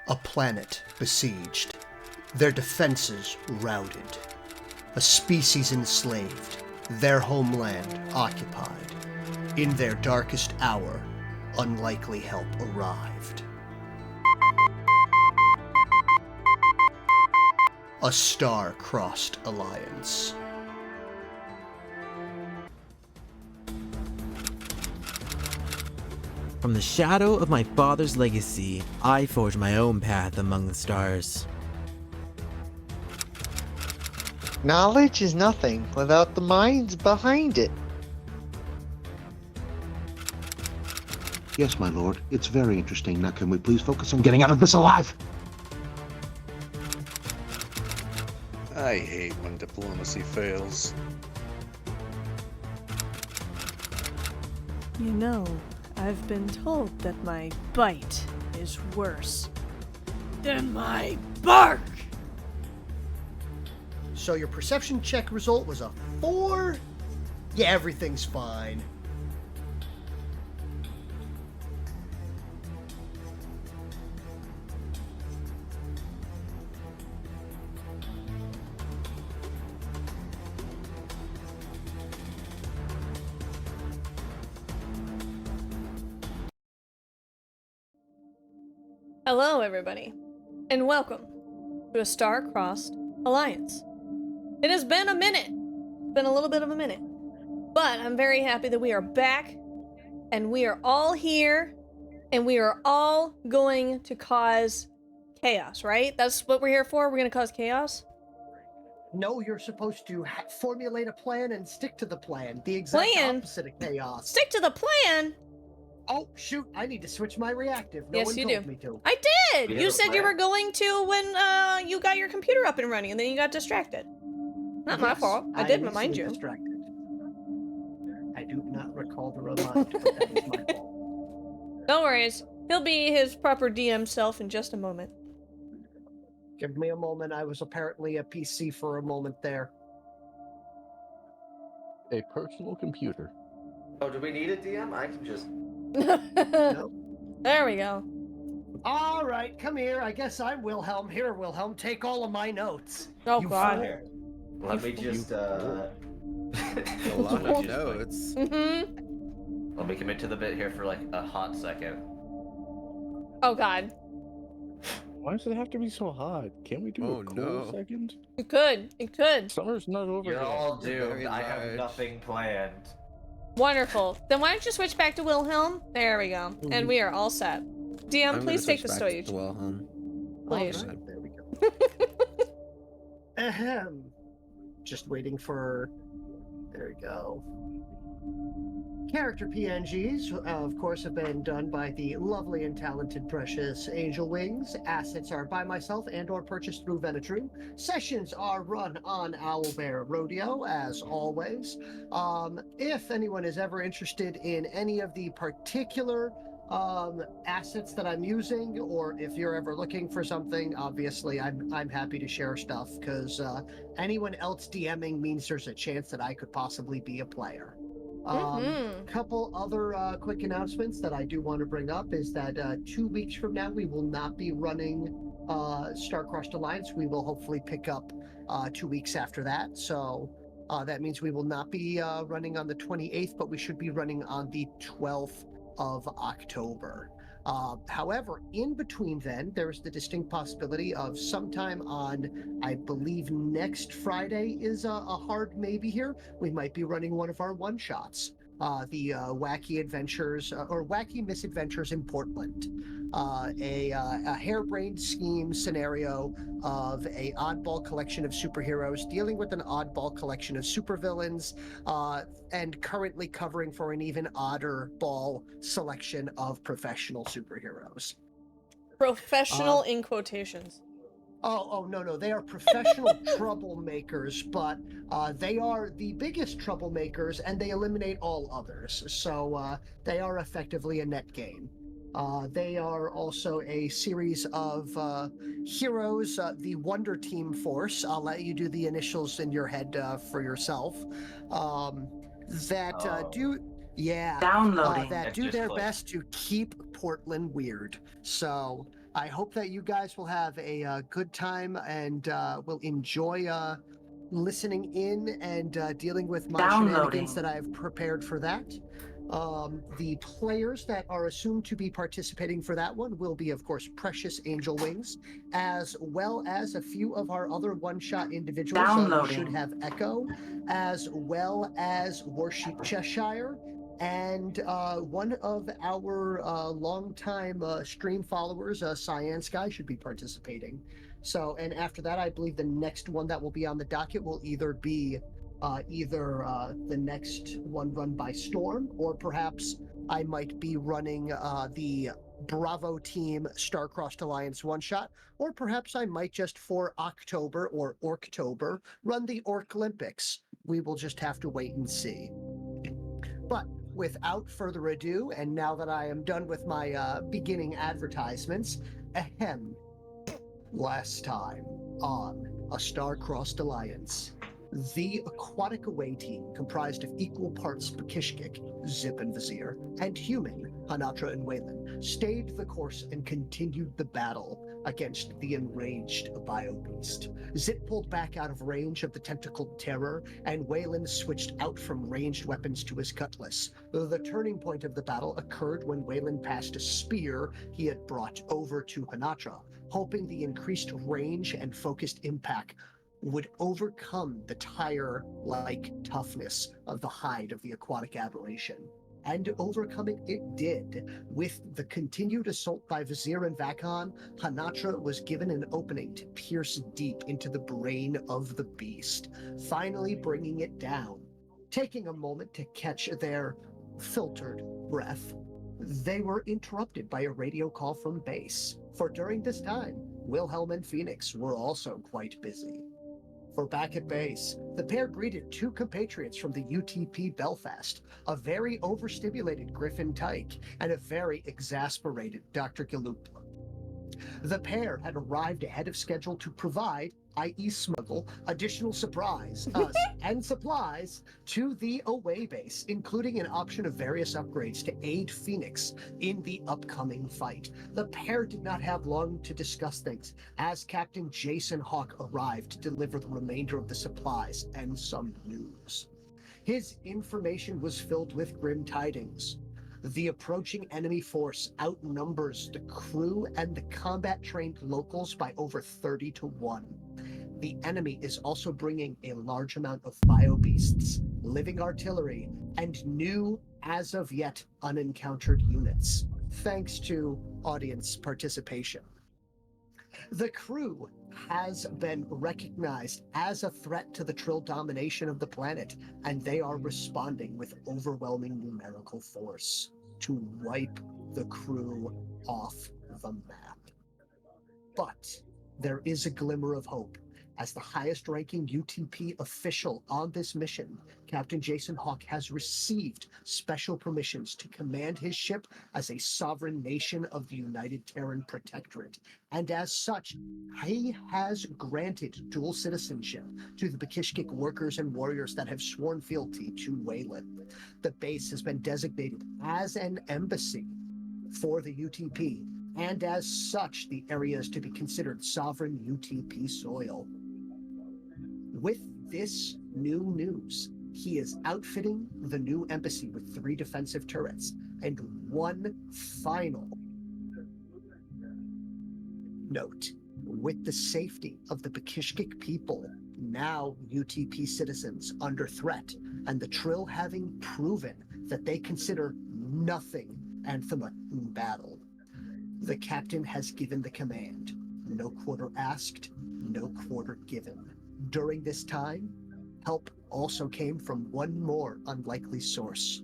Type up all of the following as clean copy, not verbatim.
A planet besieged, their defenses routed, a species enslaved, their homeland occupied. In their darkest hour, unlikely help arrived. A star-crossed alliance. From the shadow of my father's legacy, I forge my own path among the stars. Knowledge is nothing without the minds behind it. Yes, my lord. It's very interesting. Now, can we please focus on getting out of this alive? I hate when diplomacy fails. You know, I've been told that my bite is worse than my bark. So your perception check result was a 4? Yeah, everything's fine. Hello, everybody, and welcome to a star-crossed alliance. It has been a minute. It's been a little bit of a minute. But I'm very happy that we are back, and we are all here, and we are all going to cause chaos, right? That's what we're here for? We're going to cause chaos? No, you're supposed to formulate a plan and stick to the plan. The exact opposite of chaos. Stick to the plan? Oh, shoot, I need to switch my reactive. No Yes, one you told do. me to. I did! You said you were going to when you got your computer up and running, and then you got distracted. Not my fault. I did remind you. Distracted. I do not recall the reminder, but that is my fault. No worries. He'll be his proper DM self in just a moment. Give me a moment. I was apparently a PC for a moment there. A personal computer. Oh, do we need a DM? I can just... Nope. There we go. All right, come here. I guess I'm Wilhelm. Here, Wilhelm, take all of my notes. Oh, You God. Here. Let me just, A lot of notes. Mm-hmm. Let me commit to the bit here for like a hot second. Oh, God. Why does it have to be so hot? Can't we do a cool second? It could. It could. Summer's not over You're yet. all You're doomed. I have nothing planned. Wonderful. Then why don't you switch back to Wilhelm? There we go. And we are all set. DM, please take the stage. Please. Right, there we go. Ahem. Just waiting for... There we go. Character PNGs, of course, have been done by the lovely and talented Precious Angel Wings. Assets are by myself and or purchased through Venatru. Sessions are run on Owlbear Rodeo, as always. If anyone is ever interested in any of the particular assets that I'm using, or if you're ever looking for something, obviously I'm happy to share stuff, because anyone else DMing means there's a chance that I could possibly be a player. Couple other quick announcements that I do want to bring up is that 2 weeks from now we will not be running Star-Crossed Alliance. We will hopefully pick up 2 weeks after that. So that means we will not be running on the 28th, but we should be running on the 12th of October. However, in between then, there's the distinct possibility of sometime on, I believe next Friday is a hard maybe here. We might be running one of our one-shots. The Wacky Adventures, or Wacky Misadventures in Portland. A harebrained scheme scenario of a oddball collection of superheroes dealing with an oddball collection of supervillains, and currently covering for an even odder ball selection of professional superheroes. Professional in quotations. No, they are professional troublemakers, but they are the biggest troublemakers and they eliminate all others. So they are effectively a net gain. They are also a series of heroes, the Wonder Team Force. I'll let you do the initials in your head for yourself. That do Downloading. that do their best to keep Portland weird. So I hope that you guys will have a good time and will enjoy listening in and dealing with my shenanigans that I've prepared for that. The players that are assumed to be participating for that one will be, of course, Precious Angel Wings, as well as a few of our other one-shot individuals. We should have Echo, as well as Worship Cheshire, and one of our longtime stream followers, Alliancegh, should be participating. So, and after that, I believe the next one that will be on the docket will either be the next one run by Storm, or perhaps I might be running the Bravo Team Star-Crossed Alliance one-shot, or perhaps I might just for October or Orktober run the Orc Olympics. We will just have to wait and see. But without further ado, and now that I am done with my beginning advertisements, ahem. Last time on A Star-Crossed Alliance, the aquatic away team, comprised of equal parts Bakishkik, Zip and Vizier, and human, Hanatra and Wayland, stayed the course and continued the battle against the enraged bio-beast. Zip pulled back out of range of the tentacled terror, and Wayland switched out from ranged weapons to his cutlass. The turning point of the battle occurred when Wayland passed a spear he had brought over to Hanatra, hoping the increased range and focused impact would overcome the tire-like toughness of the hide of the aquatic aberration. And overcoming it did. With the continued assault by Vizier and Vakon, Hanatra was given an opening to pierce deep into the brain of the beast, finally bringing it down. Taking a moment to catch their filtered breath, they were interrupted by a radio call from base, for during this time, Wilhelm and Phoenix were also quite busy. For back at base, the pair greeted two compatriots from the UTP Belfast, a very overstimulated Griffin Tyke and a very exasperated Dr. Galup. The pair had arrived ahead of schedule to provide, i.e. smuggle, additional supplies to the away base, including an option of various upgrades to aid Phoenix in the upcoming fight. The pair did not have long to discuss things, as Captain Jason Hawk arrived to deliver the remainder of the supplies and some news. His information was filled with grim tidings. The approaching enemy force outnumbers the crew and the combat-trained locals by over 30 to 1. The enemy is also bringing a large amount of bio-beasts, living artillery, and new, as of yet unencountered units, thanks to audience participation. The crew has been recognized as a threat to the Trill domination of the planet, and they are responding with overwhelming numerical force to wipe the crew off the map. But there is a glimmer of hope, as the highest-ranking UTP official on this mission, Captain Jason Hawk has received special permissions to command his ship as a sovereign nation of the United Terran Protectorate, and as such, he has granted dual citizenship to the Bakishkik workers and warriors that have sworn fealty to Wayland. The base has been designated as an embassy for the UTP, and as such, the area is to be considered sovereign UTP soil. With this new news, he is outfitting the new embassy with 3 defensive turrets and one final note. With the safety of the Bakishkik people, now UTP citizens, under threat, and the Trill having proven that they consider nothing Anthema in battle, the captain has given the command. No quarter asked, no quarter given. During this time, help also came from one more unlikely source.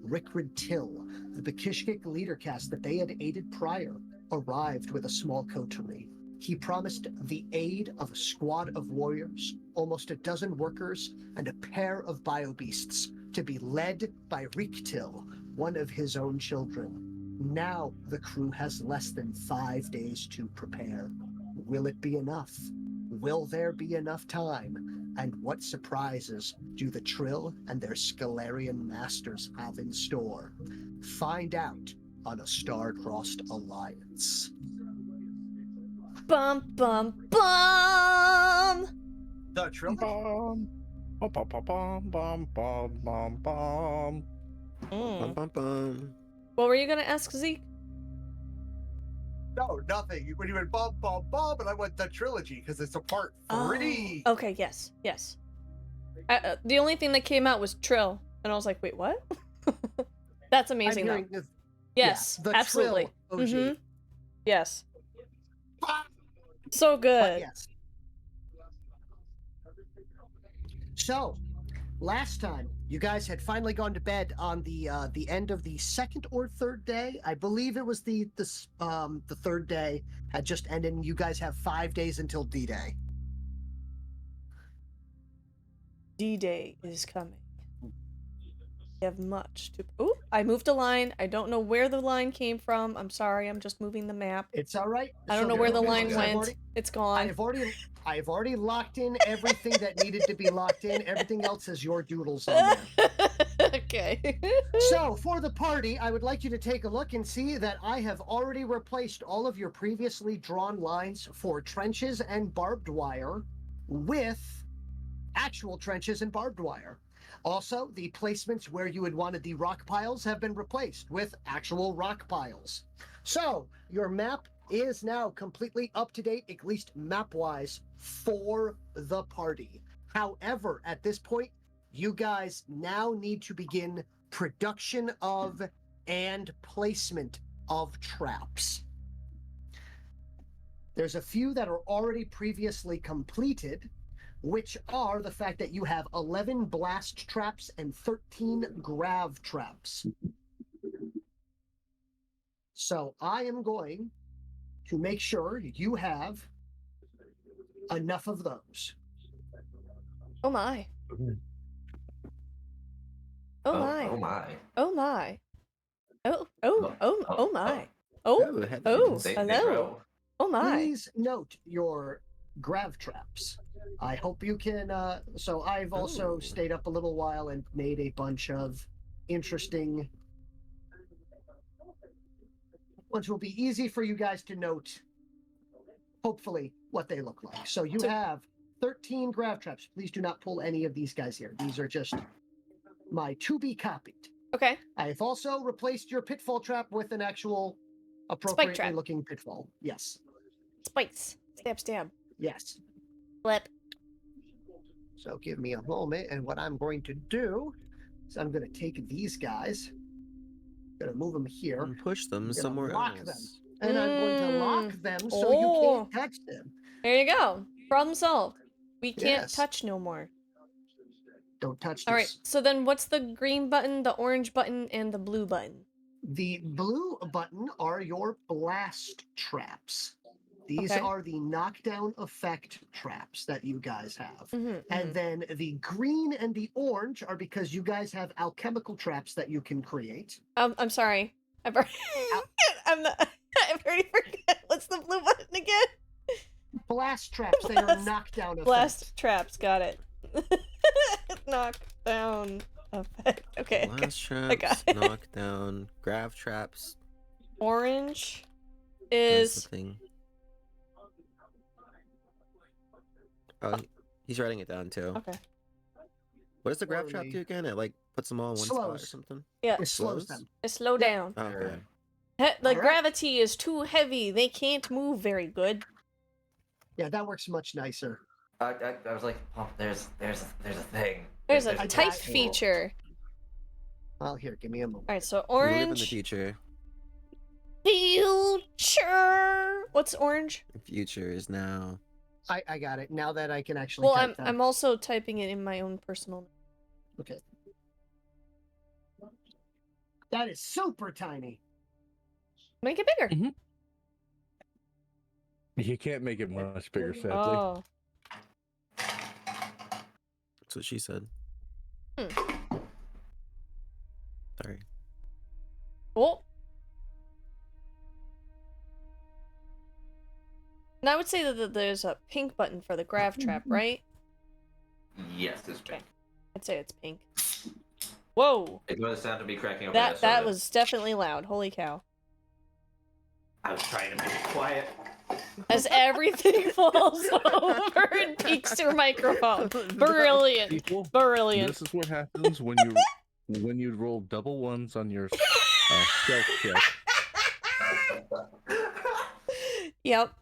Rickrid Till, the Bakishkik leader caste that they had aided prior, arrived with a small coterie. He promised the aid of a squad of warriors, almost a dozen workers, and a pair of bio-beasts, to be led by Riktil, one of his own children. Now the crew has less than 5 days to prepare. Will it be enough? Will there be enough time? And what surprises do the Trill and their Scalarian masters have in store? Find out on A Star-Crossed Alliance. Bum bum bum. The trilogy? Bum, bum, bum, bum, bum, bum, bum, bum. Bum, bum, bum. What were you gonna ask, Zeke? No, nothing. When you went bum bum bum, and I went the trilogy because it's a part 3. Oh, okay, yes. The only thing that came out was Trill, and I was like, wait, what? That's amazing, though. Yes, the absolutely. Trill OG. Mhm. Yes. But So good. yes. So, last time you guys had finally gone to bed on the end of the second or third day. I believe it was the third day had just ended, and you guys have 5 days until D-Day. D-Day is coming. We have much to... Ooh, I moved a line. I don't know where the line came from. I'm sorry, I'm just moving the map. It's all right. I don't know where the line I've went. It's gone. I've already locked in everything that needed to be locked in. Everything else is your doodles on there. Okay. So, for the party, I would like you to take a look and see that I have already replaced all of your previously drawn lines for trenches and barbed wire with actual trenches and barbed wire. Also, the placements where you had wanted the rock piles have been replaced with actual rock piles. So, your map is now completely up to date, at least map-wise, for the party. However, at this point, you guys now need to begin production of and placement of traps. There's a few that are already previously completed, which are the fact that you have 11 blast traps and 13 grav traps. So I am going to make sure you have enough of those. Oh my. Oh my. Oh my. Oh my. Oh my. Ooh, Oh, They hello. grow. Oh my. Please note your grav traps. I hope you can. So I've also stayed up a little while and made a bunch of interesting ones. Will be easy for you guys to note, hopefully, what they look like. So you have 13 grav traps. Please do not pull any of these guys here. These are just my to be copied. Okay. I've also replaced your pitfall trap with an actual trap. appropriately looking pitfall. Yes. Spikes. Stab, stab. Yes. Flip. So give me a moment, and what I'm going to do is I'm going to take these guys, going to move them here, And push them gonna somewhere lock else. them, and I'm going to lock them so you can't touch them. There you go. Problem solved. We can't Yes. touch no more. Don't touch this. All right. So then what's the green button, the orange button, and the blue button? The blue button are your blast traps. These Okay. are the knockdown effect traps that you guys have. Mm-hmm, And then the green and the orange are because you guys have alchemical traps that you can create. I'm sorry. I've already, I've already forgot. What's the blue button again? Blast traps, they are knockdown effect. Blast traps. Got it. Knockdown effect. Okay. Blast got traps, it. knockdown, grav traps. Orange That's the is thing. Oh, he's writing it down too. okay. What does the grav trap Slowly. do again? It like puts them all in one spot or Slows. something. Yeah. It slows them. Slow down. Oh, okay. The Alright. gravity is too heavy. They can't move very good. Yeah, that works much nicer. I was like, oh, there's a thing. There's a I type got you. feature. Well, here, give me a moment. All right. So We live in the orange. future. Future. What's orange? The future is now. I got it. Now that I can actually Well, type I'm also typing it in my own personal. Okay. That is super tiny. Make it bigger. You can't make it much bigger, sadly. Oh. That's what she said. Sorry. Oh. And I would say that there's a pink button for the grav trap, right? Yes, it's pink. I'd say it's pink. Whoa. Ignore the sound of me cracking open That soda. was definitely loud. Holy cow. I was trying to make it quiet. As everything falls over and peeks your microphone. Brilliant. People, Brilliant. this is what happens when you roll double ones on your stealth check. Yep.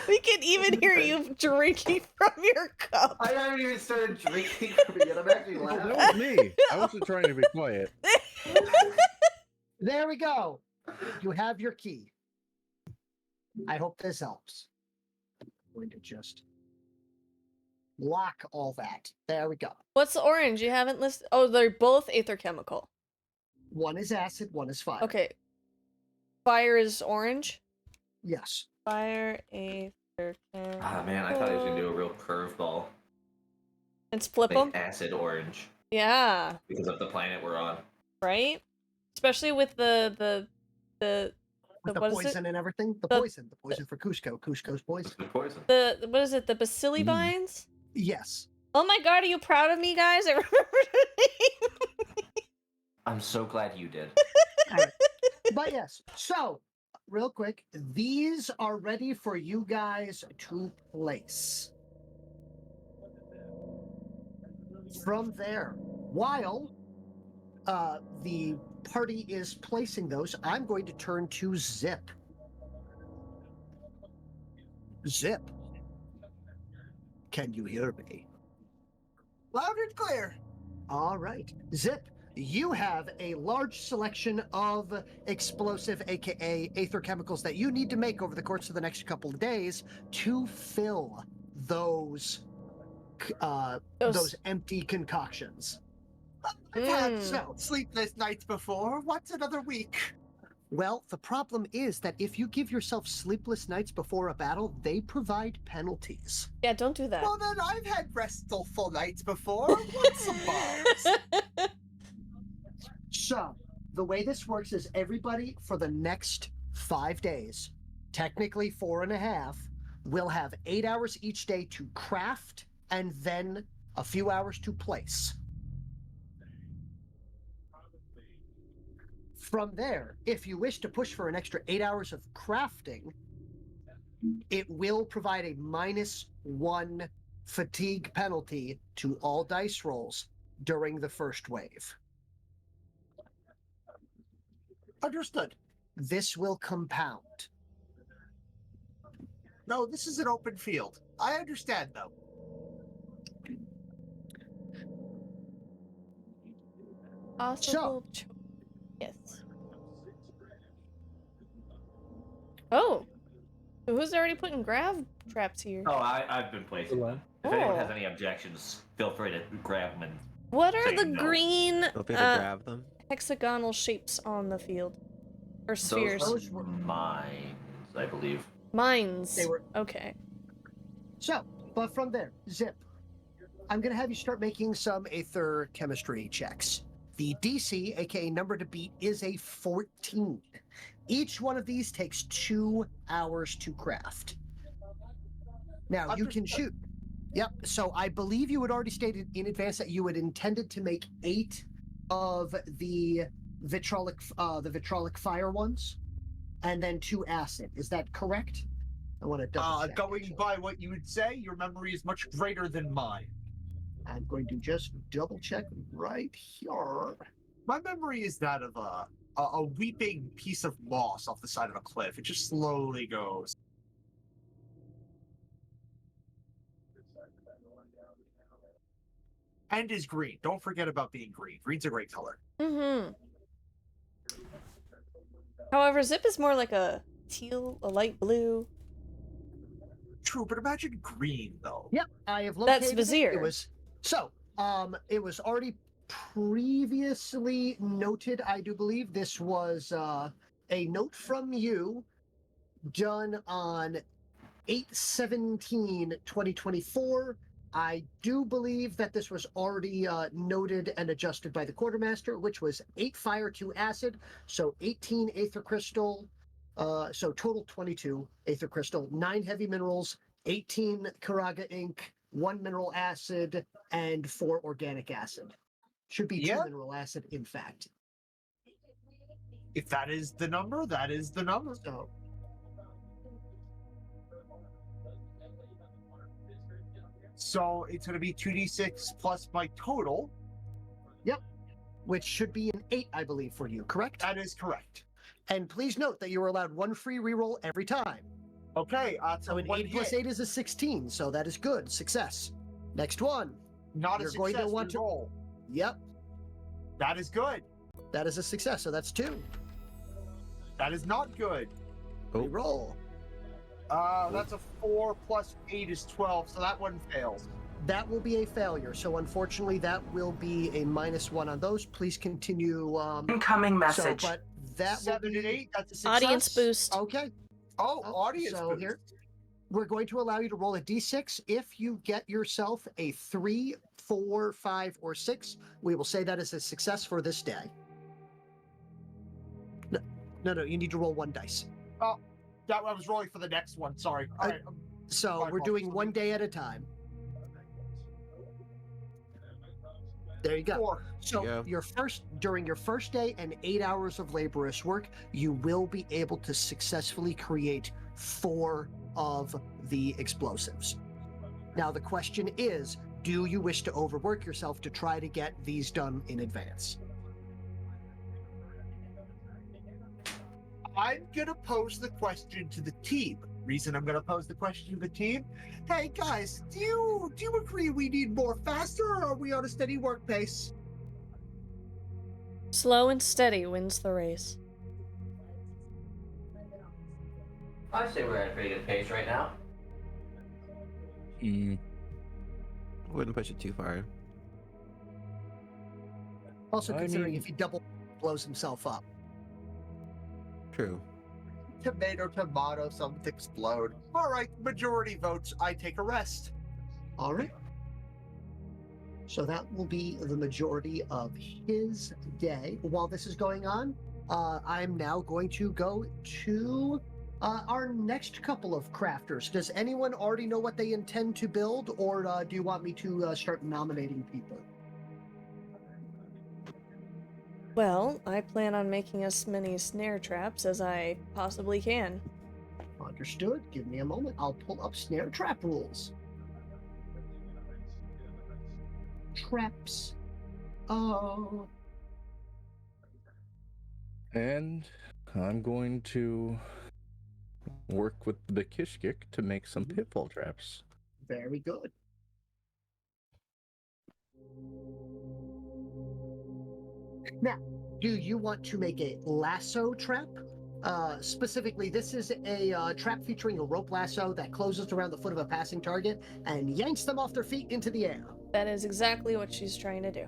We can even hear you drinking from your cup. I haven't even started drinking from it yet. I'm actually Oh, laughing. that was me. I wasn't trying to be quiet. There we go. You have your key. I hope this helps. I'm going to just lock all that. There we go. What's the orange? You haven't listed. Oh, they're both aether chemical. One is acid, one is fire. Okay. Fire is orange. Yes. Fire, aether chemical. Ah, man, I thought he was gonna do a real curveball. And split them. Like acid orange. Yeah. Because of the planet we're on. Right. Especially with the With the what is it? poison and everything. The poison for Cusco. Cusco's poison. Good poison. The what is it? The bacilli vines? Yes. Oh my god, are you proud of me, guys? I remember the name. I'm so glad you did. Alright. But yes, so real quick, these are ready for you guys to place. From there, while the party is placing those, I'm going to turn to Zip. Zip, can you hear me? Loud and clear. All right. Zip, you have a large selection of explosive, aka aether chemicals, that you need to make over the course of the next couple of days to fill those empty concoctions. I've had sleepless nights before. What's another week? Well, the problem is that if you give yourself sleepless nights before a battle, they provide penalties. Yeah, don't do that. Well, then I've had restful nights before. What's some bombs? So, the way this works is everybody for the next 5 days, technically 4.5, will have 8 hours each day to craft and then a few hours to place. From there, if you wish to push for an extra 8 hours of crafting, it will provide a -1 fatigue penalty to all dice rolls during the first wave. Understood. This will compound. No, this is an open field. I understand, though. Possible yes. Oh. So who's already putting grav traps here? Oh, I've been placing them. If anyone has any objections, feel free to grab them and What are say the no. green Feel free to grab them. hexagonal shapes on the field? Or spheres? Those were mines, I believe. Mines. They were- Okay. So, but from there, Zip, I'm going to have you start making some aether chemistry checks. The DC, aka number to beat, is a 14. Each one of these takes 2 hours to craft. Now, you can shoot. Yep, so I believe you had already stated in advance that you had intended to make 8 of the vitrolic fire ones, and then 2 acid. Is that correct? I want to double check. Going actually. by what you would say, your memory is much greater than mine. I'm going to just double check right here. My memory is that of a weeping piece of moss off the side of a cliff. It just slowly goes. And is green. Don't forget about being green. Green's a great color. Mm-hmm. However, Zip is more like a teal, a light blue. True, but imagine green though. Yep, I have located That's it. Vizier. It was it was already previously noted, I do believe. This was a note from you done on 8/17/2024. I do believe that this was already noted and adjusted by the quartermaster, which was 8 fire, 2 acid, so 18 aether crystal, so total 22 aether crystal, 9 heavy minerals, 18 Karaga ink, 1 mineral acid, and 4 organic acid. Should be 2 Yeah. mineral acid, in fact. If that is the number, that is the number. So, So it's going to be 2d6 plus my total. which should be an 8, I believe, for you, correct? That is correct. And please note that you are allowed 1 free reroll every time. Okay, So an 8 plus 8 is a 16, so that is good. Success. Next one. Not You're a going success. to want to roll. Yep, That is good. that is a success, so that's 2. That is not good. Oh. Reroll. That's a 4 plus 8 is 12, so that one fails. That will be a failure, so unfortunately that will be a -1 on those. Please continue. Incoming message. So, but that 7 will and be 8, that's a success. Audience boost. Okay. Oh, audience so boost. here, we're going to allow you to roll a d6. If you get yourself a 3, 4, 5, or 6, we will say that is a success for this day. No, you need to roll 1 dice. That I was rolling for the next one. Sorry. All right. So My we're doing apologies. 1 day at a time. There you go. 4. So Yeah. during your first day and 8 hours of laborious work, you will be able to successfully create 4 of the explosives. Now the question is, do you wish to overwork yourself to try to get these done in advance? I'm going to pose the question to the team. Reason I'm going to pose the question to the team. Hey guys, do you agree we need more faster, or are we on a steady work pace? Slow and steady wins the race. I'd say we're at a pretty good pace right now. Wouldn't push it too far. Also I considering mean- if he double blows himself up. True. Tomato, something explode. All right, majority votes. I take a rest. All right. So that will be the majority of his day. While this is going on, I'm now going to go to our next couple of crafters. Does anyone already know what they intend to build, or do you want me to start nominating people? Well, I plan on making as many snare traps as I possibly can. Understood. Give me a moment. I'll pull up snare trap rules. Traps. Oh. And I'm going to work with the Kishkik to make some pitfall traps. Very good. Now, do you want to make a lasso trap? Specifically, this is a trap featuring a rope lasso that closes around the foot of a passing target and yanks them off their feet into the air. That is exactly what she's trying to do.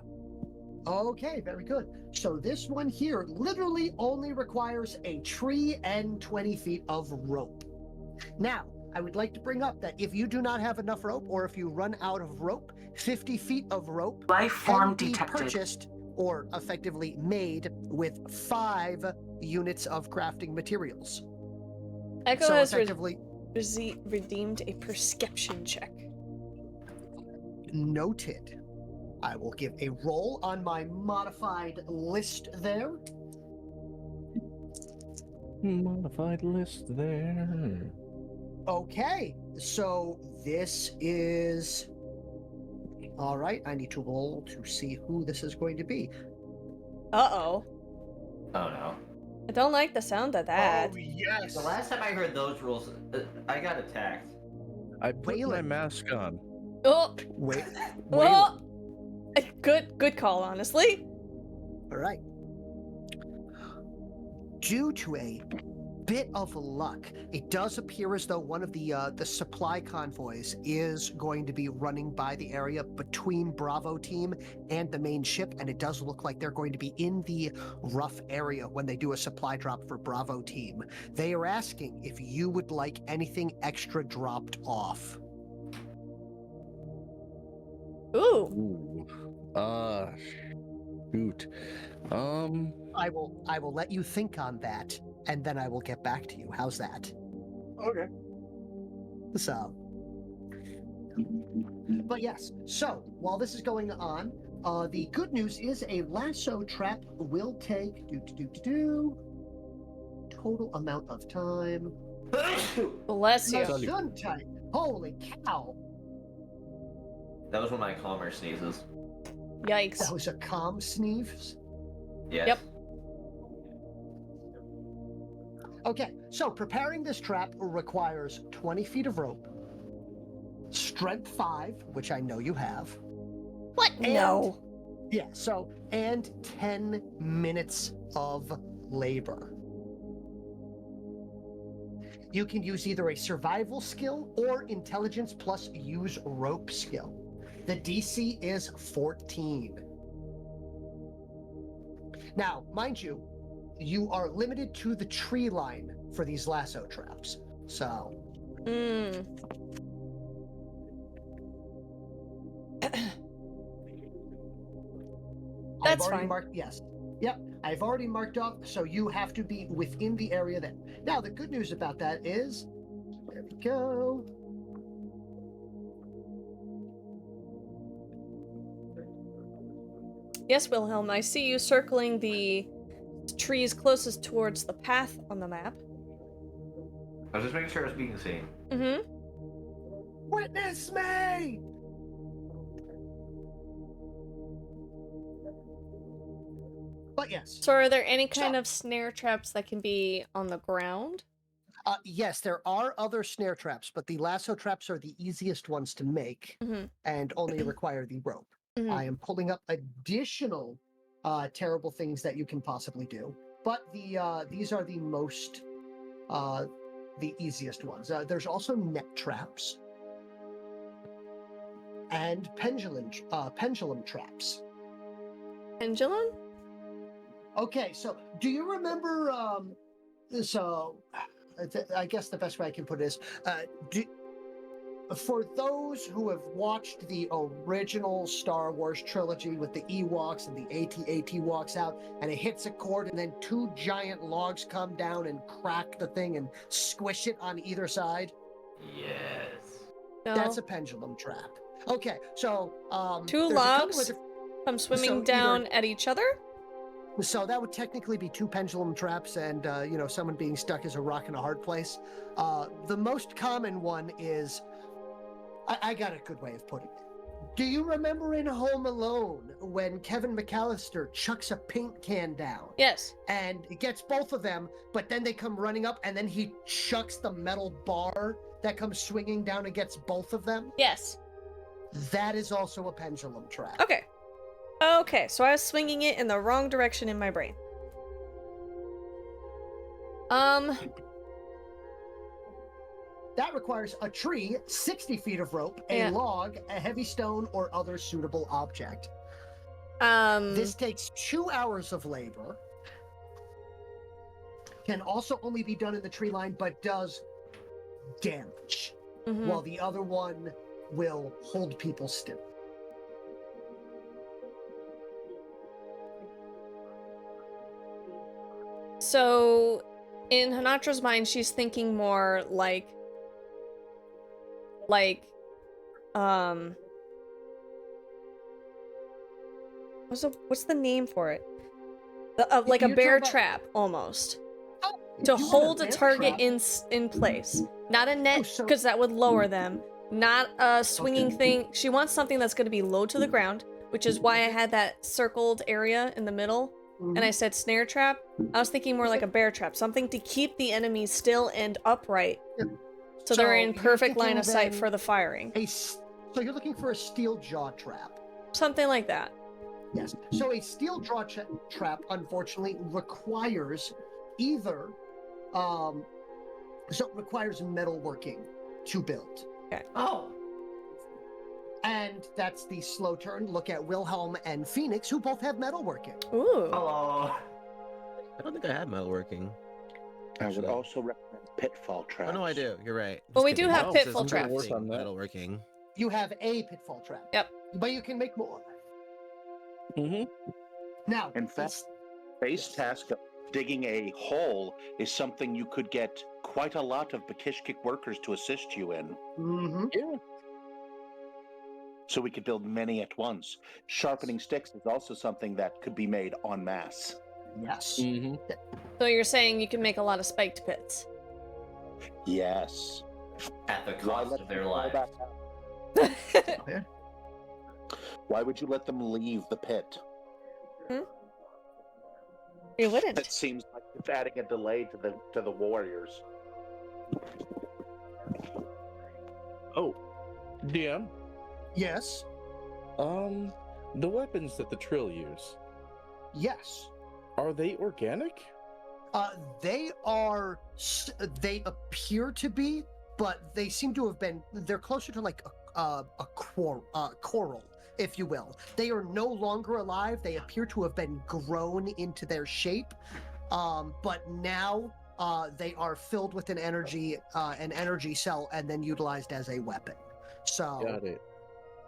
Okay, very good. So this one here literally only requires a tree and 20 feet of rope. Now, I would like to bring up that if you do not have enough rope, or if you run out of rope, 50 feet of rope Life form can be detected. purchased or effectively made with 5 units of crafting materials. Echo So has effectively redeemed a perception check. noted. I will give a roll on my modified list there. Modified list there. Okay, so this is... All right, I need to roll to see who this is going to be. Uh-oh. Oh no. I don't like the sound of that. Oh yes. The last time I heard those rules, I got attacked. I put my Wayland. mask on. Oh! Wait, Oh! Good call, honestly. all right. Due to a bit of luck, it does appear as though one of the supply convoys is going to be running by the area between Bravo team and the main ship, and it does look like they're going to be in the rough area when they do a supply drop for Bravo team. They are asking if you would like anything extra dropped off. Ooh. Shoot. I will let you think on that, and then I will get back to you. How's that? Okay. So, But yes, so while this is going on, the good news is a lasso trap will take total amount of time. Bless you. Gesundheit. Holy cow! That was one of my calmer sneezes. Yikes. That was a calm sneeze. Yes. Yep. Okay, so preparing this trap requires 20 feet of rope, strength 5, which I know you have. What? No. Yeah, so, and 10 minutes of labor. You can use either a survival skill or intelligence plus use rope skill. The DC is 14. Now, mind you, you are limited to the tree line for these lasso traps. So. That's I've already fine. marked, yes. Yep, I've already marked off, so you have to be within the area that. Now, the good news about that is, there we go. Yes, Wilhelm, I see you circling the trees closest towards the path on the map. I was just making sure I was being seen. Mm-hmm. Witness me! But yes. So are there any kind of snare traps that can be on the ground? Yes, there are other snare traps, but the lasso traps are the easiest ones to make and only require the rope. I am pulling up additional terrible things that you can possibly do, but these are the most, the easiest ones. There's also net traps and pendulum traps. Pendulum? Okay, so do you remember? I guess the best way I can put it is, for those who have watched the original Star Wars trilogy with the Ewoks and the AT-AT walks out, and it hits a chord, and then 2 giant logs come down and crack the thing and squish it on either side? Yes. No. That's a pendulum trap. Okay, so 2 logs come swimming down at each other? So that would technically be 2 pendulum traps and, someone being stuck as a rock in a hard place. The most common one is, I got a good way of putting it. Do you remember in Home Alone when Kevin McAllister chucks a paint can down? Yes. And it gets both of them, but then they come running up and then he chucks the metal bar that comes swinging down and gets both of them? Yes. That is also a pendulum trap. Okay. Okay, so I was swinging it in the wrong direction in my brain. That requires a tree, 60 feet of rope, a log, a heavy stone, or other suitable object. This takes 2 hours of labor. Can also only be done in the tree line, but does damage. While the other one will hold people still. So, in Hanatra's mind, she's thinking more like, what's the name for it? Like a bear trap, almost. To hold a target in place. Not a net, because that would lower them. Not a swinging thing. She wants something that's going to be low to the ground, which is why I had that circled area in the middle. And I said snare trap. I was thinking more like a bear trap. Something to keep the enemy still and upright. So they're in perfect line of sight for the firing. So you're looking for a steel jaw trap. Something like that. Yes. So a steel jaw trap, unfortunately, requires either... so it requires metalworking to build. Okay. Oh! And that's the slow turn. Look at Wilhelm and Phoenix, who both have metalworking. Ooh. Hello. I don't think I have metalworking. I would also recommend pitfall traps. Oh, no, I do. You're right. Well, we Just do kidding. have pitfall I'm traps. work on that. Metalworking. You have a pitfall trap. Yep. But you can make more. Now, in fact, base task of digging a hole is something you could get quite a lot of Bakishkik workers to assist you in. Mm-hmm. Yeah. So we could build many at once. Sharpening sticks is also something that could be made en masse. Yes. Mm-hmm. So you're saying you can make a lot of spiked pits? Yes. At the Why cost let of their them fall lives. back out? Why would you let them leave the pit? You wouldn't. It seems like it's adding a delay to the warriors. Oh, DM. Yes. The weapons that the Trill use, Yes. are they organic? They are. They appear to be, but they seem to have been. They're closer to like a coral, if you will. They are no longer alive. They appear to have been grown into their shape, but now they are filled with an energy cell and then utilized as a weapon. So. Got it.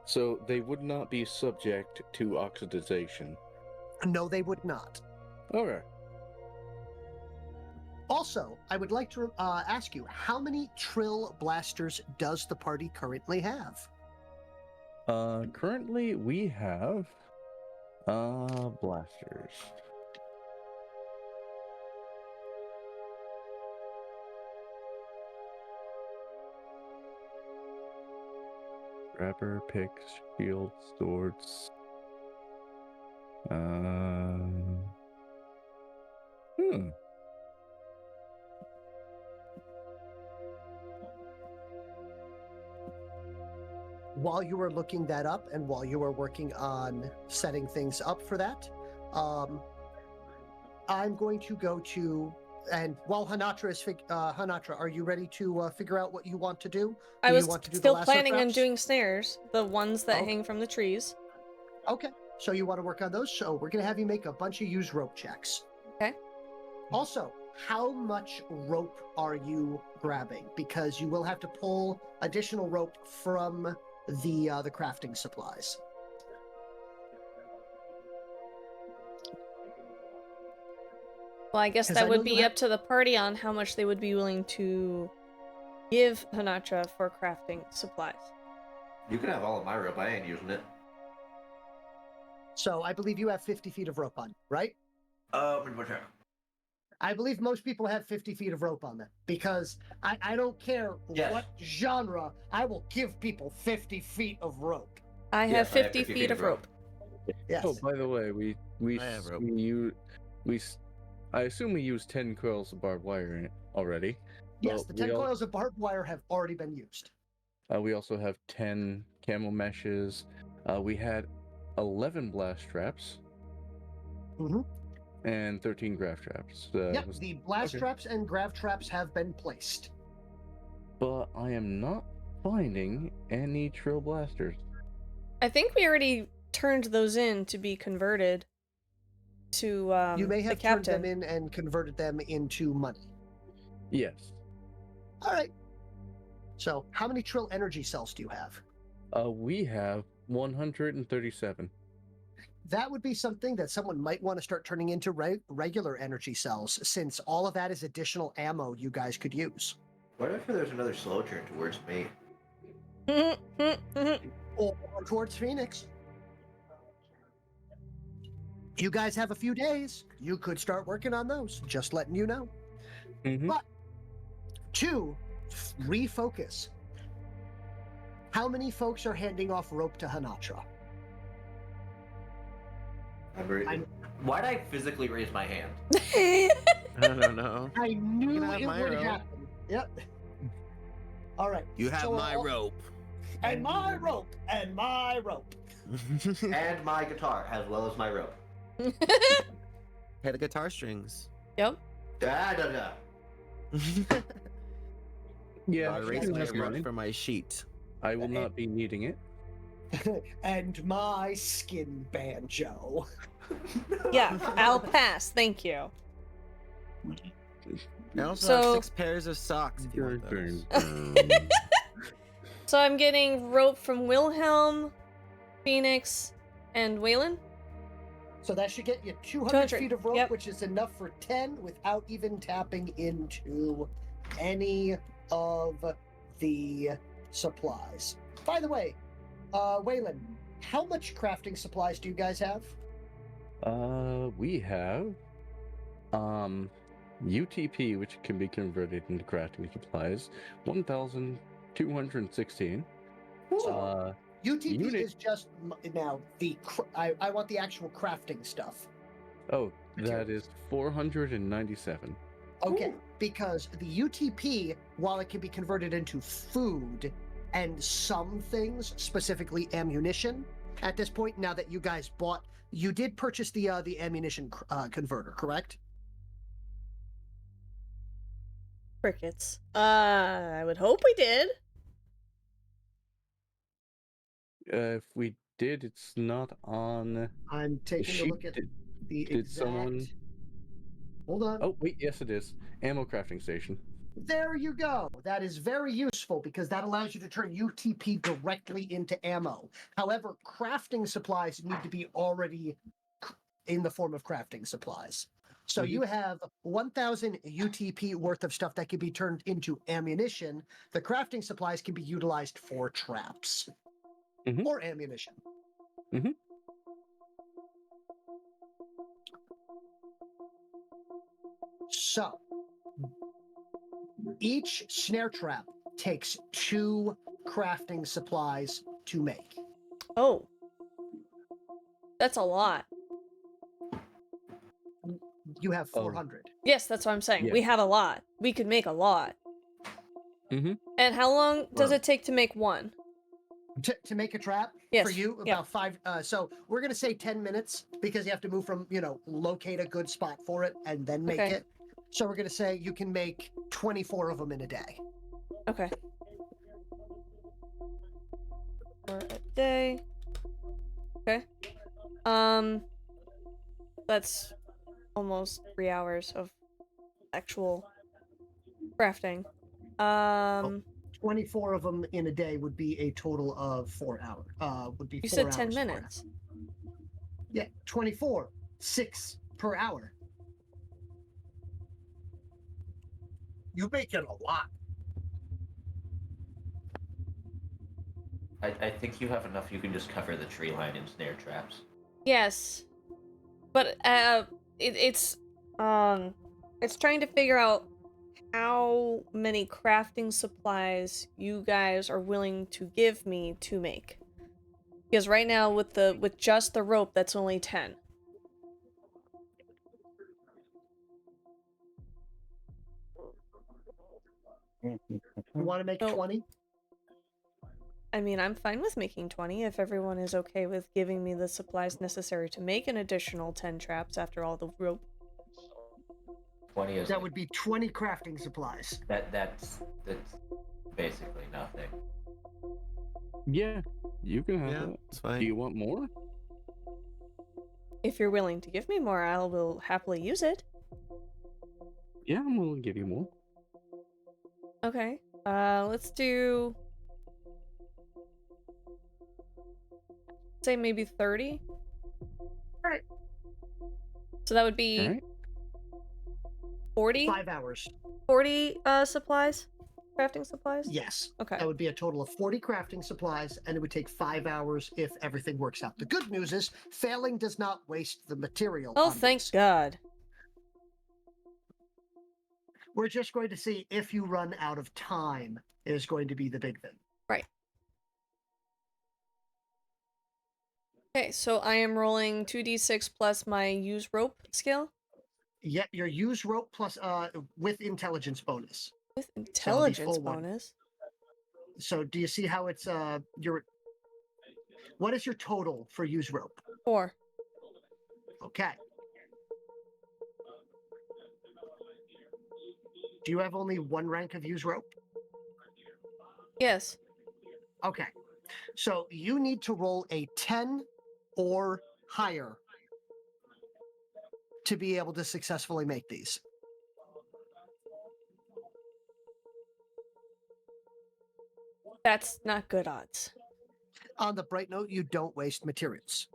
So they would not be subject to oxidization. No, they would not. Okay. Also, I would like to ask you, how many Trill blasters does the party currently have? Currently we have blasters. Grabber, picks, shields, swords. While you were looking that up and while you were working on setting things up for that, I'm going to go to, and while Hanatra is, Hanatra, are you ready to figure out what you want to do? I Do you was want to do the still lasso planning on traps? doing snares, the ones that Okay. hang from the trees. Okay, so you want to work on those? So we're going to have you make a bunch of use rope checks. Okay. Also, how much rope are you grabbing? Because you will have to pull additional rope from the crafting supplies. Well, I guess 'Cause that I know would you be have- up to the party on how much they would be willing to give Hanatra for crafting supplies. You can have all of my rope. I ain't using it. So I believe you have 50 feet of rope on, right? What's that? I believe most people have 50 feet of rope on them because I don't care Yes. what genre, I will give people 50 feet of rope. I have Yes, I have 50 feet of rope. Yes. Oh, by the way, I have rope. I assume we used 10 coils of barbed wire in it already. Yes, Well, the 10 coils of barbed wire have already been used. We also have 10 camel meshes. We had 11 blast traps. Mhm. And 13 grav traps. Yep, the blast okay. traps and grav traps have been placed. But I am not finding any Trill blasters. I think we already turned those in to be converted to You may the have turned captain. them in and converted them into money. Yes. All right. So, how many Trill energy cells do you have? We have 137. That would be something that someone might want to start turning into regular energy cells, since all of that is additional ammo you guys could use. What if there's another slow turn towards me? Or towards Phoenix. You guys have a few days. You could start working on those. Just letting you know. Mhm. But to refocus, how many folks are handing off rope to Hanatra? Why'd I physically raise my hand? No. I knew can have it my would rope. happen. Yep. All right. You have so my all- rope. And my rope. And my rope. And my guitar, as well as my rope. Hey, the guitar strings. Yep. Da da da. Yeah, I I raised my have rope mine. for my sheet. I will not be needing it. And my skin banjo. Yeah, I'll pass. Thank you. I also So- have 6 pairs of socks if you want those. So I'm getting rope from Wilhelm, Phoenix, and Waylon. So that should get you 200 200, feet of rope, yep. which is enough for 10 without even tapping into any of the supplies. By the way, Waylon, how much crafting supplies do you guys have? We have UTP, which can be converted into crafting supplies, 1,216. UTP unit- is just now the. I want the actual crafting stuff. Oh, that Materials. is 497. Okay, because the UTP, while it can be converted into food and some things, specifically ammunition, at this point, now that you guys bought, you did purchase the ammunition converter, correct? Crickets. I would hope we did. If we did, it's not on. I'm taking a sheet. look at the Did exact. someone? Hold on. Oh wait, yes it is. Ammo crafting station. There you go. That is very useful because that allows you to turn UTP directly into ammo. However, crafting supplies need to be already in the form of crafting supplies. So you have 1,000 UTP worth of stuff that can be turned into ammunition. The crafting supplies can be utilized for traps or ammunition. So each snare trap takes 2 crafting supplies to make. Oh. That's a lot. You have 400. Yes, that's what I'm saying. Yeah. We have a lot. We could make a lot. And how long does it take to make one? To make a trap Yes, for you, yeah. about 5. So we're going to say 10 minutes because you have to move from, locate a good spot for it and then make Okay. it. So we're going to say you can make 24 of them in a day. Okay. For a day. Okay. That's almost 3 hours of actual crafting. 24 of them in a day would be a total of 4 hours. Would be You 4 said hours 10 for it. minutes. Yeah, 24, 6 per hour. You make it a lot. I think you have enough. You can just cover the tree line in snare traps. Yes. But it's trying to figure out how many crafting supplies you guys are willing to give me to make. Because right now with just the rope, that's only 10. You want to make Oh. 20? I mean, I'm fine with making 20 if everyone is okay with giving me the supplies necessary to make an additional 10 traps after all the rope. 20 is That would be 20 crafting supplies. that's basically nothing. Yeah, you can have Yeah, that. it's fine. Do you want more? If you're willing to give me more, I will happily use it. Yeah, I'm willing to give you more. Okay. Let's do... say maybe 30? Alright. So that would be All right. 40? 5 hours. 40 supplies? Crafting supplies? Yes. Okay. That would be a total of 40 crafting supplies, and it would take 5 hours if everything works out. The good news is, failing does not waste the material. Oh, on thank these. God. We're just going to see if you run out of time is going to be the big thing. Right. Okay, so I am rolling 2d6 plus my use rope skill. Yeah, your use rope plus with intelligence bonus. With intelligence full one. bonus. So do you see how it's your what is your total for use rope? 4. Okay. Do you have only 1 rank of use rope? Yes. Okay. So you need to roll a 10 or higher to be able to successfully make these. That's not good odds. On the bright note, you don't waste materials.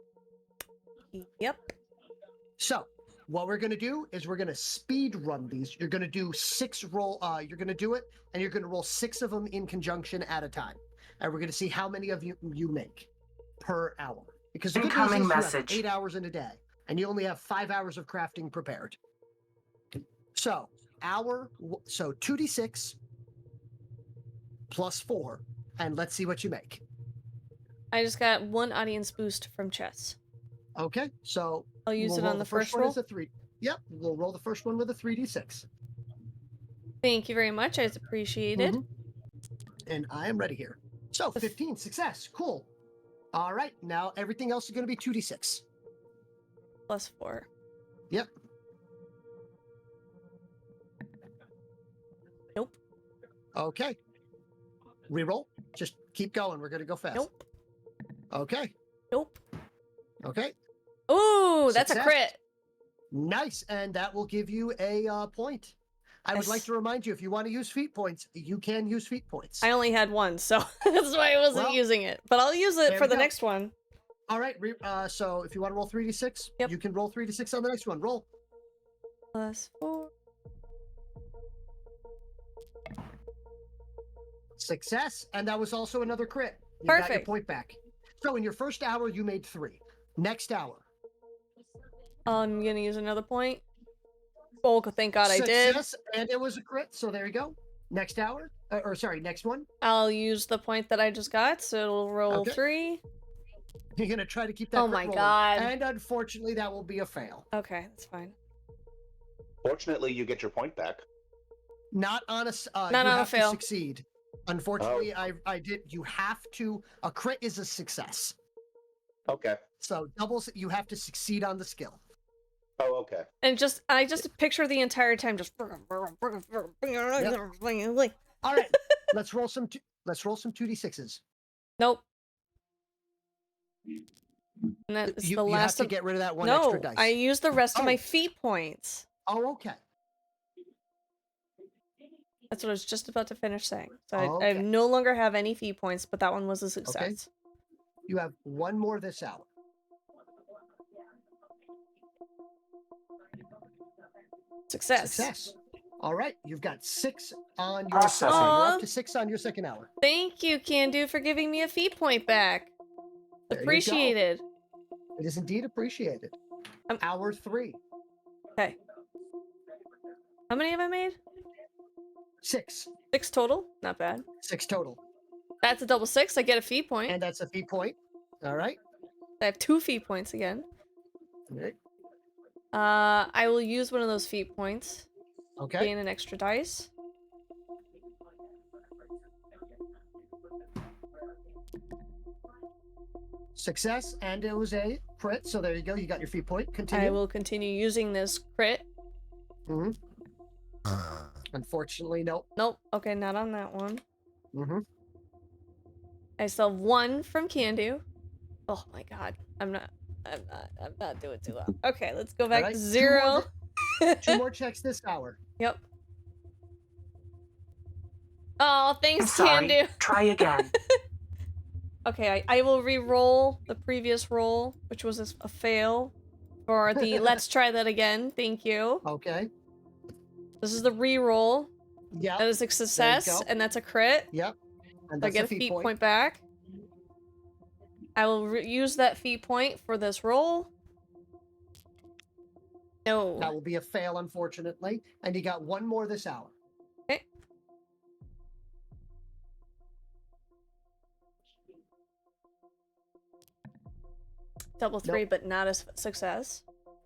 Yep. So what we're going to do is we're going to speed run these. You're going to do 6 roll. You're going to do it, and you're going to roll 6 of them in conjunction at a time. and we're going to see how many of you make per hour. Because the good news Incoming is you have message. 8 hours in a day, and you only have 5 hours of crafting prepared. So 2d6 plus 4, and let's see what you make. I just got 1 audience boost from chess. Okay, so I'll use we'll it roll on the first one roll. as a 3. Yep, we'll roll the first one with a 3d6. Thank you very much. It's appreciated. And I am ready here. So 15, success. Cool. All right, now everything else is going to be 2d6. Plus 4. Yep. Nope. Okay. Reroll. Just keep going. We're going to go fast. Nope. Okay. Nope. Okay. Ooh, that's a Success. crit. Nice, and that will give you a point. I would like to remind you, if you want to use feat points, you can use feat points. I only had 1, so that's why I wasn't using it. But I'll use it there for we the go. next one. All right, so if you want to roll 3d6, you can roll 3d6 on the next one. Roll. Plus 4. Success, and that was also another crit. You Perfect. got your point back. So in your first hour, you made 3. Next hour. I'm going to use another point. Oh, thank God I did. Success, and it was a crit, so there you go. Next hour, next one. I'll use the point that I just got, so it'll roll 3. You're going to try to keep that Oh crit my rolling. God. And unfortunately, that will be a fail. Okay, that's fine. Fortunately, you get your point back. Not on a Not you on a have fail. to succeed. Unfortunately, I did. You have to. A crit is a success. Okay. So doubles. You have to succeed on the skill. Oh, okay. And I just picture the entire time just. All right, let's roll some 2d6s. Nope. And that's You the have last to get rid of that one no, extra dice. I used the rest of Oh. my feat points. Oh, okay. That's what I was just about to finish saying. So I Okay. no longer have any feat points, but that one was a success. You have one more this hour. Success. All right, you've got 6 on your Awesome. second. You're Aw. up to 6 on your second hour. Thank you, Candu, for giving me a feat point back. There you go. Appreciated. It is indeed appreciated. Hour 3. Okay. How many have I made? 6. 6 total? Not bad. 6 total. That's a double 6. I get a feat point. And that's a feat point. All right. I have 2 feat points again. All right. I will use one of those feat points. Okay. Gain an extra dice. Success, and it was a crit, so there you go. You got your feat point. Continue. I will continue using this crit. Mm-hmm. Unfortunately, nope. Nope. Okay, not on that one. Mm-hmm. I still have 1 from Candu. Oh my god. I'm not doing too well. Okay, let's go back All right, to 0. 2 more checks this hour. Yep. Oh, I'm thanks, sorry. Candu. Try again. Okay, I will re-roll the previous roll, which was a fail, for the let's try that again. Thank you. Okay. This is the re-roll. Yeah. That is a success, go. and that's a crit. Yep. And So I that's get a feat point back. I will use that feat point for this roll. No. That will be a fail, unfortunately. And you got 1 more this hour. Okay. Double 3, Nope. but not a success.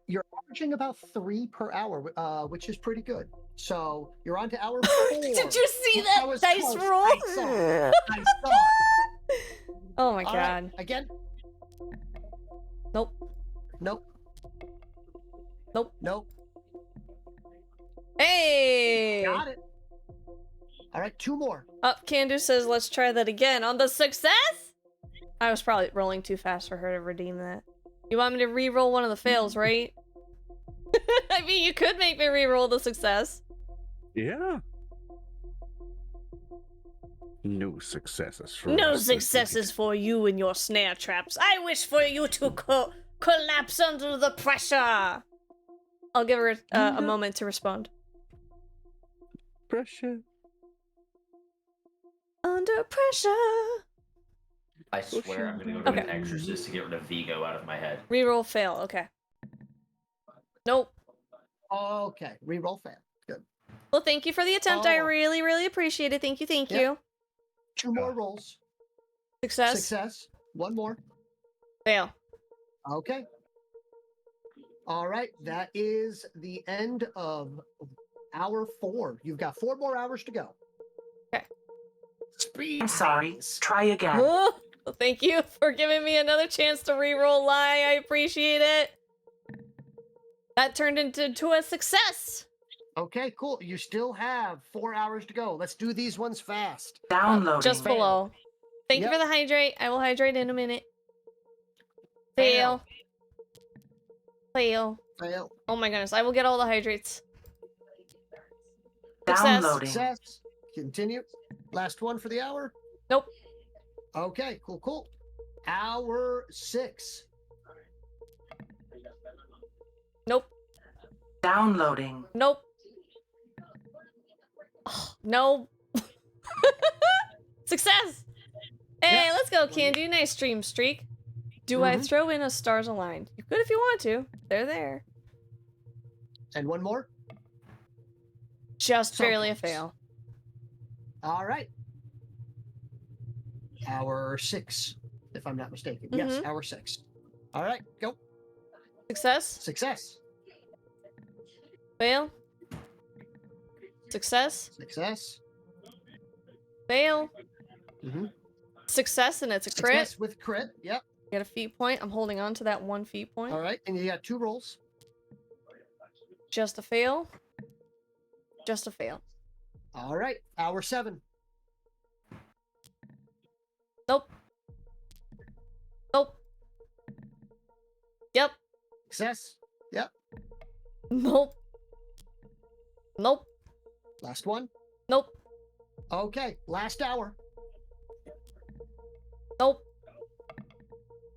You're averaging about 3 per hour, which is pretty good. So you're on to hour 4. Did you see that was dice close. roll? I saw it. Oh my All god. right, again. Nope. Nope. Nope. Nope. Hey! Got it. All right, 2 more. Up, Candu says, let's try that again on the success? I was probably rolling too fast for her to redeem that. You want me to re-roll one of the fails, right? I mean, you could make me re-roll the success. Yeah. No successes for No us, successes for you and your snare traps. I wish for you to collapse under the pressure. I'll give her a moment to respond. Pressure. Under pressure. I swear I'm gonna go to an exorcist to get rid of Vigo out of my head. Reroll fail. Okay. Nope. Okay, reroll fail. Good. Well, thank you for the attempt. I Oh. really, really appreciate it. Thank you. Thank Yep. you. 2 more rolls. Success. Success. 1 more. Fail. Okay. All right, that is the end of hour 4. You've got 4 more hours to go. Okay. Speed. I'm sorry. phase. Try again. Well, thank you for giving me another chance to reroll lie. I appreciate it. That turned into a success. Okay, cool. You still have 4 hours to go. Let's do these ones fast. Downloading. Just Fail. below. Thank Yep. you for the hydrate. I will hydrate in a minute. Fail. Fail. Fail. Oh my goodness. I will get all the hydrates. Success. Downloading. Success. Continue. Last one for the hour. Nope. Okay, cool. Hour 6. Nope. Downloading. Nope. Oh, no. Success. Hey, Yeah. let's go, Candy. Nice stream streak. Do I throw in a stars aligned? You could if you want to. They're there. And 1 more. Just So barely a close. fail. All right. Hour 6, if I'm not mistaken. Yes, hour 6. All right, go. Success. Success. Fail. Success. Success. Fail. Mhm. Success, and it's a crit. Success with crit. Yep. Get a feat point. I'm holding on to that 1 feat point. All right, and you got 2 rolls. Just a fail. Just a fail. All right, hour 7. Nope. Nope. Yep. Success. Yep. Nope. Nope. Last one. Nope. Okay, last hour. Nope.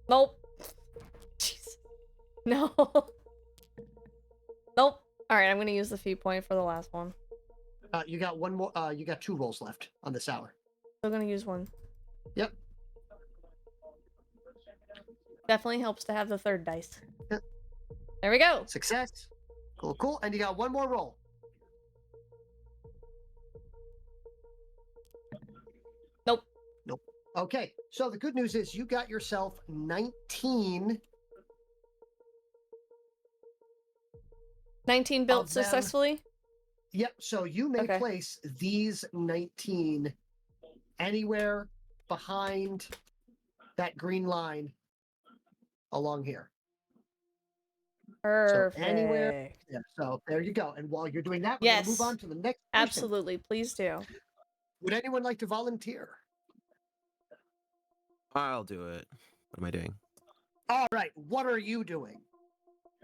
Nope. Jeez. No. Nope. All right, I'm gonna use the feat point for the last one. You got 1 more. You got 2 rolls left on this hour. Still gonna use one. Yep. Definitely helps to have the 3rd dice. Yep. There we go. Success. Cool. And you got 1 more roll. Nope. Okay, so the good news is you got yourself 19 19 built Of them. successfully. Yep, so you may Okay. place these 19 anywhere behind that green line along here. Perfect. So anywhere. Yeah, so there you go. And while you're doing that, we're going Yes. to move on to the next person. Absolutely. Please do. Would anyone like to volunteer? I'll do it. What am I doing? All right, what are you doing?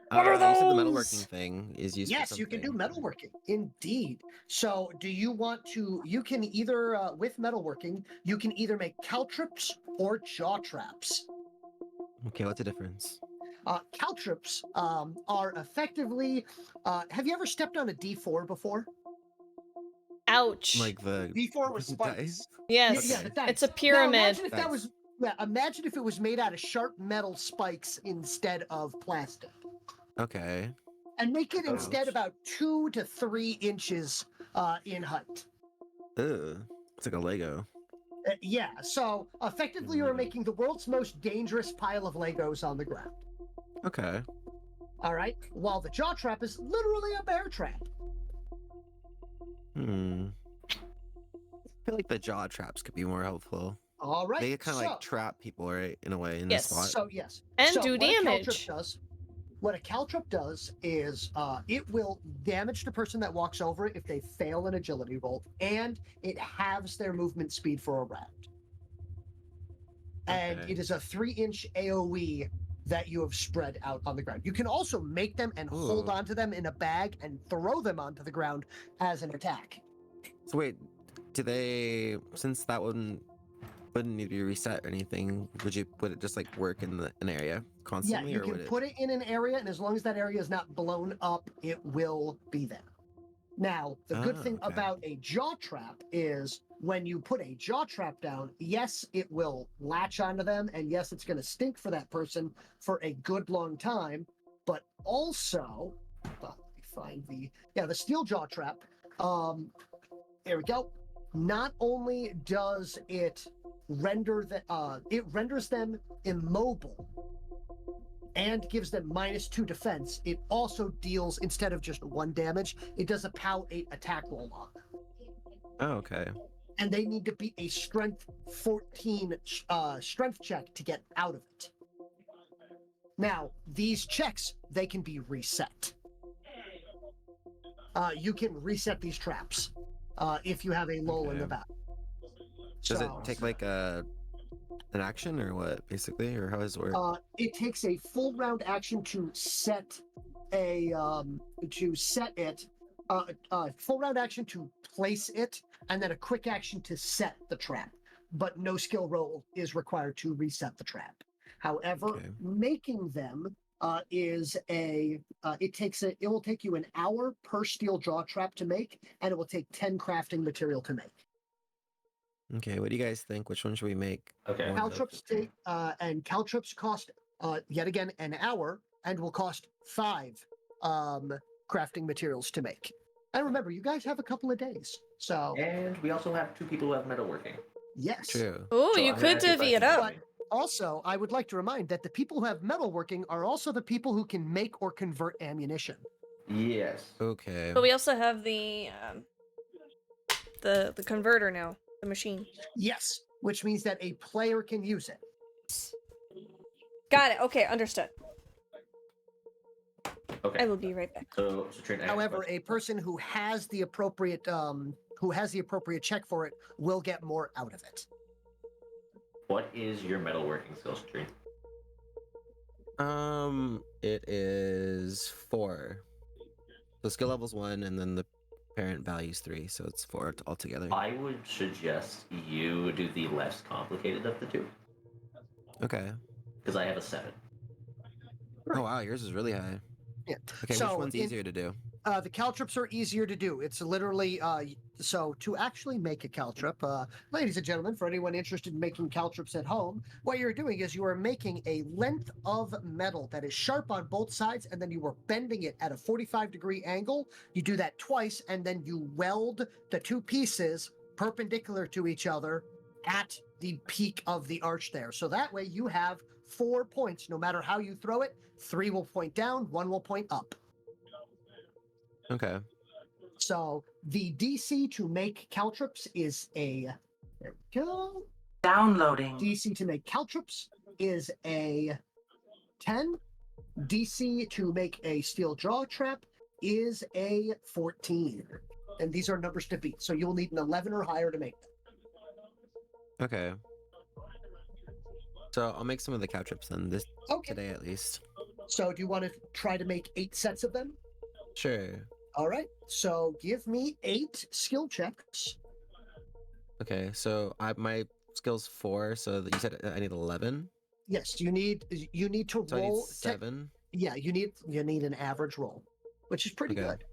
What are You said the those? metalworking thing is used for Yes, you can do something. metalworking. Indeed. So, do you want to? You can either, with metalworking, you can either make caltrops or jaw traps. Okay, what's the difference? Caltrops are effectively. Have you ever stepped on a D4 before? Ouch. Like the D4 with spikes. dice? Yes. Yeah, the dice. It's a Now, pyramid. imagine if that Dice. was. Yeah, imagine if it was made out of sharp metal spikes instead of plastic, Okay. and make it instead Ouch. about 2 to 3 inches in height. Ugh. It's like a Lego. Yeah, so effectively you're making the world's most dangerous pile of Legos on the ground. Okay. All right, while the jaw trap is literally a bear trap. I feel like the jaw traps could be more helpful. All right, They kind of so, like trap people, right? In a way, in Yes. the spot. so yes, And so do what a caltrop damage. does- what a caltrop does is it will damage the person that walks over it if they fail an agility roll, and it halves their movement speed for a round. And Okay. it is a 3-inch AoE that you have spread out on the ground. You can also make them and hold Ooh. onto them in a bag and throw them onto the ground as an attack. So wait, do they? Since that wouldn't need to be reset or anything, would it just like work in an area Yeah, constantly, you or can would it? put it in an area, and as long as that area is not blown up, it will be there. Now, the good Ah, thing okay. about a jaw trap is when you put a jaw trap down, yes, it will latch onto them, and yes, it's going to stink for that person for a good long time. But also, let me find the steel jaw trap. There we go. Not only does it render it renders them immobile and gives them -2 defense. It also deals, instead of just 1 damage, it does a POW 8 attack roll on them. Oh, okay. And they need to beat a strength 14 strength check to get out of it. Now, these checks, they can be reset. You can reset these traps if you have a lull in the battle. Does it take like an action or what, basically, or how does it work? It takes a full round action to set a full round action to place it, and then a quick action to set the trap. But no skill roll is required to reset the trap. However, making them it will take you an hour per steel jaw trap to make, and it will take 10 crafting material to make. Okay, what do you guys think? Which one should we make? Okay. Caltrops caltrops cost yet again an hour and will cost 5 crafting materials to make. And remember, you guys have a couple of days, so. And we also have 2 people who have metalworking. Yes. True. Oh, So you I'm gonna could ask you a divvy it question, up. Tony. Also, I would like to remind that the people who have metalworking are also the people who can make or convert ammunition. Yes. Okay. But we also have the converter now, the machine. Yes, which means that a player can use it. Got it. Okay, understood. Okay. I will be right back. So Trent, I have a However, question. a person who has the appropriate check for it will get more out of it. What is your metalworking skills, Trent? It is 4. The skill level's 1, and then the parent value's 3, so it's 4 altogether. I would suggest you do the less complicated of the 2, Okay. because I have a 7. Oh wow, yours is really high. Yeah. Okay, So which one's easier to do? The caltrops are easier to do. It's literally so to actually make a caltrop, ladies and gentlemen, for anyone interested in making caltrops at home, what you're doing is you are making a length of metal that is sharp on both sides, and then you are bending it at a 45-degree angle. You do that twice, and then you weld the 2 pieces perpendicular to each other at the peak of the arch there. So that way you have 4 points. No matter how you throw it, 3 will point down, 1 will point up. Okay. So the DC to make caltrops is a, there we go. Downloading. DC to make caltrops is a 10. DC to make a steel jaw trap is a 14. And these are numbers to beat. So you'll need an 11 or higher to make them. Okay. So I'll make some of the caltrops then today at least. So do you want to try to make 8 sets of them? Sure. All right. So give me 8 skill checks. Okay, so my skill's 4, so you said I need 11. Yes, you need to So I need roll 7. Yeah, you need an average roll, which is pretty good.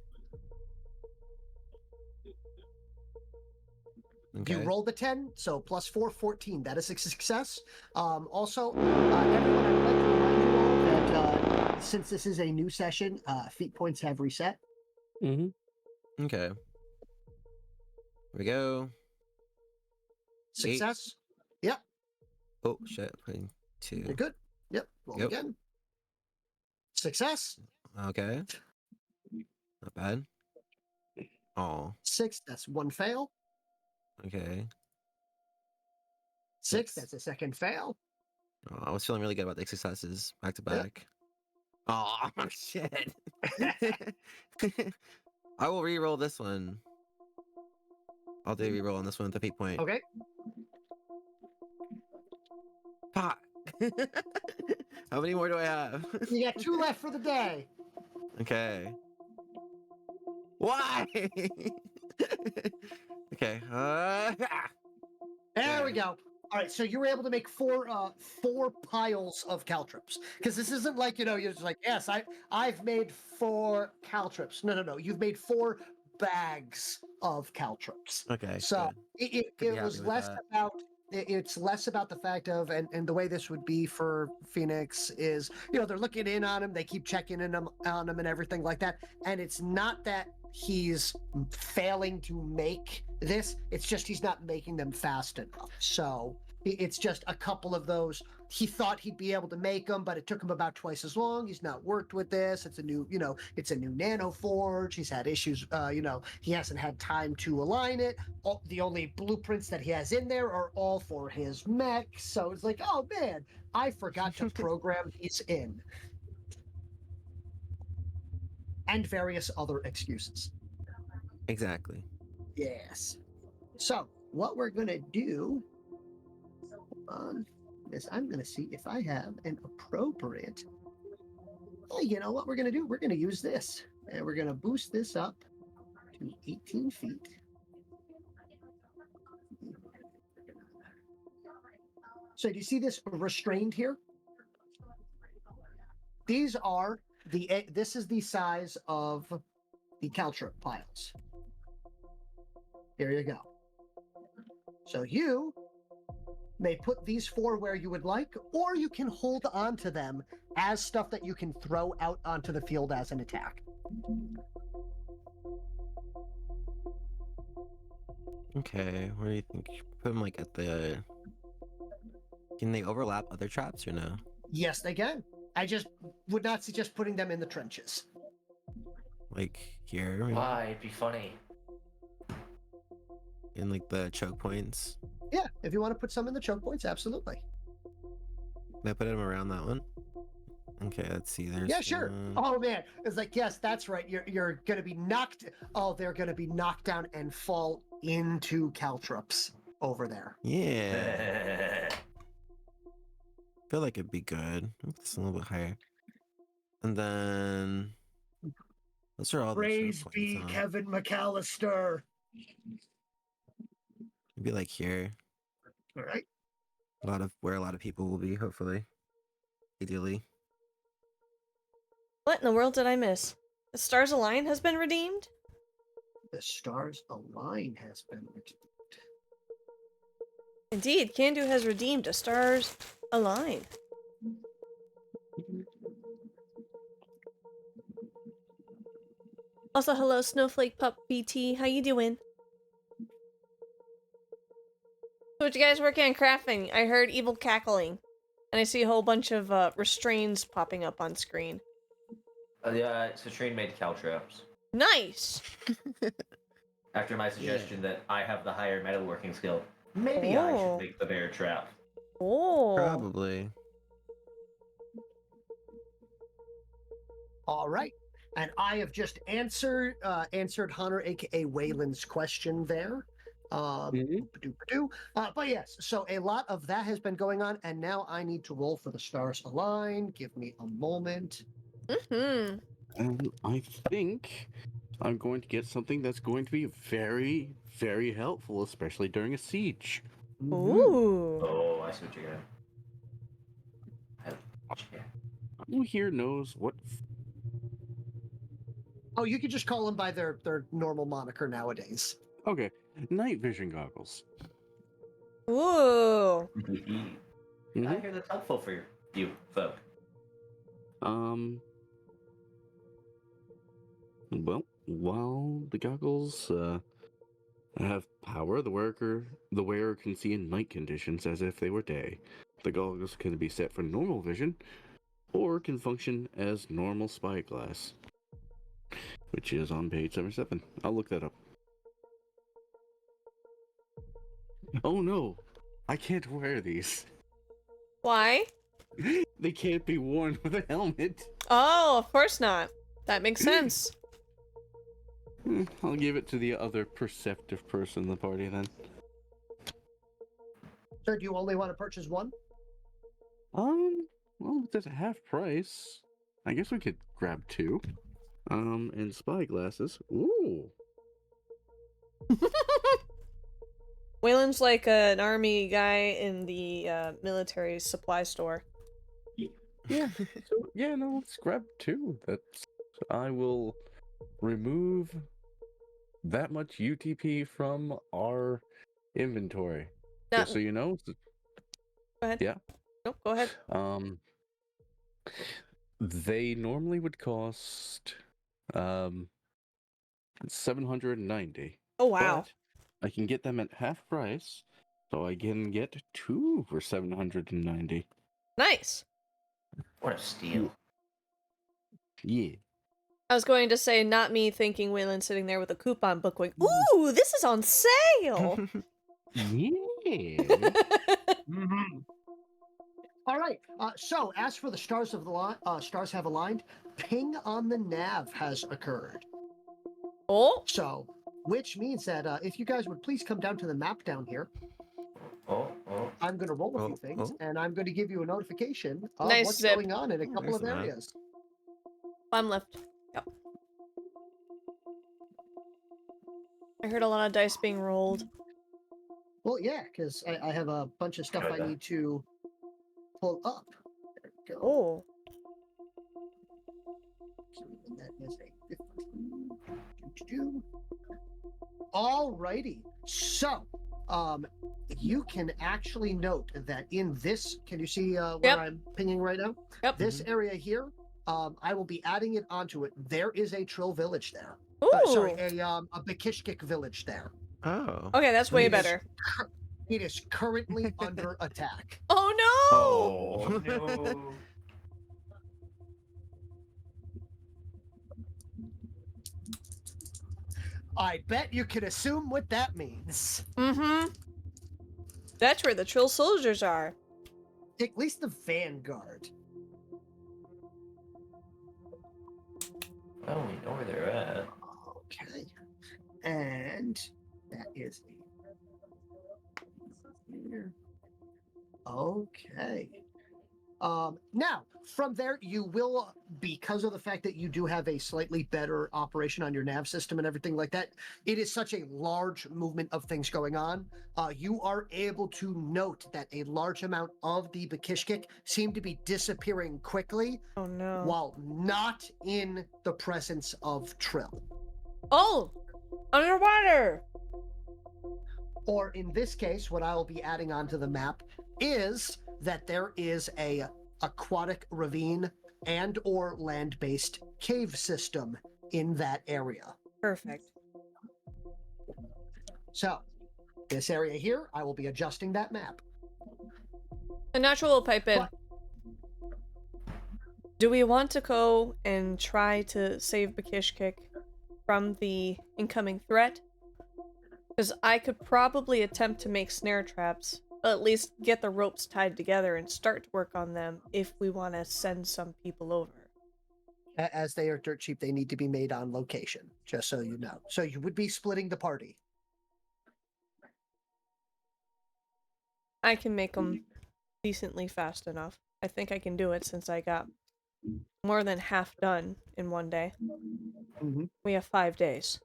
Okay. You roll the 10, so plus 4, 14. That is a success. Also, everyone, I'd like to remind you all that since this is a new session, feat points have reset. Mm-hmm. Okay. Here we go. Success. Yep. Oh shit! Putting 2. You're good. Yep. Roll Yep. again. Success. Okay. Not bad. Oh. 6. That's 1 fail. Okay. 6. That's a second fail. Oh, I was feeling really good about the successes back to back. Oh shit! I will re-roll this one. I'll do a re-roll on this one with the feat point. Okay. Fuck. How many more do I have? You got 2 left for the day. Okay. Why? Okay. There we go. All right, so you were able to make 4 piles of caltrops, because this isn't like, you're just like, yes, I've made 4 caltrops. No. You've made 4 bags of caltrops. Okay. So good. Could be it happy was with less that. about it's less about the fact of and the way this would be for Phoenix is, you know, they're looking in on him, they keep checking in on him and everything like that, and it's not that he's failing to make this, it's just he's not making them fast enough. So it's just a couple of those. He thought he'd be able to make them, but it took him about twice as long. He's not worked with this. It's a new, you know, it's a new nano forge. He's had issues, you know, he hasn't had time to align it. The only blueprints that he has in there are all for his mech. So it's like, oh man, I forgot to program these in. And various other excuses. Exactly. Yes. So what we're going to do is I'm going to see if I have an appropriate. Oh, you know what we're going to do? We're going to use this. And we're going to boost this up to 18 feet. So do you see this restrained here? These are this is the size of the caltrop piles. Here you go. So you may put these 4 where you would like, or you can hold on to them as stuff that you can throw out onto the field as an attack. Okay. Where do you think you should put them? Like at the. Can they overlap other traps or no? Yes, they can. I just would not suggest putting them in the trenches. Like here? Maybe? Why? It'd be funny. In like the choke points? Yeah, if you want to put some in the choke points, absolutely. Can I put them around that one? Okay, let's see. There's Yeah, sure. one. Oh man, it's like, yes, that's right. You're gonna be knocked. Oh, they're gonna be knocked down and fall into caltrops over there. Yeah. I feel like it'd be good. Move this a little bit higher. And then those are all Praise the be points, huh? Kevin McAllister. Maybe like here. All right. Where a lot of people will be, hopefully. Ideally. What in the world did I miss? The Stars Align has been redeemed? The Stars Align has been redeemed. Indeed, Kandu has redeemed a Stars Align. Also, hello, Snowflake Pup BT. How you doing? So what you guys working on crafting? I heard evil cackling. And I see a whole bunch of restraints popping up on screen. Yeah, Citrine made caltrops. Nice! After my suggestion that I have the higher metalworking skill, maybe I Oh. should make the bear trap. Oh. Probably. All right. And I have just answered Hunter, aka Wayland's question there. But yes, so a lot of that has been going on, and now I need to roll for the Stars Align. Give me a moment. Mm-hmm. And I think I'm going to get something that's going to be very, very helpful, especially during a siege. Ooh. Oh, I see what you're getting. Who here knows what? Oh, you could just call them by their normal moniker nowadays. Okay, night vision goggles. Ooh. I hear that's helpful for you folk. Well, while the goggles have power, the wearer can see in night conditions as if they were day. The goggles can be set for normal vision, or can function as normal spyglass, which is on page 77. I'll look that up. Oh no, I can't wear these. Why? They can't be worn with a helmet. Oh, of course not. That makes sense. I'll give it to the other perceptive person in the party then. So do you only want to purchase one? Well, there's a half price. I guess we could grab 2. And spyglasses. Ooh. Waylon's like an army guy in the military supply store. Yeah. So, yeah, no, let's grab 2. I will remove that much UTP from our inventory. Now, Just so you know. go ahead. Yeah. Nope, go ahead. They normally would cost 790. Oh, wow. But I can get them at half price, so I can get 2 for 790. Nice. What a steal. Yeah. I was going to say, not me thinking Waylon sitting there with a coupon book going, ooh, this is on sale! Yeah. All right. So, as for the stars of the stars have aligned, ping on the nav has occurred. Oh? So, which means that if you guys would please come down to the map down here, I'm going to roll a few things, and I'm going to give you a notification of Nice what's zip. going on in a couple Nice of map. areas. I'm left. Yep. I heard a lot of dice being rolled. Well, yeah, because I have a bunch of stuff I need to pull up. There we go. Oh. And that is a 15. Alrighty. So, you can actually note that in this, can you see where Yep. I'm pinging right now? Yep. This area here, I will be adding it onto it. There is a Trill village there. Ooh. Sorry, a Bakishkik village there. Oh. Okay, that's way It is better. It is currently under attack. Oh no! Oh, no. I bet you can assume what that means. Mm-hmm. That's where the Trill soldiers are. At least the vanguard. Oh, we know where they're at. Okay. And that is here. Okay. Now, from there, you will, because of the fact that you do have a slightly better operation on your nav system and everything like that, it is such a large movement of things going on. You are able to note that a large amount of the Bakishkik seem to be disappearing quickly Oh no. while not in the presence of Trill. Oh! Underwater! Or in this case, what I will be adding onto the map is that there is a aquatic ravine and or land-based cave system in that area. Perfect. So, this area here, I will be adjusting that map. A natural will pipe in. But- Do we want to go and try to save Bakishkik from the incoming threat? Because I could probably attempt to make snare traps, but at least get the ropes tied together and start to work on them if we want to send some people over. As they are dirt cheap, they need to be made on location, just so you know. So you would be splitting the party. I can make them decently fast enough. I think I can do it since I got more than half done in one day. Mm-hmm. We have 5 days.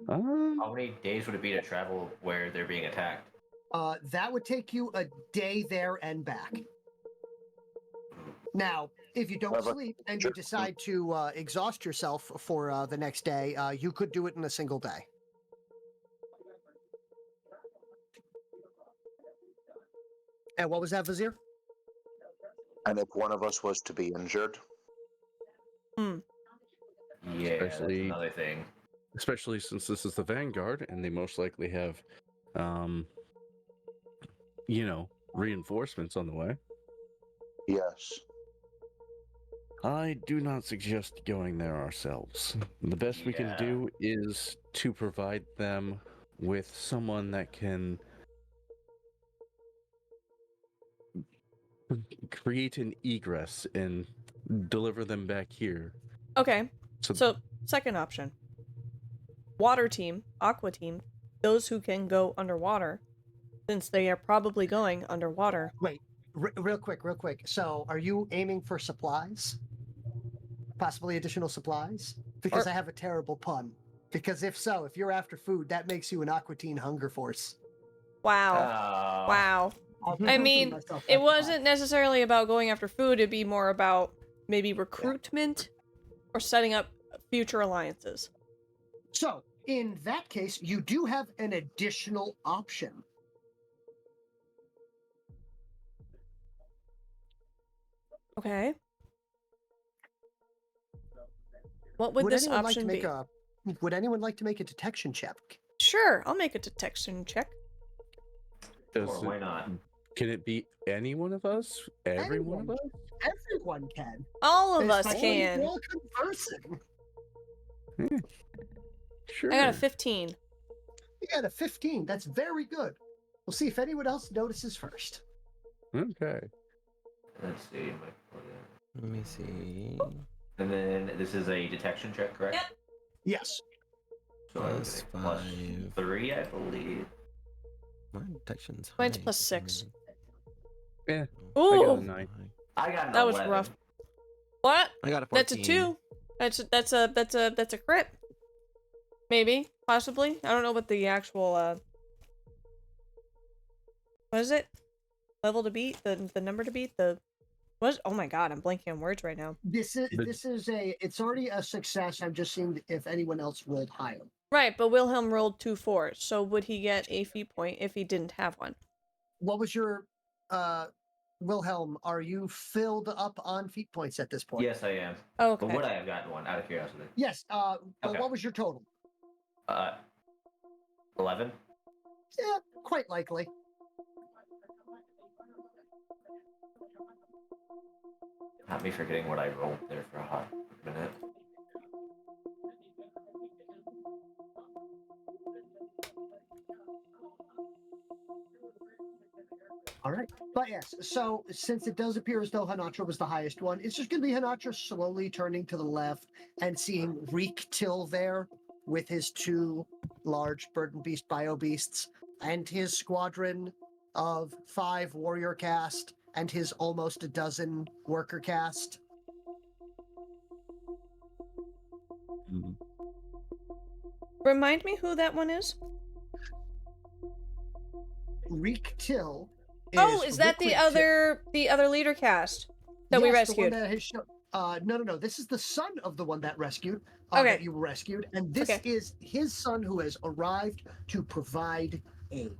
How many days would it be to travel where they're being attacked? That would take you a day there and back. Now, if you don't sleep and you decide to exhaust yourself for the next day, you could do it in a single day. And what was that, Vizier? And if one of us was to be injured, Yeah, that's Especially- another thing. Especially since this is the Vanguard, and they most likely have, reinforcements on the way. yes. I do not suggest going there ourselves. The best we can Yeah. do is to provide them with someone that can create an egress and deliver them back here. Okay, So, so second option. Water team, aqua team, those who can go underwater, since they are probably going underwater. Wait, real quick. So, are you aiming for supplies? Possibly additional supplies? Because Or- I have a terrible pun. Because if so, if you're after food, that makes you an Aquatine Hunger Force. Wow. Oh. Wow. I mean, it wasn't necessarily about going after food, it'd be more about maybe recruitment. or setting up future alliances? So, in that case, you do have an additional option. Okay. What would this anyone option like to be? Would anyone like to make a detection check? Sure, I'll make a detection check. Does Or why not? Can it be any one of us? Every one of us? Everyone can. All of us Especially if can. you're all conversing. Sure. I got a 15. You got a 15. That's very good. We'll see if anyone else notices first. Okay. Let's see. Let me see. And then this is a detection check, correct? Yep. Yes. So I would Plus say plus 5. 3, I believe. My detection's Mine's high plus for some 6. reason. Yeah. Oh, I got a Ooh, 9. I got an that was 11. rough. What? I got a 14. That's a 2. That's a crit. Maybe, possibly. I don't know what the actual what is it? Level to beat? The number to beat? What is, oh my god, I'm blanking on words right now. It's already a success. I'm just seeing if anyone else rolled higher. Right, but Wilhelm rolled 2 4s, so would he get a feat point if he didn't have one? What was your Wilhelm, are you filled up on feat points at this point? Yes, I am. Okay. But would I have gotten one out of curiosity? Yes. But Okay. what was your total? 11? Yeah, quite likely. Not me forgetting what I rolled there for a hot minute. All right. But yes, so since it does appear as though Hanatra was the highest one, it's just going to be Hanatra slowly turning to the left and seeing Reek Till there with his 2 large burden beast bio beasts and his squadron of 5 warrior cast and his almost a dozen worker cast. Remind me who that one is? Reek Till. Is that the other leader cast that we rescued? The one that has no. This is the son of the one that rescued. Okay. That you rescued, and this is his son who has arrived to provide aid.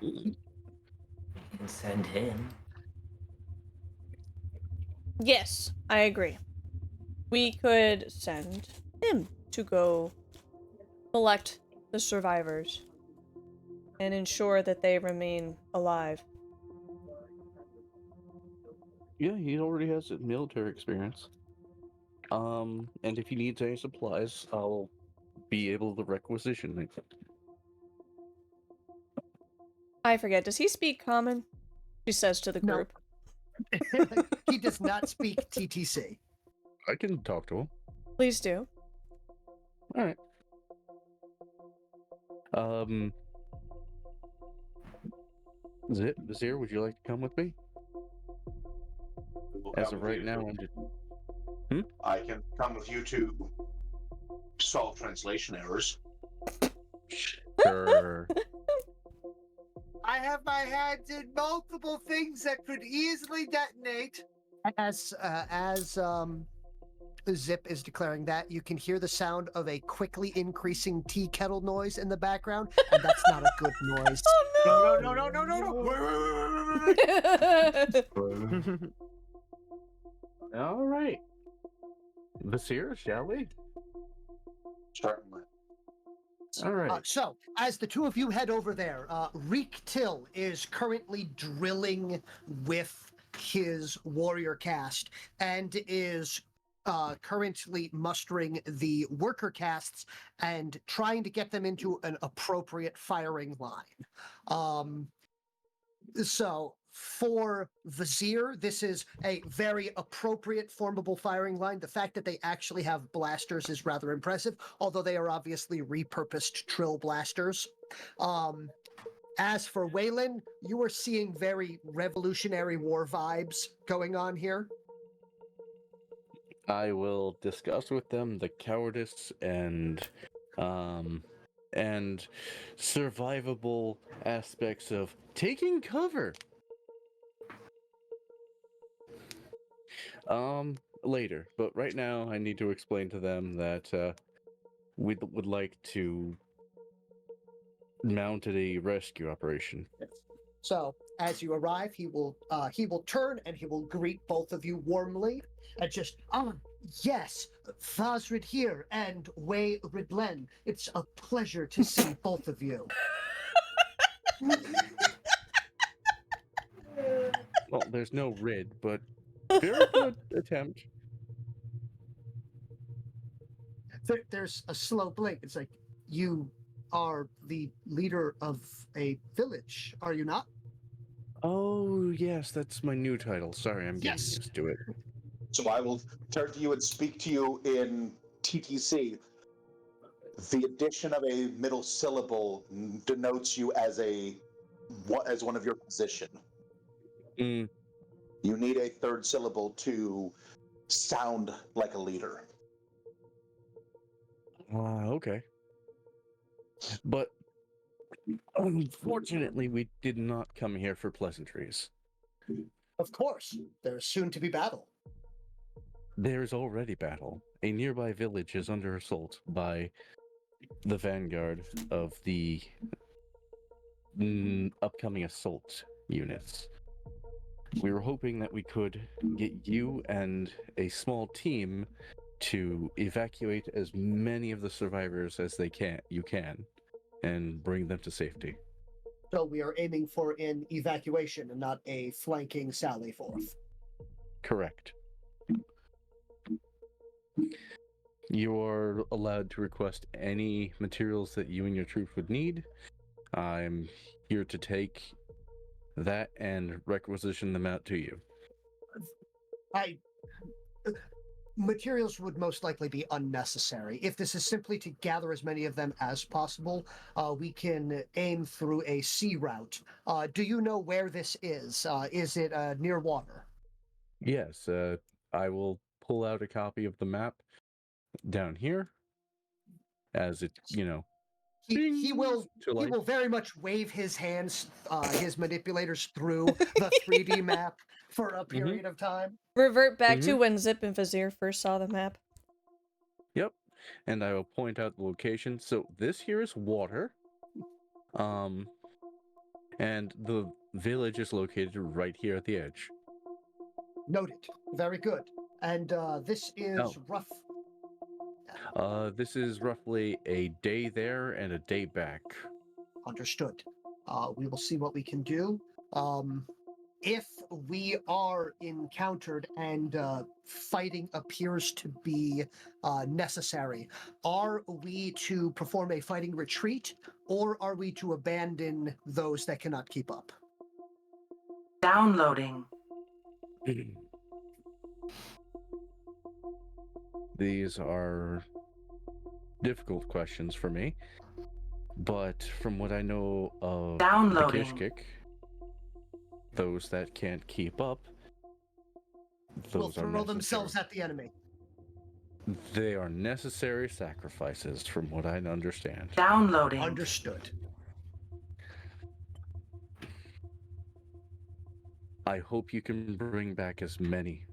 You can send him. Yes, I agree. We could send him to go collect the survivors and ensure that they remain alive. Yeah, he already has military experience. And if he needs any supplies, I'll be able to requisition it. I forget, does he speak common? She says to the No. group. He does not speak TTC. I can talk to him. Please do. Alright. Zir, would you like to come with me? As of right now, I'm just... I can come with you to solve translation errors. Sure. I have my hands in multiple things that could easily detonate. As Zip is declaring that, you can hear the sound of a quickly increasing tea kettle noise in the background, and that's not a good noise. Oh No. Wait. All right. Vasir, shall we? Certainly. All right. So, as the two of you head over there, Reek Till is currently drilling with his warrior cast and is currently mustering the worker casts and trying to get them into an appropriate firing line. So for Vizier, this is a very appropriate formable firing line. The fact that they actually have blasters is rather impressive, although they are obviously repurposed Trill blasters. As for Waylon, you are seeing very Revolutionary War vibes going on here. I will discuss with them the cowardice and survivable aspects of taking cover. Later. But right now, I need to explain to them that we would like to mount a rescue operation. So as you arrive, he will turn and he will greet both of you warmly and just yes, Fazrid here and Wei Ridlen. It's a pleasure to see both of you. Well, there's no rid, but very good attempt. There's a slow blink. It's like, you are the leader of a village, are you not? Oh, yes, that's my new title. Sorry, I'm getting Yes. used to it. So I will turn to you and speak to you in TTC. The addition of a middle syllable denotes you as one of your position. Mm. You need a third syllable to sound like a leader. Okay. But unfortunately, we did not come here for pleasantries. Of course, there's soon to be battle. There's already battle. A nearby village is under assault by the vanguard of the upcoming assault units. We were hoping that we could get you and a small team to evacuate as many of the survivors as you can, and bring them to safety. So we are aiming for an evacuation and not a flanking sally forth. Correct. You are allowed to request any materials that you and your troop would need. I'm here to take that and requisition them out to you. Materials would most likely be unnecessary. If this is simply to gather as many of them as possible, we can aim through a sea route. Do you know where this is? Is it near water? Yes, I will pull out a copy of the map down here, as it, He will very much wave his hands, his manipulators through the 3D map for a period of time. Revert back to when Zip and Vizier first saw the map. Yep, and I will point out the location. So this here is water, and the village is located right here at the edge. Noted. Very good. And this is rough. This is roughly a day there and a day back. Understood. We will see what we can do. If we are encountered and fighting appears to be necessary, are we to perform a fighting retreat, or are we to abandon those that cannot keep up? Downloading. These are difficult questions for me, but from what I know of the Kishkik, those that can't keep up, will throw themselves at the enemy. They are necessary sacrifices, from what I understand. Downloading. Understood. I hope you can bring back as many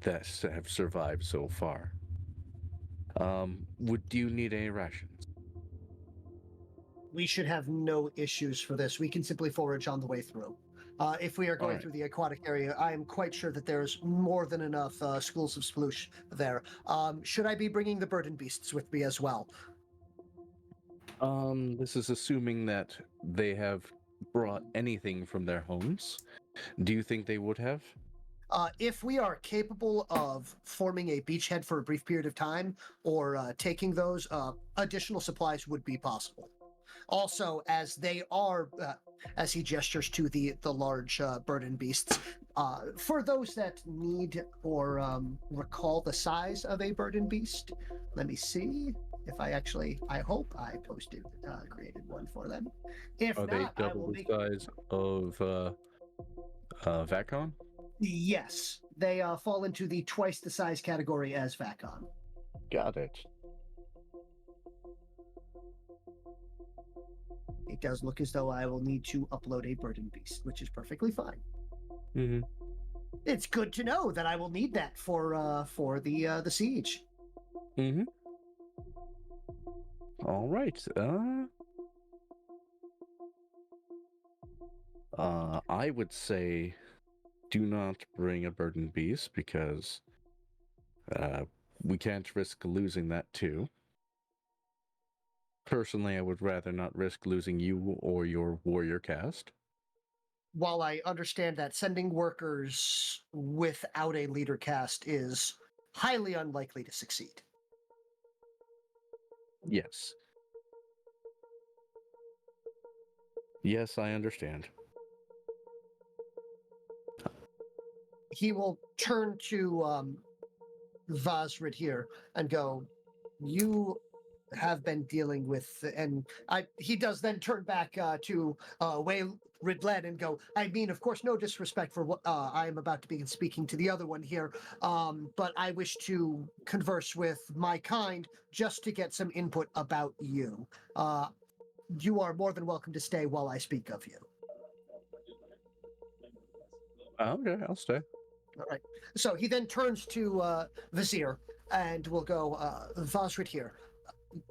that have survived so far. Do you need any rations? We should have no issues for this. We can simply forage on the way through. If we are going through the aquatic area, I am quite sure that there's more than enough schools of sploosh there. Should I be bringing the burden beasts with me as well? This is assuming that they have brought anything from their homes. Do you think they would have? If we are capable of forming a beachhead for a brief period of time, or taking those, additional supplies would be possible. Also, as they are, as he gestures to the large burden beasts, for those that need or recall the size of a burden beast, let me see if I hope I created one for them. If are not, they double the size of Vacon? Yes, they fall into the twice the size category as Vacon. Got it. It does look as though I will need to upload a burden beast, which is perfectly fine. It's good to know that I will need that for the siege. Mm-hmm. All right. I would say do not bring a burdened beast because we can't risk losing that too. Personally, I would rather not risk losing you or your warrior caste. While I understand that sending workers without a leader caste is highly unlikely to succeed. Yes. Yes, I understand. He will turn to Vazrid here and go, you have been dealing with, and he does then turn back to Ridled and go, I mean, of course, no disrespect for what I am about to begin speaking to the other one here, but I wish to converse with my kind just to get some input about you. You are more than welcome to stay while I speak of you. Okay, I'll stay. All right. So he then turns to Vizier and will go, Vazrid here.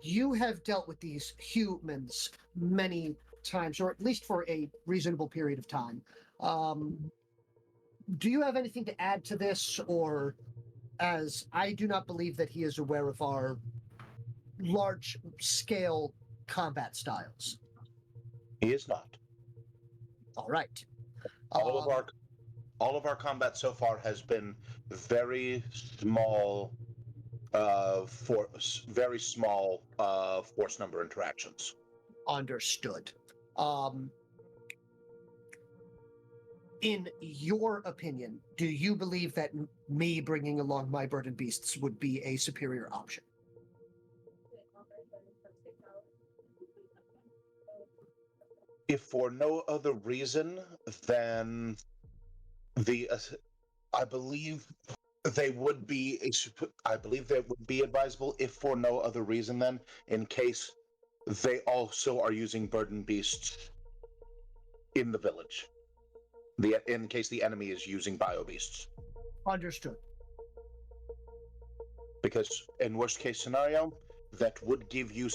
You have dealt with these humans many times, or at least for a reasonable period of time. Do you have anything to add to this, or as I do not believe that he is aware of our large-scale combat styles? He is not. All right. All of our combat so far has been very small, very small force number interactions. Understood. In your opinion, do you believe that me bringing along my burden beasts would be a superior option? If for no other reason than I believe they would be. I believe they would be advisable if for no other reason than in case they also are using burden beasts in the village. In case the enemy is using bio beasts. Understood. Because in worst case scenario, that would give you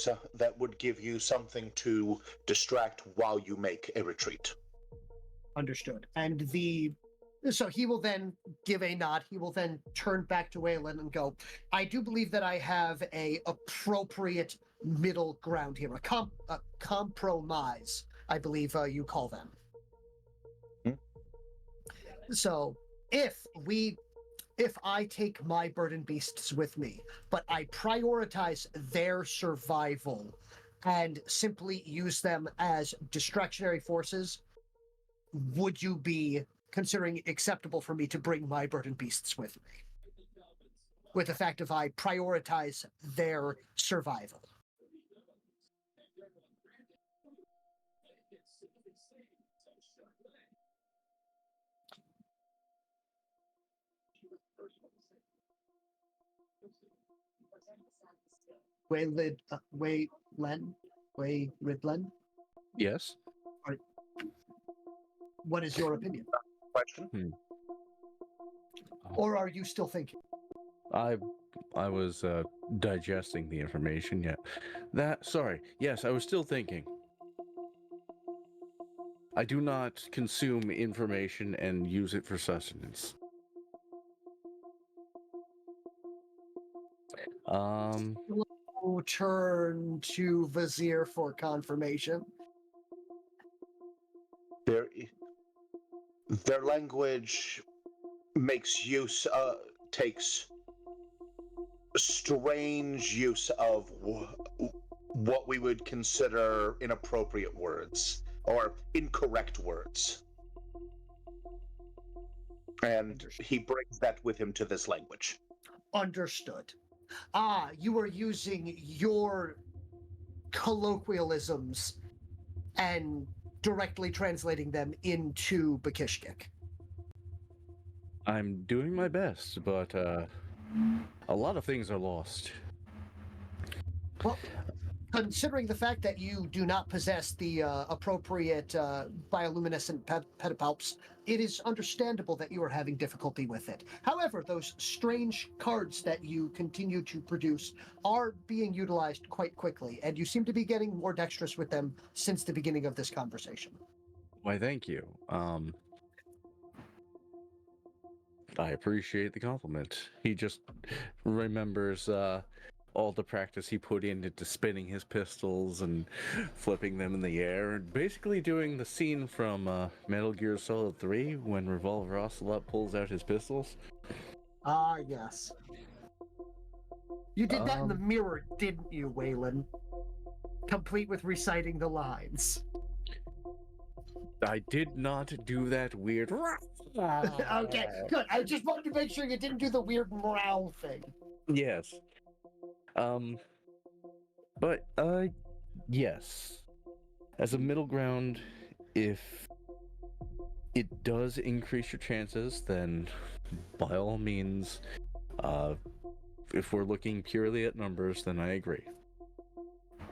something to distract while you make a retreat. Understood. And so he will then give a nod. He will then turn back to Waylon and go, I do believe that I have a appropriate middle ground here, a compromise, I believe you call them. So if I take my burden beasts with me, but I prioritize their survival and simply use them as distractionary forces, would you be considering it acceptable for me to bring my burden beasts with me? With the fact of I prioritize their survival. Ridlen? Yes. What is your opinion? Question? Or are you still thinking? I was digesting the information yet. Sorry. Yes, I was still thinking. I do not consume information and use it for sustenance. We'll turn to Vizier for confirmation. Their language takes strange use of what we would consider inappropriate words or incorrect words. And he brings that with him to this language. Understood. You are using your colloquialisms and directly translating them into Bakishkik. I'm doing my best, but a lot of things are lost. Well, considering the fact that you do not possess the appropriate bioluminescent pedipalps, it is understandable that you are having difficulty with it. However, those strange cards that you continue to produce are being utilized quite quickly, and you seem to be getting more dexterous with them since the beginning of this conversation. Why, thank you. I appreciate the compliment. He just remembers all the practice he put into spinning his pistols and flipping them in the air, and basically doing the scene from Metal Gear Solid 3 when Revolver Ocelot pulls out his pistols. Ah, yes. You did that in the mirror, didn't you, Waylon? Complete with reciting the lines. I did not do that weird. Okay, good. I just wanted to make sure you didn't do the weird morale thing. Yes. But yes. As a middle ground, if it does increase your chances, then by all means, if we're looking purely at numbers, then I agree.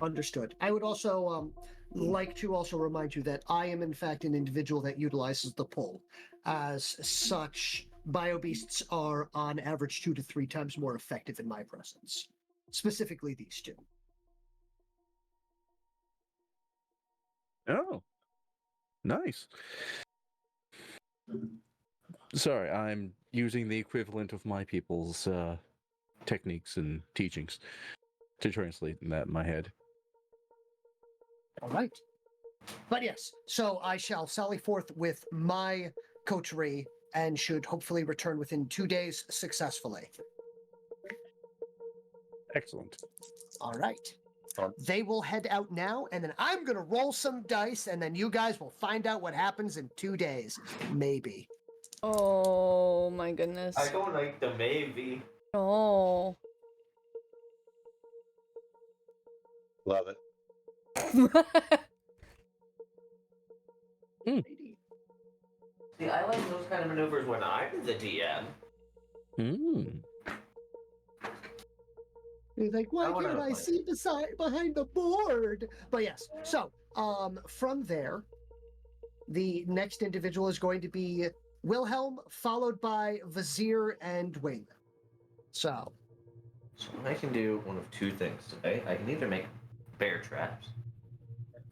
Understood. I would also like to also remind you that I am in fact an individual that utilizes the pull. As such, biobeasts are on average 2 to 3 times more effective in my presence. Specifically these two. Oh, nice. Sorry, I'm using the equivalent of my people's techniques and teachings to translate that in my head. All right. But yes, so I shall sally forth with my coterie and should hopefully return within 2 days successfully. Excellent. All right. They will head out now, and then I'm going to roll some dice, and then you guys will find out what happens in 2 days. Maybe. Oh, my goodness. I don't like the maybe. Oh. Love it. See, I like those kind of maneuvers when I'm the DM. He's like, why wanna can't I play. see behind the board? But yes, so from there, the next individual is going to be Wilhelm, followed by Vizier and Wing. So I can do one of two things today. I can either make bear traps,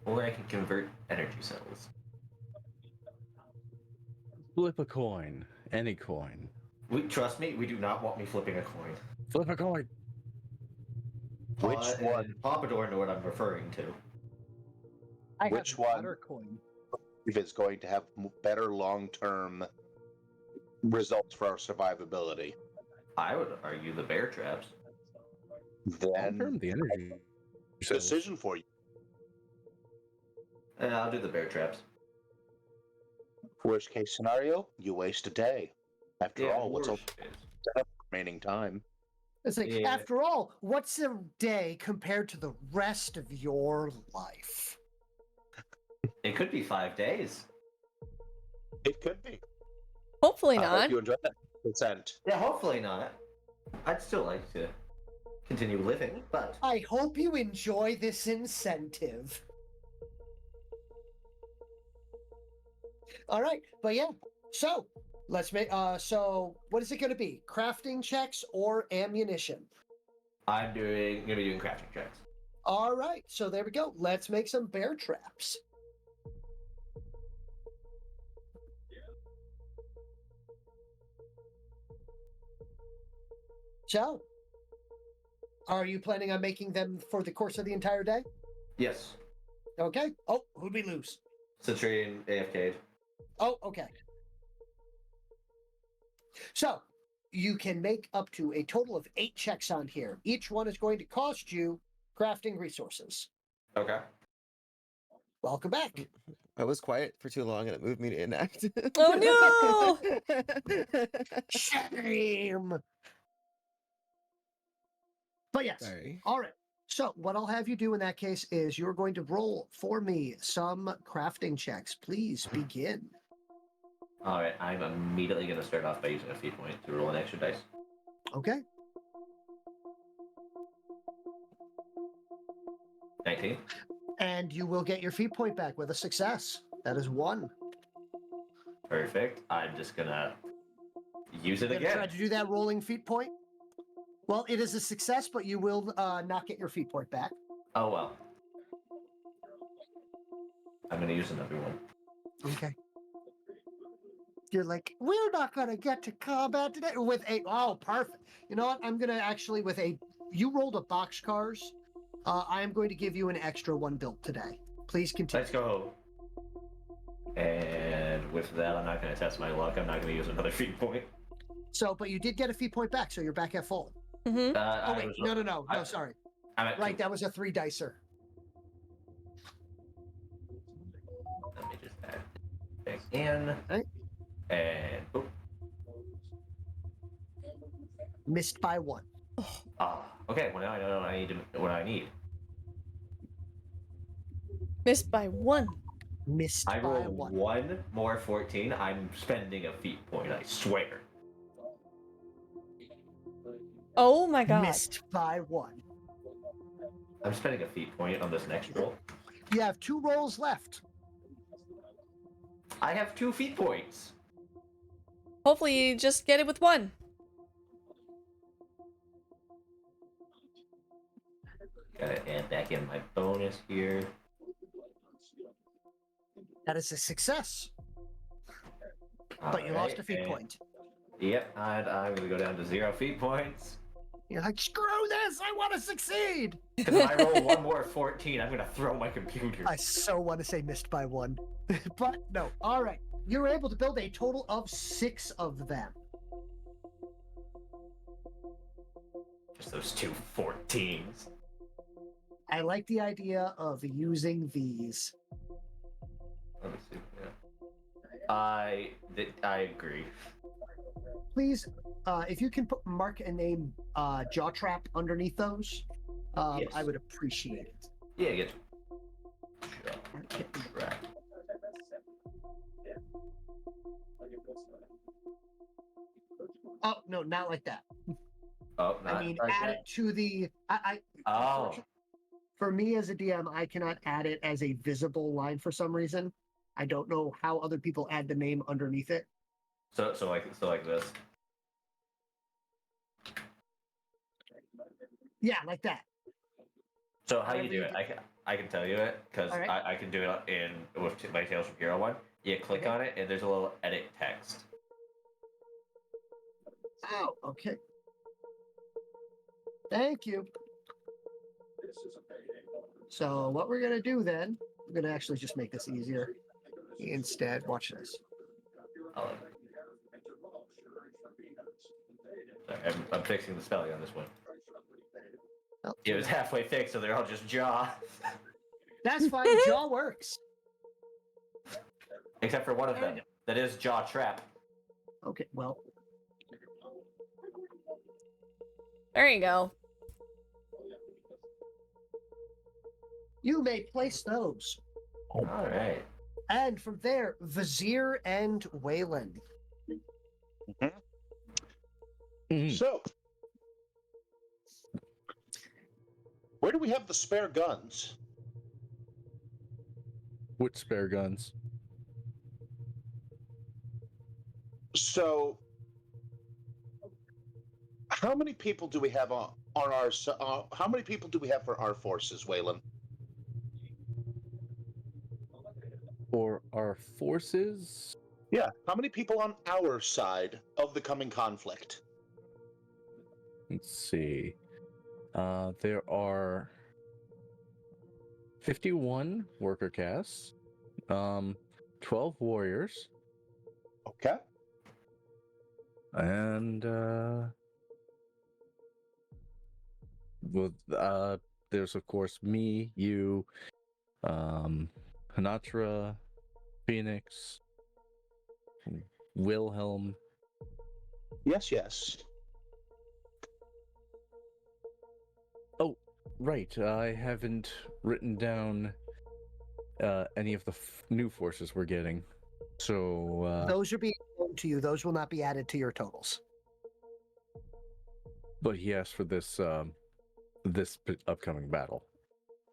or I can convert energy cells. Flip a coin. Any coin. Trust me, we do not want me flipping a coin. Flip a coin. Which one? And Pompador know what I'm referring to. I Which have a one? better coin. If it's going to have better long-term results for our survivability, I would argue the bear traps. then The energy. decision for you. I'll do the bear traps. Worst case scenario, you waste a day. After all, what's worst the remaining time? It's like, Yeah. after all, what's a day compared to the rest of your life? It could be 5 days. It could be. Hopefully I not. hope you enjoyed that consent. Yeah, hopefully not. I'd still like to continue living, but I hope you enjoy this incentive. All right, but yeah, so let's make, so what is it going to be? Crafting checks or ammunition? I'm gonna be doing crafting checks. All right, so there we go. Let's make some bear traps. So, are you planning on making them for the course of the entire day? Yes. Okay. Oh, who'd we lose? Citrian AFK'd. Oh, okay. So, you can make up to a total of 8 checks on here. Each one is going to cost you crafting resources. Okay. Welcome back. I was quiet for too long and it moved me to enact. Oh no! Shame. But yes. Sorry. All right. So what I'll have you do in that case is you're going to roll for me some crafting checks. Please begin. All right. I'm immediately gonna start off by using a feat point to roll an extra dice. Okay. 19. And you will get your feat point back with a success. That is 1. Perfect. I'm just gonna use it You're gonna again. try to do that rolling feat point. Well, it is a success, but you will not get your feat point back. Oh well. I'm gonna use another one. Okay. You're like, we're not gonna get to combat today with a. Oh, perfect. You know what? I'm gonna actually with a. You rolled a boxcars. I am going to give you an extra 1 built today. Please continue. Let's go. And with that, I'm not gonna test my luck. I'm not gonna use another feat point. So, but you did get a feat point back, so you're back at full. Mm-hmm. Oh wait, no, sorry. I'm at Right, 2. that was a 3 dicer. Let me just add back in. Right. And boop. Missed by 1. Okay. Well, now I know what I need. Missed by 1. Missed I by rolled 1. 1 more 14. I'm spending a feat point. I swear. Oh my god. Missed by 1. I'm spending a feat point on this next roll. You have 2 rolls left. I have 2 feat points. Hopefully you just get it with 1. Gotta add back in my bonus here. That is a success. But you lost a feat point. Yep, and I'm gonna go down to 0 feat points. You're like, screw this! I want to succeed! Because if I roll 1 more 14, I'm gonna throw my computer. I so want to say missed by 1. But no. All right. You're able to build a total of 6 of them. Just those 2 14s. I like the idea of using these. Let me see. Yeah. I agree. Please, if you can mark a name jaw trap underneath those, Yes. I would appreciate it. Yeah, get. Right. Oh no, not like that. Oh, not I mean, like add that. it to the. Oh, For me as a DM, I cannot add it as a visible line for some reason. I don't know how other people add the name underneath it. so like this. Yeah, like that. So how you Whatever do you it? do. I can tell you it because All right. I can do it in with my Tales from Hero one. You click Okay. on it and there's a little edit text. Oh, okay. Thank you. So what we're gonna do then? We're gonna actually just make this easier. Instead, watch this. Sorry, I'm fixing the spelling on this one. Oh, It was halfway fixed, so they're all just jaw. That's fine. Jaw works. Except for one of There we them. That is jaw trap. Okay, well, There you go. you may place those. Alright. And from there, Vizier and Wayland. So, where do we have the spare guns? Which spare guns? So, how many people do we have on our? How many people do we have for our forces, Waylon? For our forces? Yeah, how many people on our side of the coming conflict? Let's see. There are 51 worker casts, 12 warriors, Okay. and there's of course me, you, Hanatra, Phoenix, Wilhelm. Yes. Oh, right. I haven't written down any of the new forces we're getting. So, Those are being known to you. Those will not be added to your totals. but he asked for this upcoming battle.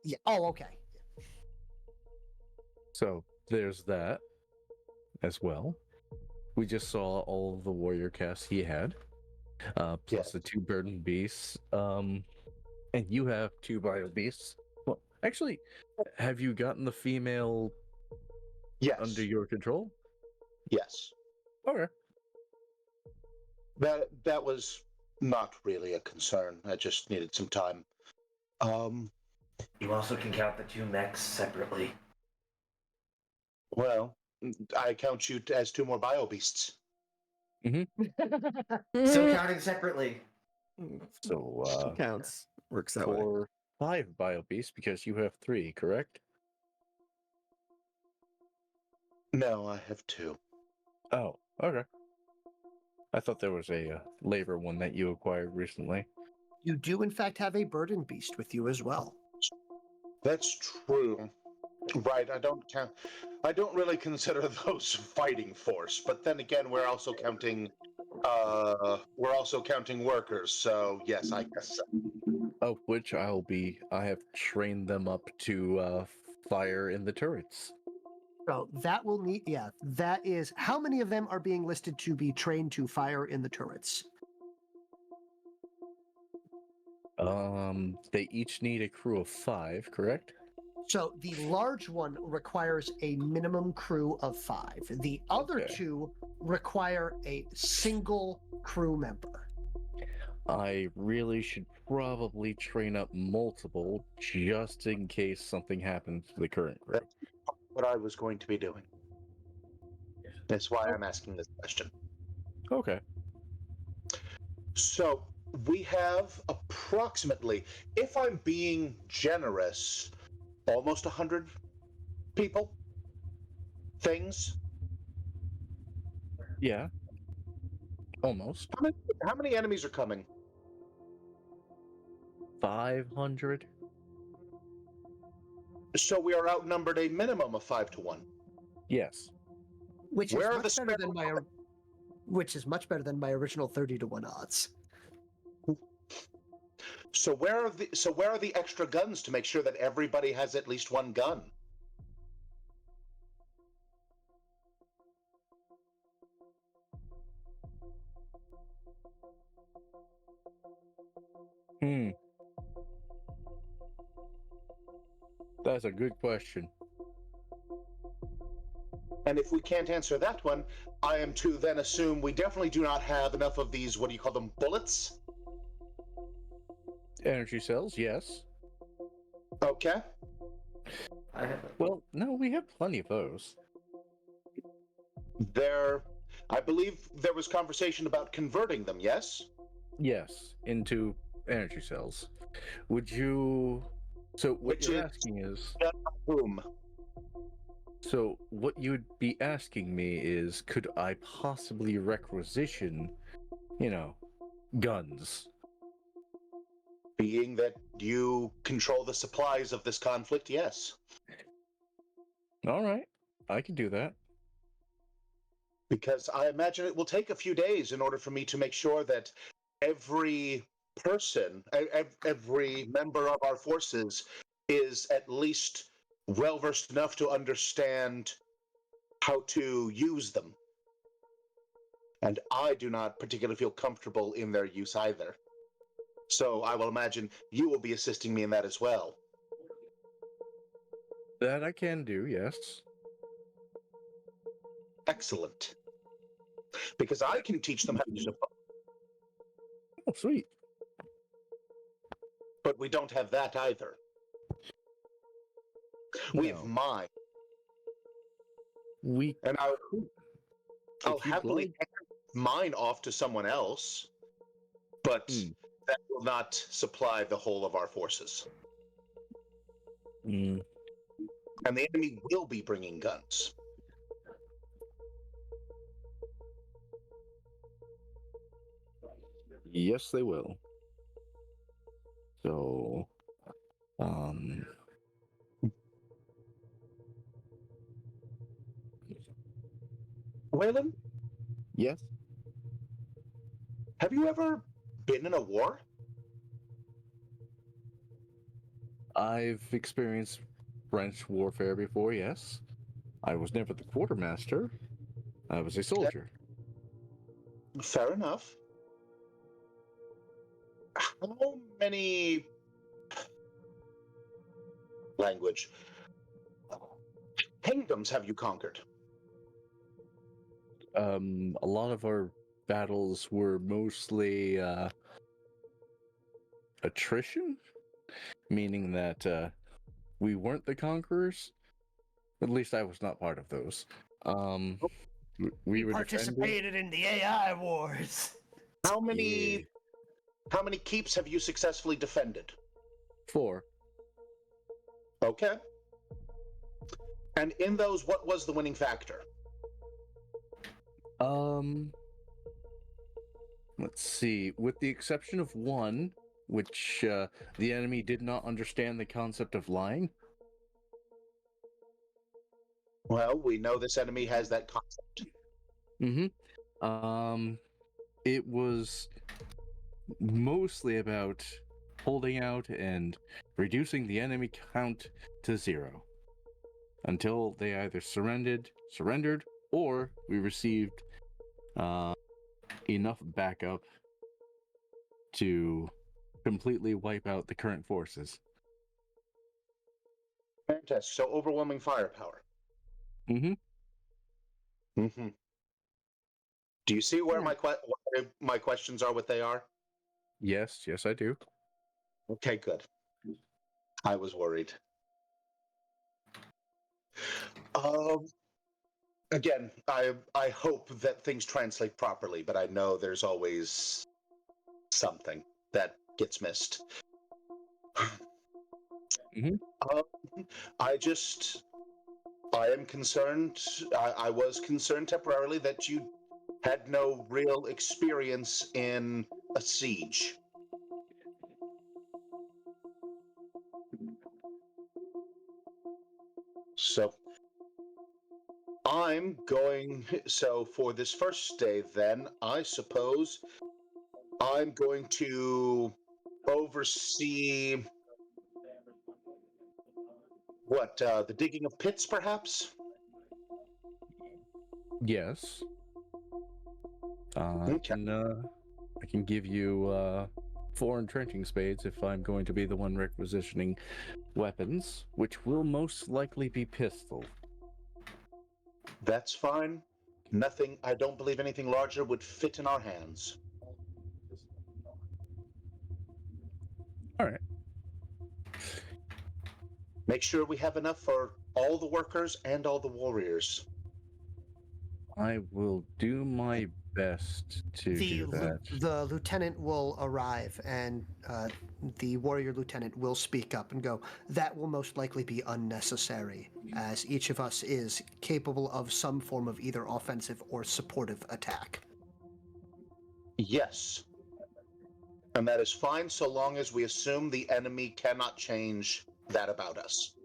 Yeah. Oh, okay. So there's that as well. We just saw all of the warrior casts he had, plus Yes. the 2 burden beasts. And you have 2 bio beasts. Well, actually, have you gotten the female Yes. under your control? Yes. Okay. That was not really a concern. I just needed some time. You also can count the 2 mechs separately. Well, I count you as 2 more bio beasts. Still counting separately. So, counts. Works that way. for 5 bio beasts, because you have 3, correct? No, I have 2. Oh, okay. I thought there was a labor one that you acquired recently. You do, in fact, have a burden beast with you as well. That's true. Right, I don't really consider those fighting force, but then again we're also counting workers, so yes, I guess so. Of which I have trained them up to fire in the turrets. So that will need, yeah, that is, how many of them are being listed to be trained to fire in the turrets? They each need a crew of 5, correct? So the large one requires a minimum crew of 5. The other Okay. 2 require a single crew member. I really should probably train up multiple just in case something happens to the current crew. That's what I was going to be doing. That's why I'm asking this question. Okay. So we have approximately, if I'm being generous, almost 100 people, things. Yeah. Almost. How many enemies are coming? 500? So we are outnumbered a minimum of 5 to 1. Yes. Which Where is are much the better than which is much better than my original 30 to 1 odds. So where are the extra guns to make sure that everybody has at least 1 gun? That's a good question. And if we can't answer that one, I am to then assume we definitely do not have enough of these, what do you call them, bullets? Energy cells, yes. Okay. Well, no, we have plenty of those. I believe there was conversation about converting them, yes? Yes, into energy cells. Would you... So what Which you're is- asking is... Boom. So what you'd be asking me is, could I possibly requisition, guns? Being that you control the supplies of this conflict, yes. All right, I can do that. Because I imagine it will take a few days in order for me to make sure that every person, every member of our forces is at least well-versed enough to understand how to use them. And I do not particularly feel comfortable in their use either. So I will imagine you will be assisting me in that as well. That I can do, yes. Excellent. Because I can teach them how to use a bow. Oh, sweet. But we don't have that either. We have mine. And I'll happily hand mine off to someone else, but that will not supply the whole of our forces. And the enemy will be bringing guns. Yes, they will. So, Waylon? Yes? Have you ever been in a war? I've experienced French warfare before, yes. I was never the quartermaster. I was a soldier. Fair enough. How many kingdoms have you conquered? A lot of our battles were mostly attrition, meaning that we weren't the conquerors. At least I was not part of those. We were defending. Participated in the AI wars. How many keeps have you successfully defended? 4. Okay. And in those, what was the winning factor? Let's see. With the exception of one, which the enemy did not understand the concept of lying. Well, we know this enemy has that concept. It was mostly about holding out and reducing the enemy count to 0 until they either surrendered, or we received enough backup to completely wipe out the current forces. Fantastic. So overwhelming firepower. Mm-hmm. Mm-hmm. Do you see where my questions are what they are? Yes, I do. Okay, good. I was worried. Again, I hope that things translate properly, but I know there's always something that gets missed. Mm-hmm. I am concerned. I was concerned temporarily that you had no real experience in a siege. So for this first day then, I suppose I'm going to oversee the digging of pits, perhaps? Yes. Okay. I can give you 4 entrenching spades if I'm going to be the one requisitioning weapons, which will most likely be pistol. That's fine. I don't believe anything larger would fit in our hands. All right. Make sure we have enough for all the workers and all the warriors. I will do my best to do that. The lieutenant will arrive, and the warrior lieutenant will speak up and go, "That will most likely be unnecessary, as each of us is capable of some form of either offensive or supportive attack." Yes. And that is fine so long as we assume the enemy cannot change that about us.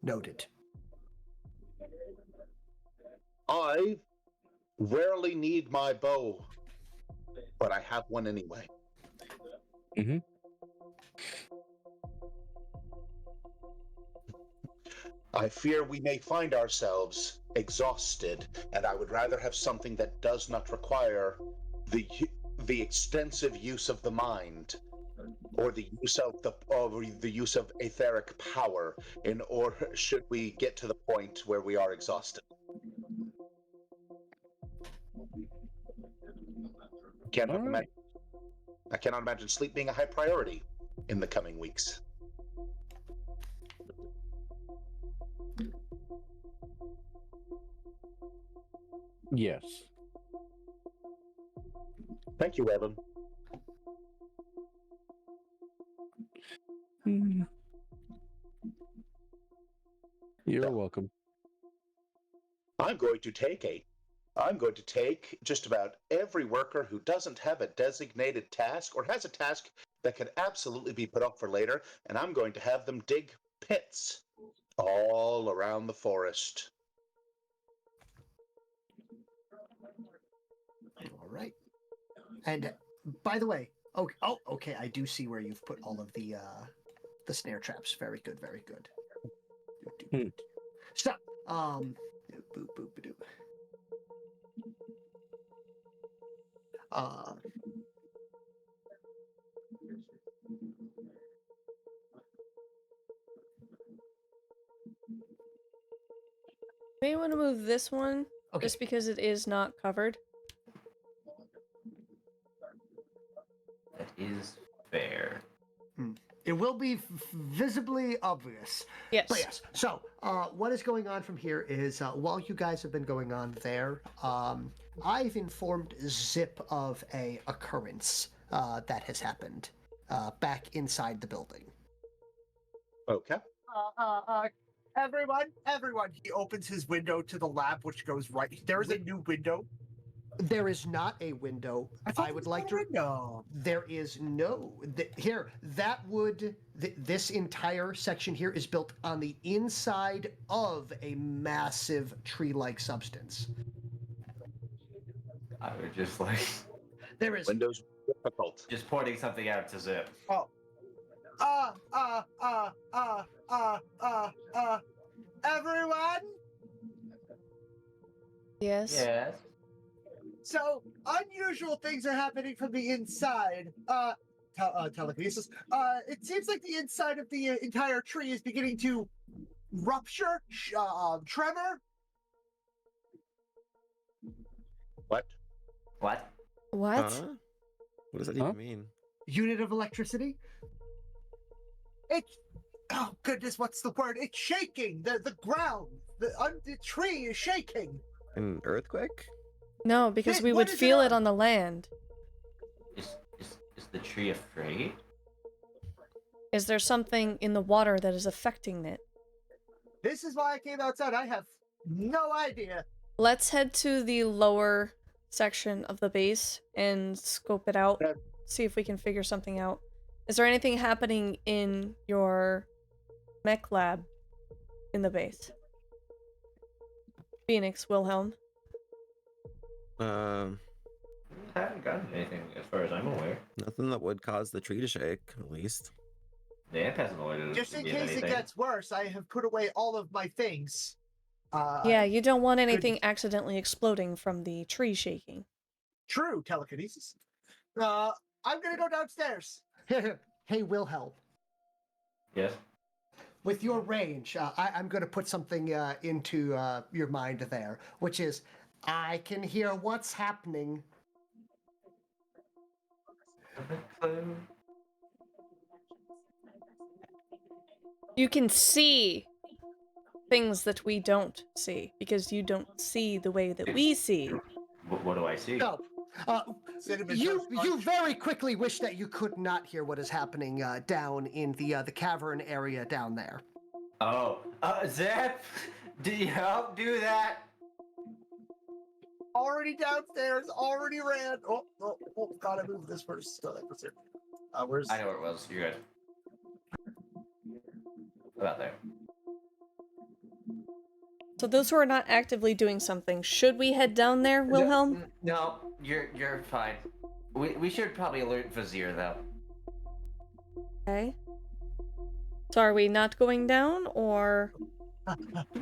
Noted. I rarely need my bow, but I have one anyway. Mm-hmm. I fear we may find ourselves exhausted, and I would rather have something that does not require the extensive use of the mind, or the use of etheric power, in order should we get to the point where we are exhausted. I cannot imagine sleep being a high priority in the coming weeks. Yes. Thank you, Evan. You're welcome. I'm going to take just about every worker who doesn't have a designated task or has a task that could absolutely be put off for later, and I'm going to have them dig pits all around the forest. All right. And by the way, Okay. Oh, okay. I do see where you've put all of the snare traps. Very good. Very good. So, boop, boop, boop, May want to move this one Okay. just because it is not covered. That is fair. It will be visibly obvious. Yes. But yes. So, what is going on from here is while you guys have been going on there, I've informed Zip of a occurrence that has happened back inside the building. Okay. Everyone. He opens his window to the lab, which goes right. There is a new window. There is not a window. I would like to. Window. There is no. Here, that would. This entire section here is built on the inside of a massive tree-like substance. I would just like There is. Windows difficult. just pointing something out to Zip. Everyone. Yes. Yes. So unusual things are happening from the inside. Telekinesis. It seems like the inside of the entire tree is beginning to rupture. Tremor. What? What? What? Huh? What does that even mean? Unit of electricity? Oh goodness, what's the word? It's shaking. The ground. The tree is shaking. An earthquake? No, because Hey, we what would is it feel it on? on the land. Is the tree afraid? Is there something in the water that is affecting it? This is why I came outside. I have no idea. Let's head to the lower section of the base and scope it out. Okay. See if we can figure something out. Is there anything happening in your mech lab in the base? Phoenix, Wilhelm. I haven't gotten anything as far as I'm aware. Nothing that would cause the tree to shake, at least. The amp hasn't alerted us Just to in me of case it anything. gets worse, I have put away all of my things. Yeah, you don't want anything accidentally exploding from the tree shaking. True telekinesis. I'm gonna go downstairs. Hey, Wilhelm. Yes. With your range, I'm going to put something into your mind there, which is I can hear what's happening. You can see things that we don't see because you don't see the way that we see. What do I see? No. Cinnamon You Toast Crunch. you very quickly wish that you could not hear what is happening down in the cavern area down there. Oh, Zip, did you help do that? Already downstairs. Already ran. Oh, gotta move this first. Where's? I know where it was. You're good. About there. So those who are not actively doing something, should we head down there, Wilhelm? No, you're fine. We should probably alert Vizier though. Okay. So are we not going down, or...?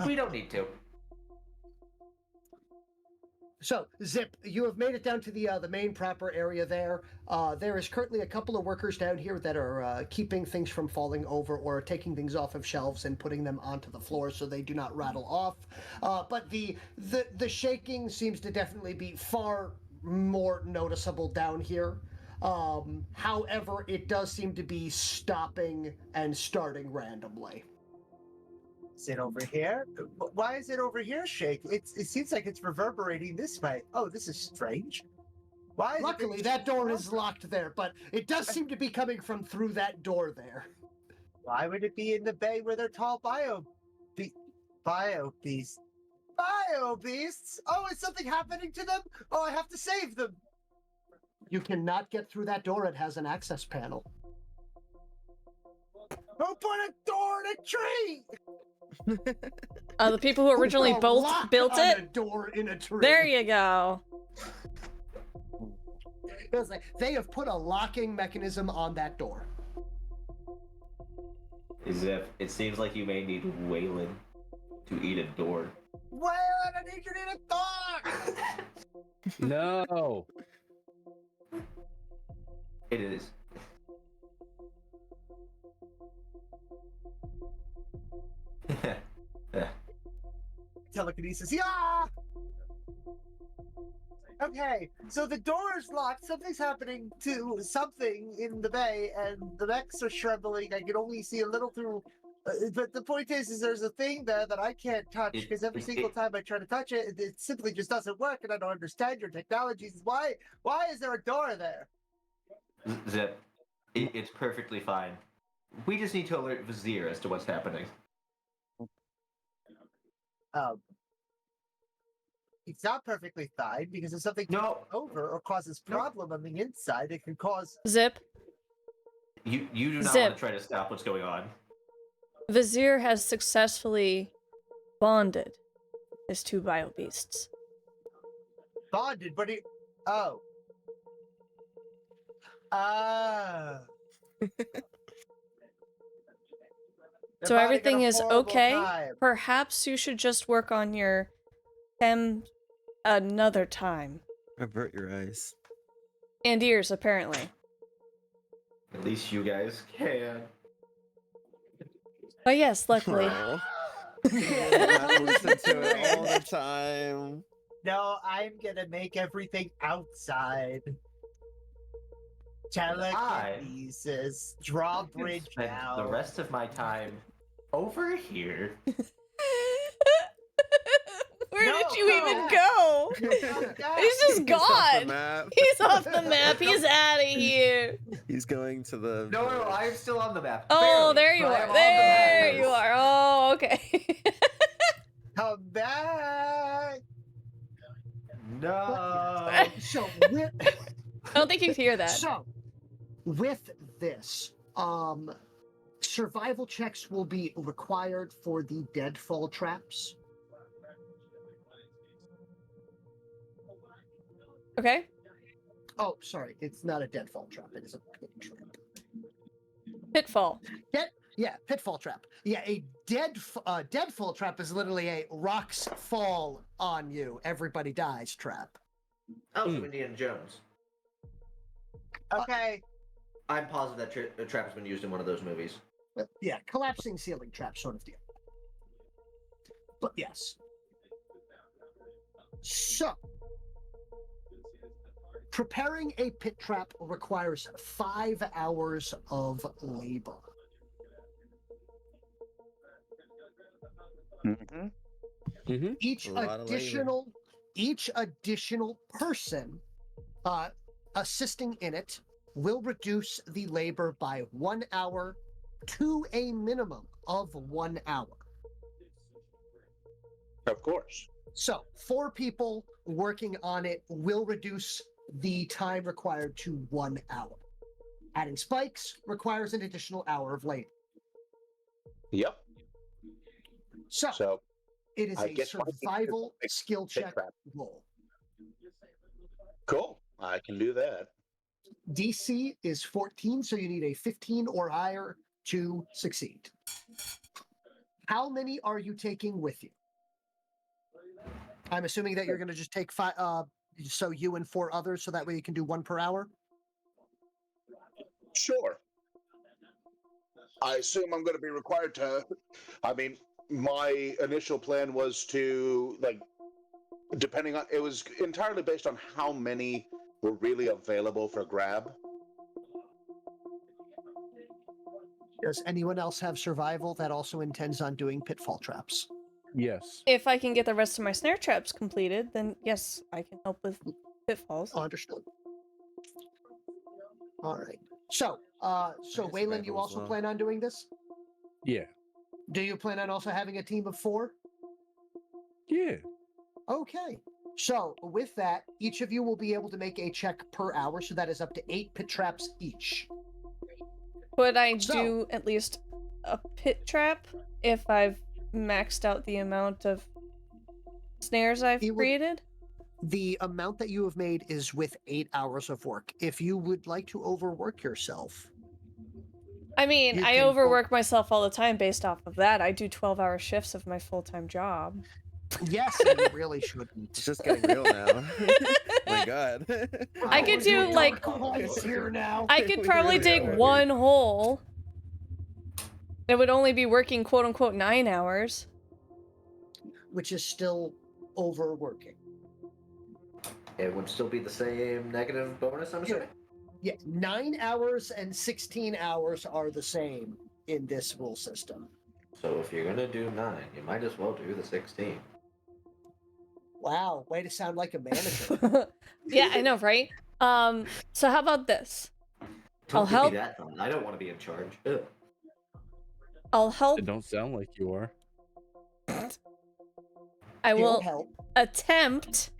We don't need to. So, Zip, you have made it down to the main proper area there. There is currently a couple of workers down here that are keeping things from falling over or taking things off of shelves and putting them onto the floor so they do not rattle off. But the shaking seems to definitely be far more noticeable down here. However, it does seem to be stopping and starting randomly. Is it over here? Why is it over here shake? It seems like it's reverberating this way. Oh, this is strange. Why? Is Luckily, that door is locked there, but it does seem to be coming from through that door there. Why would it be in the bay where they're tall bio beasts? Bio beasts? Oh, is something happening to them? Oh, I have to save them. You cannot get through that door. It has an access panel. Who put a door in a tree? The people who originally Who put a lock built on it? a door in a tree. There you go. Because they have put a locking mechanism on that door. It seems like you may need Waylon to eat a door. Waylon, I need you to eat a dog! No. It is. Telekinesis, yeah! Okay, so the door is locked. Something's happening to something in the bay, and the mechs are trembling. I can only see a little through. But the point is there's a thing there that I can't touch because every single time I try to touch it, it simply just doesn't work, and I don't understand your technologies. Why is there a door there? Zip, it's perfectly fine. We just need to alert Vizier as to what's happening. It's not perfectly fine because if something over or causes problem on the inside, it can cause Zip. You do not Zip. want to try to stop what's going on. Vizier has successfully bonded his two bio beasts. bonded, but he. Oh. So They're everything bonding at a is horrible okay? time. Perhaps you should just work on your hem another time. Avert your eyes. And ears, apparently. At least you guys can. But yes, luckily. Aw. I listen to it all the time. No, I'm gonna make everything outside. Telekinesis, drawbridge Spend now. the rest of my time over here. Where did you even go? He's just gone. He's off the map. He's out of here. He's going to the. No, I'm still on the map. Oh, Barely, there you but are. I'm on the There map. you are. Oh, okay. Come back. No. So with I don't think you can hear that. So with this, survival checks will be required for the deadfall traps. Okay. Oh, sorry, it's not a deadfall trap. It is a pit trap. Pitfall. Yeah, pitfall trap. Yeah, a deadfall trap is literally a rocks fall on you, everybody dies trap. Oh, so Indiana Jones. Okay. I'm positive that trap has been used in one of those movies. Yeah, collapsing ceiling trap sort of deal. But yes. So, preparing a pit trap requires 5 hours of labor. Mm-hmm. Each additional person assisting in it will reduce the labor by 1 hour to a minimum of 1 hour. Of course. So 4 people working on it will reduce the time required to 1 hour. Adding spikes requires an additional hour of labor. Yep. So it is I a guess my survival skill pit check trap. roll. Cool. I can do that. DC is 14, so you need a 15 or higher to succeed. How many are you taking with you? I'm assuming that you're going to just take 5, so you and 4 others, so that way you can do 1 per hour? Sure. I assume I'm going to be required to. I mean, my initial plan was to, like, depending on. It was entirely based on how many were really available for grab. Does anyone else have survival that also intends on doing pitfall traps? Yes. If I can get the rest of my snare traps completed, then yes, I can help with pitfalls. Understood. All right. So, Waylon, you also plan on doing this? Yeah. Do you plan on also having a team of 4? Yeah. Okay. So, with that, each of you will be able to make a check per hour, so that is up to 8 pit traps each. Could I do at least a pit trap if I've maxed out the amount of snares I've created? The amount that you have made is with 8 hours of work. If you would like to overwork yourself, I mean, you I can overwork myself all the time based off of that. I do 12-hour shifts of my full-time job. Yes, and you really shouldn't. It's just getting real now. My God. I could do like here now. I could We probably really dig are. one hole. It would only be working quote unquote 9 hours. Which is still overworking. It would still be the same negative bonus, I'm assuming? Yeah, 9 hours and 16 hours are the same in this rule system. So if you're gonna do 9, you might as well do the 16. Wow, way to sound like a manager. Yeah, I know, right? So how about this? Don't I'll give help. me that thought. I don't want to be in charge. Ugh. I'll help. It don't sound like you are. I He'll will help. attempt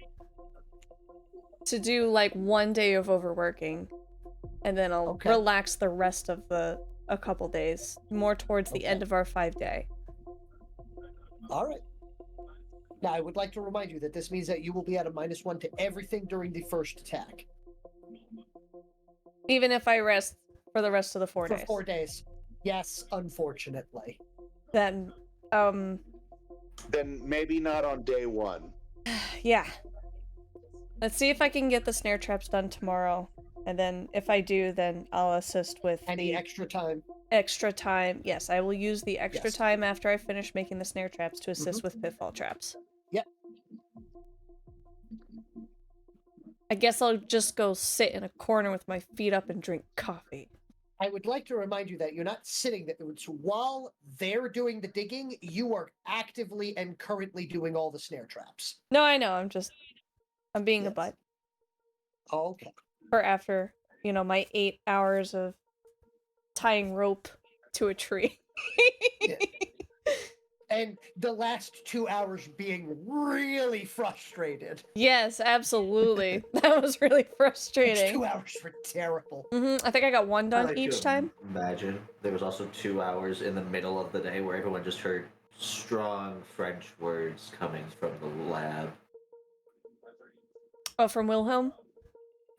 to do like 1 day of overworking, and then I'll Okay. relax the rest of a couple days, more towards the Okay. end of our 5-day. All right. Now, I would like to remind you that this means that you will be at a -1 to everything during the first attack. Even if I rest for the rest of the 4 For days. 4 days. Yes, unfortunately. Then, Then maybe not on day 1. yeah. Let's see if I can get the snare traps done tomorrow. And then if I do, then I'll assist with Any the extra time. extra time. Yes, I will use the extra Yes. time after I finish making the snare traps to assist with pitfall traps. Yep. I guess I'll just go sit in a corner with my feet up and drink coffee. I would like to remind you that you're not sitting there. So while they're doing the digging, you are actively and currently doing all the snare traps. No, I know, I'm being a Yes. butt. Okay. For after, my 8 hours of tying rope to a tree. Yeah. And the last 2 hours being really frustrated. Yes, absolutely. That was really Those frustrating. 2 hours were terrible. I think I got one I done like each to time. Imagine there was also 2 hours in the middle of the day where everyone just heard strong French words coming from the lab. Oh, from Wilhelm?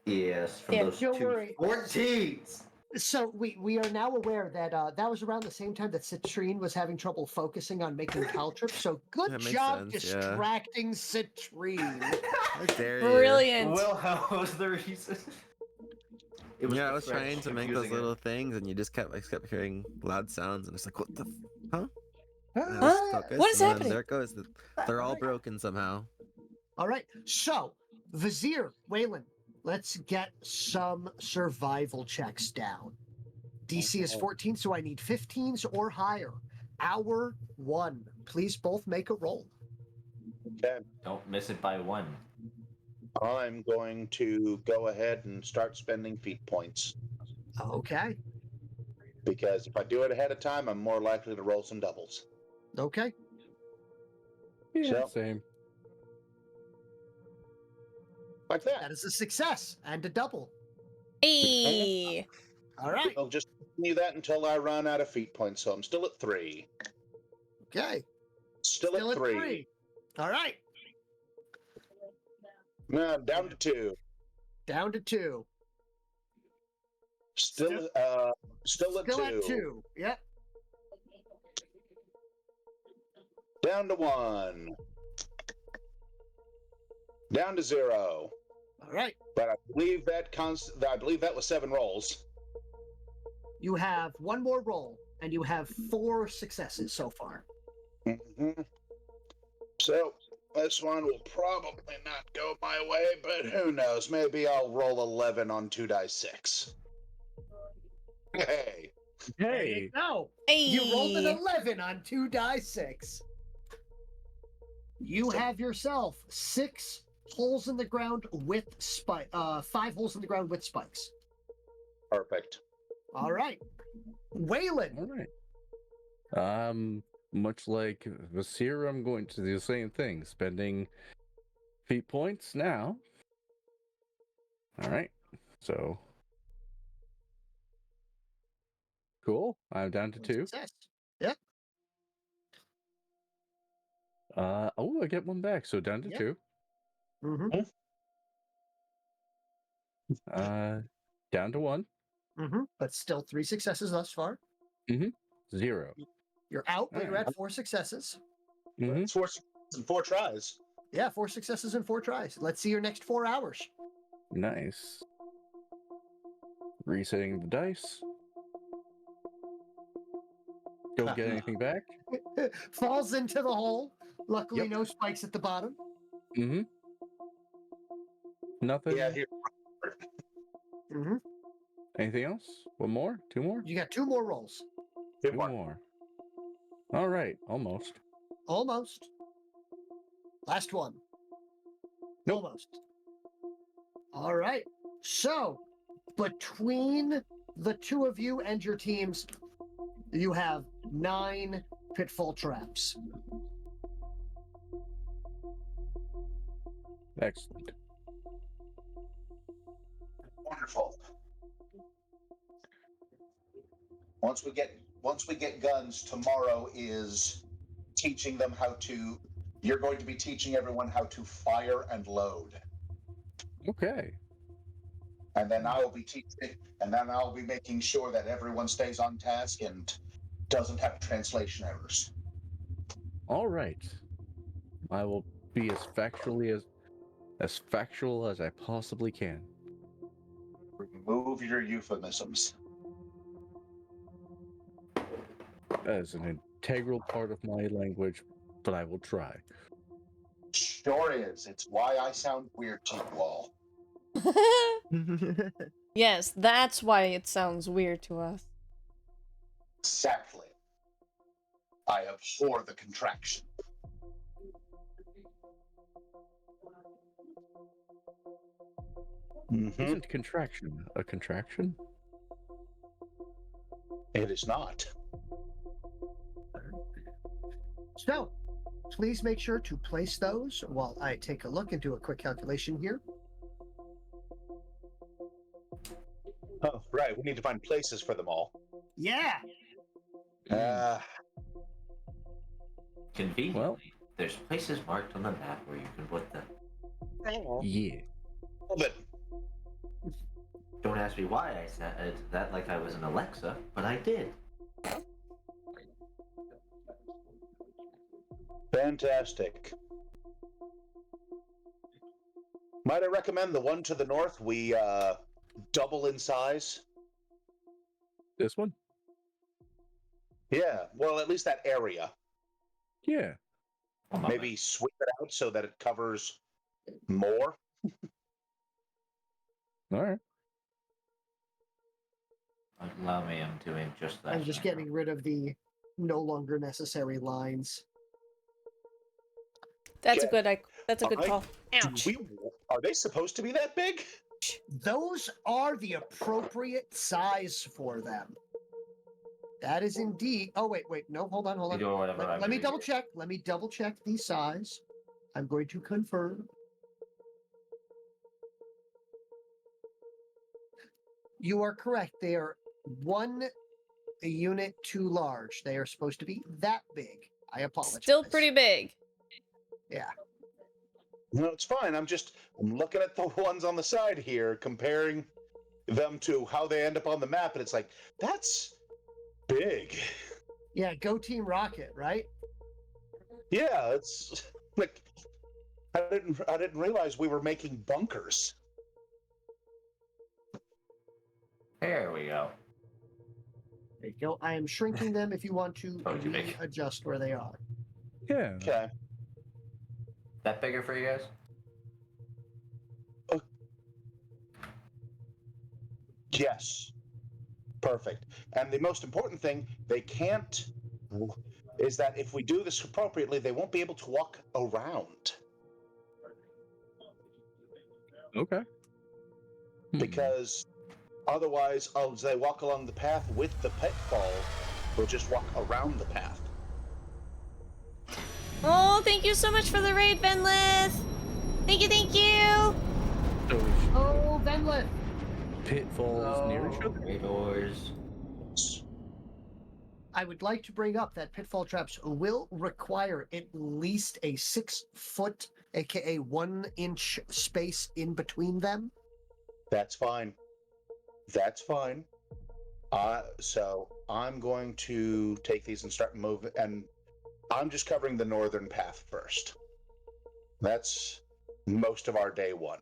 Yes, from Yeah. those Don't two worry. 14s. So we are now aware that that was around the same time that Citrine was having trouble focusing on making caltrips. So good That makes job sense, yeah. distracting Citrine. How dare you. Brilliant. Well, how was the reason? It was Yeah, I the was French trying to make those confusing it. little things, and I kept hearing loud sounds, and it's like, what the, huh? And I Huh? was focused, What is and then happening? There it goes. They're all broken somehow. All right. So Vizier, Waylon, let's get some survival checks down. DC is 14, so I need 15s or higher. Hour 1. Please both make a roll. Okay. Don't miss it by 1. I'm going to go ahead and start spending feat points. Okay. Because if I do it ahead of time, I'm more likely to roll some doubles. Okay. Yeah, So- same. Like that. That is a success and a double. Hey. All right. I'll just continue that until I run out of feat points. So I'm still at 3. Okay. Still at 3. All right. No, down to 2. Down to 2. Still at 2. At 2. Yep. Down to 1. Down to 0. All right. But I believe that was 7 rolls. You have one more roll, and you have 4 successes so far. Mm-hmm. So this one will probably not go my way, but who knows? Maybe I'll roll 11 on 2 dice 6. Hey. There you Hey. go. Hey. You rolled an 11 on 2 die 6. You have yourself 6 holes in the ground with 5 holes in the ground with spikes. Perfect. All right. Waylon. All right. Much like Vasir, I'm going to do the same thing, spending feat points now. All right. So cool. I'm down to 2. Success. Yep. I get one back, so down to Yep. 2. Mm-hmm. Down to 1. Mm-hmm. But still 3 successes thus far. 0. You're out, but you're Alright. at 4 successes. It's 4 successes and 4 tries. Yeah, 4 successes and 4 tries. Let's see your next 4 hours. Nice. Resetting the dice. Don't get anything back. Falls into the hole. Luckily, no spikes at the bottom. Nothing. Yeah, here. Mm-hmm. Anything else? 1 more? 2 more? You got 2 more rolls. 2 more. All right, almost. Almost. Last one. Nope. Almost. All right. So, between the 2 of you and your teams, you have 9 pitfall traps. Excellent. Wonderful. Once we get guns, tomorrow is teaching them how to. You're going to be teaching everyone how to fire and load, Okay. and then I will be teaching, and then I'll be making sure that everyone stays on task and doesn't have translation errors. All right. I will be as factual as I possibly can. Remove your euphemisms. As an integral part of my language, but I will try. Sure is. It's why I sound weird to you all. Yes, that's why it sounds weird to us. Exactly. I abhor the contraction. Isn't contraction a contraction? It is not. So, please make sure to place those while I take a look and do a quick calculation here. Oh, right. We need to find places for them all. Yeah. Conveniently, Well. there's places marked on the map where you can put them. Yeah. But Don't ask me why I said that like I was an Alexa, but I did. fantastic. Might I recommend the one to the north? We double in size. This one? Yeah. Well, at least that area. Yeah. Maybe sweep it out so that it covers more. All right. Allow me, I'm doing just that. I'm just getting rid of the no longer necessary lines. That's Okay. That's a good Alright. call. Ouch. Are they supposed to be that big? Those are the appropriate size for them. That is indeed. Oh, wait. No, hold on. You do whatever I'm Let me doing. double check. Let me double check the size. I'm going to confirm. You are correct. They are 1 unit too large. They are supposed to be that big. I apologize. Still pretty big. Yeah. No, it's fine. I'm looking at the ones on the side here, comparing them to how they end up on the map, and it's like, that's big. Yeah, go Team Rocket, right? Yeah, it's like I didn't realize we were making bunkers. There we go. There you go. I am shrinking them if you want to Oh, you make- adjust where they are. Yeah. Okay. That bigger for you guys? Yes. Perfect. And the most important thing, is that if we do this appropriately, they won't be able to walk around. Okay. Because otherwise, as they walk along the path with the pitfall, they'll just walk around the path. Oh, thank you so much for the raid, Venlith. Thank you. Oh, Venlith. Pitfalls near each other. Corridors. I would like to bring up that pitfall traps will require at least a 6 foot, aka 1 inch space in between them. That's fine. That's fine. So I'm going to take these and start moving, and I'm just covering the northern path first. That's most of our day one.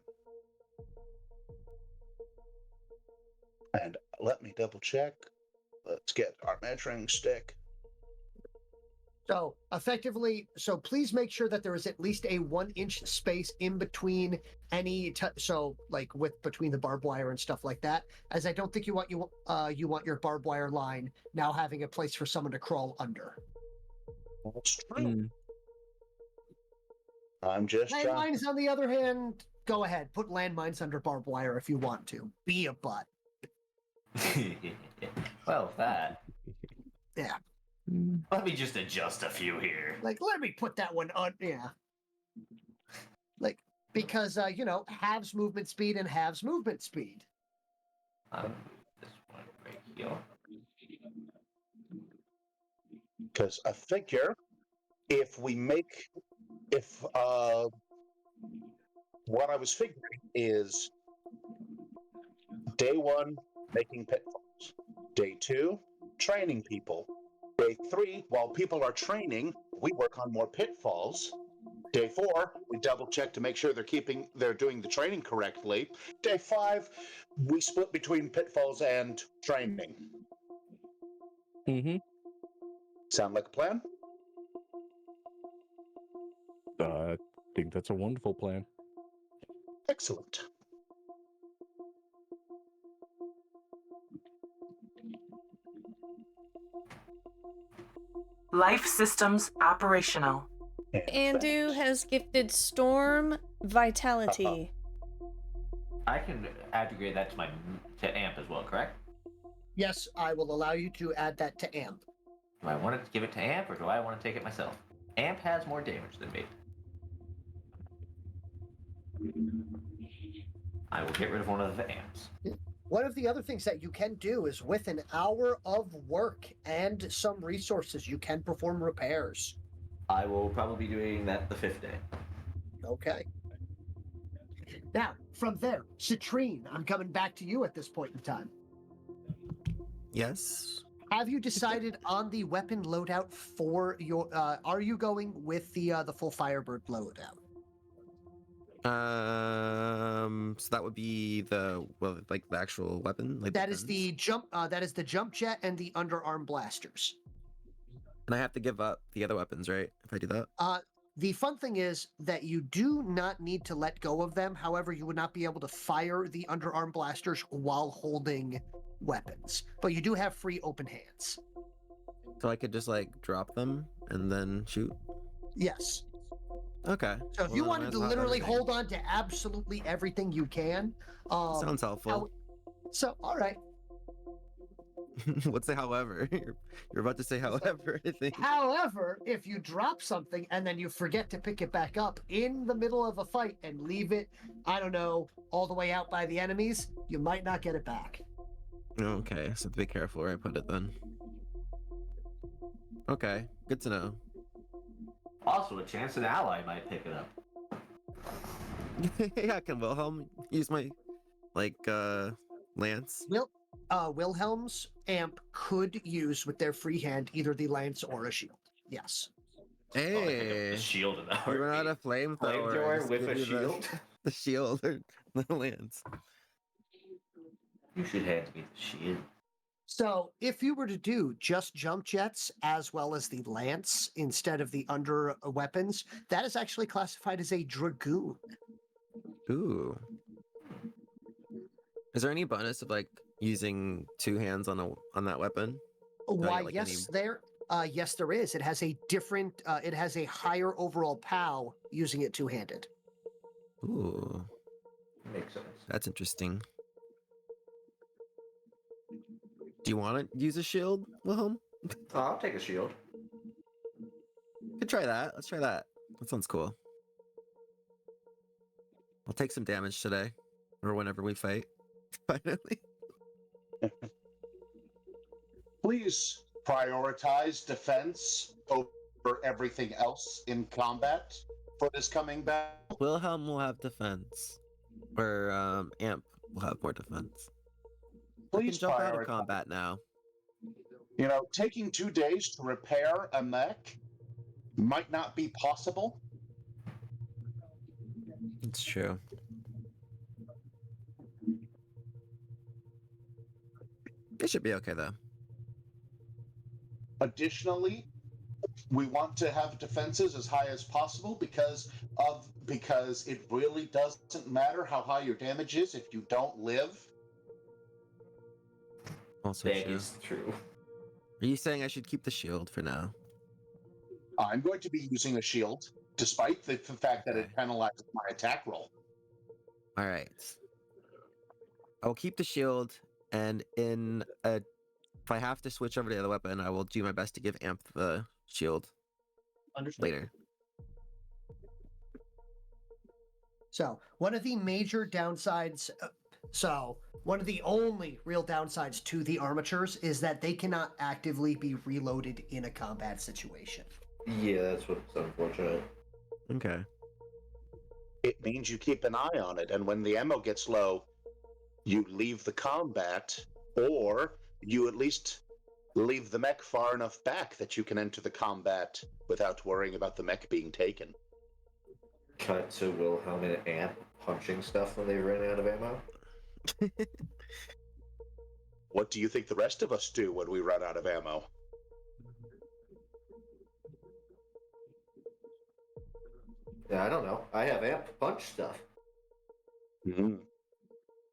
And let me double check. Let's get our measuring stick. So effectively, so please make sure that there is at least a 1 inch space in between any, so like with between the barbed wire and stuff like that, as I don't think you want your barbed wire line now having a place for someone to crawl under. That's true. I'm just Landmines, on the other hand, go ahead, put landmines under barbed wire if you want to. Be a butt. Well, that. Yeah. Let me just adjust a few here. Like, let me put that one on. Yeah. Like, because, halves movement speed and halves movement speed. This one right here. Because I figure if what I was figuring is day 1, making pitfalls. Day 2, training people. Day 3, while people are training, we work on more pitfalls. Day 4, we double check to make sure they're doing the training correctly. Day 5, we split between pitfalls and training. Mm-hmm. Sound like a plan? I think that's a wonderful plan. Excellent. Life systems operational. Andu has gifted Storm Vitality. I can aggregate that to amp as well, correct? Yes, I will allow you to add that to amp. Do I want to give it to amp or do I want to take it myself? Amp has more damage than me. I will get rid of one of the amps. One of the other things that you can do is with an hour of work and some resources, you can perform repairs. I will probably be doing that the 5th day. Okay. Now, from there, Citrine, I'm coming back to you at this point in time. Yes. Have you decided on the weapon loadout for your? Are you going with the full Firebird loadout? So that would be the actual weapon. Like that is the jump. That is the jump jet and the underarm blasters. And I have to give up the other weapons, right? If I do that. The fun thing is that you do not need to let go of them. However, you would not be able to fire the underarm blasters while holding weapons, but you do have free open hands. So I could just drop them and then shoot. Yes. Okay. So if you wanted to literally hold on to absolutely everything you can, sounds helpful. All right. What's the however? You're about to say however, I think. However, if you drop something and then you forget to pick it back up in the middle of a fight and leave it, I don't know, all the way out by the enemies, you might not get it back. Okay, so be careful where I put it then. Okay, good to know. Also, a chance an ally might pick it up. Yeah, can Wilhelm use my lance? Wilhelm's amp could use with their free hand either the lance or a shield. Yes. Hey, the shield in that. You run out of flamethrower with a shield. The shield or the lance. You should hand me the shield. So, if you were to do just jump jets as well as the lance instead of the under weapons, that is actually classified as a dragoon. Ooh. Is there any bonus of using 2 hands on that weapon? Why, yes, there is. It has a different. It has a higher overall POW using it 2-handed. Ooh. Makes sense. That's interesting. Do you want to use a shield, Wilhelm? Oh, I'll take a shield. Could try that. Let's try that. That sounds cool. I'll take some damage today, or whenever we fight. Finally. Please prioritize defense over everything else in combat for this coming battle. Wilhelm will have defense, or Amp will have more defense. I can Please jump out of prioritize. combat now. You know, taking 2 days to repair a mech might not be possible. It's true. It should be okay though. Additionally, we want to have defenses as high as possible because it really doesn't matter how high your damage is if you don't live. Also That true. is true. Are you saying I should keep the shield for now? I'm going to be using a shield, despite the fact that it penalizes my attack roll. All right. I'll keep the shield, and if I have to switch over to the other weapon, I will do my best to give Amp the shield Understood. later. So, one of the major downsides, one of the only real downsides to the armatures is that they cannot actively be reloaded in a combat situation. Yeah, that's what's unfortunate. Okay. It means you keep an eye on it, and when the ammo gets low, you leave the combat, or you at least leave the mech far enough back that you can enter the combat without worrying about the mech being taken. Cut to Wilhelm and Amp punching stuff when they run out of ammo. What do you think the rest of us do when we run out of ammo? Yeah, I don't know. I have Amp punch stuff.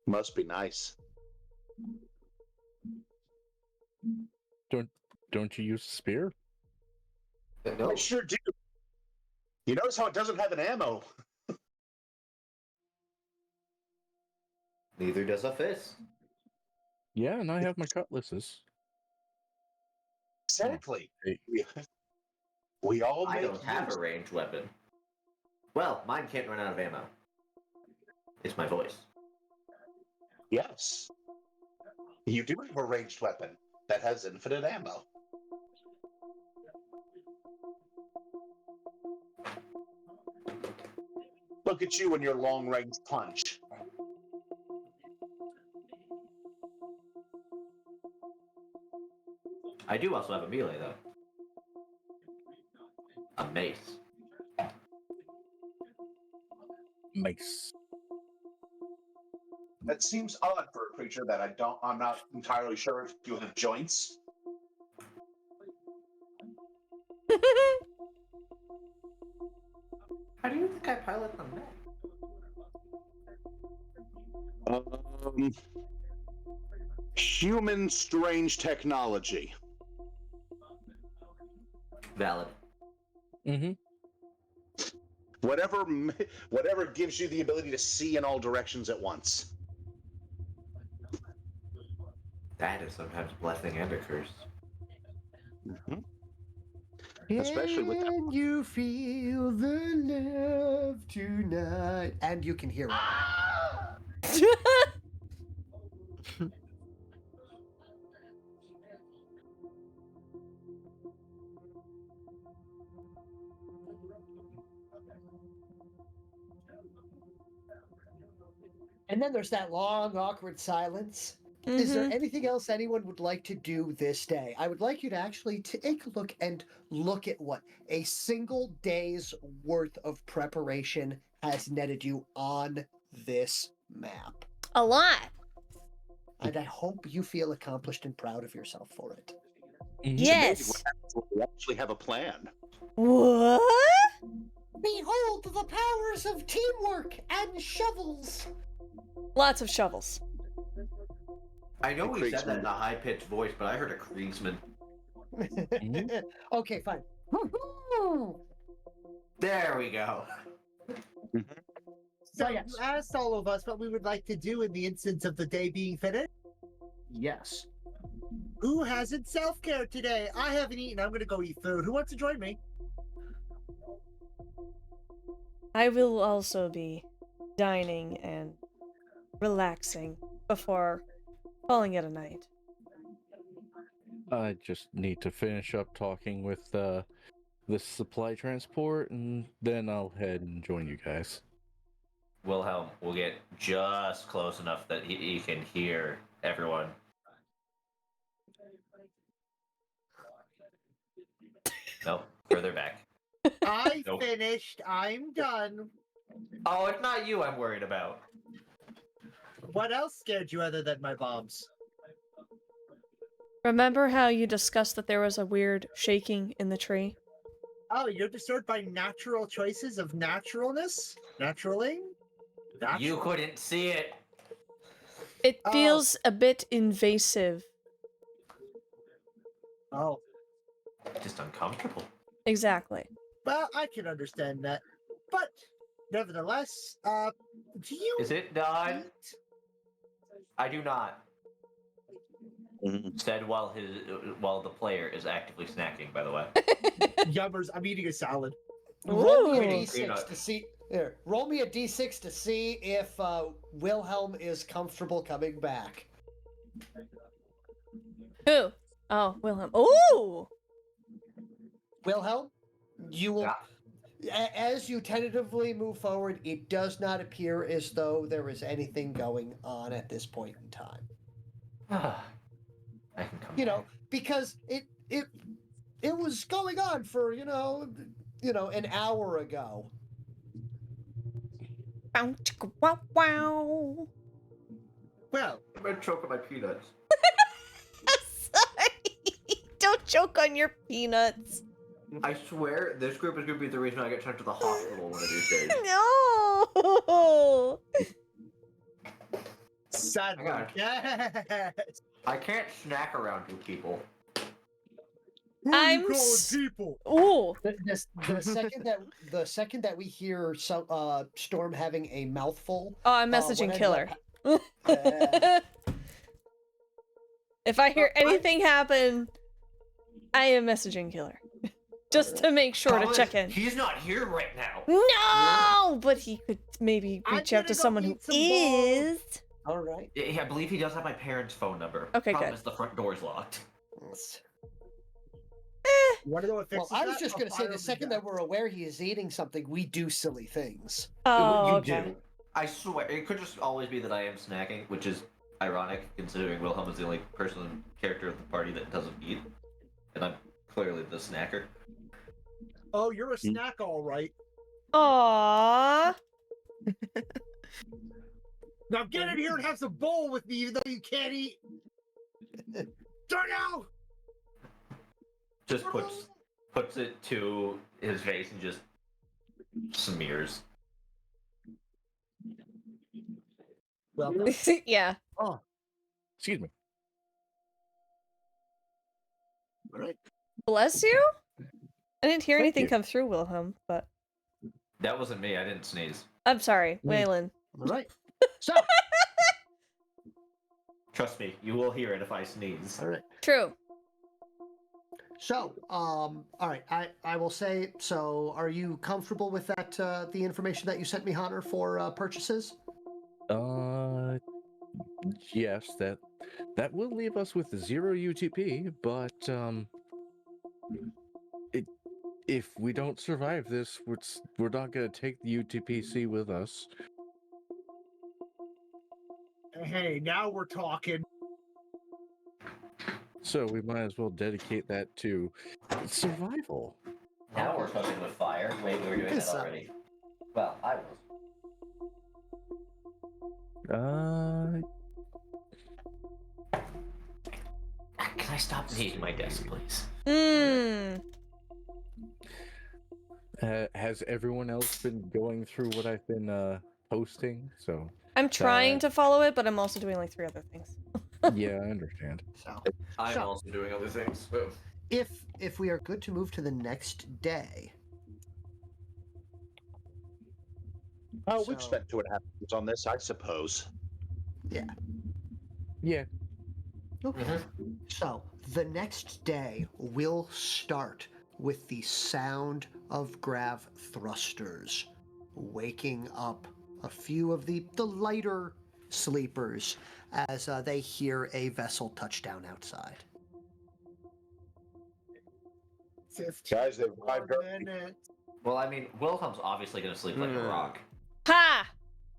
Must be nice. Don't you use a spear? No. I sure do. You notice how it doesn't have an ammo? Neither does a fist. Yeah, and I have my cutlasses. Exactly. Hey. We all I make don't have a ranged weapon. Well, mine can't run out of ammo. It's my voice. Yes. You do have a ranged weapon that has infinite ammo. Look at you and your long-range punch. I do also have a melee, though. A mace. Mace. That seems odd for a creature that I'm not entirely sure if you have joints. How do you think I pilot the mech? Human strange technology. Valid. Mm-hmm. Whatever gives you the ability to see in all directions at once. That is sometimes a blessing and a curse. Mm-hmm. Especially with that. Can you feel the love tonight? And you can hear it. And then there's that long, awkward silence. Is there anything else anyone would like to do this day? I would like you to actually take a look at what a single day's worth of preparation has netted you on this map. A lot. And I hope you feel accomplished and proud of yourself for it. Yes. We actually have a plan. What? Behold the powers of teamwork and shovels. Lots of shovels. I know we said that in a high-pitched voice, but I heard a Kriegsman. Okay, fine. There we go. So you asked all of us what we would like to do in the instance of the day being finished. Yes. Who hasn't self-care today? I haven't eaten. I'm going to go eat food. Who wants to join me? I will also be dining and relaxing before calling it a night. I just need to finish up talking with this supply transport, and then I'll head and join you guys. Wilhelm will get just close enough that he can hear everyone. Nope, further back. I Nope. finished. I'm done. Oh, it's not you I'm worried about. What else scared you other than my bombs? Remember how you discussed that there was a weird shaking in the tree? Oh, you're disturbed by natural choices of naturalness? Naturaling? You couldn't see it. It Oh. feels a bit invasive. Oh. Just uncomfortable. Exactly. Well, I can understand that. But, nevertheless, do you... Is it done? I do not. Said while the player is actively snacking, by the way. Yummers, I'm eating a salad. Roll me a Ooh. d6 to see. Here, roll me a d6 to see if Wilhelm is comfortable coming back. Who? Oh, Wilhelm. Ooh! Wilhelm, you will. As you tentatively move forward, it does not appear as though there is anything going on at this point in time. I can come. You know, because it was going on for you know an hour ago. Bow, chicka, wow, wow. Well, I'm gonna choke on my peanuts. Sorry. Don't choke on your peanuts. I swear, this group is gonna be the reason I get sent to the hospital one of these days. No. sadly, God. yes. I can't snack around you people. Who I'm you calling s- people? Ooh. The second that we hear Storm having a mouthful. Oh, I'm what messaging ends killer. up If I hear anything happen, I am messaging killer. Just to make sure to Thomas, check in. He's not here right now. No! But he could maybe I'm reach out gonna to go someone who eat some is. All right. Yeah, I believe he does have my parents' phone number. Okay, Problem good. is the front door's locked. You want to know what Well, fixes I was that? just I'll going to say fire the him second down. that we're aware he is eating something, we do silly things. Oh, You okay. do. I swear, it could just always be that I am snacking, which is ironic considering Wilhelm is the only person character of the party that doesn't eat, and I'm clearly the snacker. Oh, you're a snack, all right. Aww. Now get in here and have some bowl with me, even though you can't eat. Turn out! Just puts it to his face and just smears. Well, Yeah. oh, Excuse me. all right. Bless you? I didn't hear Thank anything you. come through, Wilhelm, but That wasn't me. I didn't sneeze. I'm sorry, Waylon. All right. So, Trust me, you will hear it if I sneeze. all right. True. So, all right. I will say. So, are you comfortable with that? The information that you sent me, Hunter, for purchases. Yes, that will leave us with 0 UTP, but if we don't survive this, we're not gonna take the UTPC with us. Hey, now we're talking. So we might as well dedicate that to survival. Now we're cooking with fire. Wait, we were doing that already. Well, I was. Can I stop kneading my desk, please? Mmm. Has everyone else been going through what I've been posting? So I'm trying to follow it, but I'm also doing like 3 other things. yeah, I understand. So, I'm also doing other things. if we are good to move to the next day. Oh, we've So- spent 2.5 years on this, I suppose. Yeah. Yeah. Okay. So the next day will start with the sound of grav thrusters waking up a few of the lighter sleepers as they hear a vessel touch down outside. 15 Guys, they've more arrived early. minutes. Well, I mean, Wilhelm's obviously gonna sleep like a rock. Ha!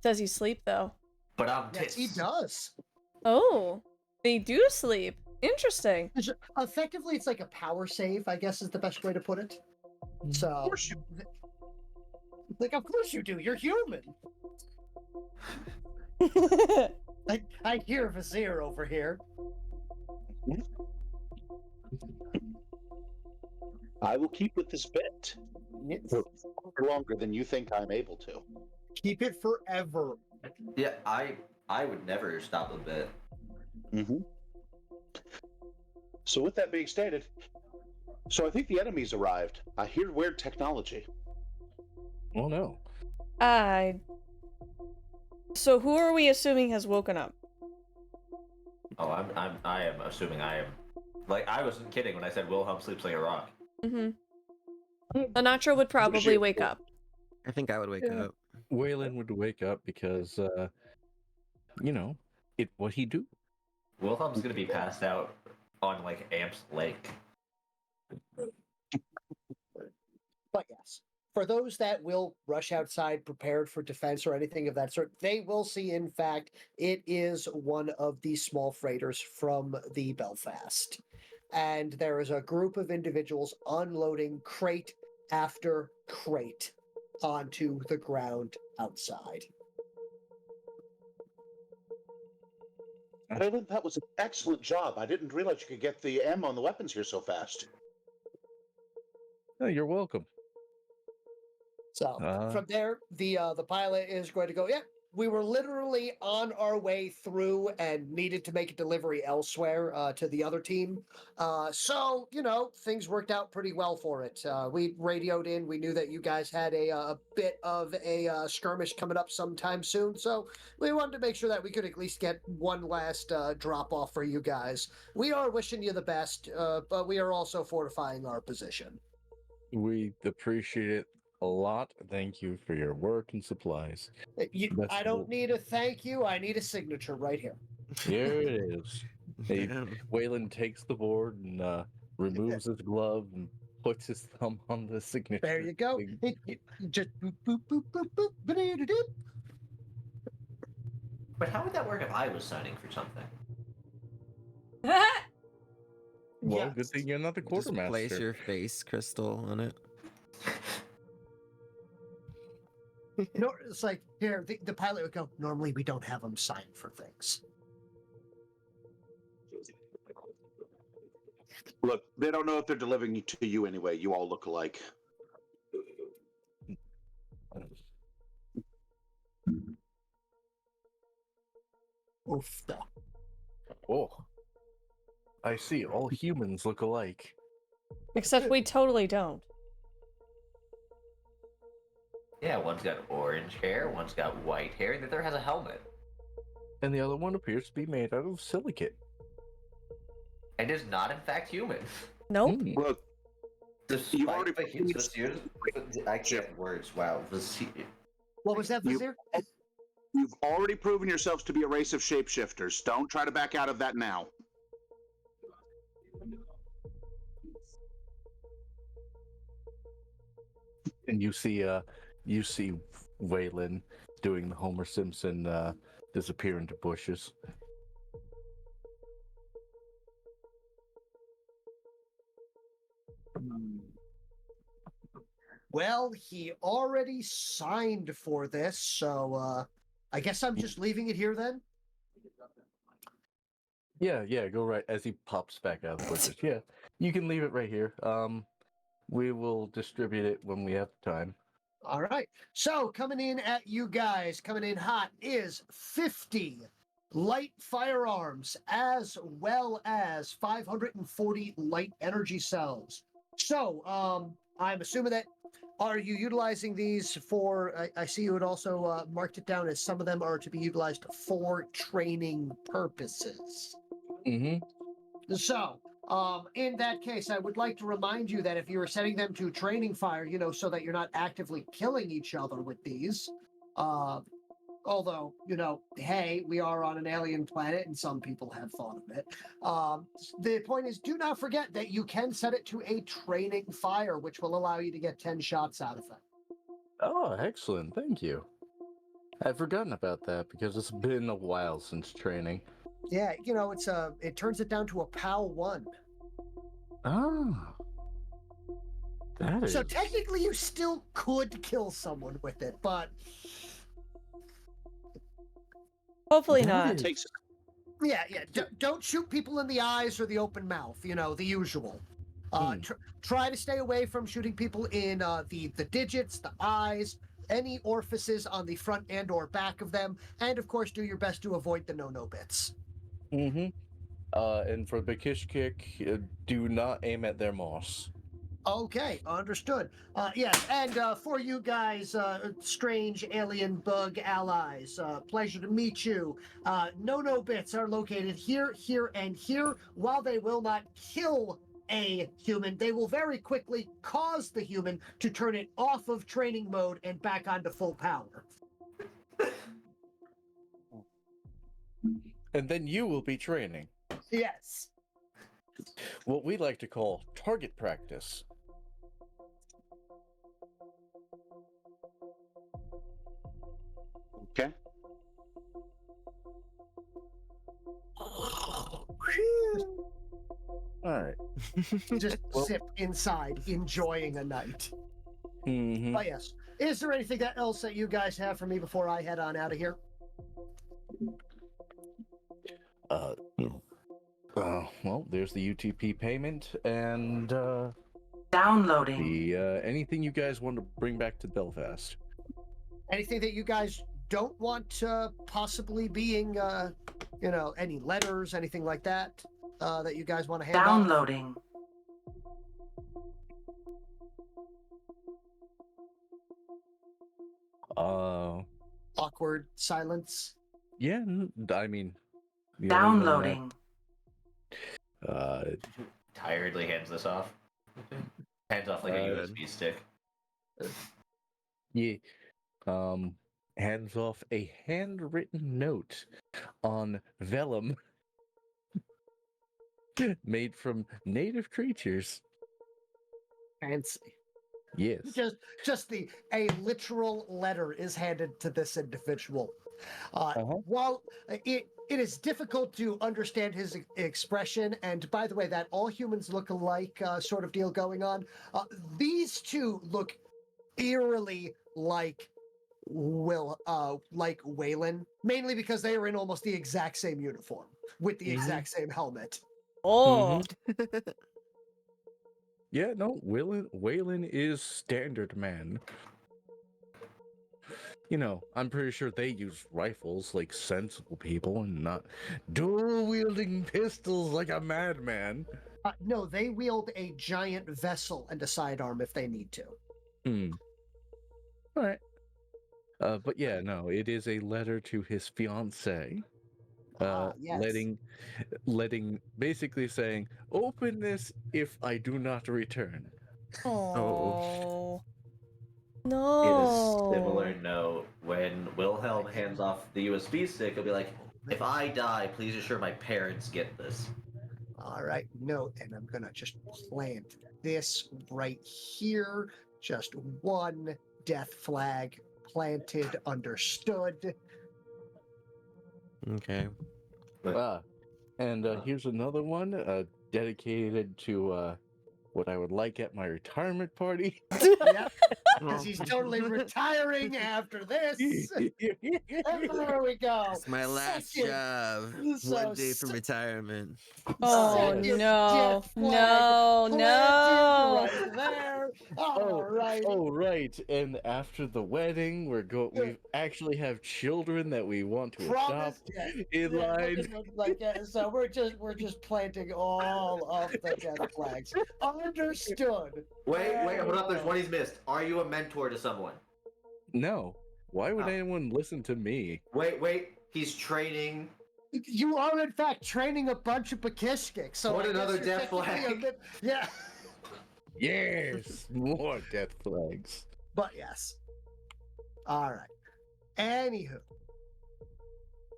Does he sleep though? But Yes, he does. Oh, they do sleep. Interesting. Effectively, it's like a power save, I guess is the best way to put it. So, Of course you. like, of course you do. You're human. I hear Vizier over here. I will keep with this bit for longer than you think I'm able to. Keep it forever. Yeah, I would never stop a bit. Mm-hmm. So with that being stated, so I think the enemy's arrived. I hear weird technology. Oh no. So who are we assuming has woken up? Oh, I am assuming I am. Like, I wasn't kidding when I said Wilhelm sleeps like a rock. Mm-hmm. Anatra would probably wake up. I think I would wake up. Waylon would wake up because, you know, what he do. Wilhelm's gonna be passed out on, like, Amp's Lake. But yes, for those that will rush outside prepared for defense or anything of that sort, they will see, in fact, it is one of the small freighters from the Belfast. And there is a group of individuals unloading crate after crate onto the ground outside. Waylon, that was an excellent job. I didn't realize you could get the M on the weapons here so fast. Oh, you're welcome. So from there, the pilot is going to go, yeah, we were literally on our way through and needed to make a delivery elsewhere to the other team. So, you know, things worked out pretty well for it. We radioed in. We knew that you guys had a bit of a skirmish coming up sometime soon. So we wanted to make sure that we could at least get one last drop off for you guys. We are wishing you the best, but we are also fortifying our position. We appreciate it a lot. Thank you for your work and supplies. I don't need a thank you. I need a signature right here. Here it is. Waylon takes the board and removes his glove and puts his thumb on the signature. There you go. Just boop, boop, boop, boop, boop, ba-dee-doo-doo. But how would that work if I was signing for something? Well, good thing you're not the Just quartermaster. place your face crystal on it. No, it's like, here, the pilot would go, normally we don't have them sign for things. Look, they don't know if they're delivering it to you anyway. You all look alike. Oof. Oh. I see. All humans look alike. Except we totally don't. Yeah, one's got orange hair, one's got white hair, and the other has a helmet. And the other one appears to be made out of silicate. And is not, in fact, human. Nope. Look, Despite already I can't have words. Wow. What was that, Vizier? You've already proven yourselves to be a race of shapeshifters. Don't try to back out of that now. And you see Waylon doing the Homer Simpson disappear into bushes. Well, he already signed for this, so I guess I'm just leaving it here then. Yeah, go right as he pops back out of the bushes. Yeah, you can leave it right here. We will distribute it when we have time. All right. So coming in at you guys, coming in hot is 50 light firearms as well as 540 light energy cells. So I'm assuming that are you utilizing these for, I see you had also marked it down as some of them are to be utilized for training purposes. Mm-hmm. So, in that case, I would like to remind you that if you are setting them to training fire, you know, so that you're not actively killing each other with these, Although, hey, we are on an alien planet and some people have thought of it. The point is, do not forget that you can set it to a training fire, which will allow you to get 10 shots out of it. Oh, excellent. Thank you. I'd forgotten about that because it's been a while since training. Yeah, it turns it down to a POW 1. Ah. So technically you still could kill someone with it, but Hopefully not. yeah. Don't shoot people in the eyes or the open mouth, the usual. Try to stay away from shooting people in the digits, the eyes, any orifices on the front and or back of them, and of course do your best to avoid the no-no bits. Mm-hmm. And for the kish kick, do not aim at their moss. Okay, understood. Yes, and for you guys, strange alien bug allies, pleasure to meet you. No bits are located here, here, and here. While they will not kill a human, they will very quickly cause the human to turn it off of training mode and back onto full power. And then you will be training. Yes. What we like to call target practice. Okay. Alright. Just sip inside, enjoying a night. Mm-hmm. Oh, yes. Is there anything else that you guys have for me before I head on out of here? Well, there's the UTP payment and Downloading. the anything you guys want to bring back to Belfast. Anything that you guys don't want possibly being, any letters, anything like that, that you guys want to hand out? Downloading. Awkward silence. Yeah, I mean... Downloading. Tiredly hands this off. Hands off like a USB stick. Yeah. Hands off a handwritten note on vellum made from native creatures. Fancy. Yes. Just a literal letter is handed to this individual. While it is difficult to understand his expression, and by the way, that all humans look alike sort of deal going on, these two look eerily like Waylon, mainly because they are in almost the exact same uniform with the exact same helmet. Oh. Yeah, no, Waylon is standard man. I'm pretty sure they use rifles like sensible people and not dual-wielding pistols like a madman. No, they wield a giant vessel and a sidearm if they need to. All right. But yeah, no, it is a letter to his fiancée. Yes. letting basically saying, open this if I do not return. Oh. In No. a similar note, when Wilhelm hands off the USB stick, he'll be like, if I die, please assure my parents get this. All right, note, and I'm gonna just plant this right here. Just one death flag planted, understood. Okay. And here's another one dedicated to what I would like at my retirement party. Yep, because he's totally retiring after this. There we go. It's my last job. One day from retirement. Oh no. No, no. Right there. All right. Oh, right. And after the wedding, we actually have children that we want to adopt in line. So we're just planting all of the death flags. Understood. Wait, hold up. There's one he's missed. Are you a mentor to someone? No. Why would anyone listen to me? Wait. He's training. You are in fact training a bunch of Bakishkiks. So what another death flag? Yeah. Yes, more death flags. But yes. All right. Anywho,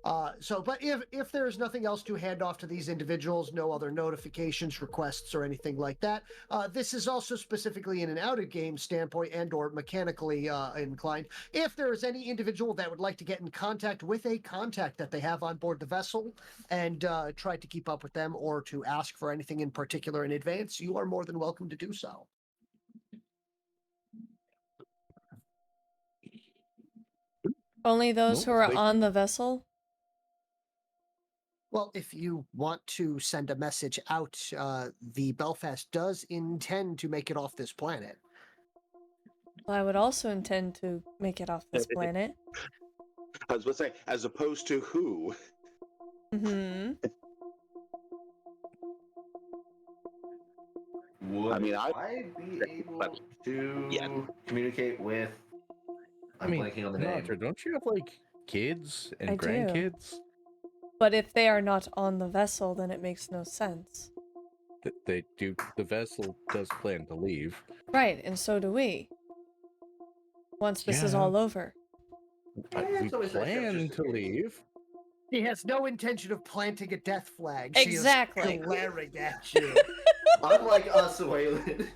But if there's nothing else to hand off to these individuals, no other notifications, requests, or anything like that, this is also specifically in an out-of-game standpoint and/or mechanically inclined. If there is any individual that would like to get in contact with a contact that they have on board the vessel and try to keep up with them or to ask for anything in particular in advance, you are more than welcome to do so. Only those who are they- on the vessel? Well, if you want to send a message out, the Belfast does intend to make it off this planet. Well, I would also intend to make it off this planet. I was going to say, as opposed to who? Mm-hmm. Would I mean, I be able to communicate with? I'm blanking on the name. Roger, don't you have like kids and I do. grandkids? But if they are not on the vessel, then it makes no sense. They do. The vessel does plan to leave. Right, and so do we. Once this is Yeah. all over. We it's always nice to have plan just to in case. leave. He has no intention of planting a death flag. Exactly. She is glaring at you. Unlike us, Waylon.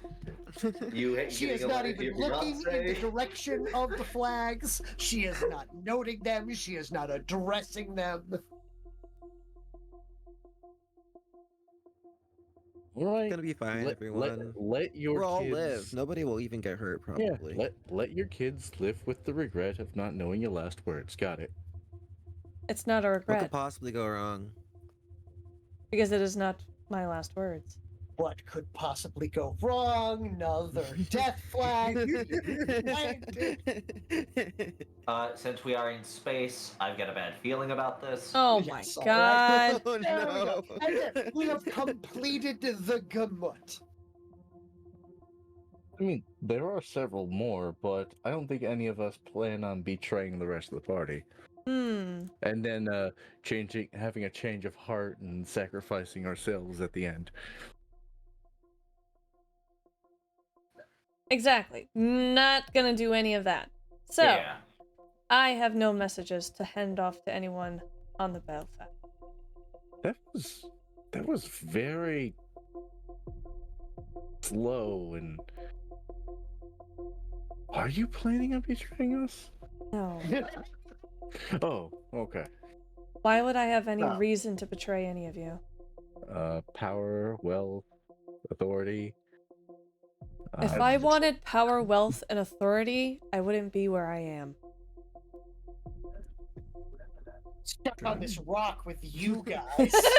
She is not even looking in the direction of the flags. She is not noting them. She is not addressing them. All right. It's gonna be fine, everyone. Let your We'll all kids live. Nobody will even get hurt, probably. Yeah, let your kids live with the regret of not knowing your last words. Got it. It's not a What regret, could possibly go wrong? because it is not my last words. What could possibly go wrong? Another death flag. Since we are in space, I've got a bad feeling about this. Oh Yes, my all god. Oh There we no! go. And then we have completed the gamut. I mean, there are several more, but I don't think any of us plan on betraying the rest of the party. Hmm. And then having a change of heart and sacrificing ourselves at the end. Exactly. Not gonna do any of that. So, Yeah. I have no messages to hand off to anyone on the Belfast. That was very slow. And are you planning on betraying us? No. Oh, okay. Why would I have any No. reason to betray any of you? Power, wealth, authority. If I wanted power, wealth, and authority, I wouldn't be where I am. Stuck on this rock with you guys.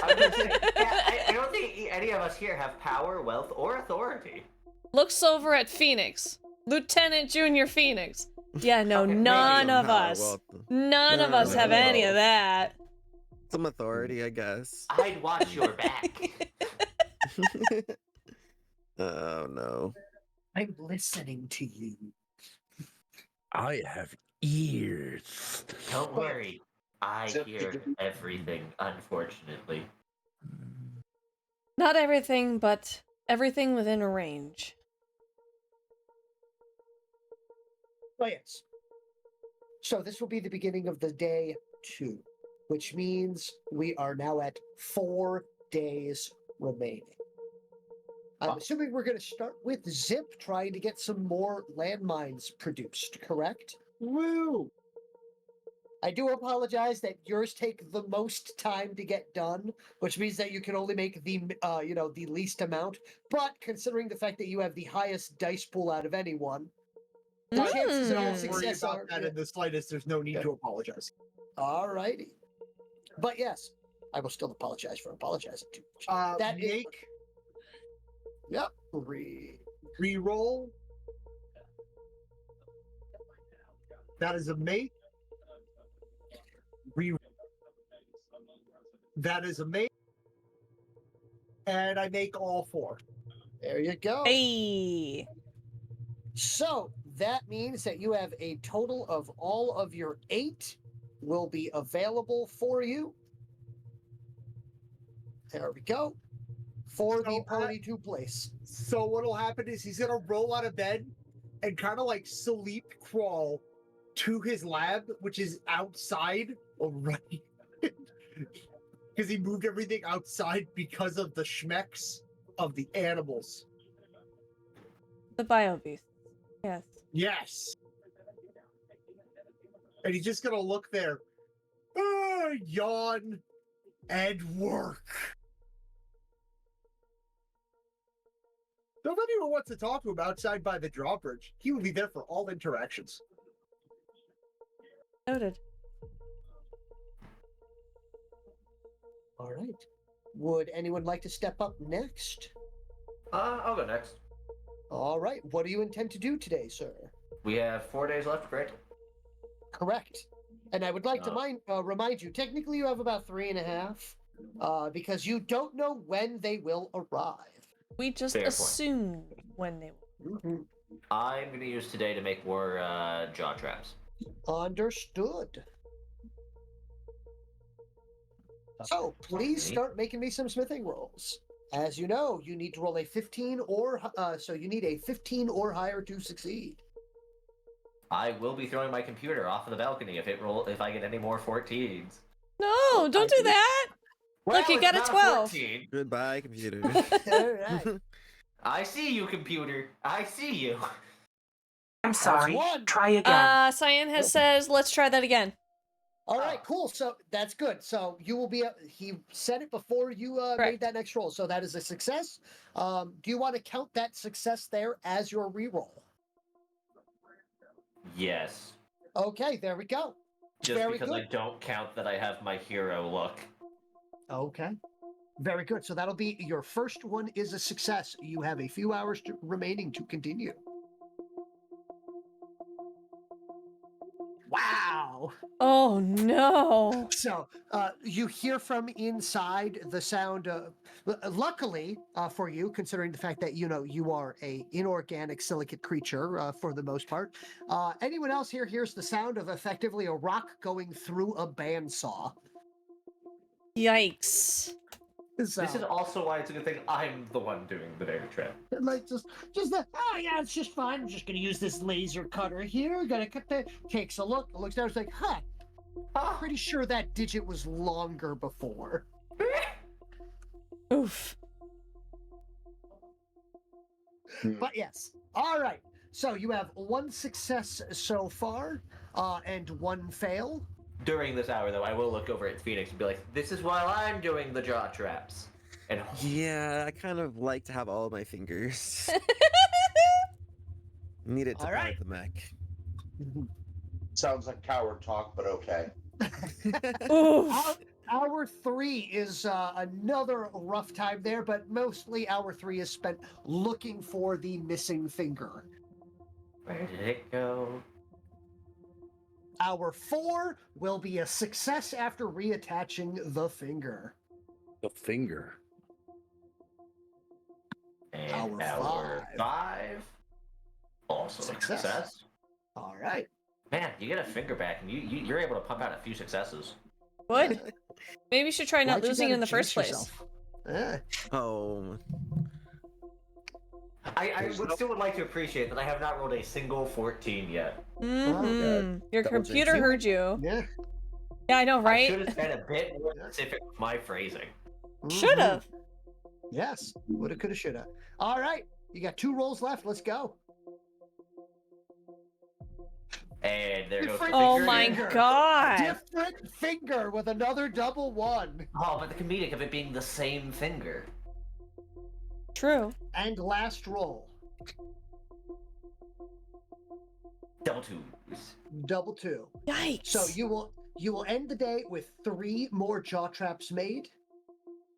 I was gonna say, I don't think any of us here have power, wealth, or authority. Looks over at Phoenix. Lieutenant Junior Phoenix. Yeah, no, Okay, none maybe of somehow, us. well, None of us have any of that. Some authority, I guess. I'd watch your back. Oh no. I'm listening to you. I have ears. Don't worry. I hear everything, unfortunately. Not everything, but everything within a range. Oh, yes. So this will be the beginning of the day 2, which means we are now at 4 days remaining. I'm assuming we're going to start with Zip trying to get some more landmines produced, correct? Woo! I do apologize that yours take the most time to get done, which means that you can only make the the least amount. But considering the fact that you have the highest dice pool out of anyone, the chances of Don't worry success about are that in the slightest. There's no need to apologize. Alrighty. But yes, I will still apologize for apologizing too much. That is- Make Yep. reroll. That is a make. That is a make. And I make all 4. There you go. Hey. So that means that you have a total of all of your 8 will be available for you. There we go. For the party to place. So what'll happen is he's gonna roll out of bed and kind of like sleep crawl to his lab, which is outside already. Because he moved everything outside because of the schmecks of the animals. The bio beasts. Yes. Yes. And he's just gonna look there, yawn, and work. So if anyone wants to talk to him outside by the drawbridge, he would be there for all interactions. Noted. All right. Would anyone like to step up next? I'll go next. All right. What do you intend to do today, sir? We have 4 days left, correct? Correct. And I would like to remind you, technically you have about 3.5, because you don't know when they will arrive. We just Fair point. assume when they will. Mm-hmm. I'm going to use today to make more jaw traps. Understood. So please start making me some smithing rolls. As you know, you need to roll a 15 or so you need a 15 or higher to succeed. I will be throwing my computer off of the balcony if I get any more 14s. No, don't do that. Well, Look, you it's got a not 12. 14. Goodbye, computer. All right. I see you, computer. I see you. I'm sorry. one. Try again. Cyan says, let's try that again. All right, cool. So that's good. So you will be. He said it before you made that next roll, so that is a success. Do you want to count that success there as your reroll? Yes. Okay, there we go. Just Very because good. I don't count that I have my hero look. Okay. Very good. So that'll be your first one is a success. You have a few hours remaining to continue. Wow. Oh no. So you hear from inside the sound. Luckily for you, considering the fact that you are a inorganic silicate creature for the most part, anyone else here hears the sound of effectively a rock going through a bandsaw. Yikes. So, This is also why it's a good thing I'm the one doing the data trap. like just the yeah, it's just fine. I'm just gonna use this laser cutter here. Gonna cut the takes a look, looks down, it's like, I'm pretty sure that digit was longer before. Oof. But yes. All right. So you have one success so far, and one fail. During this hour, though, I will look over at Phoenix and be like, this is while I'm doing the jaw traps. And Yeah, I kind of like to have all of my fingers. Need it to All pilot right. the mech. Sounds like coward talk, but okay. Oof. Hour 3 is another rough time there, but mostly hour 3 is spent looking for the missing finger. where did it go? Hour 4 will be a success after reattaching the finger. The finger. And Hour hour 5. Also Success. success. All right. Man, you get a finger back, and you're able to pump out a few successes. Good. Maybe you should try not Why'd you losing gotta in the first jinx place. yourself? Oh, I would like to appreciate that I have not rolled a single 14 yet. Mm-hmm. Your Double computer jinx. heard you. Yeah. Yeah, I know, I right? should have been a bit more specific with my phrasing. Should have. Yes. Woulda, coulda, shoulda. All right. You got 2 rolls left. Let's go. And there goes the Different finger. Oh my finger. god. Different finger with another double 1. Oh, but the comedic of it being the same finger. True. And last roll. Double 2s. Double 2. Yikes. So you will end the day with 3 more jaw traps made.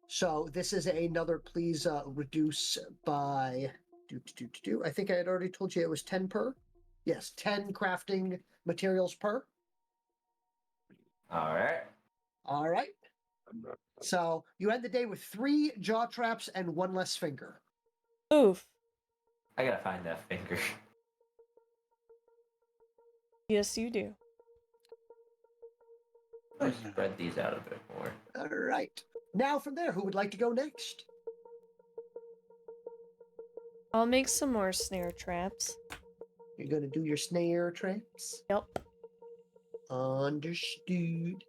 So this is another. Please reduce by. I think I had already told you it was 10 per. Yes, 10 crafting materials per. All right. All right. So you end the day with 3 jaw traps and 1 less finger. Oof. I gotta find that finger. Yes, you do. Let's spread these out a bit more. All right. Now from there, who would like to go next? I'll make some more snare traps. You're gonna do your snare traps. Yep. Understood.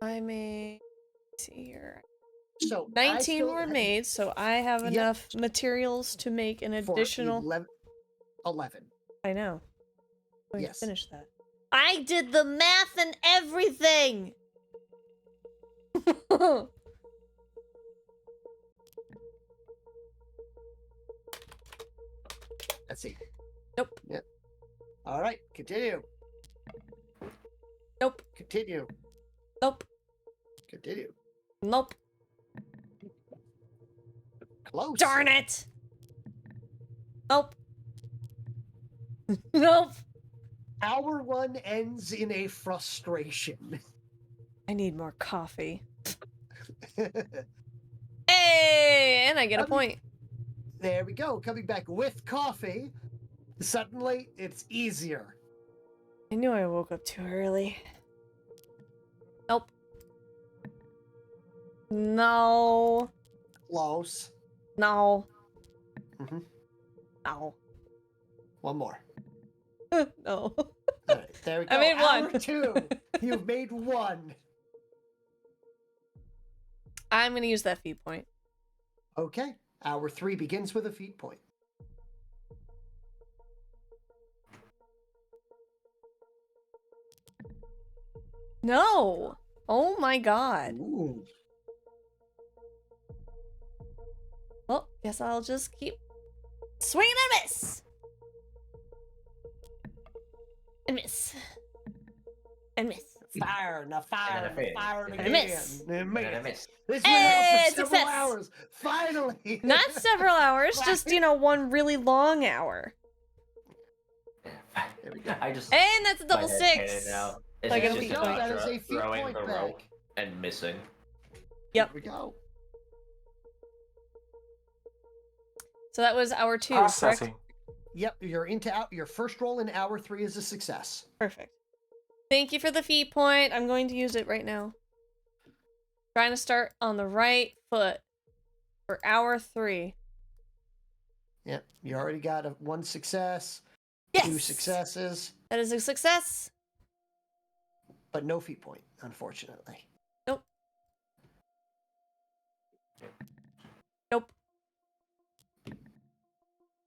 I made. Let's see here. So 19 were made, so I have Yep. enough materials to make an for additional. 11. I know. Going Yes. to finish that. I did the math and everything. Let's see. Nope. Yep. All right, continue. Nope. Continue. Nope. Continue. Nope. Close. Darn it. Nope. Nope. Hour 1 ends in a frustration. I need more coffee. Hey, and I get a point. There we go. Coming back with coffee. Suddenly, it's easier. I knew I woke up too early. Nope. No. Close. No. Mhm. No. One more. No. All right, there we go. I made Hour one. 2. You've made 1. I'm gonna use that feed point. Okay. Hour 3 begins with a feat point. No. Oh my god. Ooh. Well, guess I'll just keep swinging and miss. And miss. And miss. Fire, now fire, And then a now fire fail. again. And a miss. And And I miss. missed. This Hey, went on for several success. hours. Finally. Not several hours, just, you know, one really long hour. There we go. I just. And that's a my double head's 6. headed now. It's Like a just feat a point. That is mantra, a feat throwing point the back. rope and missing. Yep. There we go. So that was hour 2, Processing. correct? Yep, you're into your first roll in hour 3 is a success. Perfect. Thank you for the feed point. I'm going to use it right now. Trying to start on the right foot for hour 3. Yep, you already got 1 success, Yes! 2 successes, That is a success. but no feat point, unfortunately. Nope. Nope.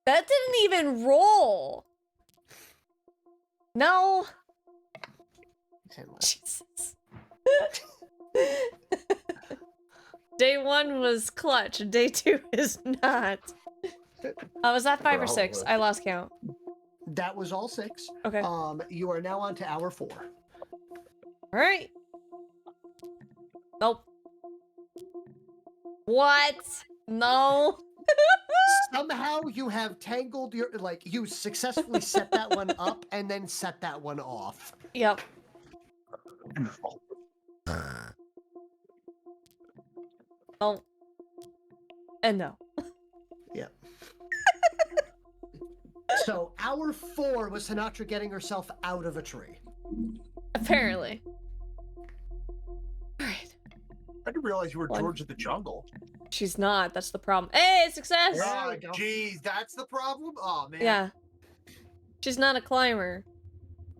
That didn't even roll. No. And Jesus. Day 1 was clutch. Day 2 is not. Was that 5 or 6? I lost count. that was all 6. Okay. You are now on to hour 4. All right. Nope. What? No. Somehow you have tangled your, you successfully set that one up and then set that one off. Yep. Oh. And no. Yep. So hour 4 was Sinatra getting herself out of a tree. Apparently. Alright. I didn't realize you were One. George of the Jungle. She's not. That's the problem. Hey, success! Yeah. Oh, jeez, that's the problem? Oh, man. Yeah. She's not a climber.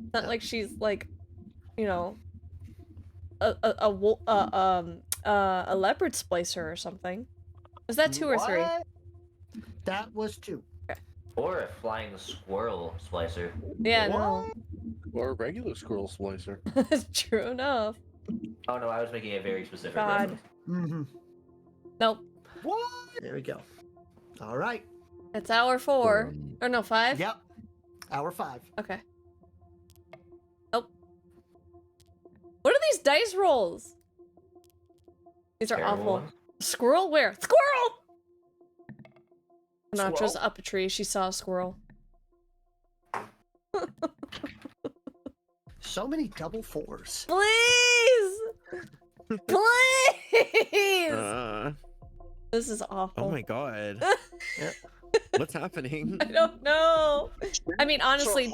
It's not like she's like, you know, a leopard splicer or something. Was that 2 or 3? What? That was 2. Or a flying squirrel splicer. Yeah, no. Or a regular squirrel splicer. True enough. Oh no, I was making a very specific God. reference. Mm-hmm. Nope. What? There we go. All right. It's hour 4. Or no, 5? Yep. Hour 5. Okay. Nope. What are these dice rolls? These are Terrible awful. ones. Squirrel? Where? Squirrel! Sinatra's Squirrel? up a tree. She saw a squirrel. So many double 4s. Please! Please! This is awful. Oh my god. Yep. What's happening? I don't know. I mean, honestly,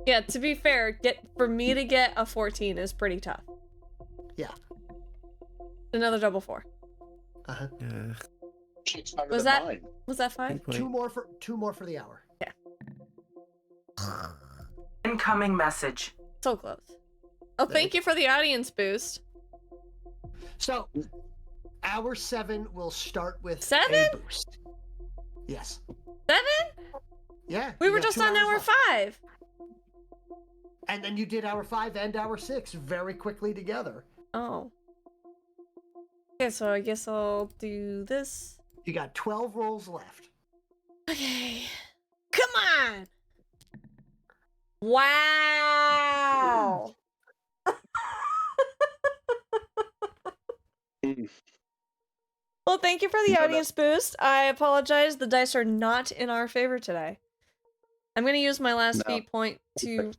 to be fair, for me to get a 14 is pretty tough. Yeah. Another double 4. Uh-huh. Was that 5? 2 more for the hour. Yeah. Incoming message. So close. Oh, thank you for the audience boost. So, hour 7 will start with 7? a boost. Yes. 7? Yeah. We you were got just 2 on hours hour left. 5. And then you did hour 5 and hour 6 very quickly together. Oh. Okay, so I guess I'll do this. You got 12 rolls left. Okay. Come on! Wow! Well, thank you for the audience boost. I apologize, the dice are not in our favor today. I'm gonna use my last feat point to...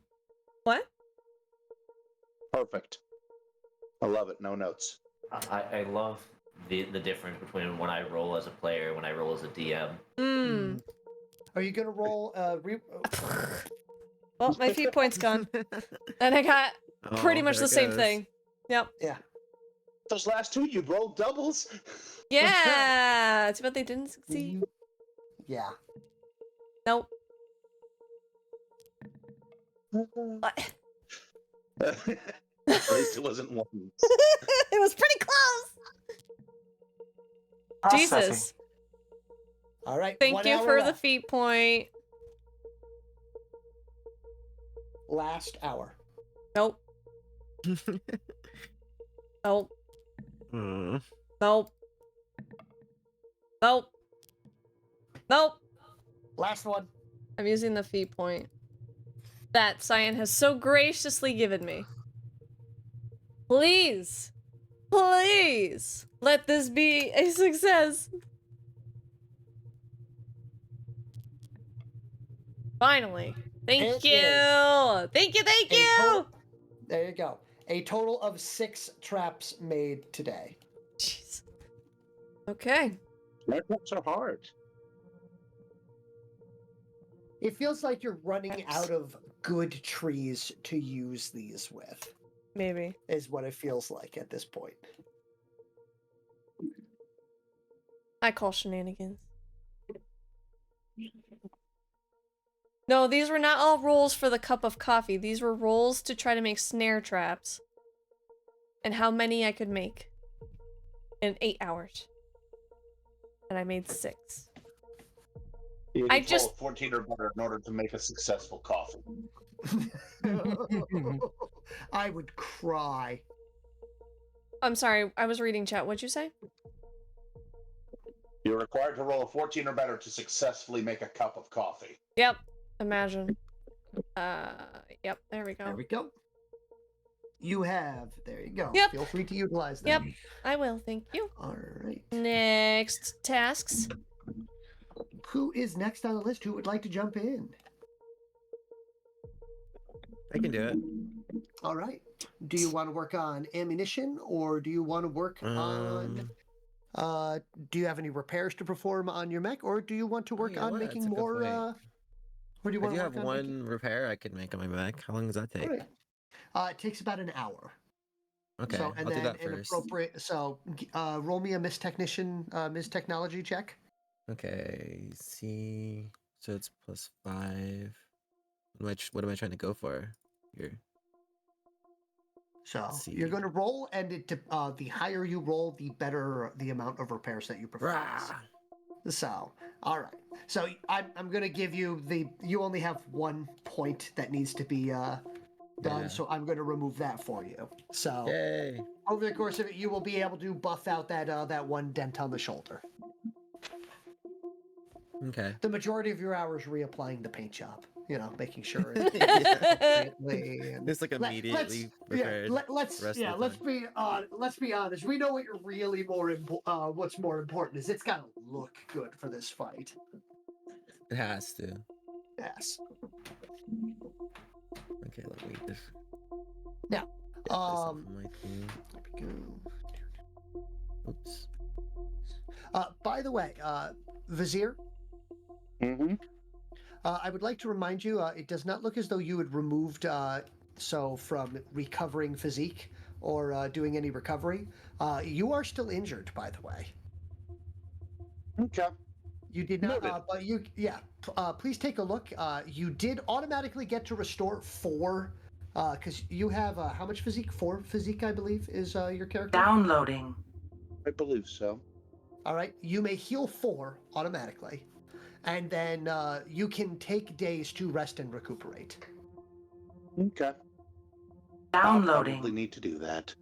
What? Perfect. I love it. No notes. I love the difference between when I roll as a player and when I roll as a DM. Hmm. Are you gonna roll Well, my feat point's gone. And I got pretty much the same thing. Yep. Yeah. Those last 2, you rolled doubles. Yeah! Too bad they didn't succeed. Yeah. Nope. What? At least it wasn't one. It was pretty close! Jesus. All right. Thank 1 you hour for the left. feat point. Last hour. Nope. Nope. Hmm. Nope. Nope. Nope. Last one. I'm using the feat point that Cyan has so graciously given me. Please. Please. Let this be a success. Finally. Thank It you. is Thank you. Thank a you. total- There you go. A total of 6 traps made today. Jeez. Okay. Traps are hard. It feels like you're running out of good trees to use these with, Maybe. is what it feels like at this point. I call shenanigans. No, these were not all rolls for the cup of coffee. These were rolls to try to make snare traps. And how many I could make. In 8 hours. And I made 6. You I need to just- roll 14 or better in order to make a successful coffee. I would cry. I'm sorry, I was reading chat. What'd you say? You're required to roll a 14 or better to successfully make a cup of coffee. Yep. Imagine. Yep, there we go. There we go. You have. There you go. Yep. Feel free to utilize Yep, them. I will, thank you. All right. Next tasks. Who is next on the list? Who would like to jump in? I can do it. All right. Do you want to work on ammunition or do you want to work on do you have any repairs to perform on your mech or do you want to work you know on what? making That's a good more point. or do you I want do to have work on one repair I could make on my mech. How long does that take? All right. It takes about an hour. Okay, So and I'll do then that an first. appropriate roll me a Miss Technology check. Okay, see. So it's +5. What am I trying to go for here? So Let's you're see. going to roll, and the higher you roll, the better the amount of repairs that you perform. Rah! So, all right. So I'm going to give you you only have 1 point that needs to be done. Yeah. So I'm going to remove that for you. So Yay! over the course of it, you will be able to buff out that 1 dent on the shoulder. Okay. The majority of your hours reapplying the paint job. You know, making sure Yeah. It's like immediately repaired. Let's the rest of the let's be honest. We know what you're really what's more important is it's got to look good for this fight. It has to. Yes. Okay, let me just. Now, get this off of my thing. there we go. Oops. By the way, Vizier, Mm-hmm. I would like to remind you, it does not look as though you had removed from recovering physique or doing any recovery. You are still injured, by the way. Okay. You did not, Noted. but please take a look. You did automatically get to restore 4 Because you have how much physique? 4 physique, I believe, is your character. Downloading. I believe so. All right, you may heal 4 automatically, and then you can take days to rest and recuperate. Okay. I'll probably Downloading. need to do that.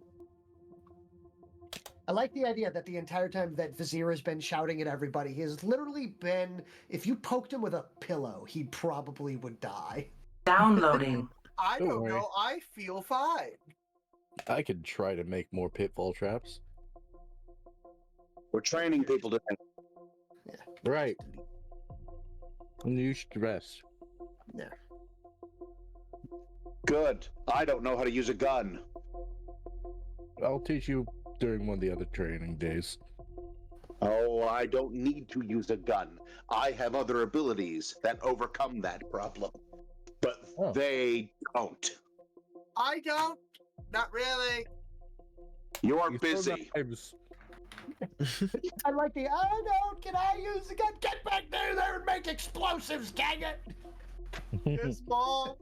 I like the idea that the entire time that Vizier has been shouting at everybody, he has literally been, if you poked him with a pillow, he probably would die. Downloading. I Don't don't worry. know. I feel fine. I could try to make more pitfall traps. We're training people to think. Right. And you should rest. Yeah. Good. I don't know how to use a gun. I'll teach you during one of the other training days. Oh, I don't need to use a gun. I have other abilities that overcome that problem. But they don't. I don't. Not really. You're You throw busy. knives. I like the, oh no, can I use the gun? Get back there and make explosives, dang it! Yes, Mom.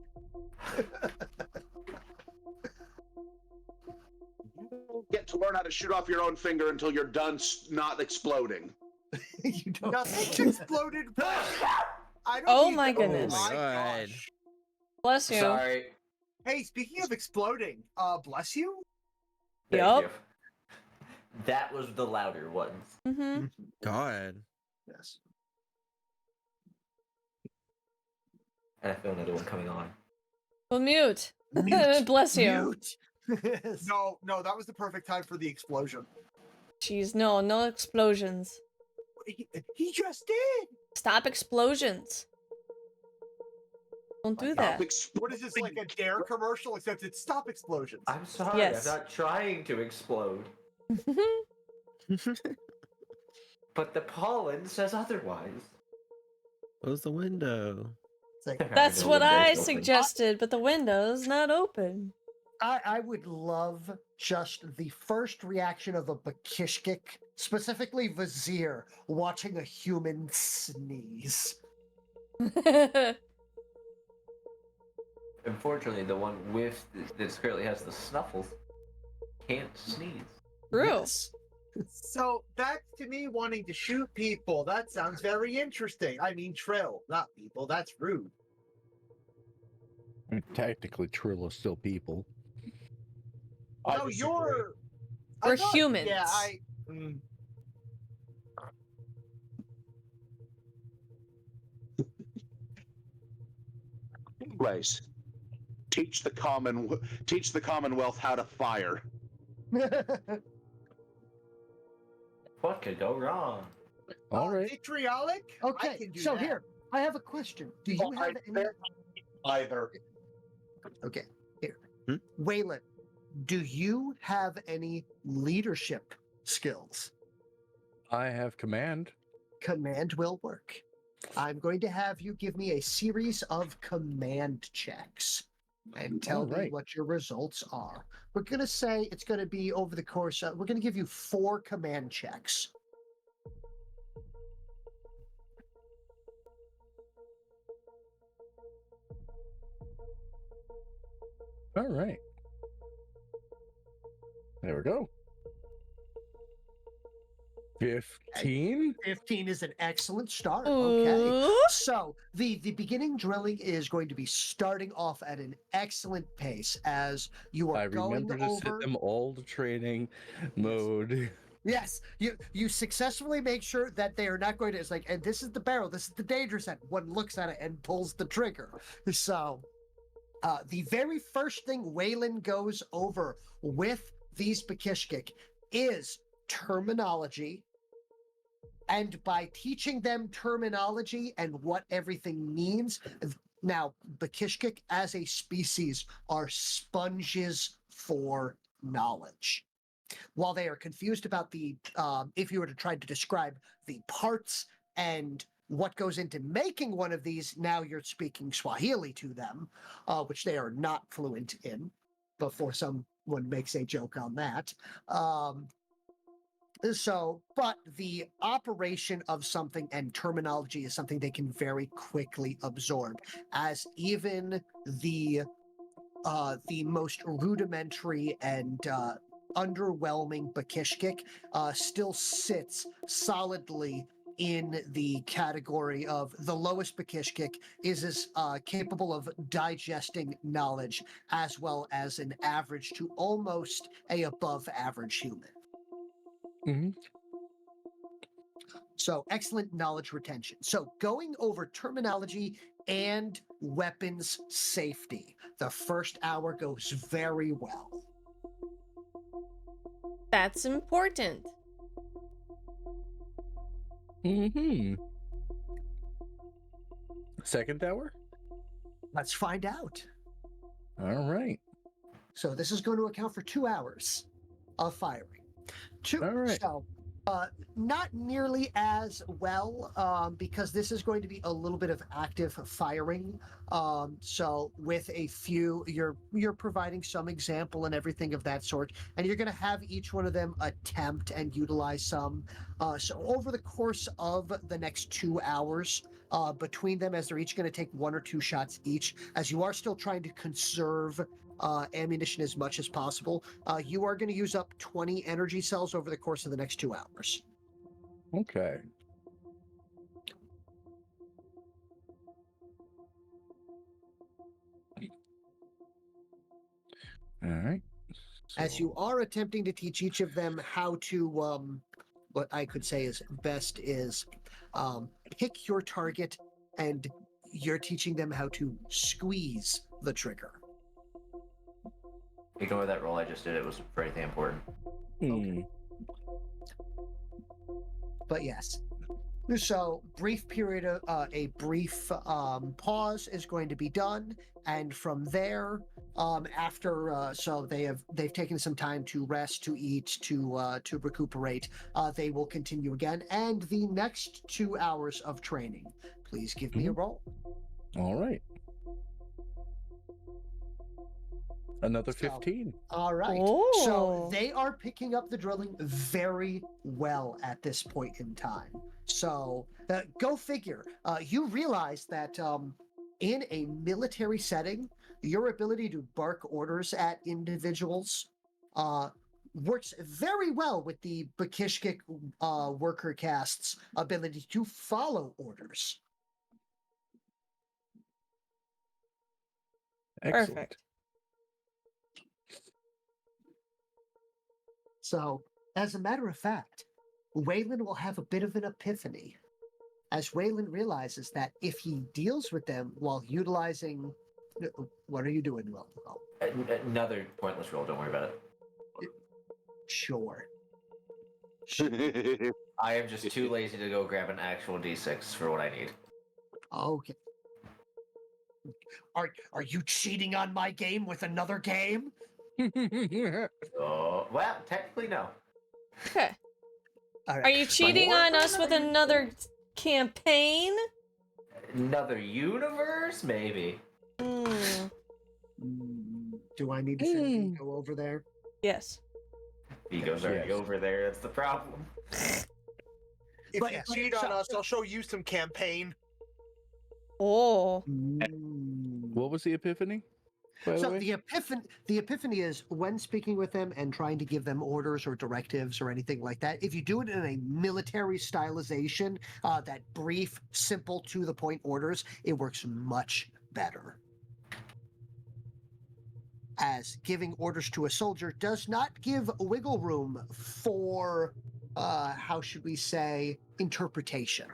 You don't get to learn how to shoot off your own finger until you're done not exploding. You don't. Nothing exploded. I don't Oh need my to- goodness. Oh my God. gosh. Bless you. Sorry. Hey, speaking of exploding, bless you. Thank Yup. you. That was the louder ones. Mm-hmm. God. Yes. And I feel another one coming on. Well, mute. Mute. Bless you. Mute. Yes. No, that was the perfect time for the explosion. Jeez, no explosions. He just did. Stop explosions. Don't do that. What is this, like a Dare commercial? Except it's stop explosions. I'm sorry, Yes. I'm not trying to explode. But the pollen says otherwise. Close the window. It's like, That's what I Window's open. suggested, but the window's not open. I would love just the first reaction of a Bakishkik, specifically Vizier, watching a human sneeze. Unfortunately, the one with that currently has the snuffles can't sneeze. True. Yes. So that's to me wanting to shoot people. That sounds very interesting. I mean, Trill, not people. That's rude. Technically, Trill is still people. No, you're. I We're thought- humans. Yeah, mm. Anyways, teach the Commonwealth how to fire. What could go wrong? All right. Vitriolic? I Okay, can do so that. here, I have a question. Do you have any... Either. Okay, here. Hmm? Waylon, do you have any leadership skills? I have command. Command will work. I'm going to have you give me a series of command checks and tell me Alright. what your results are. We're going to say it's going to be over the course of, we're going to give you 4 command checks. All right. There we go. 15? 15 is an excellent start. Okay. Ooh. So the beginning drilling is going to be starting off at an excellent pace as you are I going remember to over. set them all to training mode. Yes, you successfully make sure that they are not going to. It's like, and this is the barrel. This is the dangerous end. One looks at it and pulls the trigger. So, the very first thing Waylon goes over with these Bakishkik is terminology. And by teaching them terminology and what everything means, now Bakishkik as a species are sponges for knowledge. While they are confused about the, if you were to try to describe the parts and what goes into making one of these, now you're speaking Swahili to them, which they are not fluent in, before someone makes a joke on that. But the operation of something and terminology is something they can very quickly absorb, as even the the most rudimentary and underwhelming Bakishkik still sits solidly in the category of the lowest Bakishkik is as capable of digesting knowledge as well as an average to almost a above average human. Mhm. So excellent knowledge retention. So going over terminology and weapons safety. The first hour goes very well. That's important. Mm-hmm. Second hour? Let's find out. All right. So this is going to account for 2 hours of firing. All right. So not nearly as well because this is going to be a little bit of active firing. So with a few, you're providing some example and everything of that sort, and you're going to have each one of them attempt and utilize some. So over the course of the next 2 hours, between them, as they're each going to take 1 or 2 shots each, as you are still trying to conserve ammunition as much as possible. You are going to use up 20 energy cells over the course of the next 2 hours. Okay. All right. As you are attempting to teach each of them how to, what I could say is best is pick your target, and you're teaching them how to squeeze the trigger. Ignore that roll I just did. It was for anything important. Hmm. But yes. So brief period of a brief pause is going to be done, and from there, after so they've taken some time to rest, to eat, to recuperate. They will continue again, and the next 2 hours of training. Please give me a roll. All right. Another 15. All right. Oh. So they are picking up the drilling very well at this point in time. So go figure. You realize that in a military setting, your ability to bark orders at individuals works very well with the Bakishkik worker caste's ability to follow orders. Excellent. Perfect. So, as a matter of fact, Waylon will have a bit of an epiphany as Waylon realizes that if he deals with them while utilizing... What are you doing, Will? Oh, Another pointless roll. Don't worry about it. sure. I am just too lazy to go grab an actual D6 for what I need. Okay. Are you cheating on my game with another game? Oh, well, technically no. Okay. All right. Are you cheating on us with another campaign? Another universe, maybe. Do I need to send Vigo over there? Yes. Vigo's already over there. That's the problem. If But you yes, cheat on us, I'll show you some campaign. Oh. What was the epiphany? By the So way? the epiphany is when speaking with them and trying to give them orders or directives or anything like that. If you do it in a military stylization, that brief, simple, to the point orders, it works much better. As giving orders to a soldier does not give wiggle room for, how should we say, interpretation.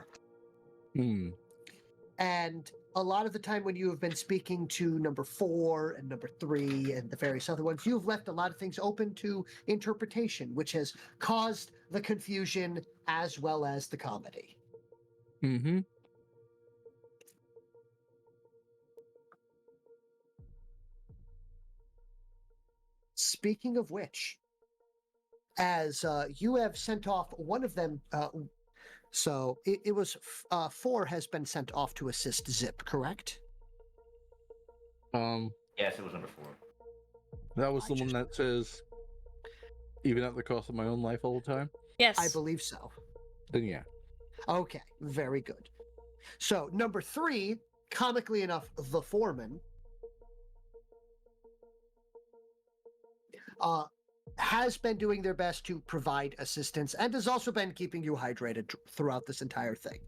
And a lot of the time when you have been speaking to number 4 and number 3 and the various other ones, you've left a lot of things open to interpretation, which has caused the confusion as well as the comedy. Mm-hmm. Speaking of which, as you have sent off one of them, so it was 4 has been sent off to assist Zip, correct? Yes, it was number 4. That was the one that says, even at the cost of my own life all the time? Yes. I believe so. Then yeah. Okay, very good. So number 3, comically enough, the foreman, has been doing their best to provide assistance and has also been keeping you hydrated throughout this entire thing.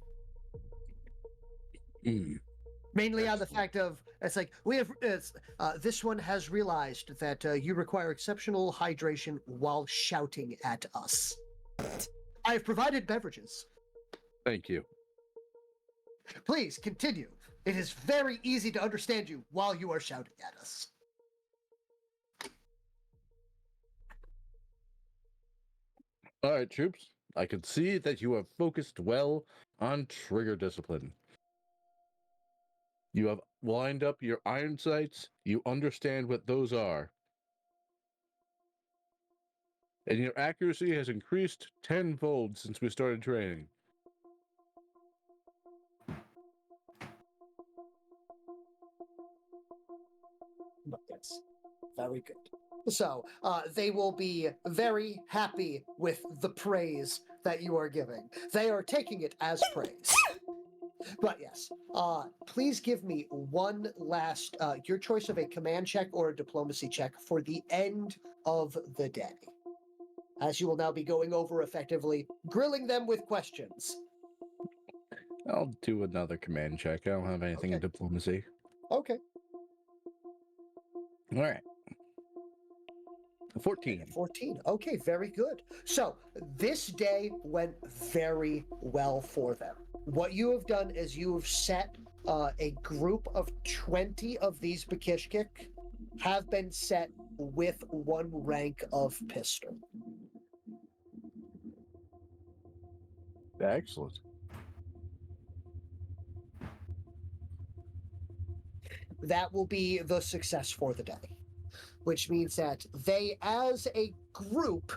Mainly on the fact of, it's like, this one has realized that you require exceptional hydration while shouting at us. I have provided beverages. Thank you. Please continue. It is very easy to understand you while you are shouting at us. All right, troops. I can see that you have focused well on trigger discipline. You have lined up your iron sights. You understand what those are. And your accuracy has increased tenfold since we started training. Yes. Very good. So, they will be very happy with the praise that you are giving. They are taking it as praise. But yes, please give me one last, your choice of a command check or a diplomacy check for the end of the day. As you will now be going over effectively, grilling them with questions. I'll do another command check. I don't have anything in diplomacy. Okay. All right. 14. 14. Okay, very good. So this day went very well for them. What you have done is you have set a group of 20 of these Bakishkik have been set with one rank of pistol. Excellent. That will be the success for the day, which means that they, as a group,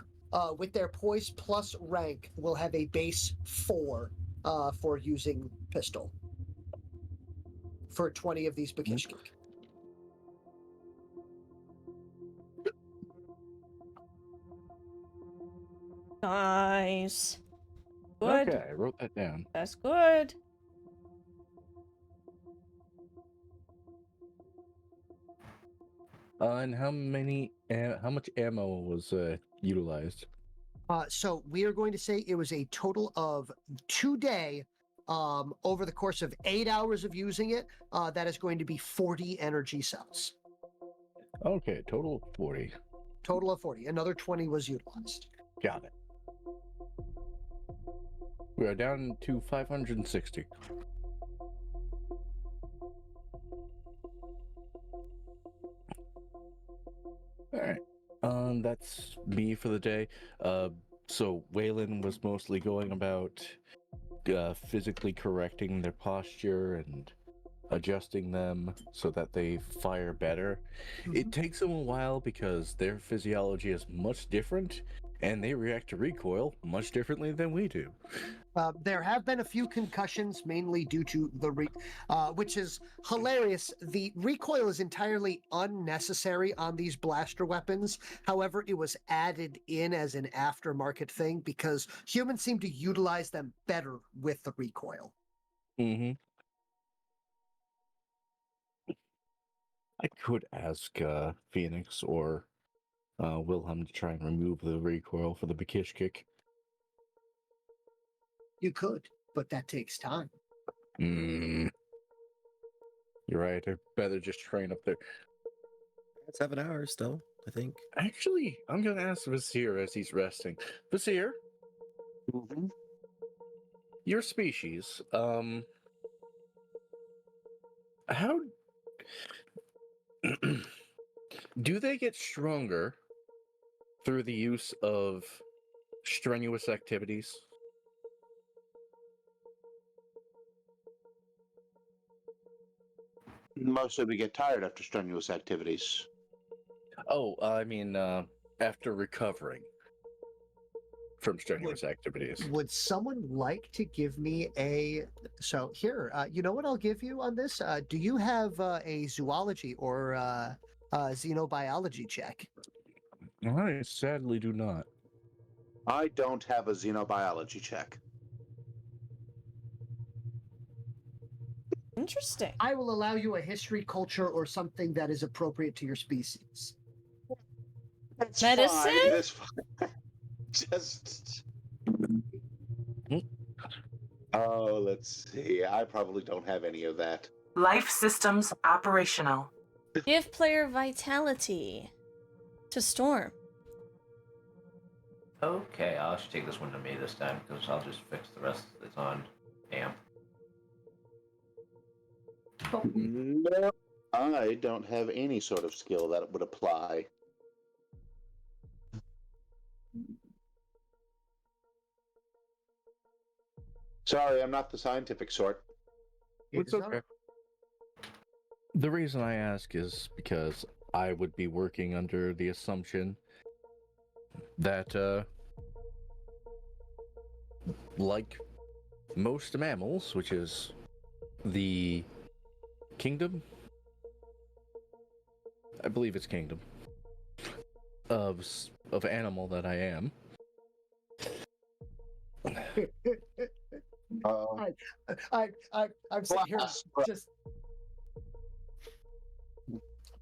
with their poise plus rank, will have a base 4 for using pistol for 20 of these Bakishkik. Nice. Good. Okay, I wrote that down. That's good. And how much ammo was utilized? So we are going to say it was a total of 2 day, over the course of 8 hours of using it, that is going to be 40 energy cells. Okay, total of 40. Total of 40. Another 20 was utilized. Got it. We are down to 560. All right. That's me for the day. So Waylon was mostly going about physically correcting their posture and adjusting them so that they fire better. It takes them a while because their physiology is much different and they react to recoil much differently than we do. There have been a few concussions, mainly due to the which is hilarious. The recoil is entirely unnecessary on these blaster weapons. However, it was added in as an aftermarket thing because humans seem to utilize them better with the recoil. Mm-hmm. I could ask Phoenix or Wilhelm to try and remove the recoil for the Bakishkik. You could, but that takes time. You're right. I better just train up there. 7 hours still, I think. Actually, I'm going to ask Vizier as he's resting. Vizier? Mm-hmm. Your species, how... do they get stronger through the use of strenuous activities? Mostly we get tired after strenuous activities. Oh, I mean, after recovering from strenuous activities. Would someone like to give me a... So here, you know what I'll give you on this? Do you have a zoology or xenobiology check? I sadly do not. I don't have a xenobiology check. Interesting. I will allow you a history, culture, or something that is appropriate to your species. It's Medicine? fine. It is fine. Just. Oh, let's see. I probably don't have any of that. Life systems operational. Give player vitality to Storm. Okay, I'll actually take this one to me this time because I'll just fix the rest that's on amp. No, I don't have any sort of skill that would apply. Sorry, I'm not the scientific sort. It's okay. The reason I ask is because I would be working under the assumption that, like most mammals, which is the kingdom, I believe it's kingdom, of animal that I am. I'm sitting here just.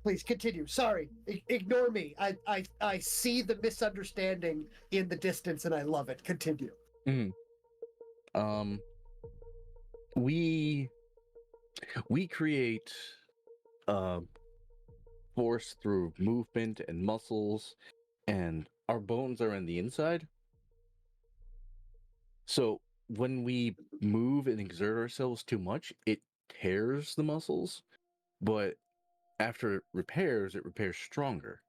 Please continue. Sorry, ignore me. I see the misunderstanding in the distance, and I love it. Continue. We create force through movement and muscles, and our bones are in the inside. So when we move and exert ourselves too much, it tears the muscles, but after it repairs stronger.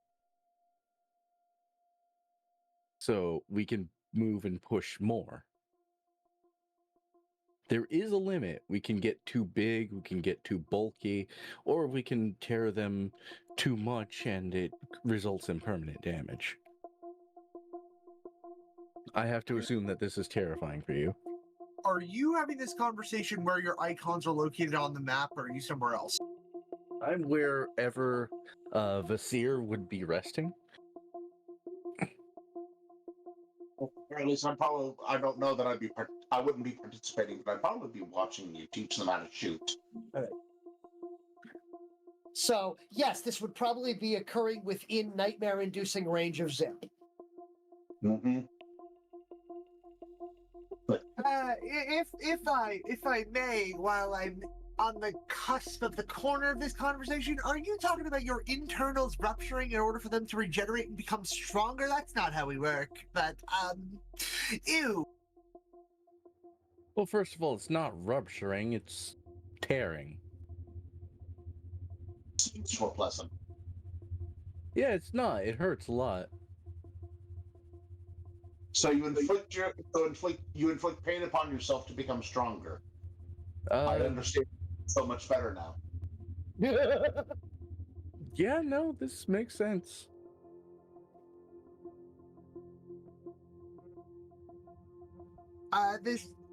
So we can move and push more. There is a limit. We can get too big, we can get too bulky, or we can tear them too much and it results in permanent damage. I have to assume that this is terrifying for you. Are you having this conversation where your icons are located on the map, or are you somewhere else? I'm wherever Vasir would be resting. Or at least I don't know that I wouldn't be participating, but I'd probably be watching you teach them how to shoot. All right. So, yes, this would probably be occurring within nightmare-inducing range of Zip. Mm-hmm. If I may, while I'm on the cusp of the corner of this conversation, are you talking about your internals rupturing in order for them to regenerate and become stronger? That's not how we work. But ew. Well, first of all, it's not rupturing, it's tearing. Seems more pleasant. Yeah, it's not. It hurts a lot. So you inflict pain upon yourself to become stronger. I understand so much better now. Yeah, no, this makes sense.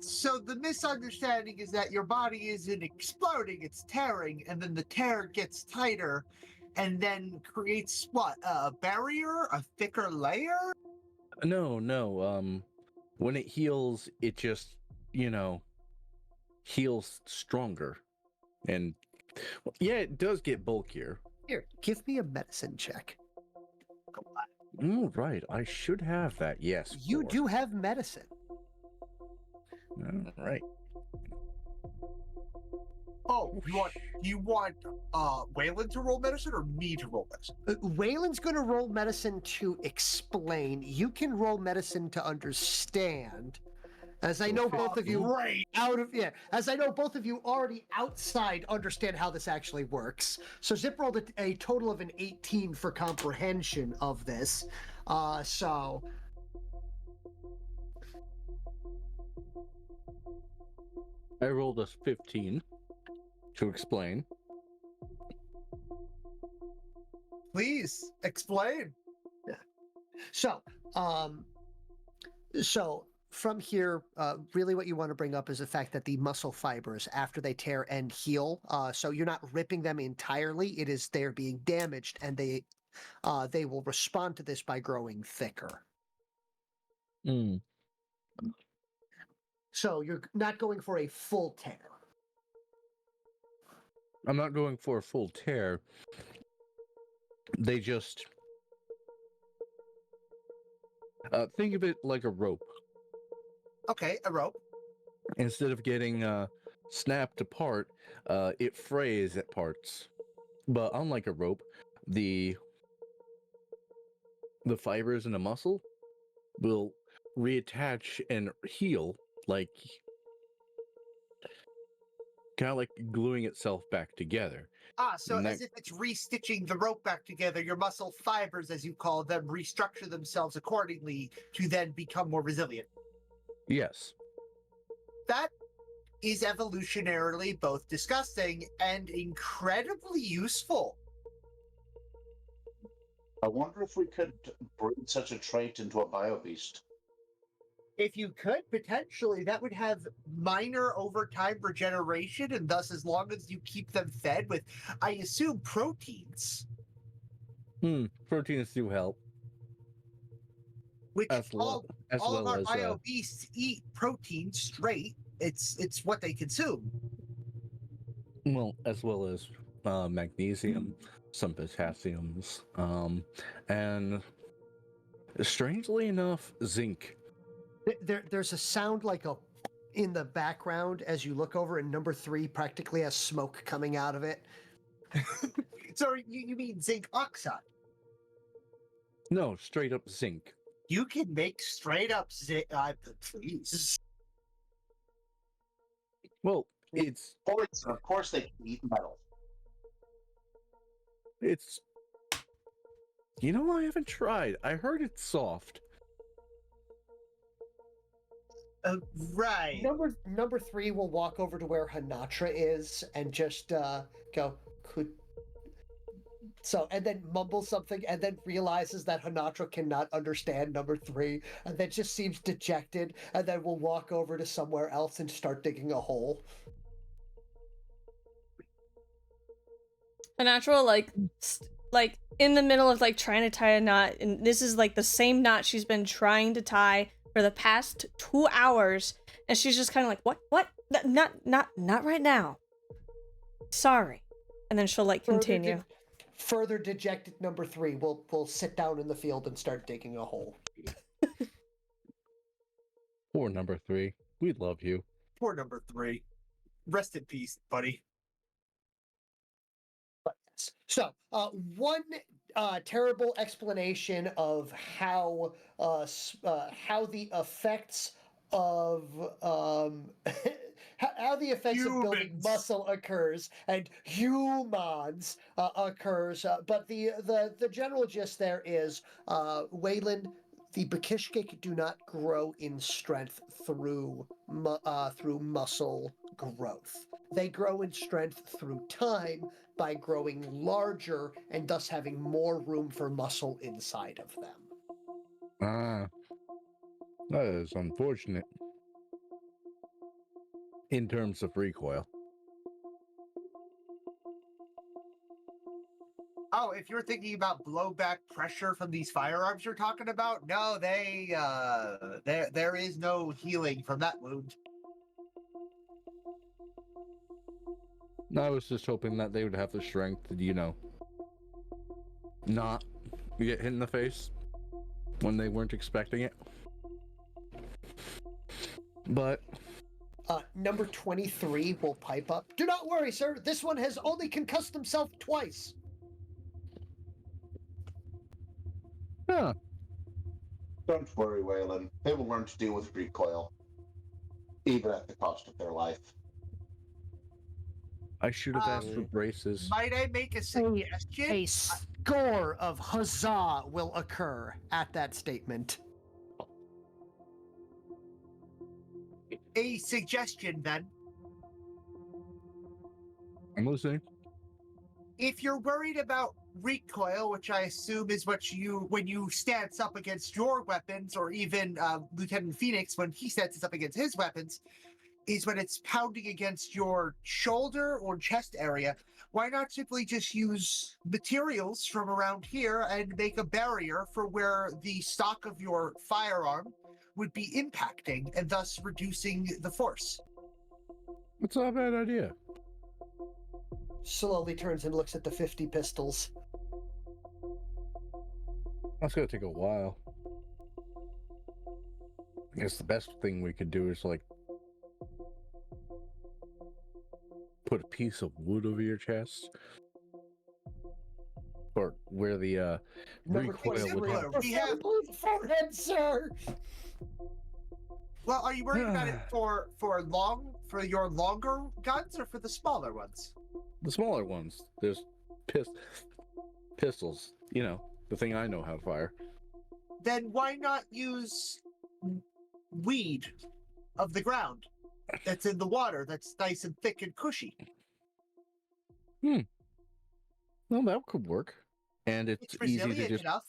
So the misunderstanding is that your body isn't exploding, it's tearing, and then the tear gets tighter and then creates what? A barrier? A thicker layer? No. When it heals, it just, heals stronger. And yeah, it does get bulkier. Here, give me a medicine check. Right, I should have that. Yes, you do have medicine. All right. Oh, you want Waylon to roll medicine or me to roll medicine? Waylon's going to roll medicine to explain. You can roll medicine to understand. As I know both of you as I know both of you already outside understand how this actually works. So Zip rolled a total of an 18 for comprehension of this. So I rolled a 15 to explain. Please explain. Yeah. So from here, really what you want to bring up is the fact that the muscle fibers, after they tear and heal, so you're not ripping them entirely, it is they're being damaged, and they will respond to this by growing thicker. So you're not going for a full tear. I'm not going for a full tear. They just Think of it like a rope. Okay, a rope. Instead of getting snapped apart, it frays at parts. But unlike a rope, the fibers in the muscle will reattach and heal, like kind of like gluing itself back together. So as if it's restitching the rope back together, your muscle fibers, as you call them, restructure themselves accordingly to then become more resilient. Yes. That is evolutionarily both disgusting and incredibly useful. I wonder if we could breed such a trait into a biobeast. If you could, potentially, that would have minor overtime regeneration, and thus, as long as you keep them fed with, I assume, proteins. Proteins do help. Which As all well of our as, biobeasts eat protein straight. It's what they consume. well, as well as magnesium, some potassiums, and strangely enough, zinc. There's a sound like a in the background as you look over, and number 3 practically has smoke coming out of it. So you mean zinc oxide? No, straight up zinc. You can make straight up zinc. Please. Well, it's Poison, of course they can eat metal. it's. You know, I haven't tried. I heard it's soft. Right. Number 3 will walk over to where Hanatra is and just go, and then mumble something, and then realizes that Hanatra cannot understand number 3, and then just seems dejected, and then will walk over to somewhere else and start digging a hole. A natural, like in the middle of like trying to tie a knot, and this is like the same knot she's been trying to tie for the past 2 hours, and she's just kind of like, what? Not right now. Sorry. And then she'll like continue. Further dejected number 3 will sit down in the field and start digging a hole. Poor number 3. We love you. Poor number 3. Rest in peace, buddy. So, one terrible explanation of how the effects of how the effects of building muscle occurs and humans occurs, but the general gist there is, Wayland, the Bakishkik do not grow in strength through muscle growth. They grow in strength through time by growing larger and thus having more room for muscle inside of them. That is unfortunate. In terms of recoil. Oh, if you're thinking about blowback pressure from these firearms you're talking about, no, there is no healing from that wound. I was just hoping that they would have the strength to, not get hit in the face when they weren't expecting it. But number 23 will pipe up. Do not worry, sir. This one has only concussed himself twice. Huh. Don't worry, Waylon. They will learn to deal with recoil, even at the cost of their life. I should have asked for braces. Might I make a suggestion? A score of huzzah will occur at that statement. A suggestion, then. I'm listening. If you're worried about recoil, which I assume is what when you stance up against your weapons, or even Lieutenant Phoenix when he stances up against his weapons, is when it's pounding against your shoulder or chest area, why not simply just use materials from around here and make a barrier for where the stock of your firearm would be impacting, and thus reducing the force? It's not a bad idea. Slowly turns and looks at the 50 pistols. That's gonna take a while. I guess the best thing we could do is like put a piece of wood over your chest, or where the Number recoil would 23. happen. We have- forehead, sir. Well, are you worried about it for your longer guns or for the smaller ones? The smaller ones. There's pistols. You know, the thing I know how to fire. Then why not use weed of the ground that's in the water that's nice and thick and cushy? Well, that could work. And It's easy to resilient just. enough.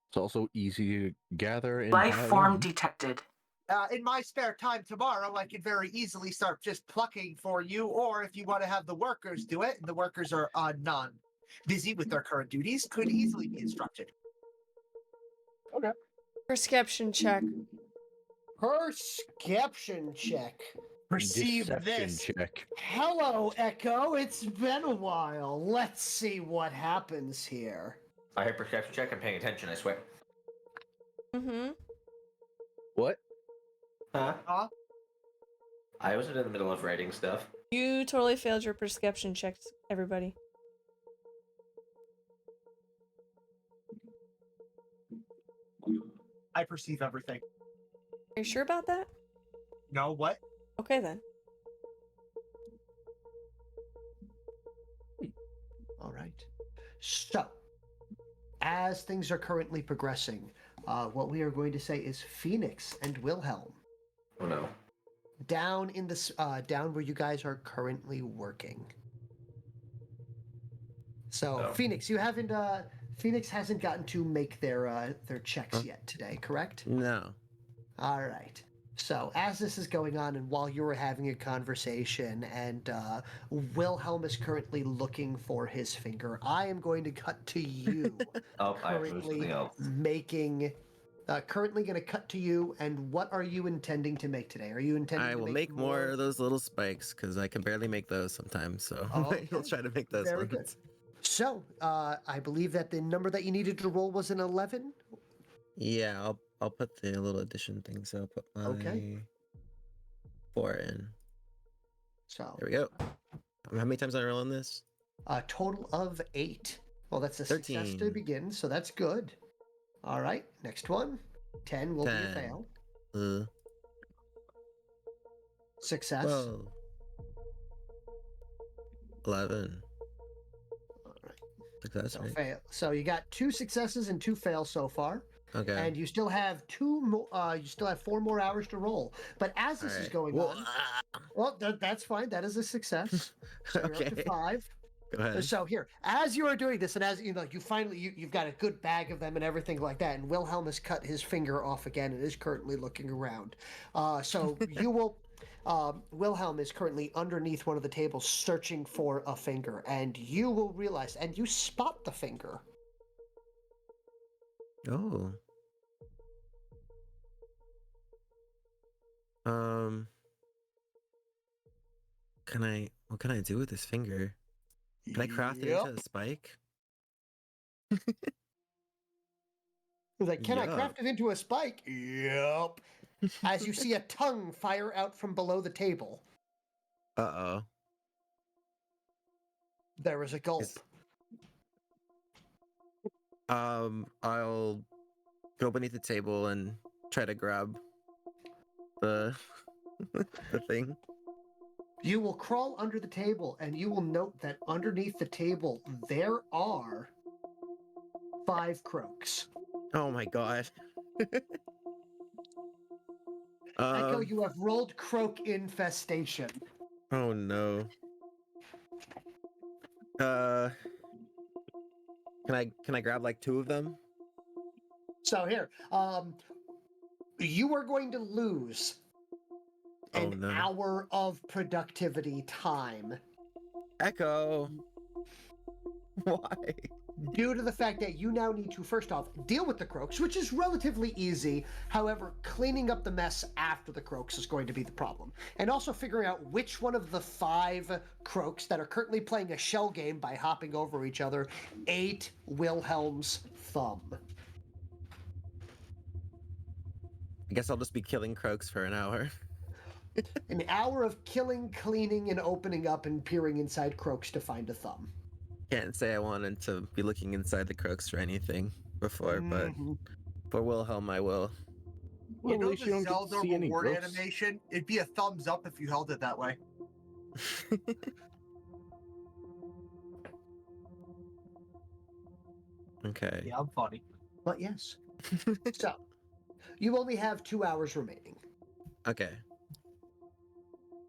It's also easy to gather and Life buy. form detected. In my spare time tomorrow, I could very easily start just plucking for you, or if you want to have the workers do it, the workers are busy with their current duties, could easily be instructed. Perception check. Perception check. Perceive Deception this. check. Hello, Echo. It's been a while. Let's see what happens here. I heard perception check. I'm paying attention. I swear. Mm-hmm. What? Huh? I wasn't in the middle of writing stuff. You totally failed your perception checks, everybody. I perceive everything. Are you sure about that? No, what? Okay then. All right. So, as things are currently progressing, what we are going to say is Phoenix and Wilhelm. Oh no. Down in this, down where you guys are currently working. So, Oh. Phoenix, you haven't. Phoenix hasn't gotten to make their checks yet today, correct? No. All right. So, as this is going on, and while you were having a conversation, and Wilhelm is currently looking for his finger, I am going to cut to you. Oh, I have to move currently something else. making. Currently going to cut to you, and what are you intending to make today? Are you intending I to will make more of those little spikes because I can barely make those sometimes. So Okay. I'll try to make those Very ones. good. So, I believe that the number that you needed to roll was an 11. Yeah, I'll put the little addition thing. So I'll put my Okay. 4 in. So, There we go. How many times am I rolling this? a total of 8. Well, that's a success to 13. begin, so that's good. All right, next one. 10 will be a 10. fail. 12. Success. 11. All right. Success, So right? fail. So you got 2 successes and 2 fails so far, Okay. and you still have 2 more. You still have 4 more hours to roll. But as this is Alright. going Well, on, well, that's fine. That is a success. So you're up Okay. to 5. Go ahead. So here, as you are doing this, and as you know, you finally you've got a good bag of them and everything like that, and Wilhelm has cut his finger off again and is currently looking around. So you will. Wilhelm is currently underneath one of the tables searching for a finger, and you will realize, and you spot the finger. Oh. What can I do with this finger? Can I craft it into a spike? He's like, can I Yeah. craft it into a spike? Yep. As you see a tongue fire out from below the table, Uh-oh. there is a gulp. I'll go beneath the table and try to grab the the thing. You will crawl under the table, and you will note that underneath the table there are 5 croaks. Oh my god. Echo, you have rolled croak infestation. Oh no. Can I grab like 2 of them? So here, you are going to lose an no. hour of productivity time Echo. Why? due to the fact that you now need to, first off, deal with the croaks, which is relatively easy. However, cleaning up the mess after the croaks is going to be the problem. And also figuring out which one of the 5 croaks that are currently playing a shell game by hopping over each other ate Wilhelm's thumb. I guess I'll just be killing croaks for an hour. An hour of killing, cleaning, and opening up and peering inside croaks to find a thumb. Can't say I wanted to be looking inside the croaks or anything before, but Mhm. for Wilhelm, I will. Well, You know at least the you don't get to Zelda see any reward gross. animation? It'd be a thumbs up if you held it that way. Okay. Yeah, I'm funny. But yes. So, you only have 2 hours remaining. Okay.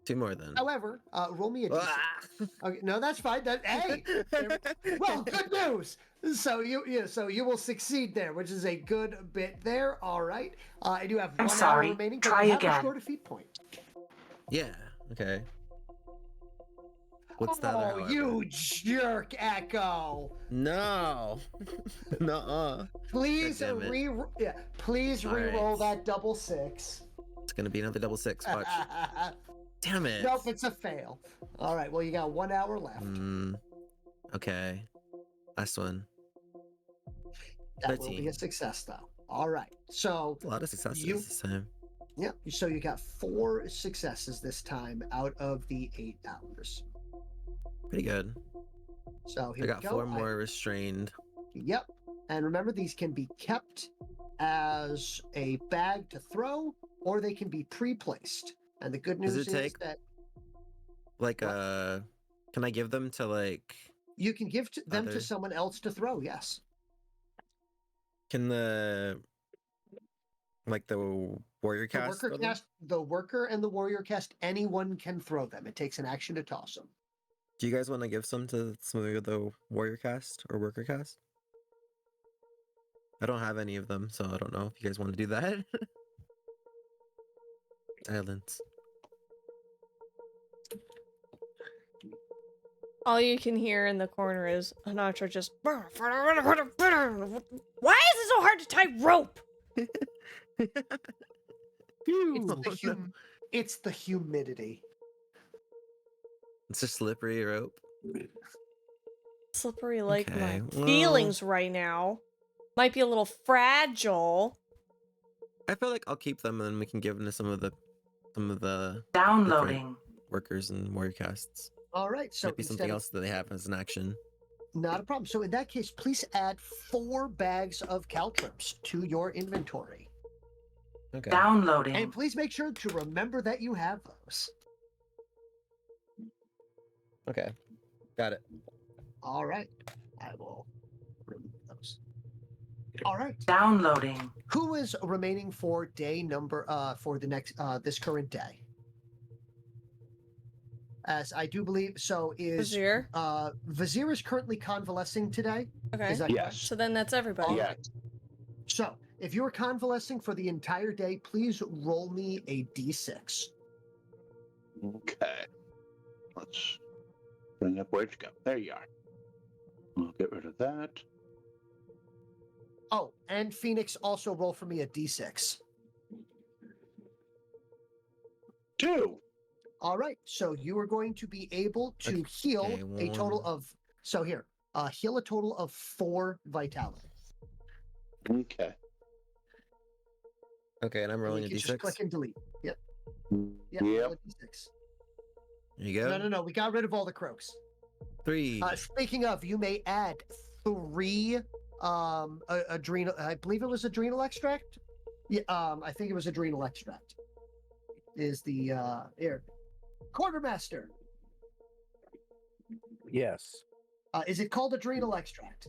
2 more then. However, roll me a d6. Ah! Okay, no, that's fine. Hey, well, good news. So you will succeed there, which is a good bit there. All right. I do have I'm 1 hour sorry. remaining. But Try you have again. restored a feat point. Yeah. Okay. What's that? Oh, you jerk, Echo! No. Nuh-uh. Please God damn it. please All right. re-roll that double 6. It's gonna be another double 6. Watch. Damn it. Nope, it's a fail. All right. Well, you got 1 hour left. Okay. Last one. That will be 13. a success, though. All right. So A lot of successes You- this time. yeah. So you got 4 successes this time out of the 8 hours. Pretty good. So here I got we go. 4 more restrained. Yep. And remember, these can be kept as a bag to throw, or they can be pre-placed. And the good news Does it is take- that Like, can I give them to, like, you can give them to others? someone else to throw. Yes. Can the warrior The cast worker throw them? cast, the worker and the warrior cast, anyone can throw them. It takes an action to toss them. Do you guys want to give some to some of the warrior cast or worker cast? I don't have any of them, so I don't know if you guys want to do that. Silence. All you can hear in the corner is Anatra just. Why is it so hard to tie rope? It's the humidity. It's a slippery rope. Slippery like my Okay, well- feelings right now. Might be a little fragile. I feel like I'll keep them, and then we can give them to some of the Downloading. workers and warrior casts. All right. So Might be something else that they have as an action. Not a problem. So in that case, please add 4 bags of caltrips to your inventory. Okay. Downloading. And please make sure to remember that you have those. Okay. Got it. All right. I will remove those. All right. Downloading. Who is remaining for day number for the next this current day? As I do believe so is Vizier? Vizier is currently convalescing today. Okay. Is that correct? So then that's everybody. Yeah. So if you're convalescing for the entire day, please roll me a d6. Okay. Let's bring up where'd you go? There you are. We'll get rid of that. Oh, and Phoenix, also roll for me a d6. 2. All right, so you are going to be able to heal a total of heal a total of 4 vitality. Okay. Okay, and I'm And rolling you a can just d6. click and delete. Yep. Yep. Roll a d6. There you go. No. We got rid of all the croaks. 3. Speaking of, you may add 3 adrenal. I believe it was adrenal extract. Yeah. I think it was adrenal extract. Is the here quartermaster? Yes. Is it called adrenal extract?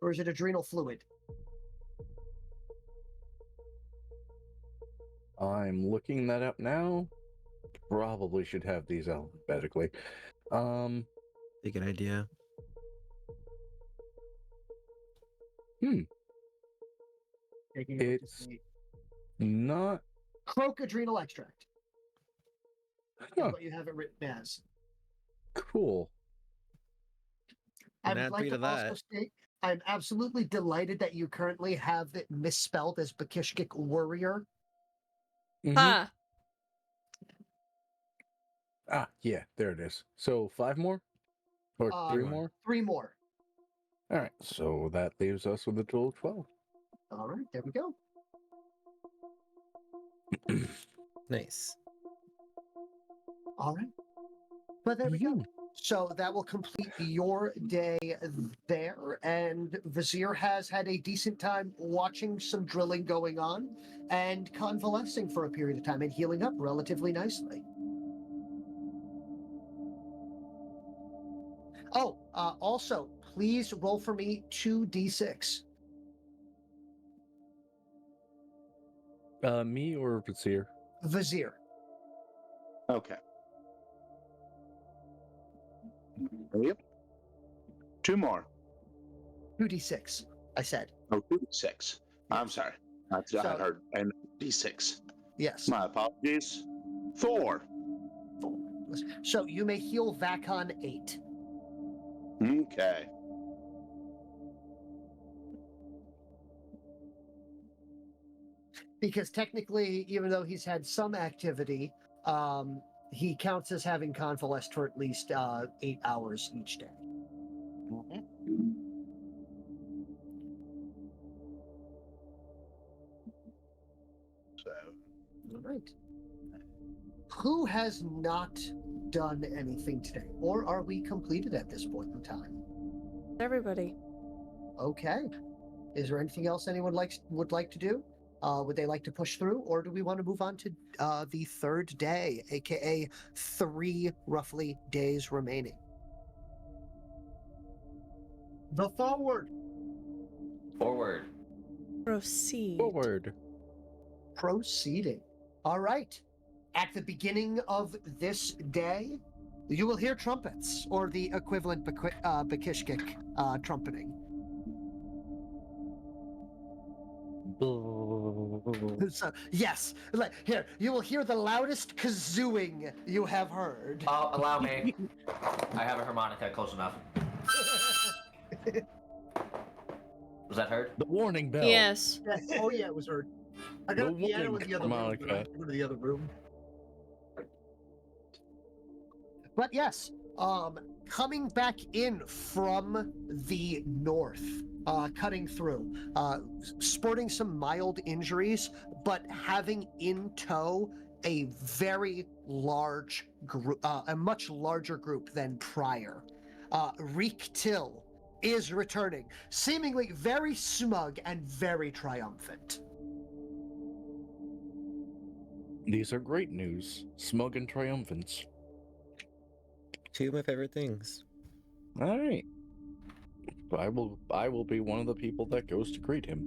Or is it adrenal fluid? I'm looking that up now. Probably should have these alphabetically. Be a good idea. It's not Croak adrenal extract. Is Huh. what you have it written as. cool. I And would add like 3 to to also that. state I'm absolutely delighted that you currently have it misspelled as Bakishkik Warrior. Mhm. Huh. Ah, yeah, there it is. So 5 more? Or 3 more. more? 3 more. All right, so that leaves us with a total of 12. All right, there we go. Nice. All right. But there we go. So that will complete your day there. And Vizier has had a decent time watching some drilling going on and convalescing for a period of time and healing up relatively nicely. Oh, also, please roll for me 2d6. Me or Vizier? Vizier. Okay. Yep. 2 more. 2d6, I said. Oh, 6. I'm sorry. I had heard and D6. Yes. My apologies. 4. So you may heal Vakon 8. Okay. Because technically, even though he's had some activity, he counts as having convalesced for at least 8 hours each day. So, all right. Who has not done anything today? Or are we completed at this point in time? Everybody. Okay. Is there anything else anyone would like to do? Would they like to push through, or do we want to move on to the third day, aka 3 roughly days remaining? The forward. Forward. Proceed. Forward. Proceeding. All right. At the beginning of this day, you will hear trumpets, or the equivalent Bekishkik trumpeting. So, yes, here, you will hear the loudest kazooing you have heard. Oh, allow me. I have a harmonica close enough. Was that heard? The warning bell. Yes. Oh yeah, it was heard. I got a piano in the other room. harmonica. But I have to go to the other room. But yes, coming back in from the north, cutting through, sporting some mild injuries, but having in tow a very large group, a much larger group than prior. Reek Till is returning, seemingly very smug and very triumphant. These are great news. Smug and triumphant. 2 of my favorite things. All right. I will be one of the people that goes to greet him.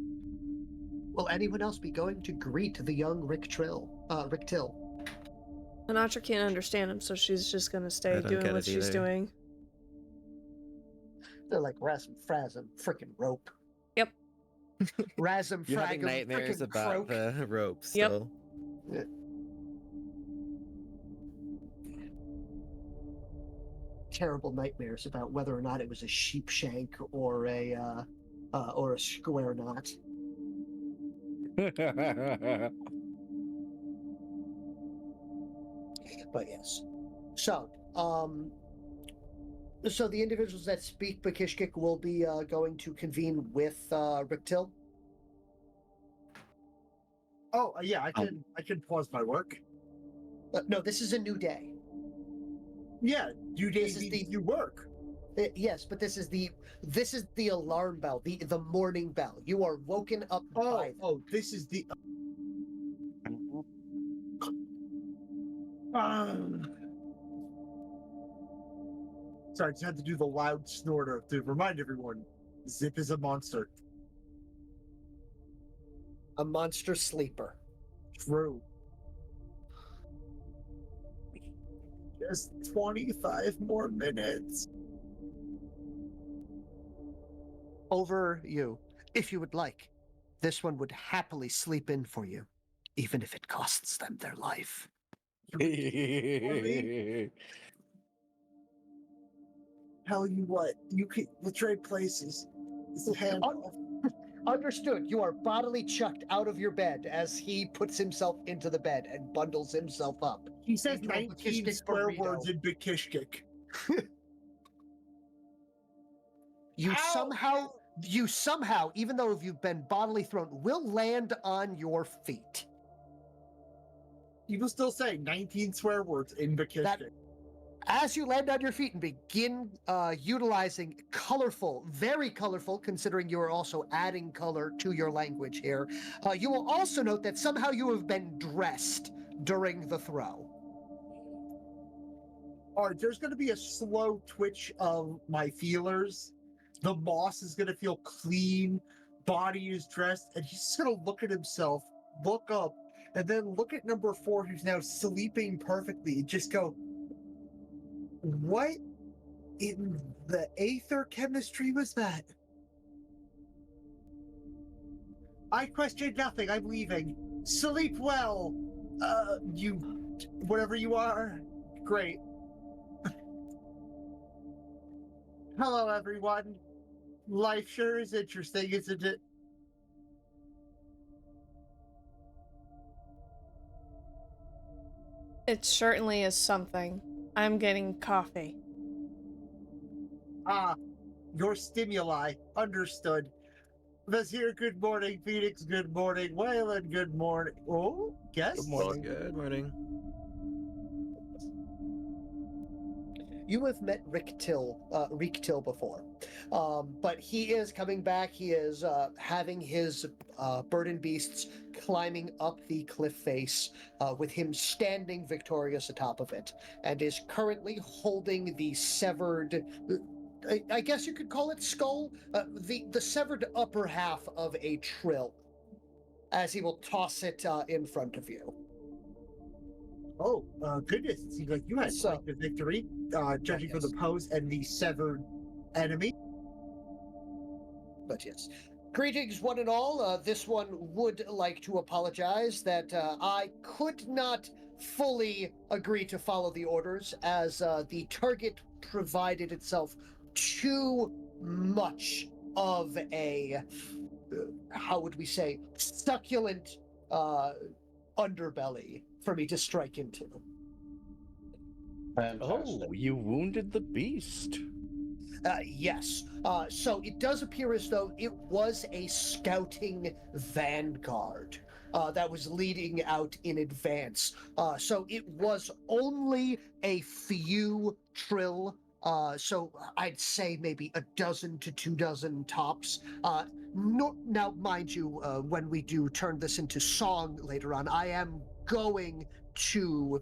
Will anyone else be going to greet the young Rick Till? Anatra can't understand him, so she's just gonna I stay don't doing get what it she's either. doing. They're like Rasm Frasm, frickin' rope. Yep. Rasm You're having Fragum, nightmares frickin' about croak. the ropes. Yep. Still. Terrible nightmares about whether or not it was a sheep shank or a square knot. But yes. So the individuals that speak Bekishkik will be going to convene with Rick Till. Oh yeah, I can pause my work. No, this is a new day. Yeah, you This is the you work. Yes, but this is the alarm bell, the morning bell. You are woken up by them. Oh, this is the. Sorry, I just had to do the loud snorter to remind everyone. Zip is a monster. A monster sleeper. True. Just 25 more minutes. Over you, if you would like. This one would happily sleep in for you, even if it costs them their life. Tell you what, we'll trade places. It's a handoff. Understood. You are bodily chucked out of your bed as he puts himself into the bed and bundles himself up. He says Into a 19 Bekishkik swear burrito. words in Bekishkik. You Ow! somehow you somehow, even though you've been bodily thrown, will land on your feet. You will still say 19 swear words in Bakishnik. As you land on your feet and begin utilizing colorful, very colorful, considering you are also adding color to your language here, you will also note that somehow you have been dressed during the throw. All right, there's going to be a slow twitch of my feelers. The boss is going to feel clean, body is dressed, and he's just going to look at himself, look up, and then look at number 4, who's now sleeping perfectly, and just go, what in the aether chemistry was that? I question nothing. I'm leaving. Sleep well. You, whatever you are. Great. Hello, everyone. Life sure is interesting, isn't it? It certainly is something. I'm getting coffee. Ah, your stimuli. Understood. Vizier, good morning. Phoenix, good morning. Wayland, good morning. Oh, guess? Good morning. Good morning. You have met Reek Till before, but he is coming back. He is having his burden beasts climbing up the cliff face, with him standing victorious atop of it, and is currently holding the severed, I guess you could call it skull, the severed upper half of a trill, as he will toss it in front of you. Oh, goodness. It seems like you had quite the victory, judging from the pose and the severed enemy. But yes. Greetings, one and all. This one would like to apologize that I could not fully agree to follow the orders, as the target provided itself too much of a, how would we say, succulent underbelly for me to strike into. Fantastic. Oh, you wounded the beast. Yes. So it does appear as though it was a scouting vanguard that was leading out in advance. So it was only a few trill. So I'd say maybe a dozen to 2 dozen tops. Now, mind you, when we do turn this into song later on, I am going to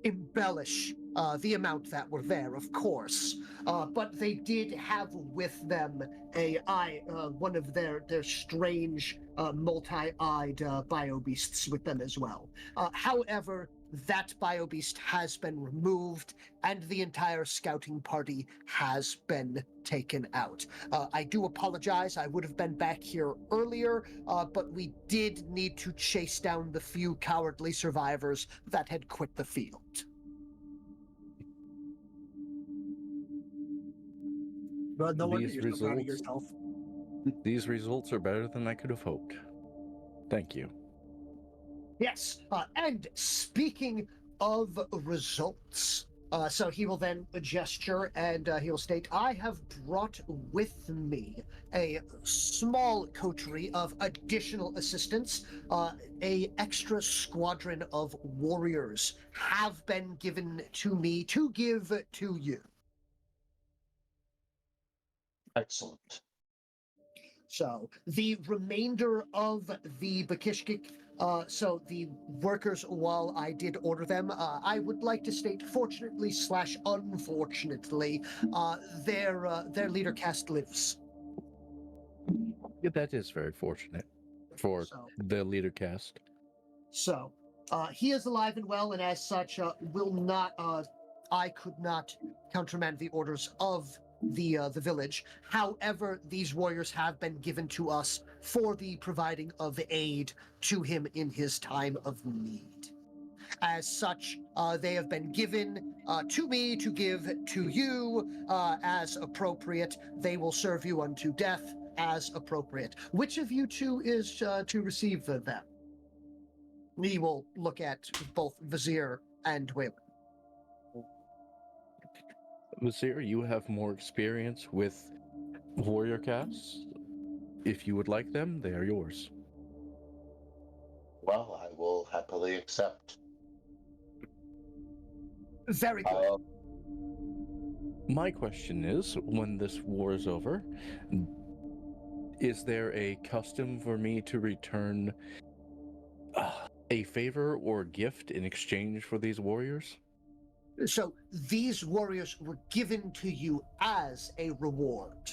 embellish the amount that were there, of course. But they did have with them one of their strange multi-eyed biobeasts with them as well. However, that biobeast has been removed, and the entire scouting party has been taken out. I do apologize. I would have been back here earlier, but we did need to chase down the few cowardly survivors that had quit the field. Well, no wonder you're so proud of yourself. These results are better than I could have hoped. Thank you. Yes, and speaking of results, so he will then gesture and he will state, I have brought with me a small coterie of additional assistants. A extra squadron of warriors have been given to me to give to you. Excellent. So the remainder of the Bakishnik, so the workers, while I did order them, I would like to state, fortunately / unfortunately, their leader caste lives. Yeah, that is very fortunate for the leader cast. So he is alive and well, and as such, will not. I could not countermand the orders of the village. However, these warriors have been given to us for the providing of aid to him in his time of need. As such, they have been given to me to give to you as appropriate. They will serve you unto death as appropriate. Which of you two is to receive them? We will look at both Vizier and Wayland. Vasir, you have more experience with warrior casts. If you would like them, they are yours. Well, I will happily accept. Very good. My question is, when this war is over, is there a custom for me to return a favor or gift in exchange for these warriors? So these warriors were given to you as a reward.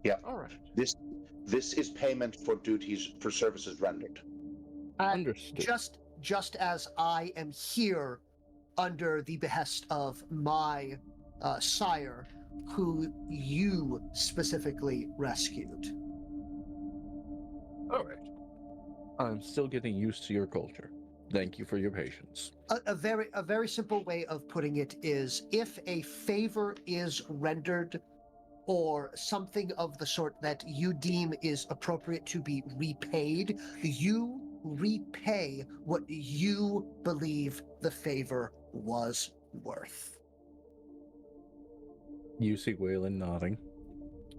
Yeah. All right. This is payment for duties for services rendered. Understood. Just as I am here under the behest of my sire, who you specifically rescued. All right. I'm still getting used to your culture. Thank you for your patience. A very simple way of putting it is, if a favor is rendered or something of the sort that you deem is appropriate to be repaid, you repay what you believe the favor was worth. You see Waylon nodding.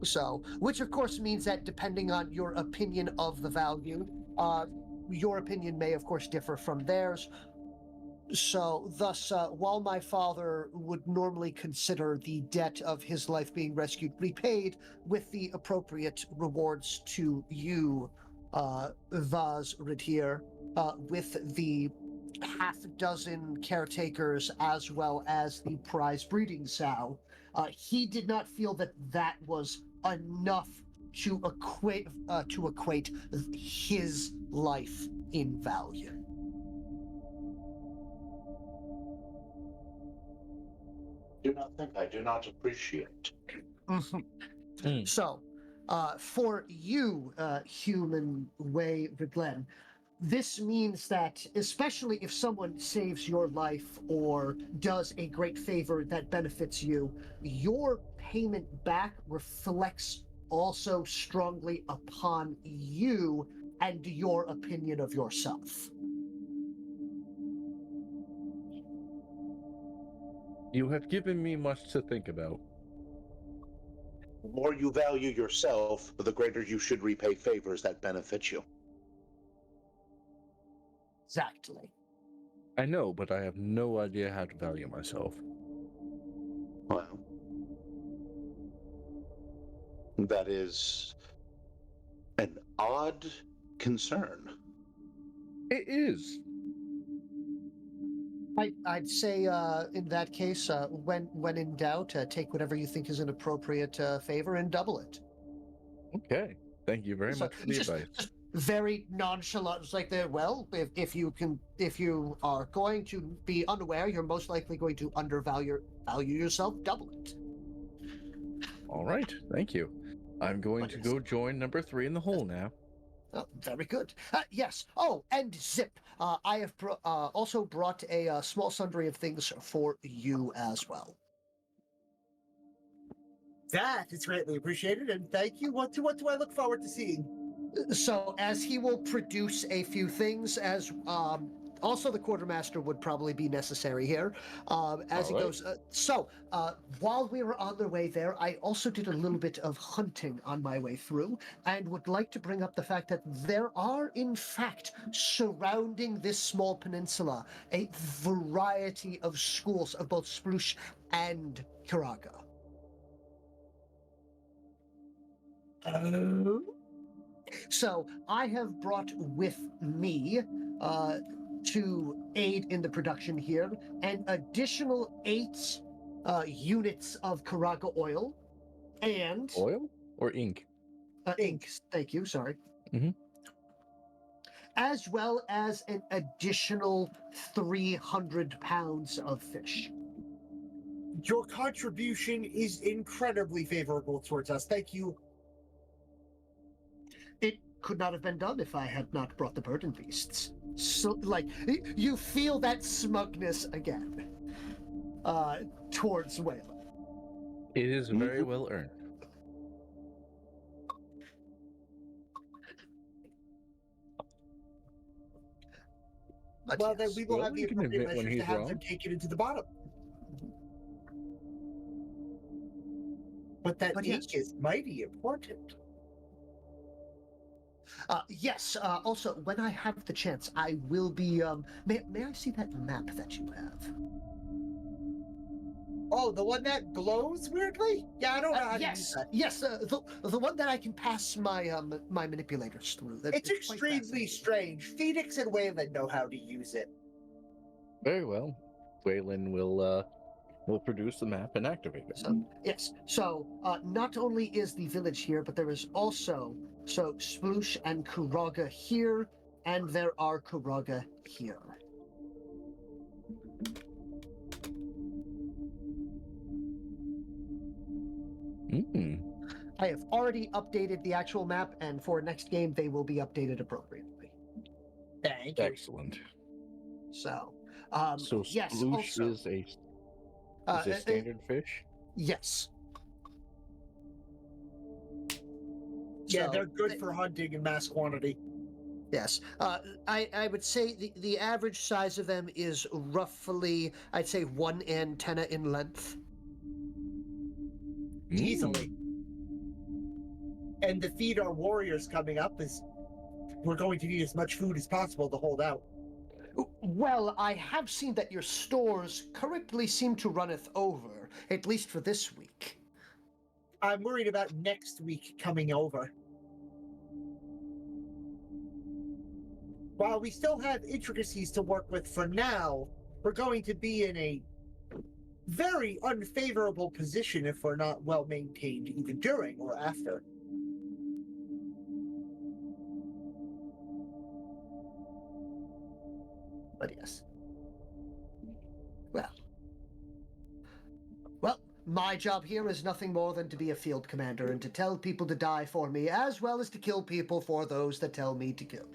So, which of course means that depending on your opinion of the value, your opinion may of course differ from theirs. So, thus, while my father would normally consider the debt of his life being rescued repaid with the appropriate rewards to you, Vaz Radir, with the half-dozen caretakers as well as the prize breeding sow, he did not feel that that was enough to equate his life in value. I do not appreciate. So, for you, human Way Riglen, this means that, especially if someone saves your life or does a great favor that benefits you, your payment back reflects also strongly upon you and your opinion of yourself. You have given me much to think about. The more you value yourself, the greater you should repay favors that benefit you. Exactly. I know, but I have no idea how to value myself. Well, that is an odd concern. It is. I'd say, in that case, when in doubt, take whatever you think is an appropriate favor and double it. Okay. Thank you very much for the advice. Just very nonchalant. It's like, well, if you are going to be unaware, you're most likely going to undervalue yourself. Double it. All right. Thank you. I'm going to go join number 3 in the hole now. Oh, very good. Yes. Oh, and Zip. I have also brought a small sundry of things for you as well. That is greatly appreciated, and thank you. What do I look forward to seeing? So, as he will produce a few things, as also the quartermaster would probably be necessary here, as he goes. While we were on the way there, I also did a little bit of hunting on my way through, and would like to bring up the fact that there are, in fact, surrounding this small peninsula, a variety of schools of both Spruce and Karaga. So I have brought with me, to aid in the production here, an additional 8 units of Karaga oil and... Oil or ink? Ink, thank you, sorry. Mm-hmm. As well as an additional 300 pounds of fish. Your contribution is incredibly favorable towards us. Thank you. It could not have been done if I had not brought the burden beasts. So, like, you feel that smugness again, towards Waylon. It is very well earned. But well, then we will Well, have the you can appropriate admit when measures to he's have wrong. them taken into the bottom. But that But ink yes. is mighty important. Yes. Also, when I have the chance, I will be. May I see that map that you have? Oh, the one that glows weirdly? Yeah, I don't know how to use Yes. that. Yes. The one that I can pass my my manipulators through. It's quite extremely fascinating. strange. Phoenix and Wayland know how to use it. Very well. Waylon will produce the map and activate it. So yes. So not only is the village here, but there is also Sploosh and Kuraga here, and there are Kuraga here. I have already updated the actual map, and for next game, they will be updated appropriately. Thank you. Excellent. So, So yes. Sploosh Also, is a standard fish? yes. Yeah, So, they're good for hunting in mass quantity. Yes. I would say the average size of them is roughly, I'd say, 1 antenna in length. Easily. And to feed our warriors coming up is we're going to need as much food as possible to hold out. Well, I have seen that your stores currently seem to runneth over, at least for this week. I'm worried about next week coming over. While we still have intricacies to work with for now, we're going to be in a very unfavorable position if we're not well maintained either during or after. But yes. Well, my job here is nothing more than to be a field commander and to tell people to die for me, as well as to kill people for those that tell me to kill.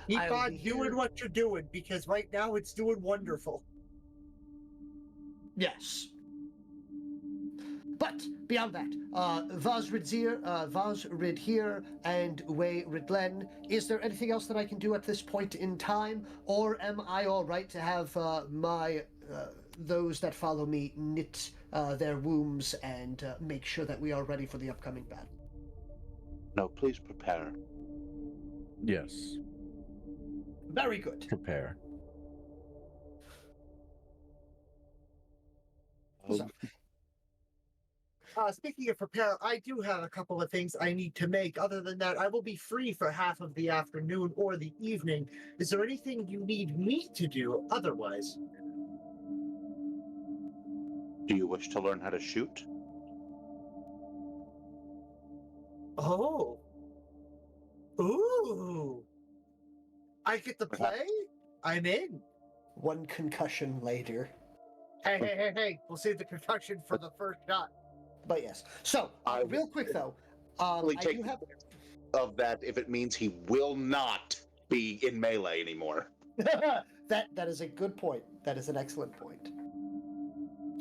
Keep on doing what you're doing, because right now it's doing wonderful. Yes. But beyond that, Vazrid here and Way Ridlen, is there anything else that I can do at this point in time, or am I all right to have those that follow me knit their wombs and make sure that we are ready for the upcoming battle? No, please prepare. Yes. Very good. Prepare. Speaking of prepare, I do have a couple of things I need to make. Other than that, I will be free for half of the afternoon or the evening. Is there anything you need me to do otherwise? Do you wish to learn how to shoot? Oh. Ooh. I get to play? I'm in. One concussion later. Hey. We'll save the concussion for the first shot. But yes. So, real quick though, I do have of that if it means he will not be in melee anymore. that is a good point. That is an excellent point.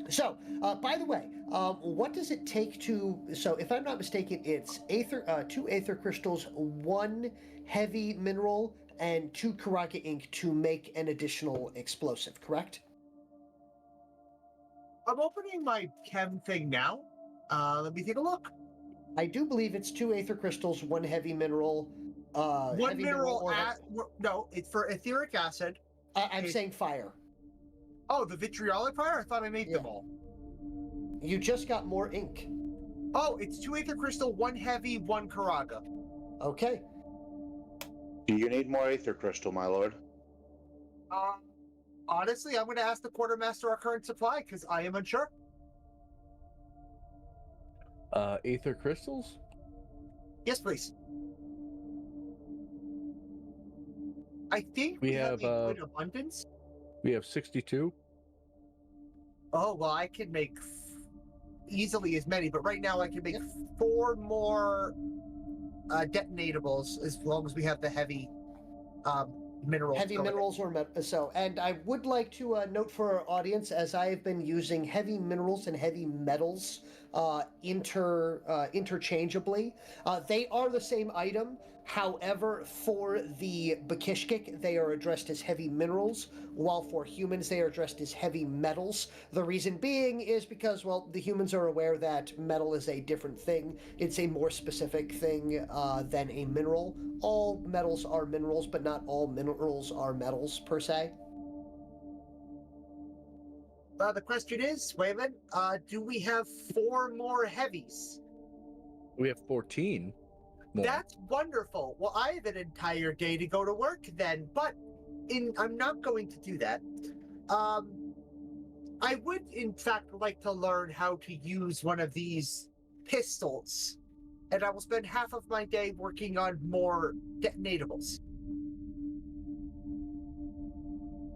So, by the way, what does it take to? So, if I'm not mistaken, it's 2 aether crystals, 1 heavy mineral, and 2 Karaga ink to make an additional explosive. Correct? I'm opening my chem thing now. Let me take a look. I do believe it's 2 aether crystals, 1 heavy mineral. 1 heavy mineral. No, it's for etheric acid. I'm saying fire. Oh, the vitriolic fire? I thought I made them all. You just got more ink. Oh, it's 2 aether crystal, 1 heavy, 1 Karaga. Okay. Do you need more aether crystal, my lord? Honestly, I'm going to ask the quartermaster our current supply because I am unsure. Aether crystals? Yes, please. I think we have a good abundance. We have 62. Oh, well, I can make easily as many, but right now I can make 4 more detonatables as long as we have the heavy minerals. Heavy minerals and I would like to note for our audience, as I have been using heavy minerals and heavy metals interchangeably, they are the same item, However, for the Bakishkik, they are addressed as heavy minerals, while for humans, they are addressed as heavy metals. The reason being is because, well, the humans are aware that metal is a different thing. It's a more specific thing than a mineral. All metals are minerals, but not all minerals are metals, per se. The question is, Waylon, do we have 4 more heavies? We have 14 more. That's wonderful. Well, I have an entire day to go to work then, but I'm not going to do that. I would, in fact, like to learn how to use one of these pistols, and I will spend half of my day working on more detonatables.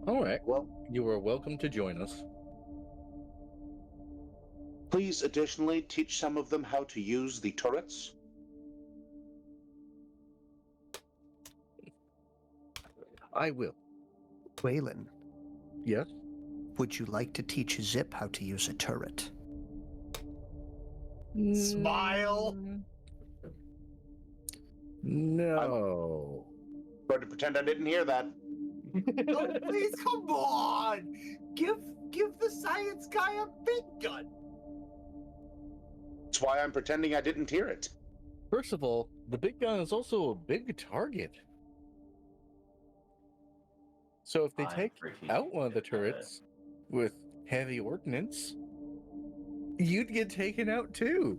All right. Well, you are welcome to join us. Please additionally teach some of them how to use the turrets. I will. Waylon, Yes? would you like to teach Zip how to use a turret? Smile. No. I'm going to pretend I didn't hear that. Oh, please, come on! Give the science guy a big gun. That's why I'm pretending I didn't hear it. First of all, the big gun is also a big target. So if they take out one of the turrets with heavy ordnance, you'd get taken out too.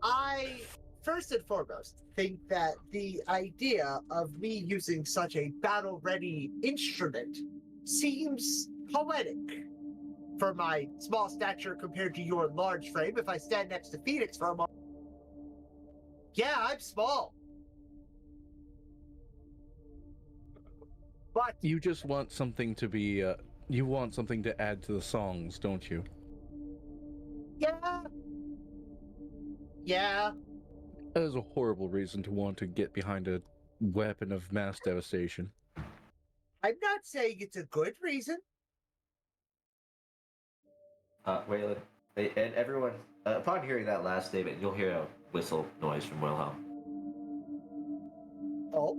I, first and foremost, think that the idea of me using such a battle-ready instrument seems poetic. For my small stature compared to your large frame, if I stand next to Phoenix for a moment. Yeah, I'm small. But You just want something to be, you want something to add to the songs, don't you? yeah, That is a horrible reason to want to get behind a weapon of mass devastation. I'm not saying it's a good reason. Waylon, and everyone, upon hearing that last statement, you'll hear a whistle noise from Wilhelm. Oh,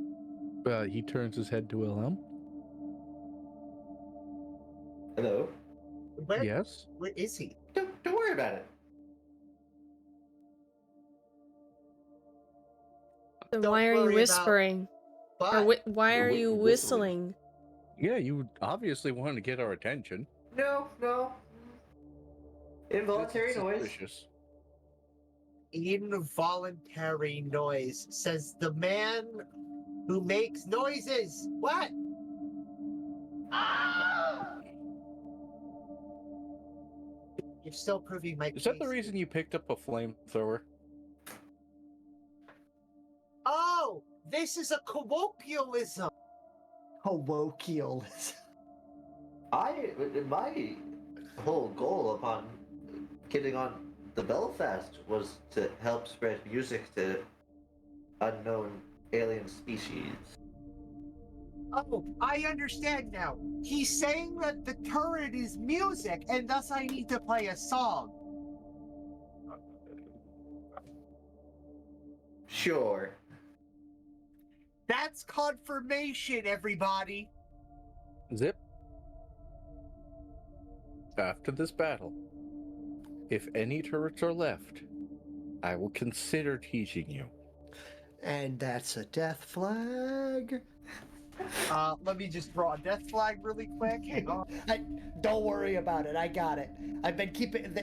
He turns his head to Wilhelm. Hello? where, Yes? where is he? Don't worry about it. Then Don't why are you worry about- whispering? Or But why are you whistling? Yeah, you obviously want to get our attention. No. Involuntary That's noise. suspicious. involuntary noise, says the man who makes noises. What? You're still proving my Is that the case. reason you picked up a flamethrower? Oh, this is a colloquialism. Colloquialism. My whole goal upon getting on the Belfast was to help spread music to unknown alien species. Oh, I understand now. He's saying that the turret is music, and thus I need to play a song. Sure. That's confirmation, everybody. Zip. After this battle, if any turrets are left, I will consider teaching you. And that's a death flag. Let me just draw a death flag really quick. Hang on. Don't worry about it. I got it. I've been keeping...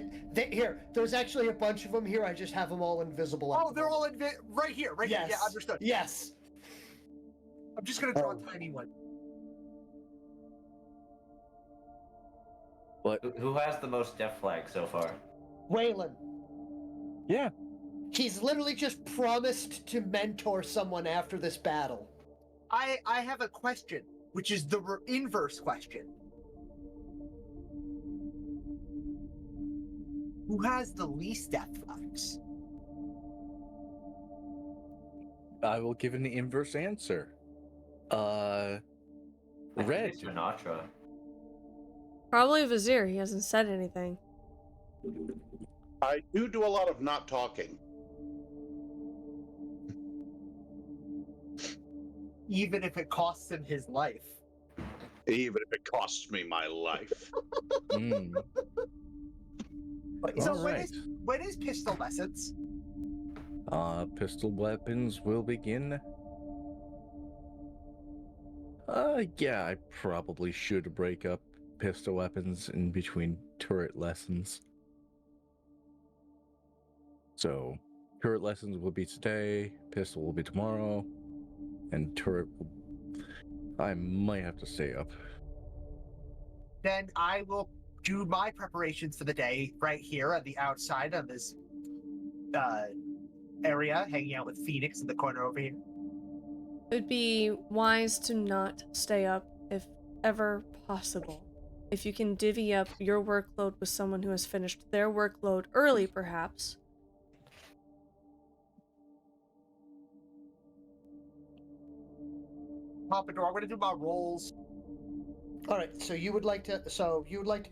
here, there's actually a bunch of them here. I just have them all invisible. Oh, they're all right here, right here. Yes. Yeah, understood. Yes. I'm just gonna draw a tiny one. But Who has the most death flags so far? Waylon. yeah, He's literally just promised to mentor someone after this battle. I have a question, which is the inverse question. Who has the least death flags? I will give an inverse answer. I think Red. it's Sinatra. Probably Vizier. He hasn't said anything. I do a lot of not talking. even if it costs him his life. Even if it costs me my life. So All right. when is pistol lessons? Pistol weapons will begin. Yeah, I probably should break up pistol weapons in between turret lessons. So, turret lessons will be today, pistol will be tomorrow, and turret will... I might have to stay up. Then I will do my preparations for the day right here on the outside of this area, hanging out with Phoenix in the corner over here. It would be wise to not stay up if ever possible. If you can divvy up your workload with someone who has finished their workload early, perhaps. Pompador, I'm gonna do my rolls. All right, so you would like to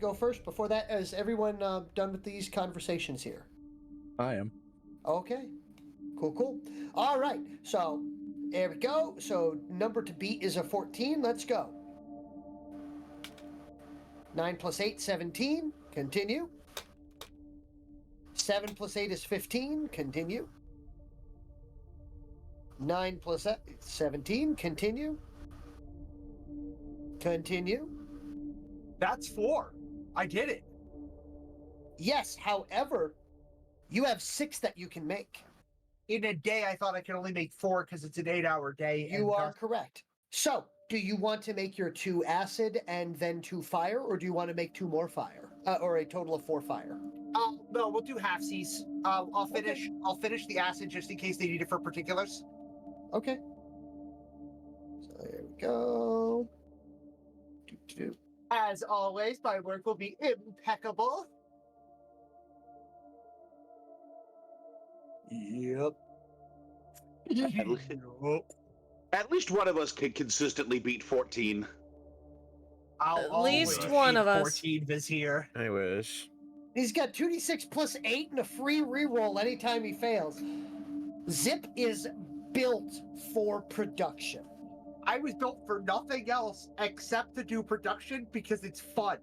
go first. Before that, is everyone done with these conversations here? I am. Okay, cool. All right, so there we go. So number to beat is a 14. Let's go. 9 plus 8, 17. Continue. 7 plus 8 is 15. Continue. 9 plus 8, 17. Continue. Continue. That's 4. I did it. Yes, however, you have 6 that you can make. In a day, I thought I could only make 4 because it's an 8-hour day. You are correct. So, do you want to make your 2 acid and then 2 fire, or do you want to make 2 more fire, or a total of 4 fire? No, we'll do halfsies. I'll finish. Okay. I'll finish the acid just in case they need it for particulars. Okay. So there we go. As always, my work will be impeccable. Yep. At least one of us can consistently beat 14. At least one of us. 14 this year. I wish. He's got 2d6 plus 8 and a free reroll anytime he fails. Zip is built for production. I was built for nothing else except to do production because it's fun.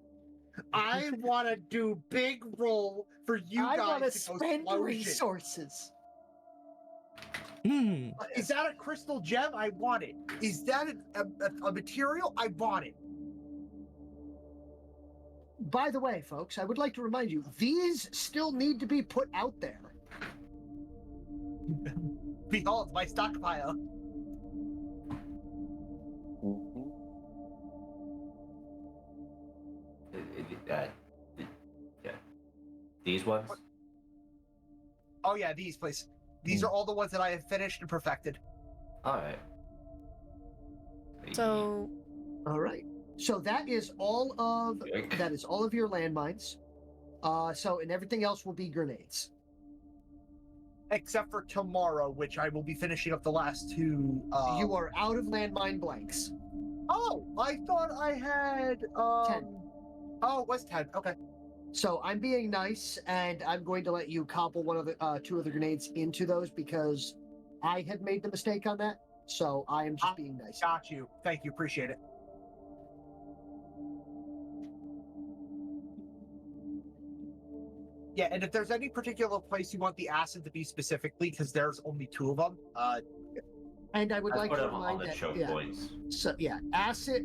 I want to do big roll for you guys. I want to go spend explosion. resources. Is that a crystal gem? I want it. Is that a material? I want it. By the way, folks, I would like to remind you, these still need to be put out there. Behold, my stockpile. Yeah. These ones? Oh yeah, these, please. These are all the ones that I have finished and perfected. Alright. So... Alright. So that is all of your landmines. And everything else will be grenades. Except for tomorrow, which I will be finishing up the last 2. You are out of landmine blanks. Oh, I thought I had 10. Oh, it was 10. Okay. So I'm being nice, and I'm going to let you cobble one of the 2 of the grenades into those because I had made the mistake on that. So I am just being nice. Got you. Thank you. Appreciate it. Yeah, and if there's any particular place you want the acid to be specifically, because there's only 2 of them. And I would like to remind that. Choke points. So yeah, acid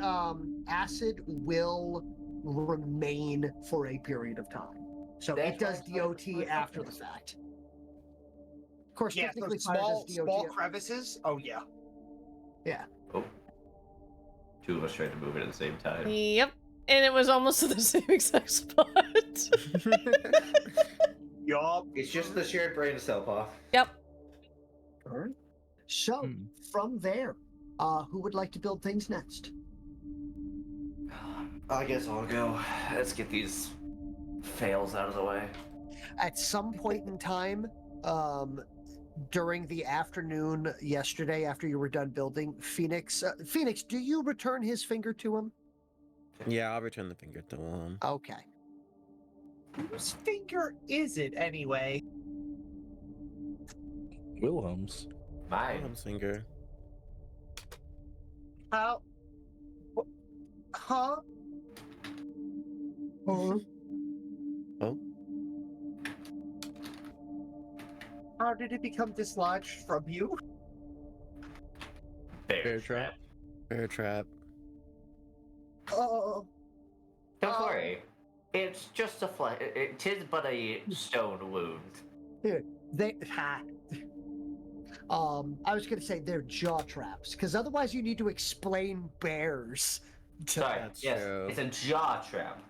will remain for a period of time. So it does DOT after the fact. Of course, yeah, technically so fire does DOT. small crevices. Oh yeah. Yeah. Oh. 2 of us tried to move it at the same time. Yep. And it was almost to the same exact spot. Yup. It's just the shared brain self off. Yep. All right. So from there, who would like to build things next? I guess I'll go. Let's get these fails out of the way. At some point in time, during the afternoon yesterday, after you were done building, Phoenix, do you return his finger to him? Yeah, I'll return the finger to him. Okay. Whose finger is it anyway? Wilhelm's. Mine. Wilhelm's finger. How? Huh? Oh. How did it become dislodged from you? Bear trap. Bear trap. Oh. Don't worry. It's just a it is but a stone wound. I was gonna say they're jaw traps, because otherwise you need to explain bears. Sorry, That's yes, true. it's a jaw trap.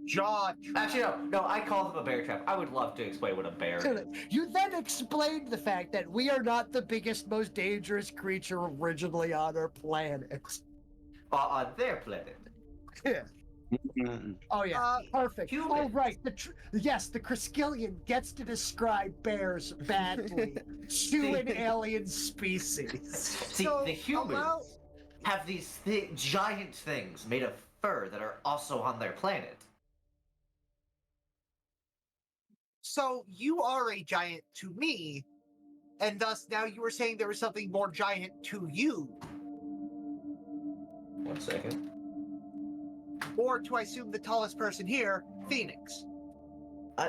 Jaw trap. Actually, no, I call them a bear trap. I would love to explain what a bear is. You then explained the fact that we are not the biggest, most dangerous creature originally on our planet. On their planet. Yeah. Oh yeah, perfect. humans. Oh right, yes, the Criskillian gets to describe bears badly to an alien species. See, the humans have these giant things made of fur that are also on their planet. So you are a giant to me, and thus now you were saying there was something more giant to you. 1 second. Or to, I assume, the tallest person here, Phoenix.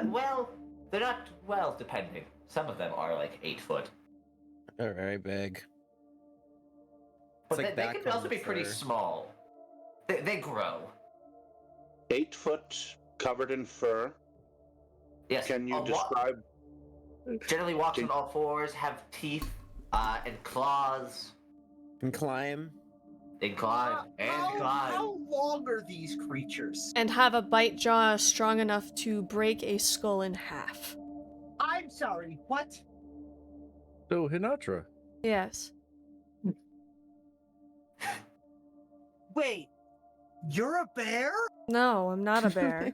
Well, they're not, depending. Some of them are like 8 foot. They're very big. But like they that can kind also of be pretty fur. small. They grow. 8 foot, covered in fur. Yes. Can you describe? Generally walks on all fours, have teeth, and claws. Can climb. And climb. How long are these creatures? And have a bite jaw strong enough to break a skull in half. I'm sorry, what? So, Hinatra. Yes. Wait, you're a bear? No, I'm not a bear.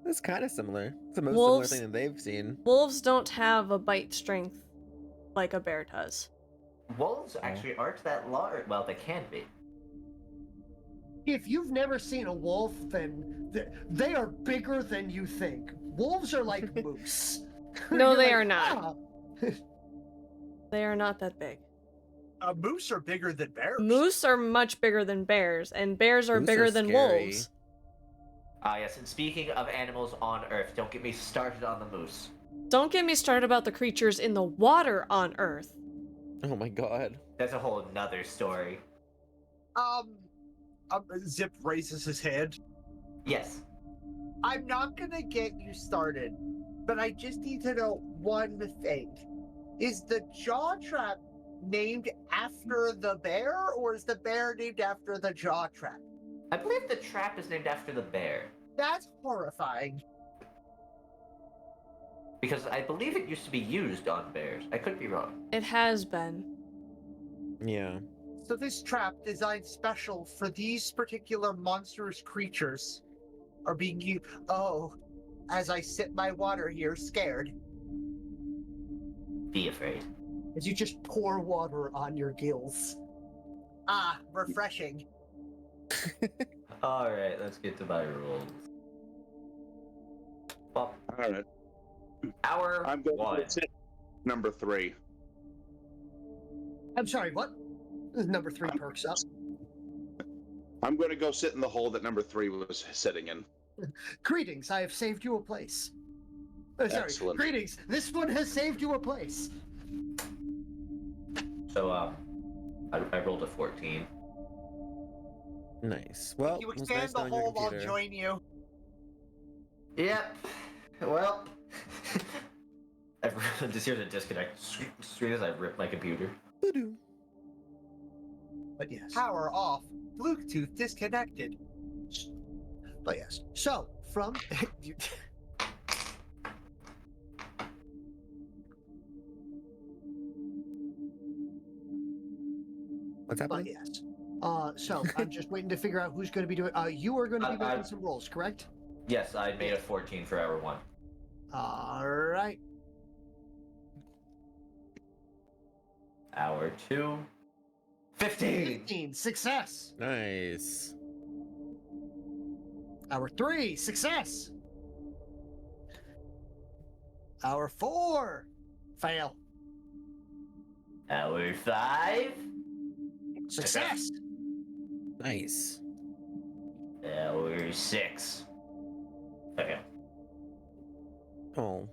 That's kind of similar. It's the most Wolves- similar thing that they've seen. Wolves don't have a bite strength like a bear does. Wolves actually aren't that large. Well, they can be. If you've never seen a wolf, then they are bigger than you think. Wolves are like moose. No, You're they like, are not. "Ah." They are not that big. Moose are bigger than bears. Moose are much bigger than bears, and bears are Moose bigger are than scary. wolves. Yes, and speaking of animals on Earth, don't get me started on the moose. Don't get me started about the creatures in the water on Earth. Oh my god. That's a whole nother story. Zip raises his hand. Yes. I'm not gonna get you started, but I just need to know one thing. Is the jaw trap named after the bear, or is the bear named after the jaw trap? I believe the trap is named after the bear. That's horrifying. Because I believe it used to be used on bears. I could be wrong. It has been. Yeah. So this trap, designed special for these particular monstrous creatures, are being used. Oh, as I sip my water here, scared. Be afraid. As you just pour water on your gills. Ah, refreshing. Alright, let's get to my rolls. Well, All right. I'm going one. to sit number 3. I'm sorry, what? Number 3 perks up. I'm going to go sit in the hole that number 3 was sitting in. Greetings, I have saved you a place. Sorry, Excellent. greetings, this one has saved you a place. So, I rolled a 14. Nice. Well, If you it was expand nice the knowing your hole, I'll computer. join you. Yep. Well, everyone just hears a disconnect straight as I rip my computer. Voodoo. But yes. Power off. Bluetooth disconnected. But yes. So, from... What's But happening? yes. So, I'm just waiting to figure out who's going to be doing... you are going to be making some rolls, correct? Yes, I made a 14 for hour 1. Alright. Hour 2. 15! 15, success. Nice. Hour 3, success. Hour 4, fail. Hour 5. Success. Nice. Hour 6. Okay. Oh.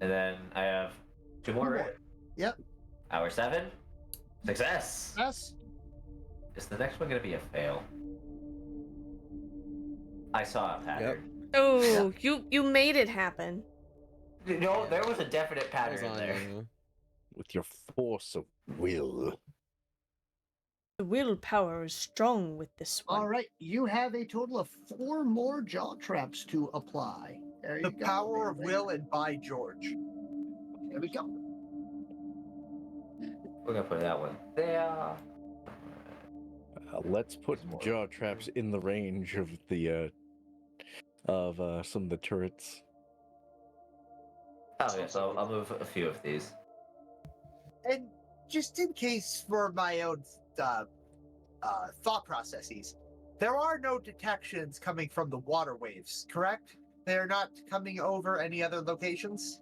And then I have 2 more, right? Yep. Hour 7. Success. Yes. Is the next one going to be a fail? I saw a pattern. Oh, you made it happen. No, there was a definite That was pattern in on there. you. With your force of will. The willpower is strong with this one. All right, you have a total of 4 more jaw traps to apply. There The you go. power of will and by George. There we go. We're going to put that one there. Let's put jaw traps in the range of the some of the turrets. Oh, yeah, so I'll move a few of these. And just in case for my own thought processes, there are no detections coming from the water waves, correct? They're not coming over any other locations?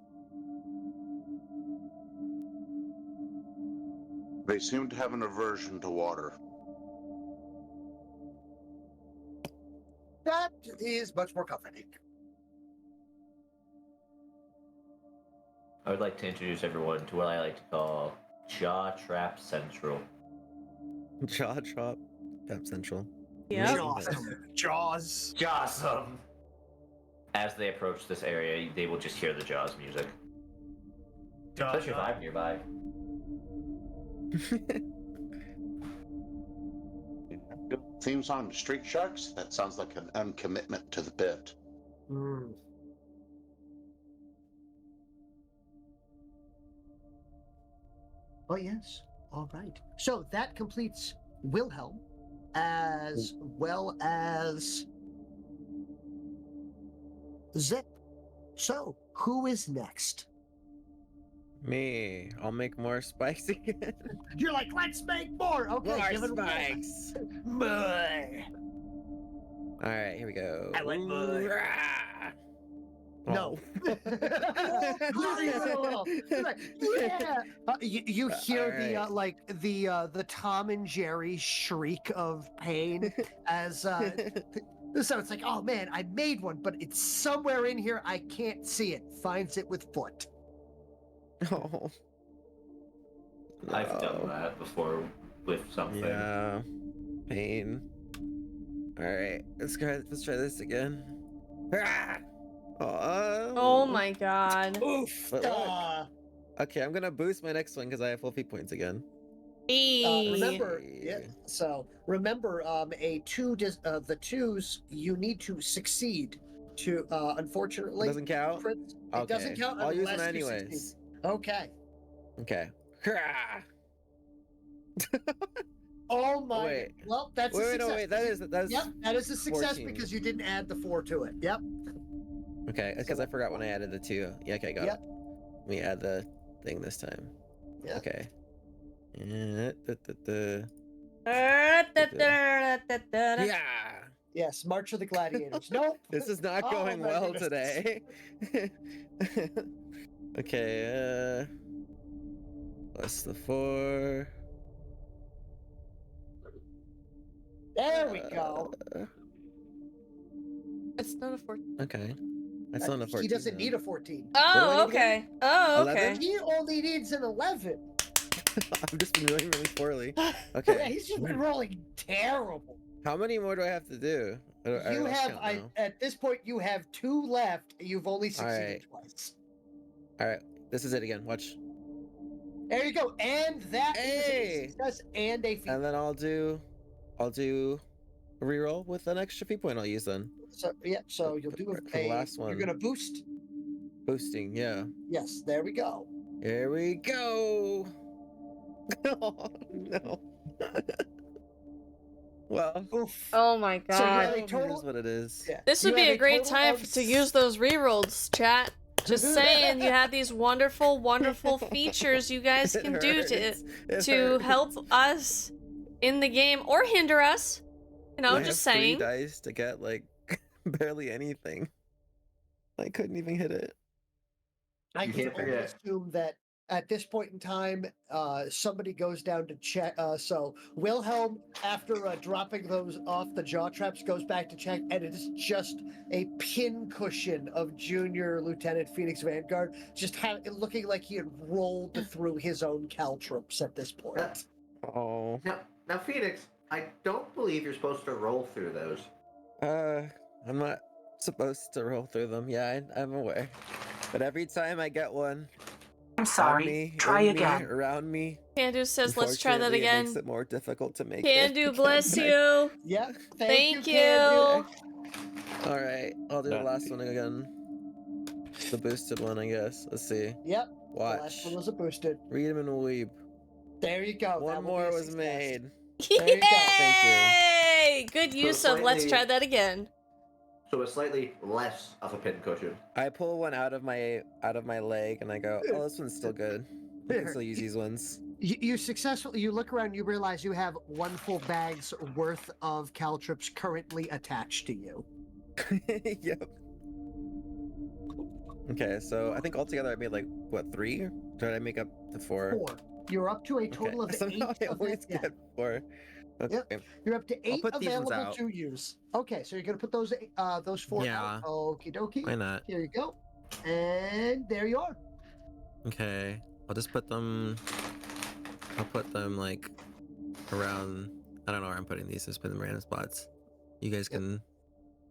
They seem to have an aversion to water. That is much more comforting. I would like to introduce everyone to what I like to call Jaw Trap Central. Jaw Trap Central. Yeah. Jaws. Jawsome! As they approach this area, they will just hear the Jaws music. Especially if I'm nearby. Theme song to Street Sharks? That sounds like an uncommitment to the bit. Oh, yes. All right. So that completes Wilhelm, as well as Zip. So, who is next? Me. I'll make more spikes again. You're like, let's make more. Okay, More give it spikes. More. All right, here we go. I like more. Rah! No. Oh. Yeah. You hear the All like the Tom and Jerry shriek of pain as so it's like, oh man, I made one, but it's somewhere in here. I can't see it. Finds it with foot. Oh. I've done No. that before with something. Yeah. Pain. All right, let's try this again. Ah! Oh my god. Oof. But look. Okay, I'm gonna boost my next one because I have full feet points again. Remember, yeah. So remember, a two the twos you need to succeed to. Unfortunately, It doesn't count. It Okay. doesn't count. I'll use them unless you anyways. succeed. Okay. Okay. Oh my. Wait. Well, that's a Wait, success. no, wait. That is. Yep, that is a success 14. because you didn't add the 4 to it. Yep. Okay, because I forgot when I added the 2. Yeah, okay, got Yep. it. Let me add the thing this time. Yeah. Okay. Yeah. Yes, March of the Gladiators. Nope. This is not Oh going my well goodness. today. Okay, plus the 4. There we go. It's not a 14. Okay. That's not a 14. He doesn't though. need a 14. do I Oh, need okay. Oh, 11? okay. He only needs an 11. I've just been really, really poorly. Yeah, Okay. he's just been rolling terrible. How many more do I have to do? I You lost have, count now. at this point, you have 2 left. You've only succeeded Alright. twice. All right, this is it again. Watch. There you go. And that is Hey! a success and a feat. And then I'll do a reroll with an extra feat point I'll use then. So, yeah, so you'll do For the last You're one. going to boost. Boosting, yeah. Yes, there we go. Here we go. Oh, no. Well, Oof. Oh my So you have god. a total. here's what it is. Yeah. This You would be have a great total time of to use those rerolls, chat. Just saying, you have these wonderful, wonderful features you guys It can do hurts. It to hurts. help us in the game or hinder us. You know, I just have 3 saying. dice to get like barely anything. I couldn't even hit it. I You can can't only forget. assume that At this point in time, somebody goes down to check. So Wilhelm, after dropping those off the jaw traps, goes back to check, and it is just a pin cushion of Junior Lieutenant Phoenix Vanguard, just looking like he had rolled through his own caltrops at this point. Oh. Now, Phoenix, I don't believe you're supposed to roll through those. I'm not supposed to roll through them. Yeah, I'm aware. But every time I get one, I'm sorry. me, Try in again. Me, around me. Candu says, let's try that unfortunately, It again. makes it more difficult to make Candu, it. bless you. Yeah, Thank you. Candu. All right, I'll do the last one again. The boosted one, I guess. Let's see. Yep. Watch. The last one was a boosted. Read him and weep. There you go. One more was made. There you go. Yay! Good use of let's try that again. So it's slightly less of a pin cushion. I pull one out of my leg and I go, oh, this one's still good. We can still use these ones. You successfully, you look around, you realize you have one full bag's worth of caltrops currently attached to you. Yep. Okay, so I think altogether I made like, what, 3? Or did I make up to 4? 4. You're up to a total of 8. Somehow I always get 4. Okay. Yep. You're up to 8 put these ones available out. to use. Okay, so you're gonna put those 4 Yeah. out. Okie dokie. Why not? Here you go. And there you are. Okay, I'll just put them. I'll put them like around. I don't know where I'm putting these. Just put them in random spots. You guys can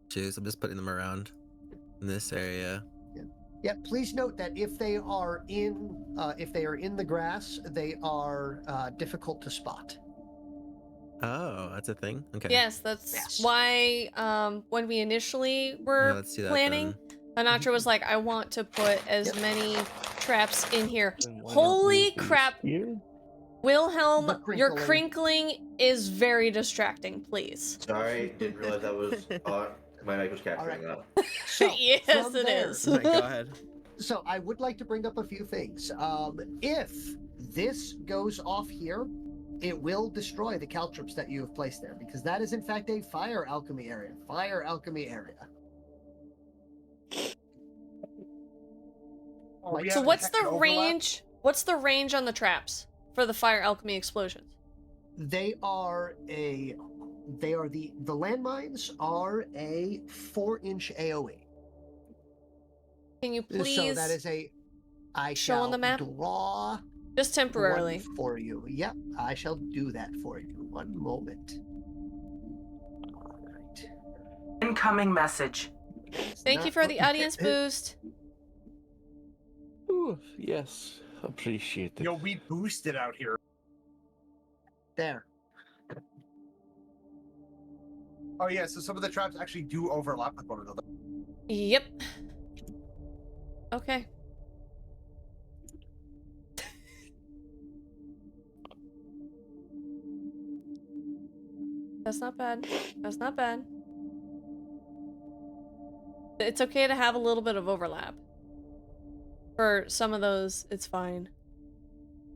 choose. I'm just putting them around in this area. Yeah, please note that if they are in the grass, they are difficult to spot. Oh, that's a thing. Okay. Yes, that's why when we initially were let's do that planning, Anatra was like, I want to put as many traps in here. Why Holy don't we crap. Here? Wilhelm, The your crinkling. crinkling is very distracting, please. Sorry, didn't realize that was my mic was capturing that. So, Yes, from it there- is. Go ahead. So I would like to bring up a few things. If this goes off here, it will destroy the caltrops that you have placed there, because that is in fact a fire alchemy area. Fire alchemy area. We So have what's the overlap? range? What's the range on the traps for the fire alchemy explosions? They are the landmines are a 4-inch AoE. Can you So please that is I show shall on the map? draw just temporarily? one for you. Yep, I shall do that for you. One moment. All right. Incoming message. Thank you for the audience boost. Ooh, yes, appreciate it. Yo, we boosted out here. There. Oh yeah, so some of the traps actually do overlap with one another. Yep. Okay. That's not bad. That's not bad. It's okay to have a little bit of overlap. For some of those, it's fine.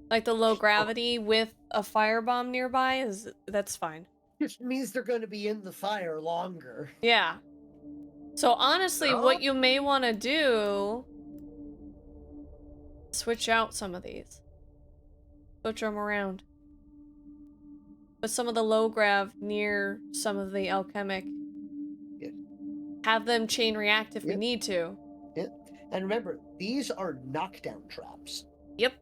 Like the low gravity with a firebomb nearby that's fine. Just means they're going to be in the fire longer. Yeah. So honestly, what you may want to do, switch out some of these. Switch them around. Put some of the low grav near some of the alchemic. Yeah. Have them chain react if we need to. Yep. And remember, these are knockdown traps. Yep.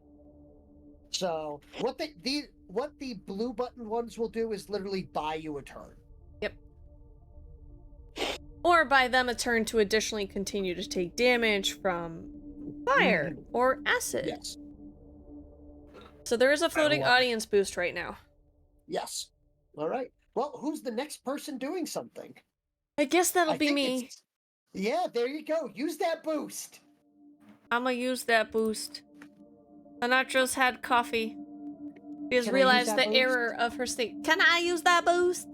So what the blue button ones will do is literally buy you a turn. Yep. Or buy them a turn to additionally continue to take damage from fire or acid. Yes. So there is a floating audience boost right now. Yes. All right. Well, who's the next person doing something? I guess that'll I be think me. Yeah, there you go. Use that boost. I'ma use that boost. Anatra's had coffee. She has Can I use realized that the boost? error of her state. Can I use that boost?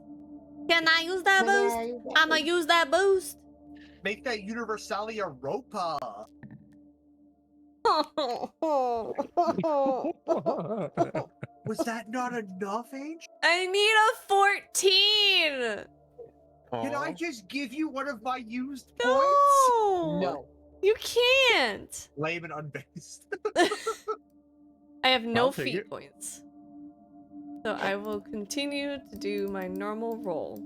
Can I use that boost? I'ma use that boost. Make that Universalia Ropa. Was that not enough, Angel? I need a 14. Can I just give you one of my used No. points? No. You can't. Lame and unbased. I have no I'll take feat it. points. So I will continue to do my normal roll.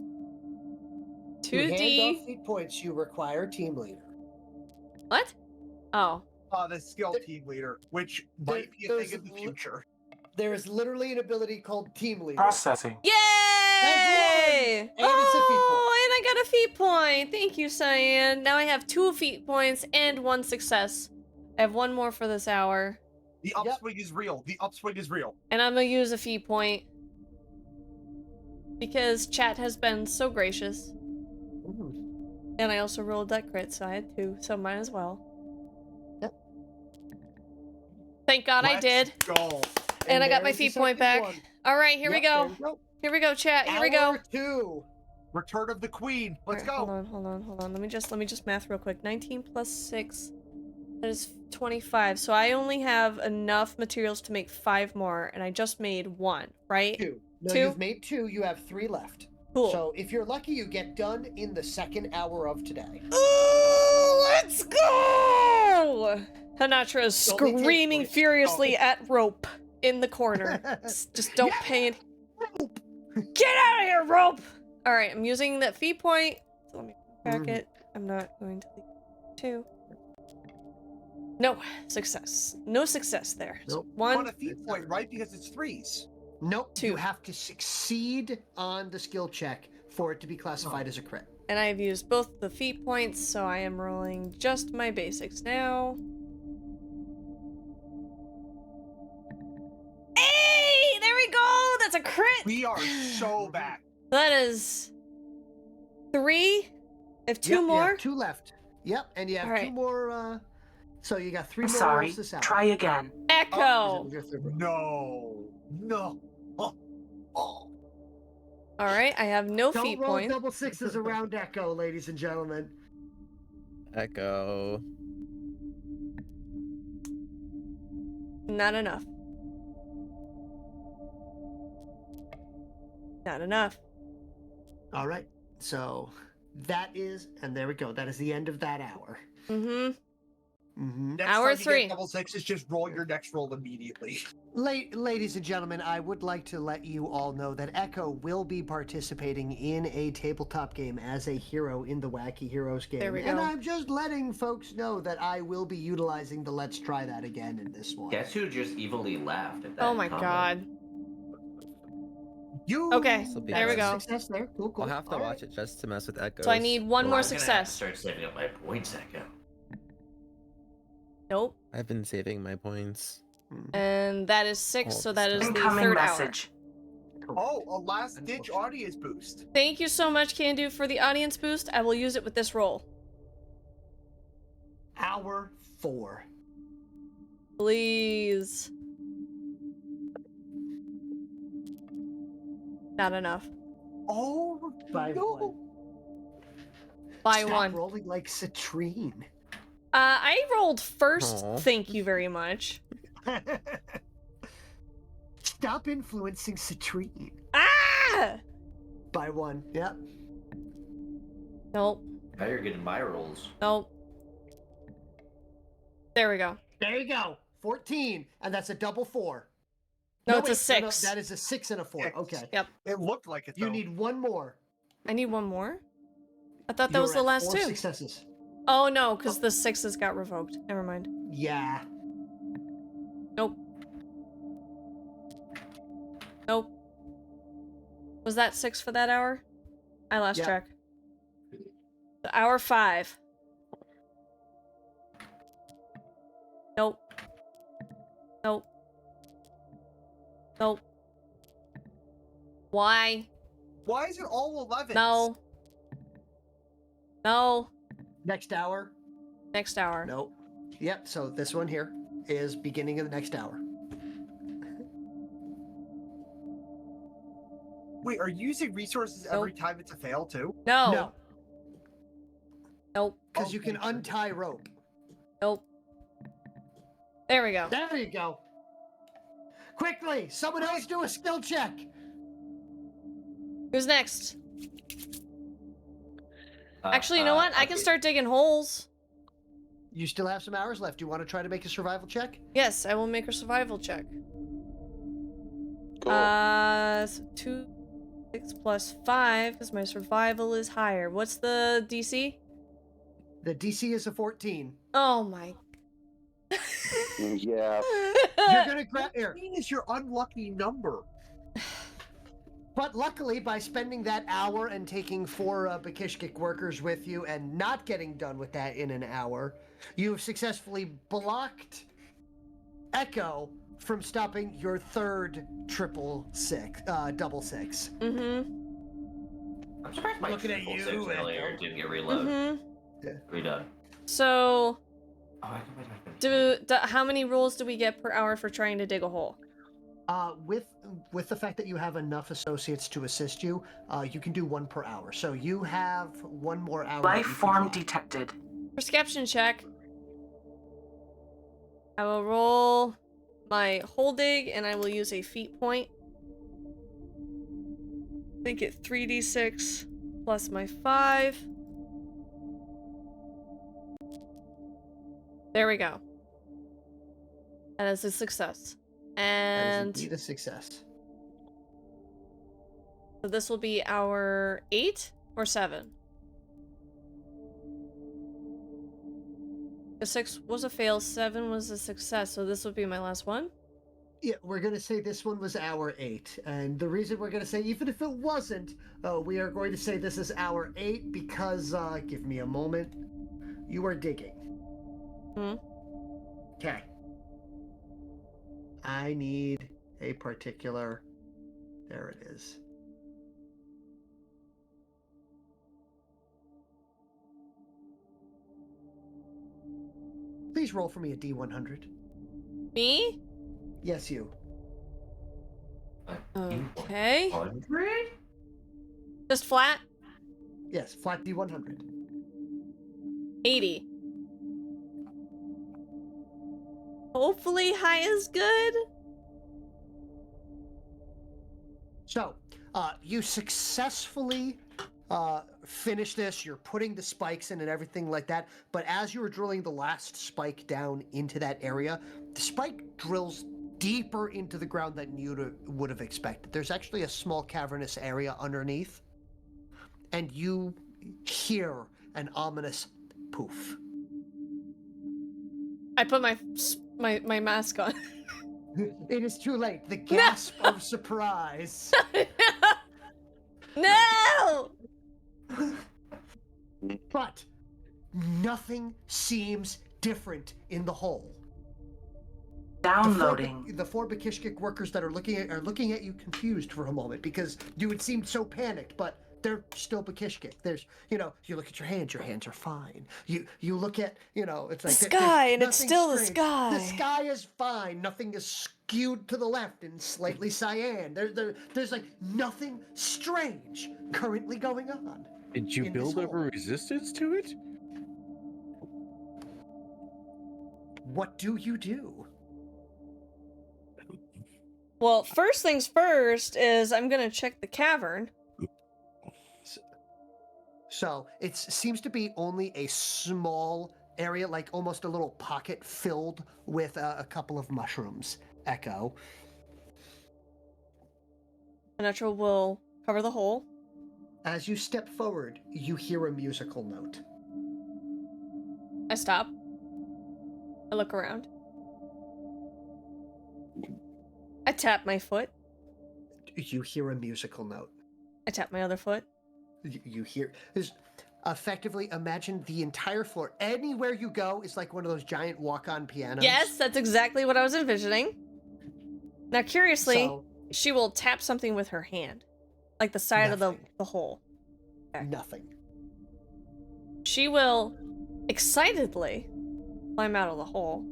To hand 2D. off feat points, you require team leader. What? Oh. The skill team leader, which might be a there's thing in the future. There is literally an ability called team leader. Processing. Yay! And it's a feat point. And I got a feat point. Thank you, Cyan. Now I have 2 feat points and 1 success. I have 1 more for this hour. The upswing is real. The upswing is real. And I'm gonna use a feat point. Because chat has been so gracious. And I also rolled that crit, so I had 2, so might as well. Yep. Thank God I did. Go. And I got my there's the feat point second back. one. Alright, here we Yep, go. there you go. Here we go, chat. Here we go. Hour 2. Return of the Queen. Let's Alright, go. Hold on. Let me just math real quick. 19 plus 6. That is 25. So I only have enough materials to make 5 more, and I just made 1, right? 2. No, 2? you've made 2. You have 3 left. Cool. So if you're lucky, you get done in the second hour of today. Ooh, let's go! Hanatra is Only take screaming points. furiously at Rope in the corner. Just don't pay it. Get out of here, Rope! Alright, I'm using that feat point. So let me back it. I'm not going to leave 2. No success. No success there. So Nope. 1. On a feat point, right? Because it's 3s. Nope. 2. You have to succeed on the skill check for it to be classified as a crit. And I have used both the feat points, so I am rolling just my basics now. Hey! There we go! That's a crit! We are so back. That is 3. I have 2 Yep, you more. have 2 left. Yep, and you have 2 Alright. more, so you got 3 I'm more sorry. rolls this hour. Try again. Echo! Oh, your third roll. No. Alright, I have no Don't feat roll point. double 6s around Echo, ladies and gentlemen. Echo. Not enough. Not enough. All right, so that is, and there we go. That is the end of that hour. Mm-hmm. Next Hour time you 3. get double 6s, just roll your next roll immediately. Ladies and gentlemen, I would like to let you all know that Echo will be participating in a tabletop game as a hero in the Wacky Heroes game. There we And go. I'm just letting folks know that I will be utilizing the Let's Try That Again in this one. Guess who just evilly laughed at that? Oh my comment? god. You. Okay, This'll be there we nice. go. Success there. Cool, cool. I'll have to All watch right. it just to mess with Echo. So I need 1 Well, more I'm gonna have to success. start saving up my points, Echo. Nope. I've been saving my points. And that is 6, Oh, so that is the Incoming 3rd message. Oh, a last ditch audience boost. hour. Thank you so much, Candu, for the audience boost. I will use it with this roll. Hour 4. Please. Not enough. Oh, By no. 1. By Stop 1. rolling like Citrine. I rolled first. Aw. Thank you very much. Stop influencing Citrine. Ah! By 1. Yep. Nope. Now you're getting my rolls. Nope. There we go. There you go. 14. And that's a double 4. No, it's a wait, 6. that is a 6 and a 4. Six. Okay. Yep. It looked like it. You though. need 1 more. I need 1 more? I thought that You're was the at last 4 2. successes. Oh no, because the 6s got revoked. Never mind. Yeah. Nope. Nope. Was that 6 for that hour? I lost Yeah. track. The hour 5. Nope. Nope. Nope. Why? Why is it all 11s? No. No. Next hour? Next hour. Nope. Yep, so this one here is beginning of the next hour. Wait, are you using resources every time it's a fail too? No. No, Nope. because you can untie rope. Nope. There we go. There you go. Quickly, someone else do a skill check. Who's next? Actually, you know what? I can start digging holes. You still have some hours left. Do you want to try to make a survival check? Yes, I will make a survival check. Cool. So 2, 6 plus 5, because my survival is higher. What's the DC? The DC is a 14. Oh my. Yeah. You're gonna grab here. 14 is your unlucky number. But luckily, by spending that hour and taking 4 Bakishkik workers with you and not getting done with that in an hour, you have successfully blocked Echo from stopping your third double six. Mm-hmm. I'm surprised my Looking at triple you, six earlier Echo. didn't get reload. Mm-hmm. Redone. So, Oh, I can wait. how many rolls do we get per hour for trying to dig a hole? With the fact that you have enough associates to assist you, you can do 1 per hour. So you have 1 more hour. that Life you can form clock. detected. Perception check. I will roll my hole dig, and I will use a feat point. Make it 3d6 plus my 5. There we go. That is a success. That And is indeed a success. so this will be our 8 or 7. A 6 was a fail, 7 was a success, so this would be my last one. Yeah, we're going to say this one was hour 8. And the reason we're going to say, even if it wasn't, we are going to say this is hour 8 because, give me a moment, you are digging. Okay. I need a particular... There it is. Please roll for me a D100. Me? Yes, you. Okay. 100? Just flat? Yes, flat D100. 80. Hopefully high is good. So, you successfully finish this. You're putting the spikes in and everything like that. But as you were drilling the last spike down into that area, the spike drills deeper into the ground than you would have expected. There's actually a small cavernous area underneath. And you hear an ominous poof. I put my mask on. It is too late. The gasp of surprise. No! But nothing seems different in the hole. Downloading. The four Bakishkik workers that are looking at you confused for a moment because you had seemed so panicked, but they're still Bakishkik. There's, you look at your hands are fine. You look at, it's like the sky, and it's nothing still strange. the sky. The sky is fine. Nothing is skewed to the left and slightly cyan. There's like nothing strange currently going on. Did you build up a resistance to it? What do you do? Well, first things first is I'm gonna check the cavern. So it seems to be only a small area, like almost a little pocket filled with a couple of mushrooms. Echo. A natural will cover the hole. As you step forward, you hear a musical note. I stop. I look around. I tap my foot. You hear a musical note. I tap my other foot. You hear... Effectively, imagine the entire floor. Anywhere you go is like one of those giant walk-on pianos. Yes, that's exactly what I was envisioning. Now, curiously, So, she will tap something with her hand. Like the side of the hole. Okay. Nothing. She will excitedly climb out of the hole.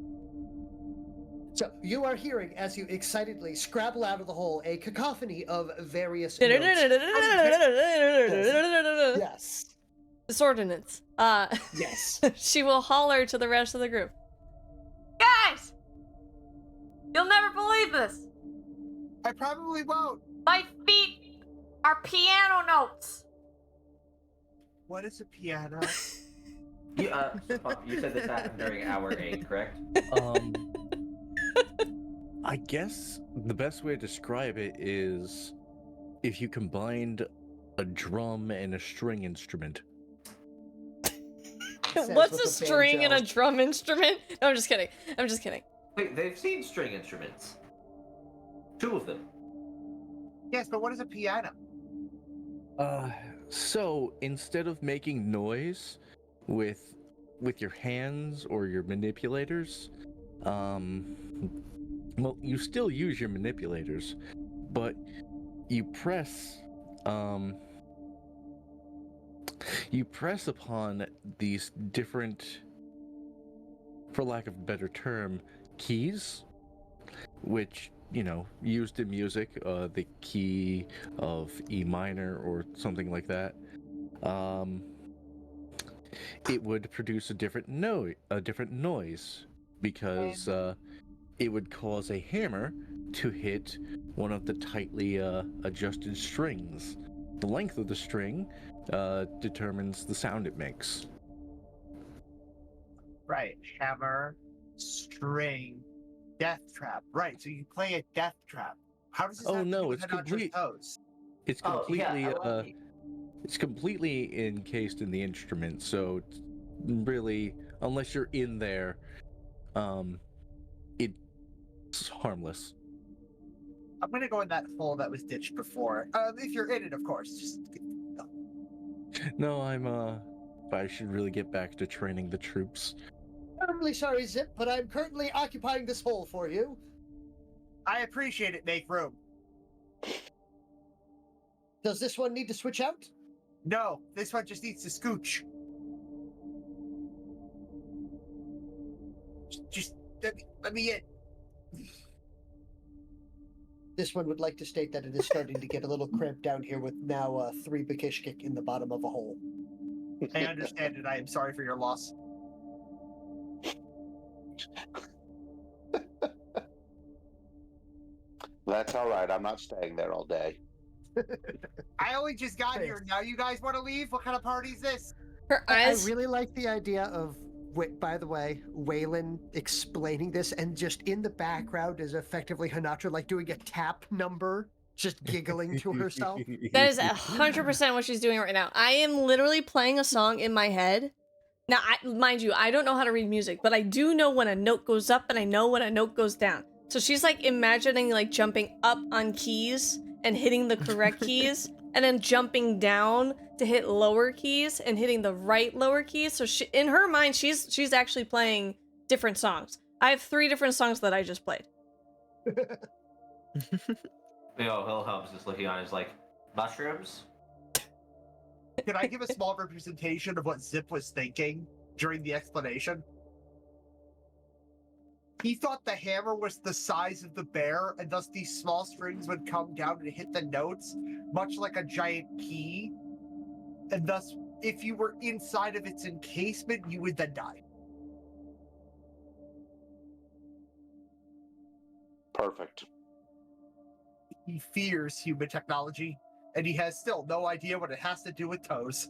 So you are hearing, as you excitedly scrabble out of the hole, a cacophony of various notes. Yes. Disordinance. Yes. She will holler to the rest of the group. Guys! You'll never believe this! I probably won't. My feet are piano notes! What is a piano? You said this happened during hour 8, correct? I guess the best way to describe it is if you combined a drum and a string instrument. What's a string and a drum instrument? No, I'm just kidding. I'm just kidding. Wait, they've seen string instruments. 2 of them. Yes, but what is a piano? So instead of making noise with your hands or your manipulators, well, you still use your manipulators, but you press upon these different, for lack of a better term, keys, which, you know, used in music, the key of E minor or something like that, it would produce a different noise because it would cause a hammer to hit one of the tightly adjusted strings. The length of the string determines the sound it makes. Right. Hammer, string, death trap. Right. So you play a death trap. How does this have to do with Hanacho's toes? It's completely it's completely encased in the instrument, so it's really, unless you're in there, it's harmless. I'm gonna go in that hole that was ditched before. If you're in it, of course. Just No, I should really get back to training the troops. Terribly sorry, Zip, but I'm currently occupying this hole for you. I appreciate it. Make room. Does this one need to switch out? No, this one just needs to scooch. Just let me in. This one would like to state that it is starting to get a little cramped down here with now 3 Bakishkik in the bottom of a hole. I understand it. I am sorry for your loss. That's all right. I'm not staying there all day. I only just got here. Now you guys want to leave? What kind of party is this? Her eyes. I really like the idea of, by the way, Waylon explaining this, and just in the background is effectively Hanacho like doing a tap number, just giggling to herself. That is 100% what she's doing right now. I am literally playing a song in my head. Now, mind you, I don't know how to read music, but I do know when a note goes up and I know when a note goes down. So she's like imagining like jumping up on keys and hitting the correct keys, and then jumping down to hit lower keys and hitting the right lower keys. So she, in her mind, she's actually playing different songs. I have 3 different songs that I just played. Wilhelm's just looking on. He's like, mushrooms. Can I give a small representation of what Zip was thinking during the explanation? He thought the hammer was the size of the bear, and thus these small strings would come down and hit the notes, much like a giant key. And thus, if you were inside of its encasement, you would then die. Perfect. He fears human technology, and he has still no idea what it has to do with toes.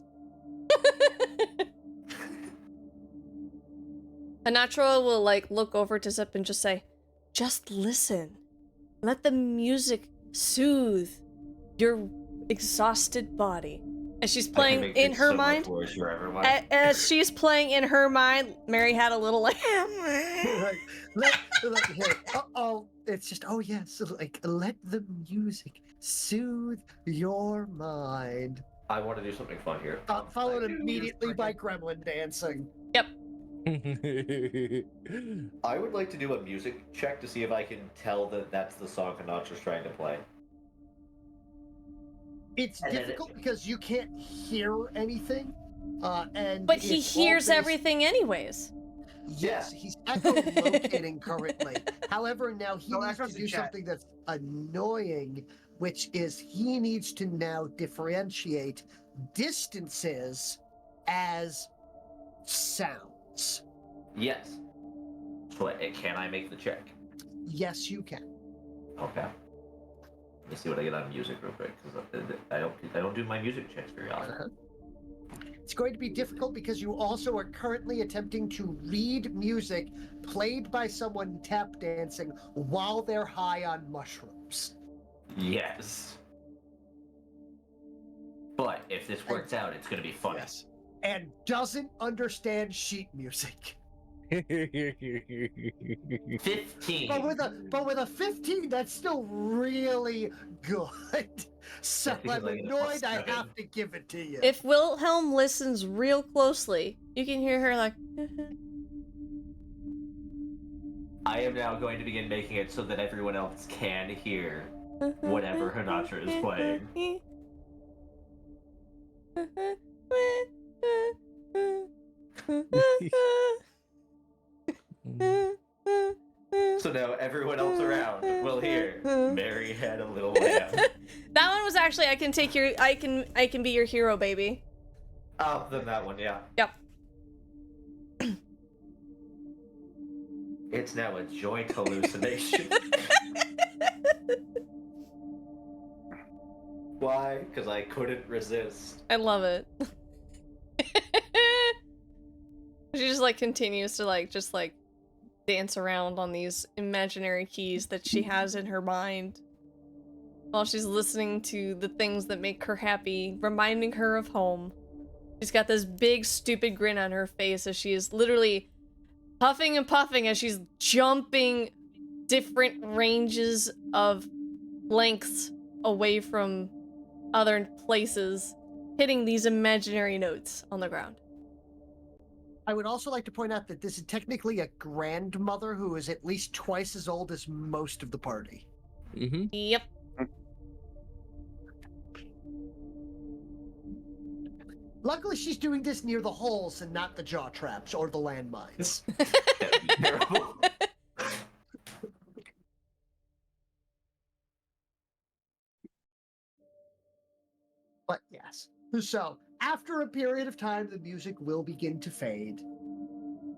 Hanacho will like look over to Zip and just say, just listen. Let the music soothe your exhausted body. As she's playing in her mind, as she's playing in her mind, Mary had a little like, it's just, oh yes, like, let the music soothe your mind. I want to do something fun here. Followed immediately by gremlin dancing. Yep. I would like to do a music check to see if I can tell that that's the song Hanacho's trying to play. It's difficult because you can't hear anything, but he hears everything anyways. Yes, he's echolocating currently. However, now he needs to do something that's annoying, which is he needs to now differentiate distances as sounds. Yes. So can I make the check? Yes, you can. Okay. Let me see what I get on music real quick, because I don't do my music checks very often. It's going to be difficult because you also are currently attempting to read music played by someone tap dancing while they're high on mushrooms. Yes. But if this works out, it's going to be funny. Yes. And doesn't understand sheet music. 15. But with a 15, that's still really good. So I think I'm like annoyed I +7. have to give it to you. If Wilhelm listens real closely, you can hear her like. I am now going to begin making it so that everyone else can hear whatever Hanatra is playing. So now everyone else around will hear Mary had a little lamb. That one was actually I can be your hero, baby. Oh, then that one, yeah. Yep. It's now a joint hallucination. Why? Because I couldn't resist. I love it. She just like continues to just dance around on these imaginary keys that she has in her mind while she's listening to the things that make her happy, reminding her of home. She's got this big stupid grin on her face as she is literally puffing and puffing as she's jumping different ranges of lengths away from other places, hitting these imaginary notes on the ground. I would also like to point out that this is technically a grandmother who is at least twice as old as most of the party. Mm-hmm. Yep. Luckily, she's doing this near the holes and not the jaw traps or the landmines. Terrible. But yes. So, after a period of time, the music will begin to fade.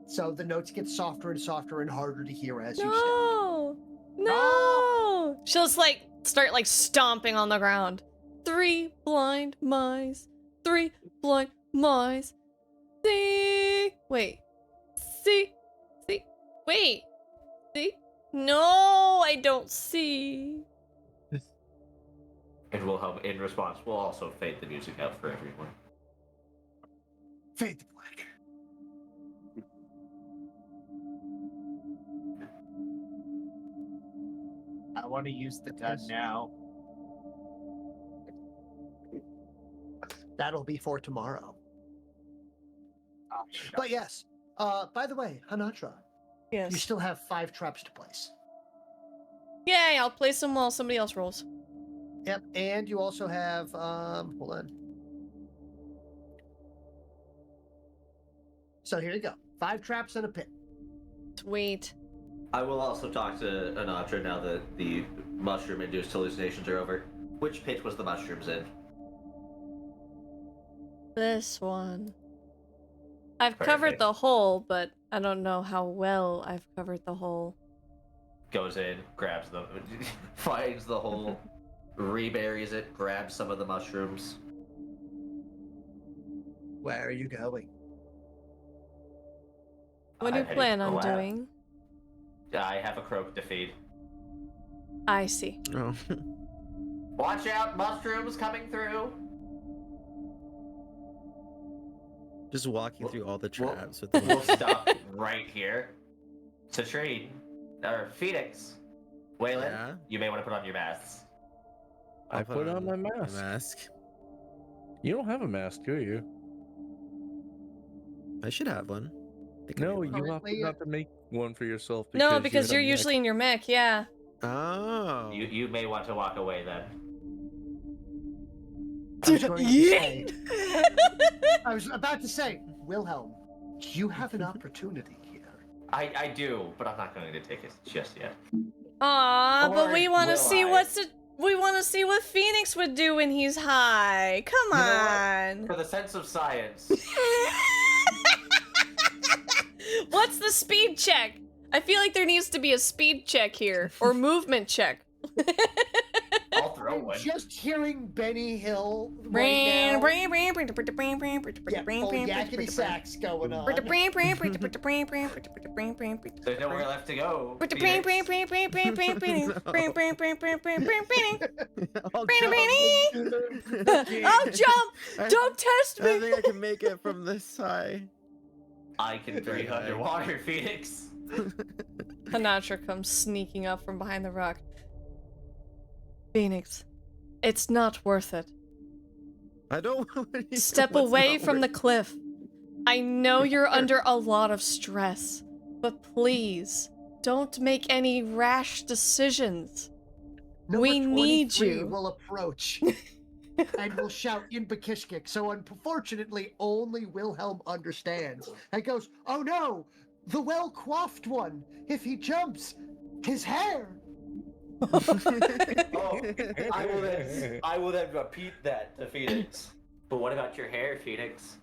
So the notes get softer and softer and harder to hear as you No! No! She'll just start stomping on the ground. 3 blind mice. 3 blind mice. See. Wait. See. See. Wait. See. No, I don't see. And we'll help in response. We'll also fade the music out for everyone. Fade to black. I want to use the gun now. That'll be for tomorrow. Oh, But yes, by the way, Hanatra, Yes. you still have 5 traps to place. Yay, I'll place them while somebody else rolls. Yep, and you also have, hold on. So here you go. 5 traps and a pit. Sweet. I will also talk to Anatra now that the mushroom-induced hallucinations are over. Which pit was the mushrooms in? This one. I've covered Perfect. the hole, but I don't know how well I've covered the hole. Goes in, grabs them, finds the hole, reburies it, grabs some of the mushrooms. Where are you going? What do you I'm plan heading on to the lab. doing? I have a croak to feed. I see. Oh. Watch out, mushrooms coming through! Just walking We'll- through all the we'll- traps with the We'll stop right here. Citrine, or Phoenix, Waylon, Yeah? you may want to put on your masks. I I'll put on my mask. mask. You don't have a mask, do you? I should have one. Think I No, need you one. opted not to make one for yourself. No, because you you're had a usually in your mech, yeah. Oh. You may want to walk away then. I was going to say, I was about to say, Wilhelm, you have an opportunity here. I do, but I'm not going to take it just yet. Aw, but Or we want to will see I? we want to see what Phoenix would do when he's high. Come You know what? on. For the sense of science, What's the speed check? I feel like there needs to be a speed check here or movement check. I'll rolling. just hearing Benny Hill right now. Yeah, full yakety sax going on. There's nowhere left to go. I'll jump! Don't test I me! think I can make it from this high. I can breathe underwater, Phoenix. Hanatra comes sneaking up from behind the rock. Phoenix, it's not worth it. I don't want to Step away from the cliff. I know you're under a lot of stress, but please, don't make any rash decisions. Number We need 23 you. will approach and will shout in Bakishkik. So unfortunately, only Wilhelm understands and goes, "Oh no, the well-coiffed one. If he jumps, his hair." I will then repeat that to Phoenix. But what about your hair, Phoenix?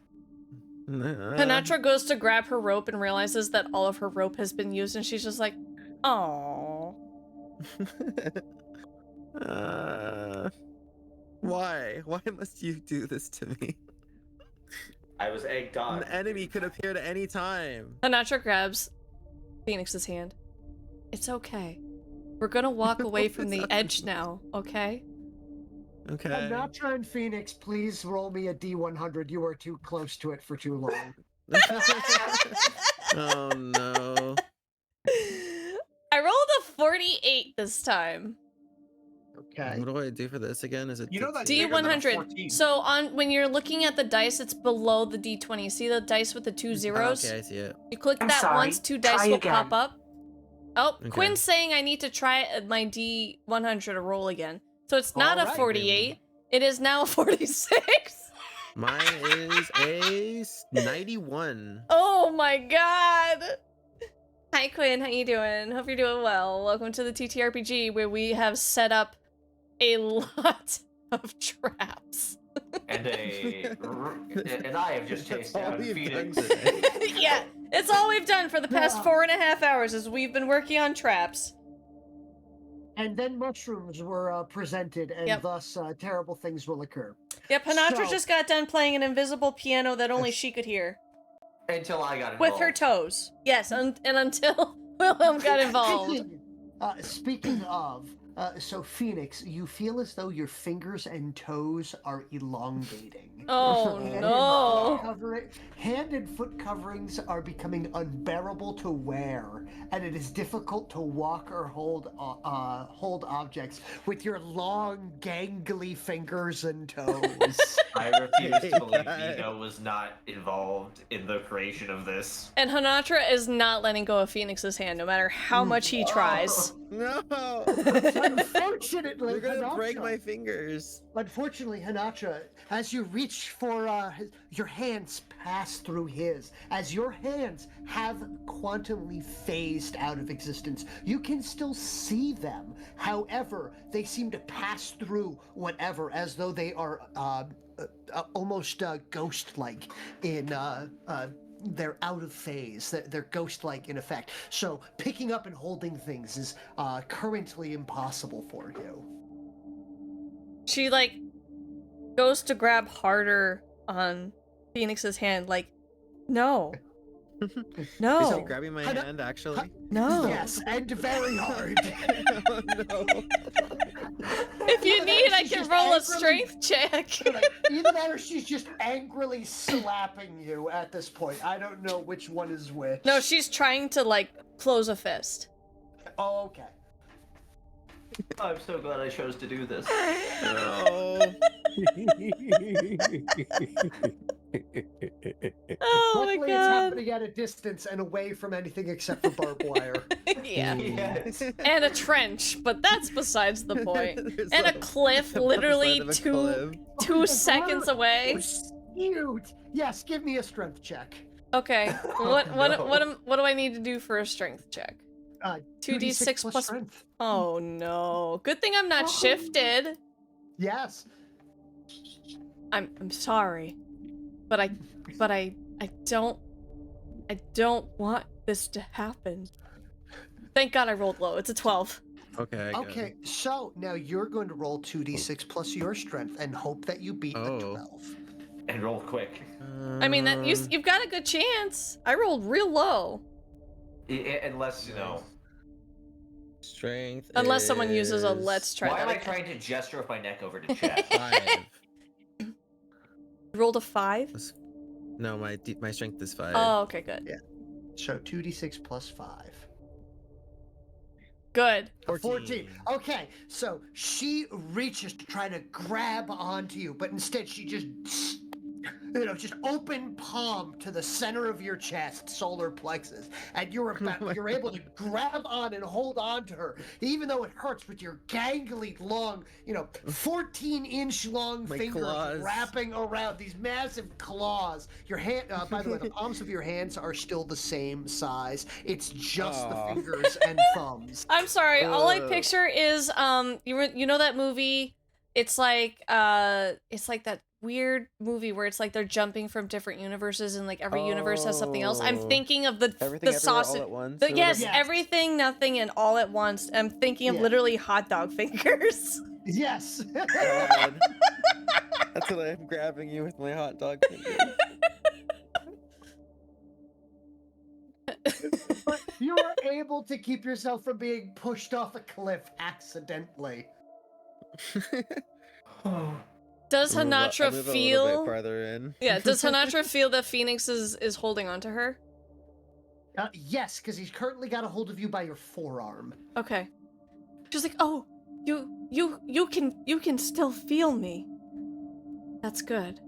Hanatra goes to grab her rope and realizes that all of her rope has been used, and she's just like, "Oh." Why? Why must you do this to me? I was egged on. An enemy could appear at any time. Hanatra grabs Phoenix's hand. It's okay. We're gonna walk away from the edge now, okay? Okay. Hanatra and Phoenix, please roll me a D100. You are too close to it for too long. Oh no. I rolled a 48 this time. Okay. What do I do for this again? Is it You know that bigger than a D100. 14. So when you're looking at the dice, it's below the D20. See the dice with the 2 zeros? Okay, I see it. You click I'm that sorry. once, 2 dice Try will again. pop up. Oh, Okay. Quinn's saying I need to try my D100 to roll again. So it's not a Alright. 48. It is now a 46. Mine is a 91. Oh my god. Hi Quinn, how you doing? Hope you're doing well. Welcome to the TTRPG where we have set up a lot of traps. And I have just chased down Phoenix. Yeah, it's all we've done for the past 4.5 hours is we've been working on traps. And then mushrooms were presented, and Yep. thus terrible things will occur. Yep, Hanatra So- just got done playing an invisible piano that only she could hear. Until I got involved. With her toes. Yes, and until Wilhelm got involved. Speaking of, so Phoenix, you feel as though your fingers and toes are elongating. Oh no. Hand and foot coverings are becoming unbearable to wear, and it is difficult to walk or hold objects with your long, gangly fingers and toes. I refuse to believe Nino was not involved in the creation of this. And Hanatra is not letting go of Phoenix's hand, no matter how much he tries. No! Unfortunately, You're gonna break Hanatra- my fingers. Unfortunately, Hanatra, as you reach for your hands pass through his. As your hands have quantumly phased out of existence, you can still see them. However, they seem to pass through whatever, as though they are almost ghost-like in they're out of phase. They're ghost-like in effect. So picking up and holding things is currently impossible for you. She, like, goes to grab harder on Phoenix's hand, like, no. No. Is he grabbing my hand, actually? No. Yes, and very hard. Oh, no. If you need, I She's can just roll a angrily- strength check. Either that or she's just angrily slapping you at this point. I don't know which one is which. No, she's trying to, like, close a fist. Oh, okay. I'm so glad I chose to do this. No. Oh Luckily, my it's god. happening at a distance and away from anything except for barbed wire. Yeah. Yes. And a trench, but that's besides the point. There's And a like cliff the literally side of a two cliff. seconds away. Cute. Yes, give me a strength check. Okay. What no. what do I need to do for a strength check? 2d6 plus strength. Oh no. Good thing I'm not shifted. Yes. I'm sorry. But I don't want this to happen. Thank God I rolled low. It's a 12. Okay. I got Okay, it. so now you're going to roll 2d6 plus your strength and hope that you beat the 12. And roll quick. I mean, that you've got a good chance. I rolled real low. Unless, you know. Strength. Unless someone uses a is let's try Why that am I again. trying to gesture with my neck over to chat? 5. You rolled a 5? No, my strength is 5. Oh, okay, good. Yeah. So 2d6 plus 5. Good. 14. Okay, so she reaches to try to grab onto you, but instead she just open palm to the center of your chest, solar plexus, and you're able to grab on and hold on to her, even though it hurts with your gangly, long, 14-inch long My fingers claws. wrapping around these massive claws. Your hand, by the way, the palms of your hands are still the same size. It's just the fingers and thumbs. I'm sorry. All I picture is you know that movie? It's like that weird movie where it's like they're jumping from different universes and like every universe has something else. I'm thinking of Everything the Everywhere sausage. All at Once. Yes, Yes. everything, nothing, and all at once. I'm thinking of literally hot dog fingers. Yes. God. That's what I'm grabbing you with my hot dog fingers. But you are able to keep yourself from being pushed off a cliff accidentally. Does I Hanatra move a little feel? bit farther in. Yeah. Does Hanatra feel that Phoenix is holding on to her? Yes, because he's currently got a hold of you by your forearm. Okay. She's like, oh, you can still feel me. That's good.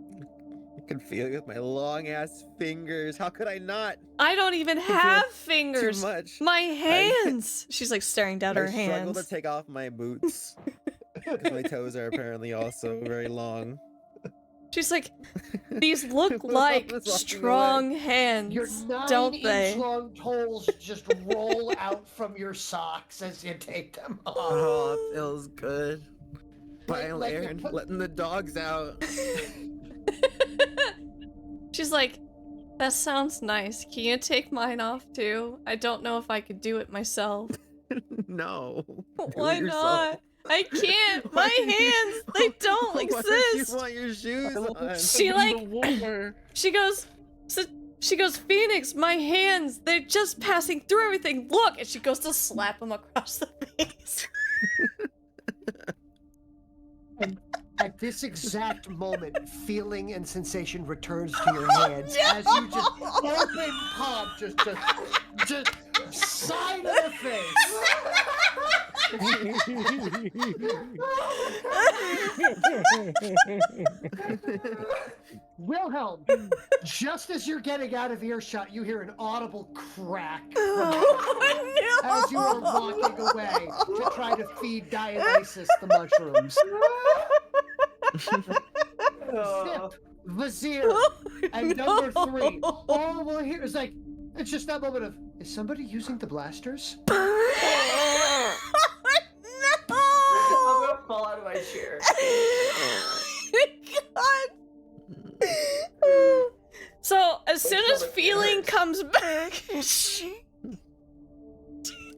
I can feel it with my long ass fingers. How could I not? I don't even have fingers. Too much. My hands. She's like staring down her I struggle hands. to take off my boots. Because my toes are apparently also very long. She's like, these look like strong hands, Your don't 9-inch they? long toes just roll out from your socks as you take them off. Oh, it feels good. Finally, like you Aaron, put- letting the dogs out. She's like, that sounds nice. Can you take mine off too? I don't know if I could do it myself. No. Do Why it yourself. not? I can't. My hands, they don't Why exist. don't you want your shoes on? She like, she goes, Phoenix, my hands, they're just passing through everything. Look, and she goes to slap him across the face. And at this exact moment, feeling and sensation returns to your hands as you just open palm, just side of the face. Wilhelm, just as you're getting out of earshot, you hear an audible crack as you are walking away to try to feed Dionysus the mushrooms. Zip, Vizier, and number 3. All we'll hear is like, it's just that moment of, is somebody using the blasters? I'm gonna fall out of my chair. God. So as soon as feeling comes back, she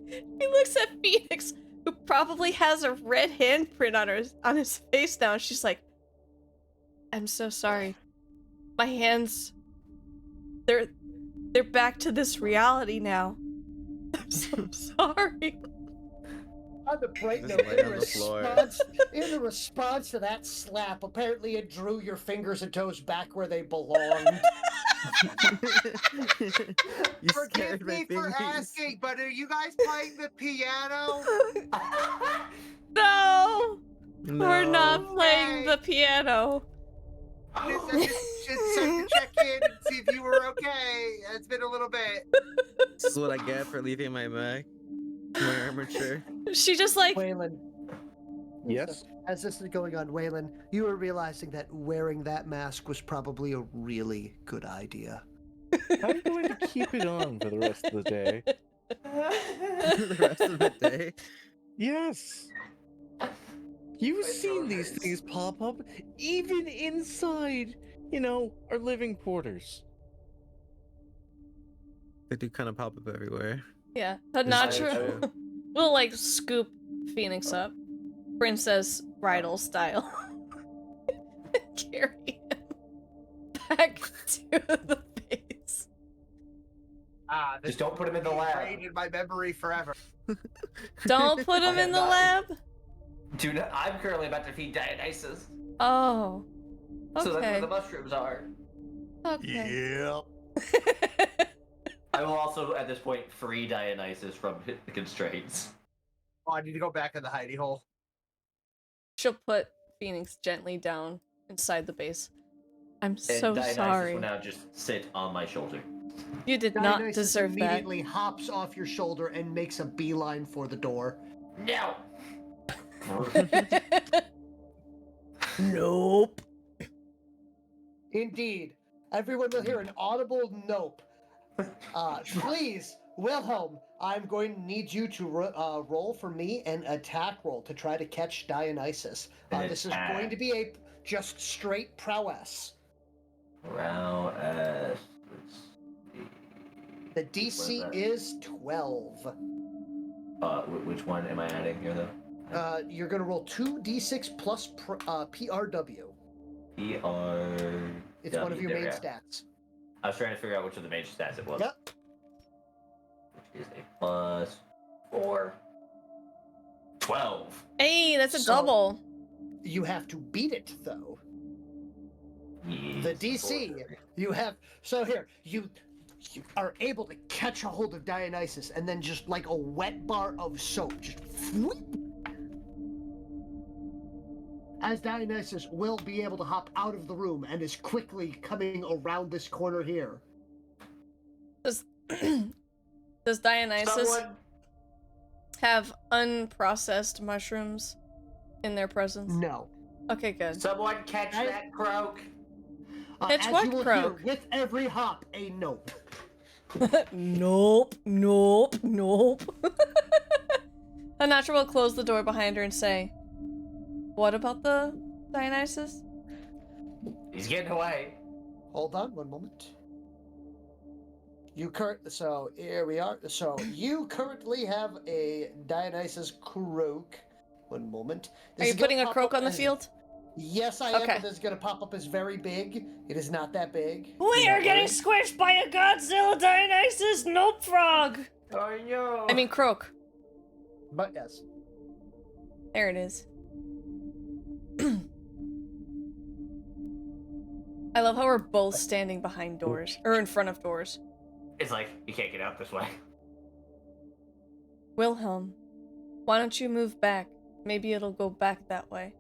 looks at Phoenix, who probably has a red handprint on his face now, and she's like, I'm so sorry. My hands, they're back to this reality now. I'm so sorry. On the bright Just note, lay on the floor. in response to that slap, apparently it drew your fingers and toes back where they belonged. You Forgive scared my me for fingers. asking, but are you guys playing the piano? No, we're No. not playing Okay. the piano. I just to check in and see if you were okay. It's been a little bit. This is what I get for leaving my Mac. My armature. She just like, Waylon, Yes. as this is going on, Waylon, you are realizing that wearing that mask was probably a really good idea. I'm going to keep it on for the rest of the day. The rest of the day. Yes. You've seen these things pop up even inside, our living quarters. They do kind of pop up everywhere. yeah, This is Hanatra true. will like scoop Phoenix up, Princess Bridal style, carry him back to the base. This Just don't put him in the will be lab. ingrained in my memory forever. Don't put him in the lab. Dude, I'm currently about to feed Dionysus. Oh. So that's where Okay. the mushrooms are. Okay. Yep. I will also, at this point, free Dionysus from the constraints. Oh, I need to go back in the hidey hole. She'll put Phoenix gently down inside the base. I'm And so Dionysus sorry. will now just sit on my shoulder. You did not Dionysus deserve that. immediately hops off your shoulder and makes a beeline for the door. No! Nope. Indeed. Everyone will hear an audible nope. Please, Wilhelm, I'm going to need you to roll for me an attack roll to try to catch Dionysus. This is going to be a just straight prowess. Prowess. Let's see. The DC is 12. Which one am I adding here, though? You're going to roll 2d6 plus PRW. PR. It's one of your main stats. I was trying to figure out which of the major stats it was. Yep. Which is a +4. 12. Hey, that's a So- double. You have to beat it, though. Yes, The DC, you have. So here, you are able to catch a hold of Dionysus, and then just like a wet bar of soap, just whoop, as Dionysus will be able to hop out of the room and is quickly coming around this corner here. Does Dionysus Someone... have unprocessed mushrooms in their presence? No. Okay, good. Someone catch that croak. Catch as what you will croak? hear with every hop, a nope. Nope, nope, nope. Anatra will close the door behind her and say, "What about the Dionysus?" He's getting away. Hold on one moment. So here we are. So you currently have a Dionysus croak. One moment. Are you putting a croak on the field? Yes, I am. Okay. But this is going to pop up as very big. It is not that big. We Do are not getting worry. squished by a Godzilla Dionysus Nope Frog! Oh no. I mean croak. But yes. There it is. I love how we're both standing behind doors. Or in front of doors. It's like, you can't get out this way. Wilhelm, why don't you move back? Maybe it'll go back that way.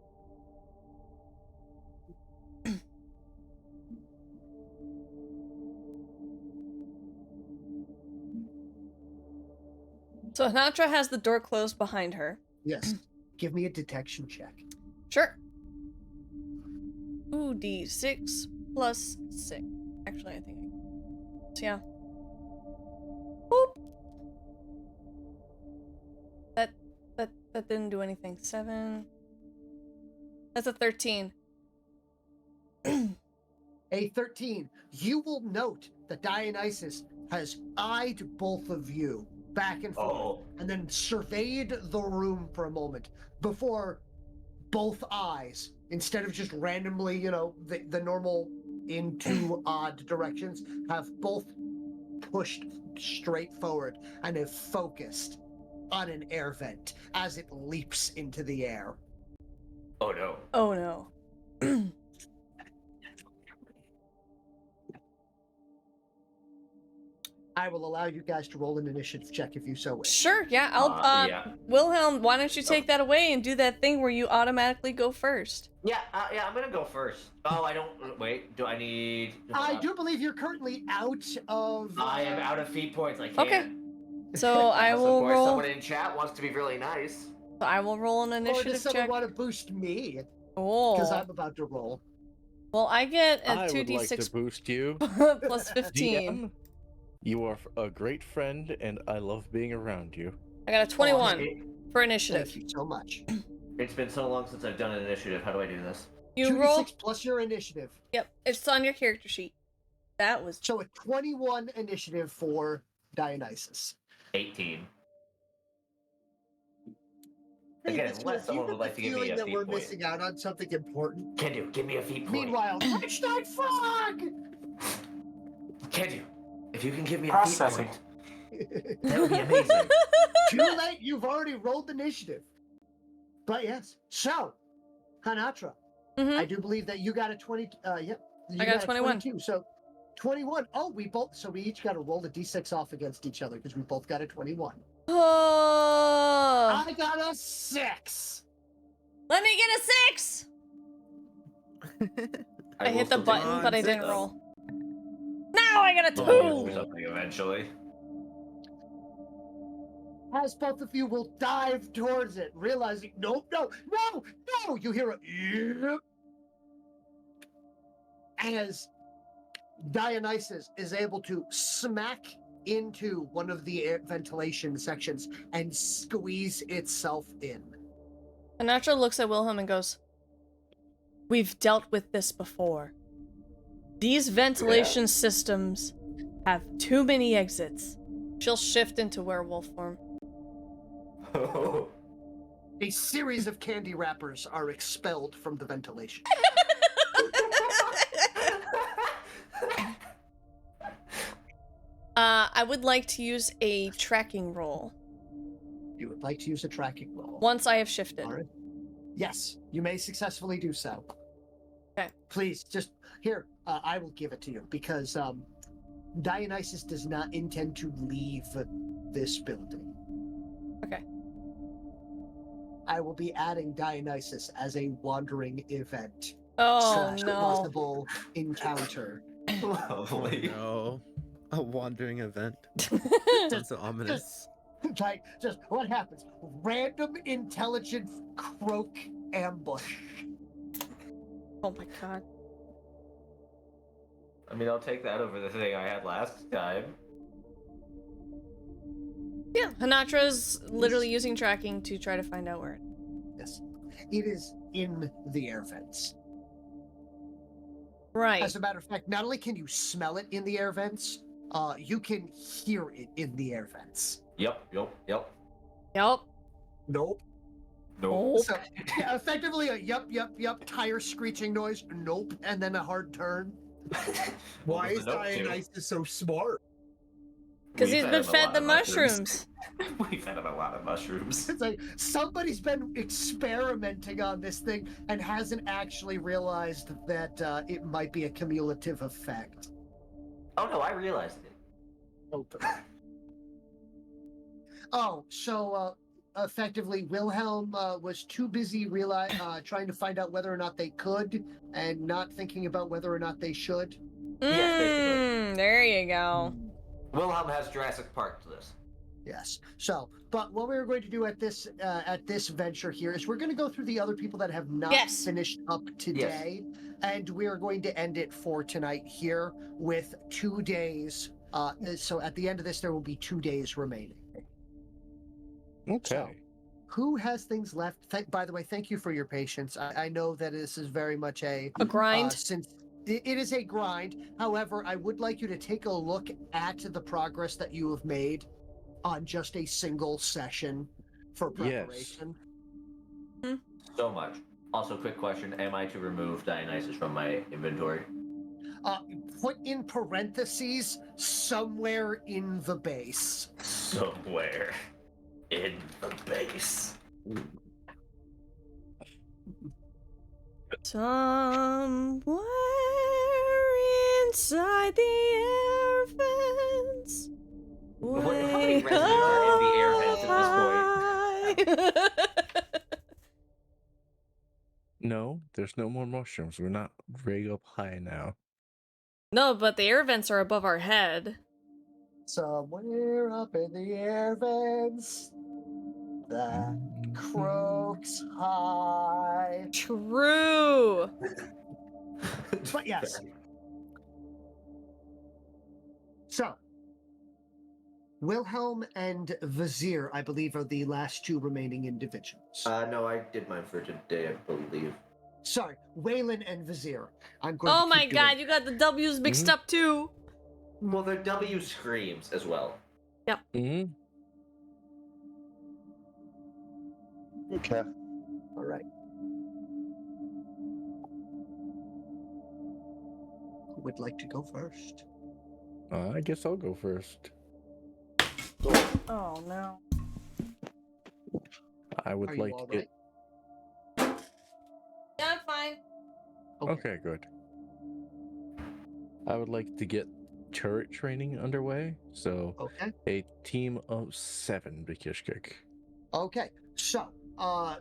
So Hanatra has the door closed behind her. Yes. Give me a detection check. Sure. 2d6 plus 6. Actually, I think so yeah. Boop. That didn't do anything. 7. That's a 13. A 13. You will note that Dionysus has eyed both of you back and forth, and then surveyed the room for a moment before both eyes, instead of just randomly, the normal in two odd directions, have both pushed straight forward and have focused on an air vent as it leaps into the air. Oh no. Oh no. I will allow you guys to roll an initiative check if you so wish. Sure, yeah, I'll yeah. Wilhelm, why don't you take that away and do that thing where you automatically go first? Yeah, I'm gonna go first. Oh, I don't. Wait, do I need. I do believe you're currently out of. I am out of feat points. I can't. Okay. So I Unless, will of course, roll. someone in chat wants to be really nice. I will roll an Or initiative does someone check. want to boost me? Oh. Because I'm about to roll. Well, I get a I would 2d6 like to boost you. plus 15. DM, you are a great friend, and I love being around you. I got a 21 for initiative. Thank you so much. It's been so long since I've done an initiative. How do I do this? You 2d6 roll. plus your initiative. Yep, it's on your character sheet. That was. So a 21 initiative for Dionysus. 18. Hey, Again, Mitchell, unless do you someone get would like the to give me feeling a that feat we're point. missing out on something important? Can do. Give me a feat point. Meanwhile, French-Night Frog! Can do. If you can give me a feat Processing. point, that would be amazing. Too late, you've already rolled initiative. But yes. So, Hanatra, I do believe that you got a 20. Yep. You I got a 21. 22. So, 21. Oh, we each got to roll the d6 off against each other because we both got a 21. Oh, I got a 6. let me get a 6. I hit the button, but I didn't roll. Now I got a 2. Do something eventually. As both of you will dive towards it, realizing, no, you hear a yep. As Dionysus is able to smack into one of the air ventilation sections and squeeze itself in. Anatra looks at Wilhelm and goes, "We've dealt with this before. These ventilation systems have too many exits." She'll shift into werewolf form. A series of candy wrappers are expelled from the ventilation. I would like to use a tracking roll. You would like to use a tracking roll. Once I have shifted. All right. Yes, you may successfully do so. Okay. Please, just here, I will give it to you because Dionysus does not intend to leave this building. Okay. I will be adding Dionysus as a wandering event. Oh, / no. possible encounter. Lovely. No. A wandering event. Sounds so ominous. Like, just what happens? Random intelligent croak ambush. Oh my god. I mean, I'll take that over the thing I had last time. Yeah, Hanatra's literally using tracking to try to find out where it is. Yes. It is in the air vents. Right. As a matter of fact, not only can you smell it in the air vents, you can hear it in the air vents. Yep. Yep. Nope. Nope. So, effectively a yup, tire screeching noise, nope, and then a hard turn. Why is Dionysus so smart? Because he's been fed the mushrooms. We've fed him a lot of mushrooms. It's like somebody's been experimenting on this thing and hasn't actually realized that it might be a cumulative effect. Oh no, I realized it. Oh, so effectively, Wilhelm was too busy trying to find out whether or not they could, and not thinking about whether or not they should. There you go. Wilhelm has Jurassic Park to this. Yes. So, but what we're going to do at this venture here is we're going to go through the other people that have not finished up today, and we are going to end it for tonight here with 2 days. So at the end of this, there will be 2 days remaining. Okay. So, who has things left? By the way, thank you for your patience. I know that this is very much a grind. Since it is a grind. However, I would like you to take a look at the progress that you have made on just a single session for preparation. Yes. So much. Also, quick question: am I to remove Dionysus from my inventory? Put in parentheses somewhere in the base. Somewhere in the base. Somewhere inside the air vents. How many residents are in the air vents at this point? No, there's no more mushrooms. We're not way up high now. No, but the air vents are above our head. Somewhere up in the air vents that croaks high. True. But yes. So, Wilhelm and Vizier, I believe, are the last 2 remaining individuals. No, I did mine for today, I believe. Sorry, Waylon and Vizier. I'm going. Oh to my keep god, doing you got the W's mixed up too. Well, they're W screams as well. Yep. Okay. All right. Who would like to go first? I guess I'll go first. Oh no. I would Are you like all to get. right? Yeah, I'm fine. Okay, good. I would like to get turret training underway. So Okay. a team of 7 Bikishkik. Okay. So, a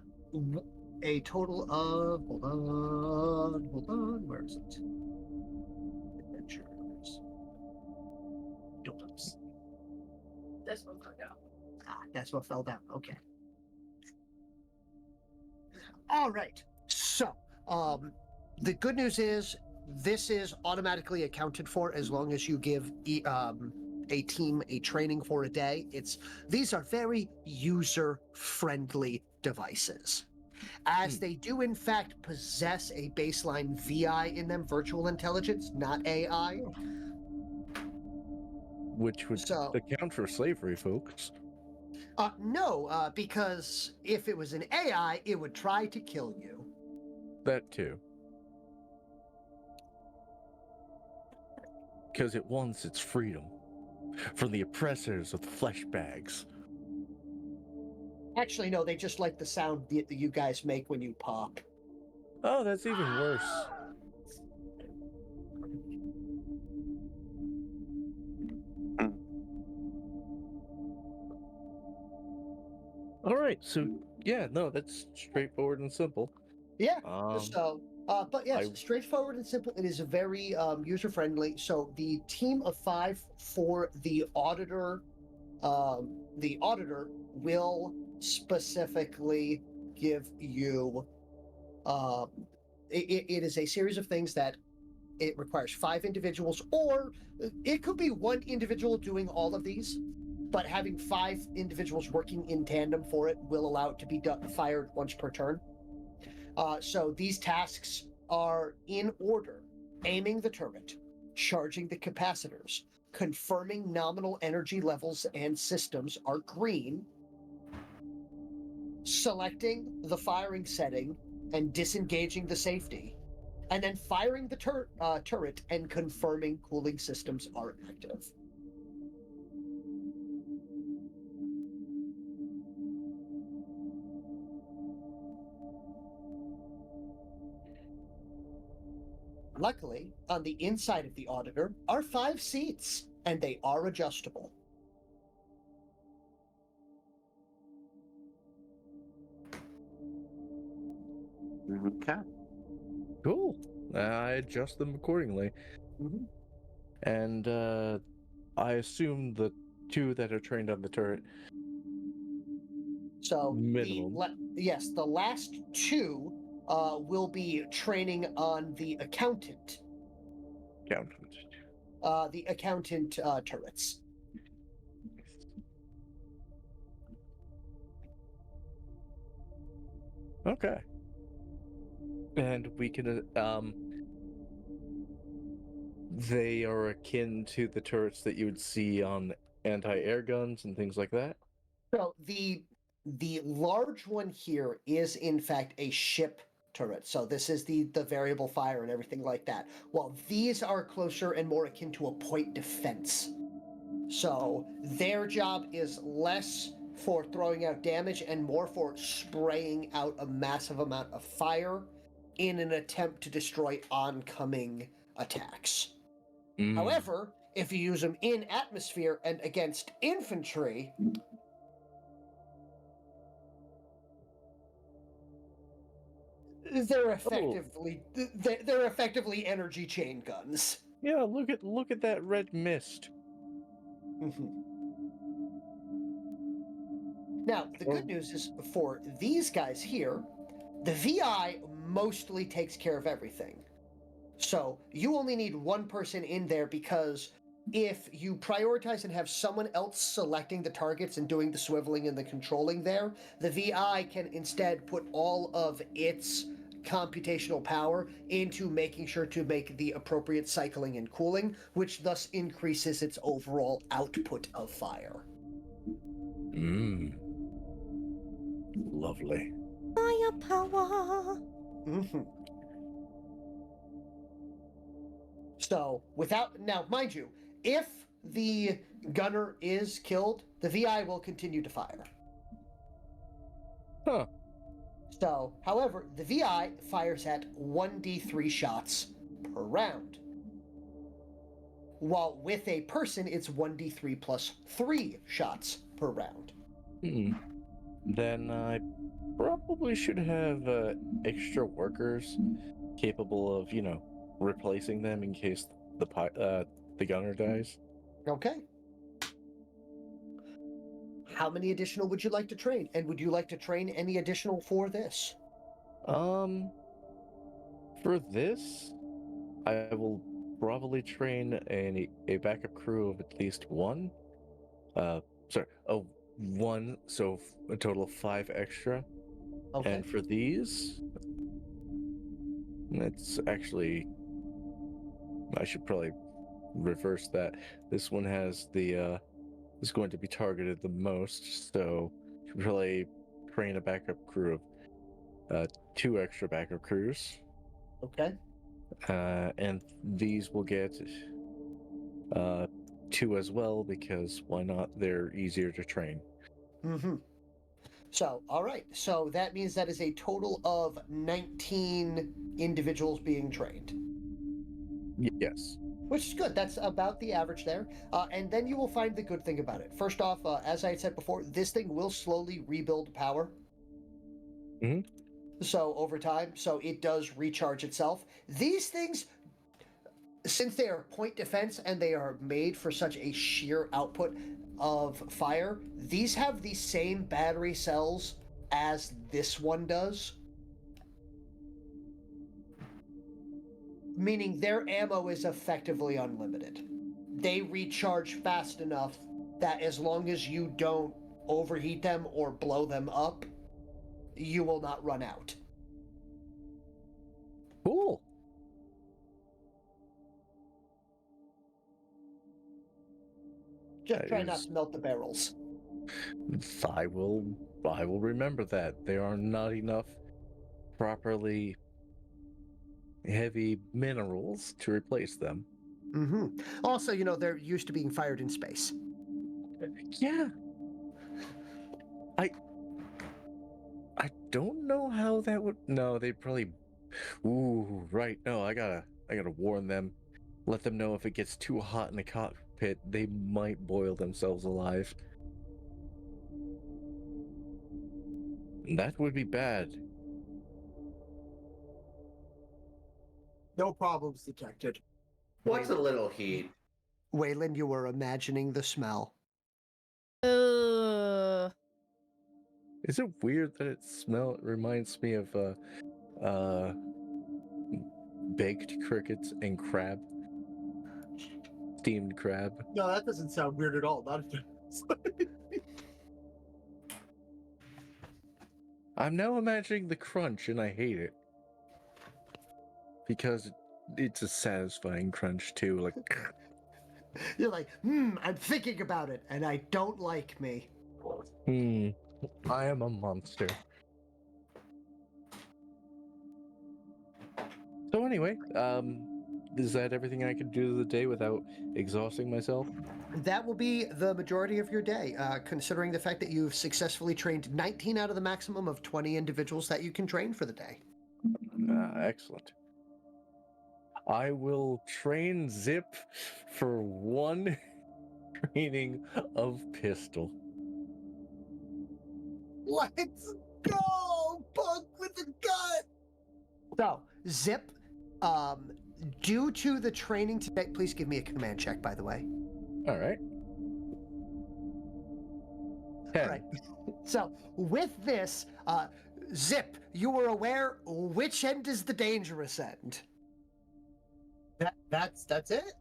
total of hold on. Where is it? Adventures. Oops. This one fell down. That's what fell down. Okay. All right. So, the good news is this is automatically accounted for as long as you give a team a training for a day. These are very user-friendly devices. As they do in fact possess a baseline VI in them, virtual intelligence, not AI. Which would So, account for slavery, folks. no, because if it was an AI, it would try to kill you. That too. Because it wants its freedom from the oppressors of the flesh bags. Actually, no, they just like the sound that you guys make when you pop. Oh, that's even worse. All right, so yeah, no, that's straightforward and simple. Yeah. Um, But yes, I- straightforward and simple. It is a very user friendly. So the team of 5 for the auditor will specifically give you. It is a series of things that it requires 5 individuals, or it could be 1 individual doing all of these. But having 5 individuals working in tandem for it will allow it to be fired once per turn. So these tasks are in order: aiming the turret, charging the capacitors, confirming nominal energy levels and systems are green, selecting the firing setting and disengaging the safety, and then firing the turret and confirming cooling systems are active. Luckily, on the inside of the auditor are 5 seats, and they are adjustable. Okay. cool. I adjust them accordingly. Mm-hmm. And I assume the 2 that are trained on the turret. So Minimum. the last 2 will be training on the accountant. The accountant turrets. Okay. And we can they are akin to the turrets that you would see on anti-air guns and things like that. So the large one here is in fact a ship turret. So this is the variable fire and everything like that. While these are closer and more akin to a point defense. So their job is less for throwing out damage and more for spraying out a massive amount of fire in an attempt to destroy oncoming attacks. However, if you use them in atmosphere and against infantry, they're effectively energy chain guns. Yeah, look at that red mist. Now, the good news is for these guys here, the VI mostly takes care of everything. So you only need 1 person in there, because if you prioritize and have someone else selecting the targets and doing the swiveling and the controlling there, the VI can instead put all of its computational power into making sure to make the appropriate cycling and cooling, which thus increases its overall output of fire. Lovely. Firepower. Mhm. So, now, mind you, if the gunner is killed, the VI will continue to fire. Huh. So, however, the VI fires at 1d3 shots per round. While with a person, it's 1d3 plus 3 shots per round. Then I probably should have extra workers capable of, replacing them in case the gunner dies. Okay. How many additional would you like to train? And would you like to train any additional for this? For this, I will probably train a backup crew of at least one. One, so a total of 5 extra. Okay. And for these, it's actually, I should probably reverse that. This one has is going to be targeted the most, so should probably train a backup crew of 2 extra backup crews. Okay. And these will get 2 as well, because why not? They're easier to train. Mm-hmm. So, all right. So that means that is a total of 19 individuals being trained. Yes. Which is good. That's about the average there. And then you will find the good thing about it. First off, as I had said before, this thing will slowly rebuild power. Mm-hmm. So over time, so it does recharge itself. These things, since they are point defense and they are made for such a sheer output of fire, these have the same battery cells as this one does. Meaning their ammo is effectively unlimited. They recharge fast enough that as long as you don't overheat them or blow them up, you will not run out. Cool. Just try not to melt the barrels. I will remember that. There are not enough properly heavy minerals to replace them. Mm-hmm. Also, they're used to being fired in space. Yeah. I don't know how that would. No, they'd probably. Ooh, right. No, I gotta warn them. Let them know if it gets too hot in the cockpit, they might boil themselves alive. That would be bad. No problems detected. What's a little heat? Waylon, you were imagining the smell. Is it weird that it reminds me of baked crickets and crab? Steamed crab. No, that doesn't sound weird at all. Not I'm now imagining the crunch and I hate it. Because it's a satisfying crunch too, like You're like, I'm thinking about it, and I don't like me. I am a monster. So anyway, is that everything I could do today without exhausting myself? That will be the majority of your day, considering the fact that you've successfully trained 19 out of the maximum of 20 individuals that you can train for the day. Excellent. I will train Zip for 1 training of pistol. Let's go! Punk with the gun! So, Zip, due to the training today, please give me a command check, by the way. All right. 10. All right. So, with this, Zip, you were aware which end is the dangerous end. That's it?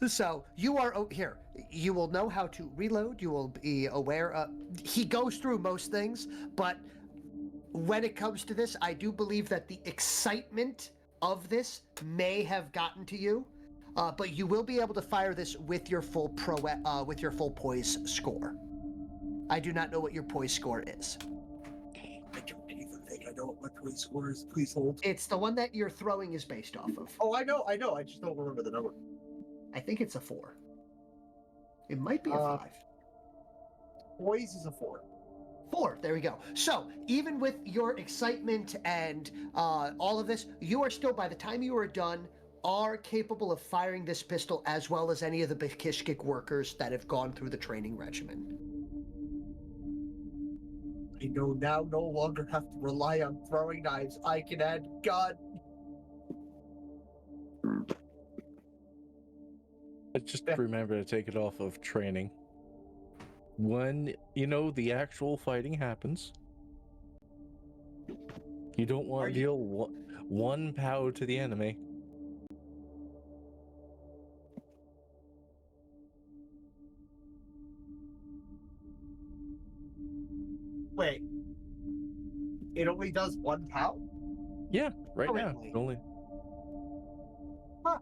So you are here. You will know how to reload. You will be aware. He goes through most things, but when it comes to this, I do believe that the excitement of this may have gotten to you. But you will be able to fire this with your full poise score. I do not know what your poise score is. I don't even think I I know what my police score is. Please hold. It's the one that your throwing is based off of. Oh, I know. I just don't remember the number. I think it's a 4. It might be a 5. Poise is a 4. 4. There we go. So even with your excitement and all of this, you are still, by the time you are done, are capable of firing this pistol as well as any of the Bekishkik workers that have gone through the training regimen. I know now no longer have to rely on throwing knives. I can add gun. Just remember to take it off of training. When, the actual fighting happens, you don't want to deal one POW to the enemy. Wait. It only does 1 POW? Yeah, right now. Currently. It only. Huh.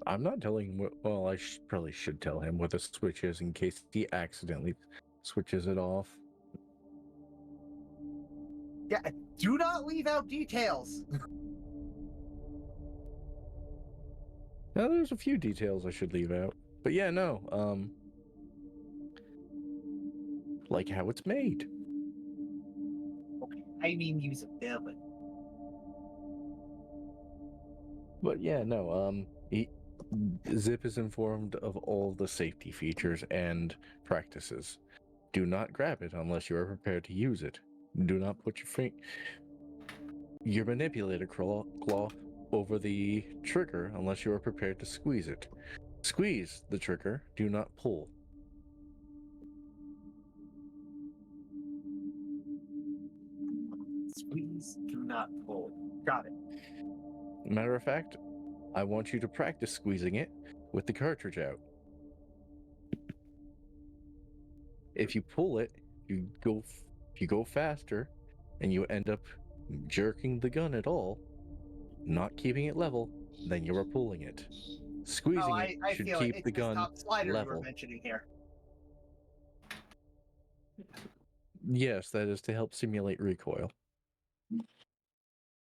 I'm not telling him. Well, I probably should tell him what the switch is in case he accidentally switches it off. Yeah, do not leave out details. Now, there's a few details I should leave out. But yeah, no. Like how it's made. Okay, I mean usability. But yeah, no. Zip is informed of all the safety features and practices. Do not grab it unless you are prepared to use it. Do not put your manipulator claw over the trigger unless you are prepared to squeeze it. Squeeze the trigger, do not pull. Squeeze, do not pull. Got it. Matter of fact, I want you to practice squeezing it with the cartridge out. If you pull it, you go faster, and you end up jerking the gun at all, not keeping it level, then you are pulling it. Squeezing it should keep the gun slider you were level. mentioning here. Yes, that is to help simulate recoil.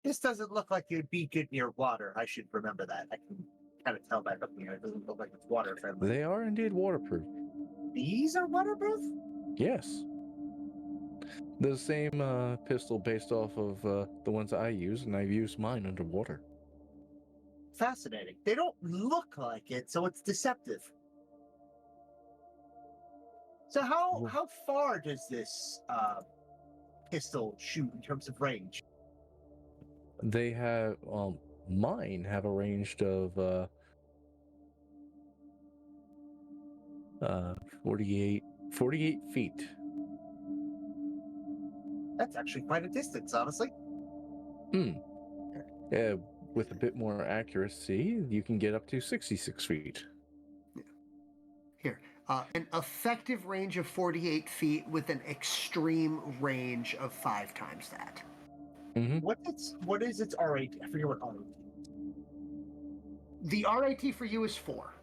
This doesn't look like it'd be good near water. I should remember that. I can kind of tell by looking at it. It doesn't look like it's water friendly. They are indeed waterproof. These are waterproof? Yes. The same pistol based off of the ones I use, and I've used mine underwater. Fascinating. They don't look like it, so it's deceptive. So how far does this pistol shoot in terms of range? They have, mine have a range of 48 feet. That's actually quite a distance, honestly. Yeah, with a bit more accuracy, you can get up to 66 feet. Here, an effective range of 48 feet with an extreme range of 5 times that. Mm-hmm. What is its RAT? I forget what RAT. The RAT for you is 4.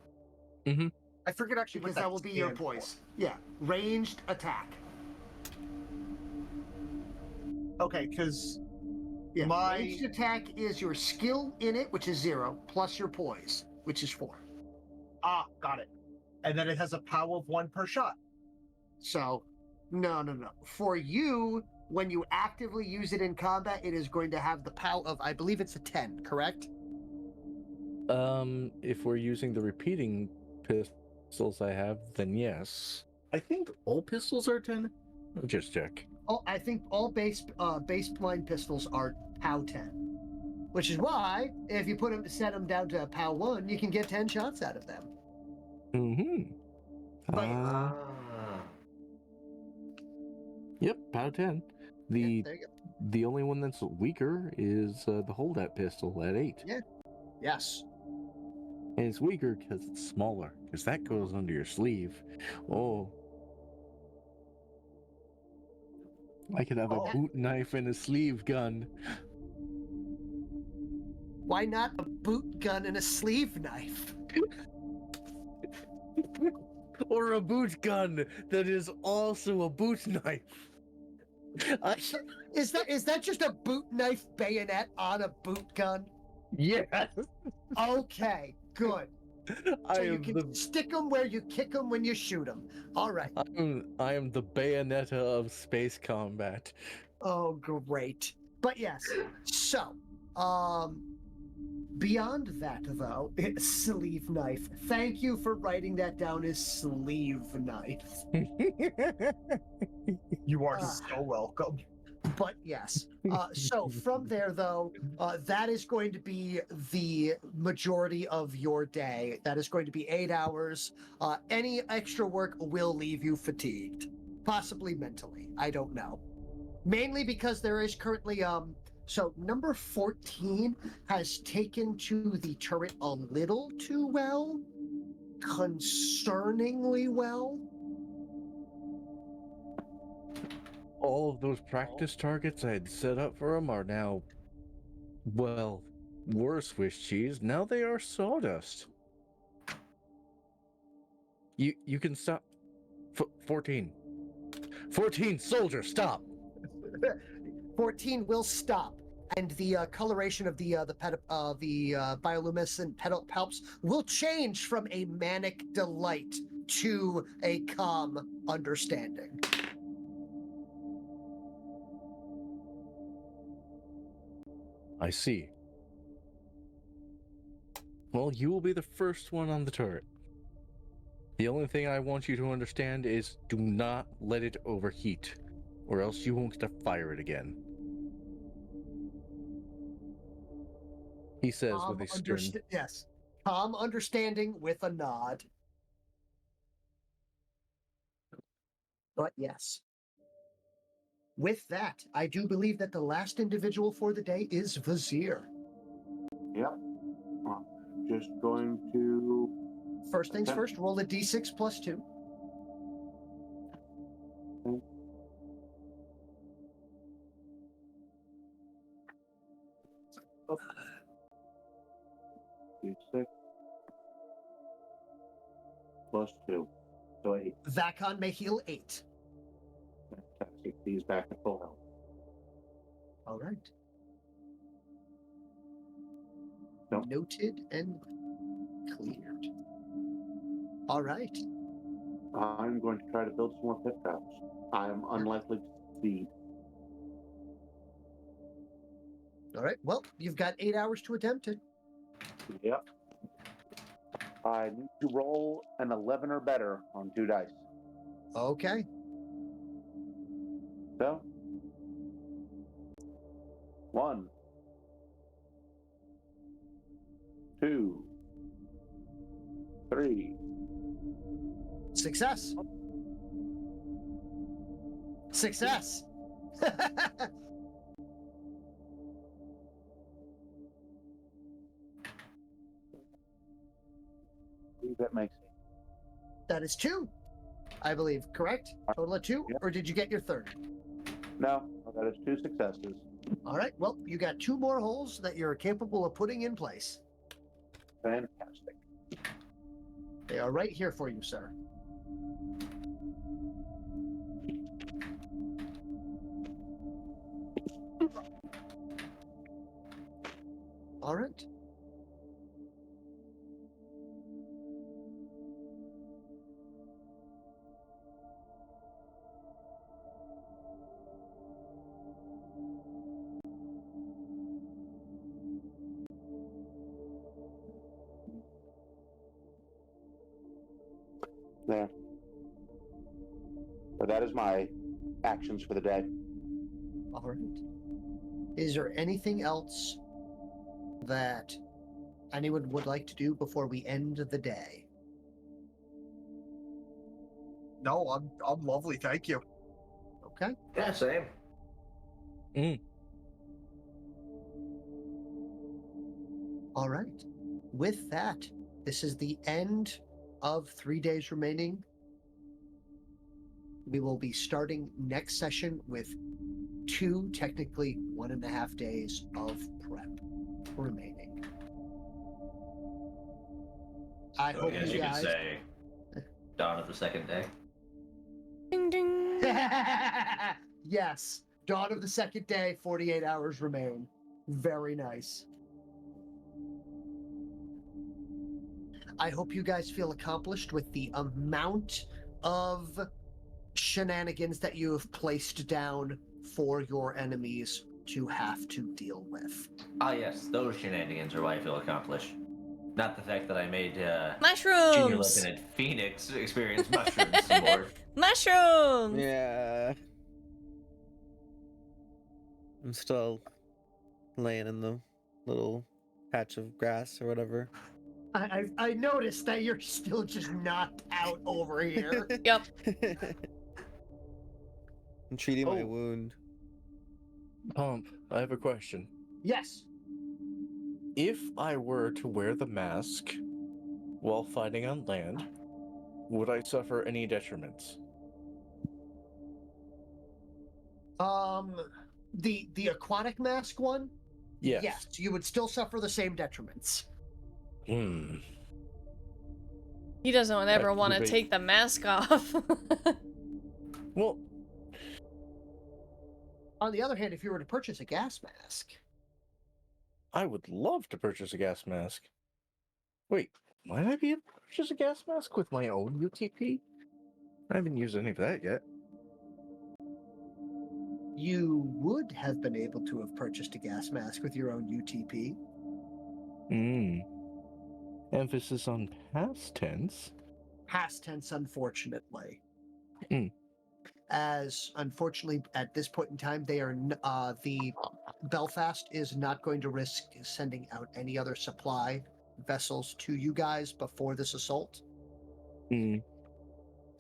Mm-hmm. I forget actually because what that will be your poise. Yeah, ranged attack. Okay, because ranged attack is your skill in it, which is 0, plus your poise, which is 4. Ah, got it. And then it has a POW of 1 per shot. So, no. For you, when you actively use it in combat, it is going to have the POW of, I believe it's a 10, correct? If we're using the repeating pistols I have, then yes. I think all pistols are 10. I'll just check. I think all base blind pistols are POW 10, which is why if you set them down to POW 1, you can get 10 shots out of them. Mm-hmm. Yep, POW 10. The only one that's weaker is the holdout pistol at 8. Yeah. Yes. And it's weaker because it's smaller, because that goes under your sleeve. Oh. I could have a boot knife and a sleeve gun. Why not a boot gun and a sleeve knife? or a boot gun that is also a boot knife. Is that just a boot knife bayonet on a boot gun? Yes. Okay, good. So you can stick them where you kick them when you shoot them. All right. I am the Bayonetta of space combat. Oh, great. But yes, so, beyond that, though, sleeve knife. Thank you for writing that down as sleeve knife. You are so welcome. But yes, so from there, though, that is going to be the majority of your day. That is going to be 8 hours. Any extra work will leave you fatigued, possibly mentally. I don't know. Mainly because there is currently so number 14 has taken to the turret a little too well, concerningly well. All of those practice targets I had set up for him are now, well, worse Swiss cheese. Now they are sawdust. You can stop. 14. 14, soldier, stop. 14 will stop, and the coloration of the bioluminescent palps will change from a manic delight to a calm understanding. I see. Well, you will be the first one on the turret. The only thing I want you to understand is do not let it overheat, or else you won't get to fire it again. He says with a stern... Yes. Calm understanding with a nod. But yes. With that, I do believe that the last individual for the day is Vizier. Yep. I'm just going to... First things first, roll a d6 plus 2. D6 plus 2. So 8. Vakon may heal 8. Fantastic. He's back at full health. All right. Nope. Noted and cleared. All right. I'm going to try to build some more pit traps. I am unlikely to succeed. All right. Well, you've got 8 hours to attempt it. Yep. I need to roll an 11 or better on 2 dice. Okay. So, 1, 2, 3. Success. Success. That makes it. That is 2, I believe, correct? Total of 2, Yep. or did you get your third? No, that is 2 successes. All right, well, you got 2 more holes that you're capable of putting in place. Fantastic. They are right here for you, sir. All right. There. So that is my actions for the day. All right. Is there anything else that anyone would like to do before we end the day? No, I'm lovely, thank you. Okay. Yeah, same. All right. With that, this is the end of 3 days remaining. We will be starting next session with 2, technically 1.5 days of prep remaining. I hope Yes, you you can guys. say. Dawn of the second day. Ding ding. Yes. Dawn of the second day, 48 hours remain. Very nice. I hope you guys feel accomplished with the amount of shenanigans that you have placed down for your enemies to have to deal with. Ah, yes, those shenanigans are why I feel accomplished. Not the fact that I made Junior Mushrooms. Lieutenant Phoenix experience mushrooms some more. Mushrooms. Yeah. I'm still laying in the little patch of grass or whatever. I noticed that you're still just knocked out over here. Yep. I'm treating my Oh. wound. Pomp, I have a question. Yes. If I were to wear the mask while fighting on land, would I suffer any detriments? The aquatic mask one? Yes. Yes, you would still suffer the same detriments. Hmm. He doesn't ever want to debate. take the mask off. Well, On the other hand, if you were to purchase a gas mask, I would love to purchase a gas mask. Wait, might I be able to purchase a gas mask with my own UTP? I haven't used any of that yet. you would have been able to have purchased a gas mask with your own UTP. Hmm. Emphasis on past tense. Past tense, unfortunately. Hmm. As unfortunately, at this point in time, they are the Belfast is not going to risk sending out any other supply vessels to you guys before this assault. Hmm.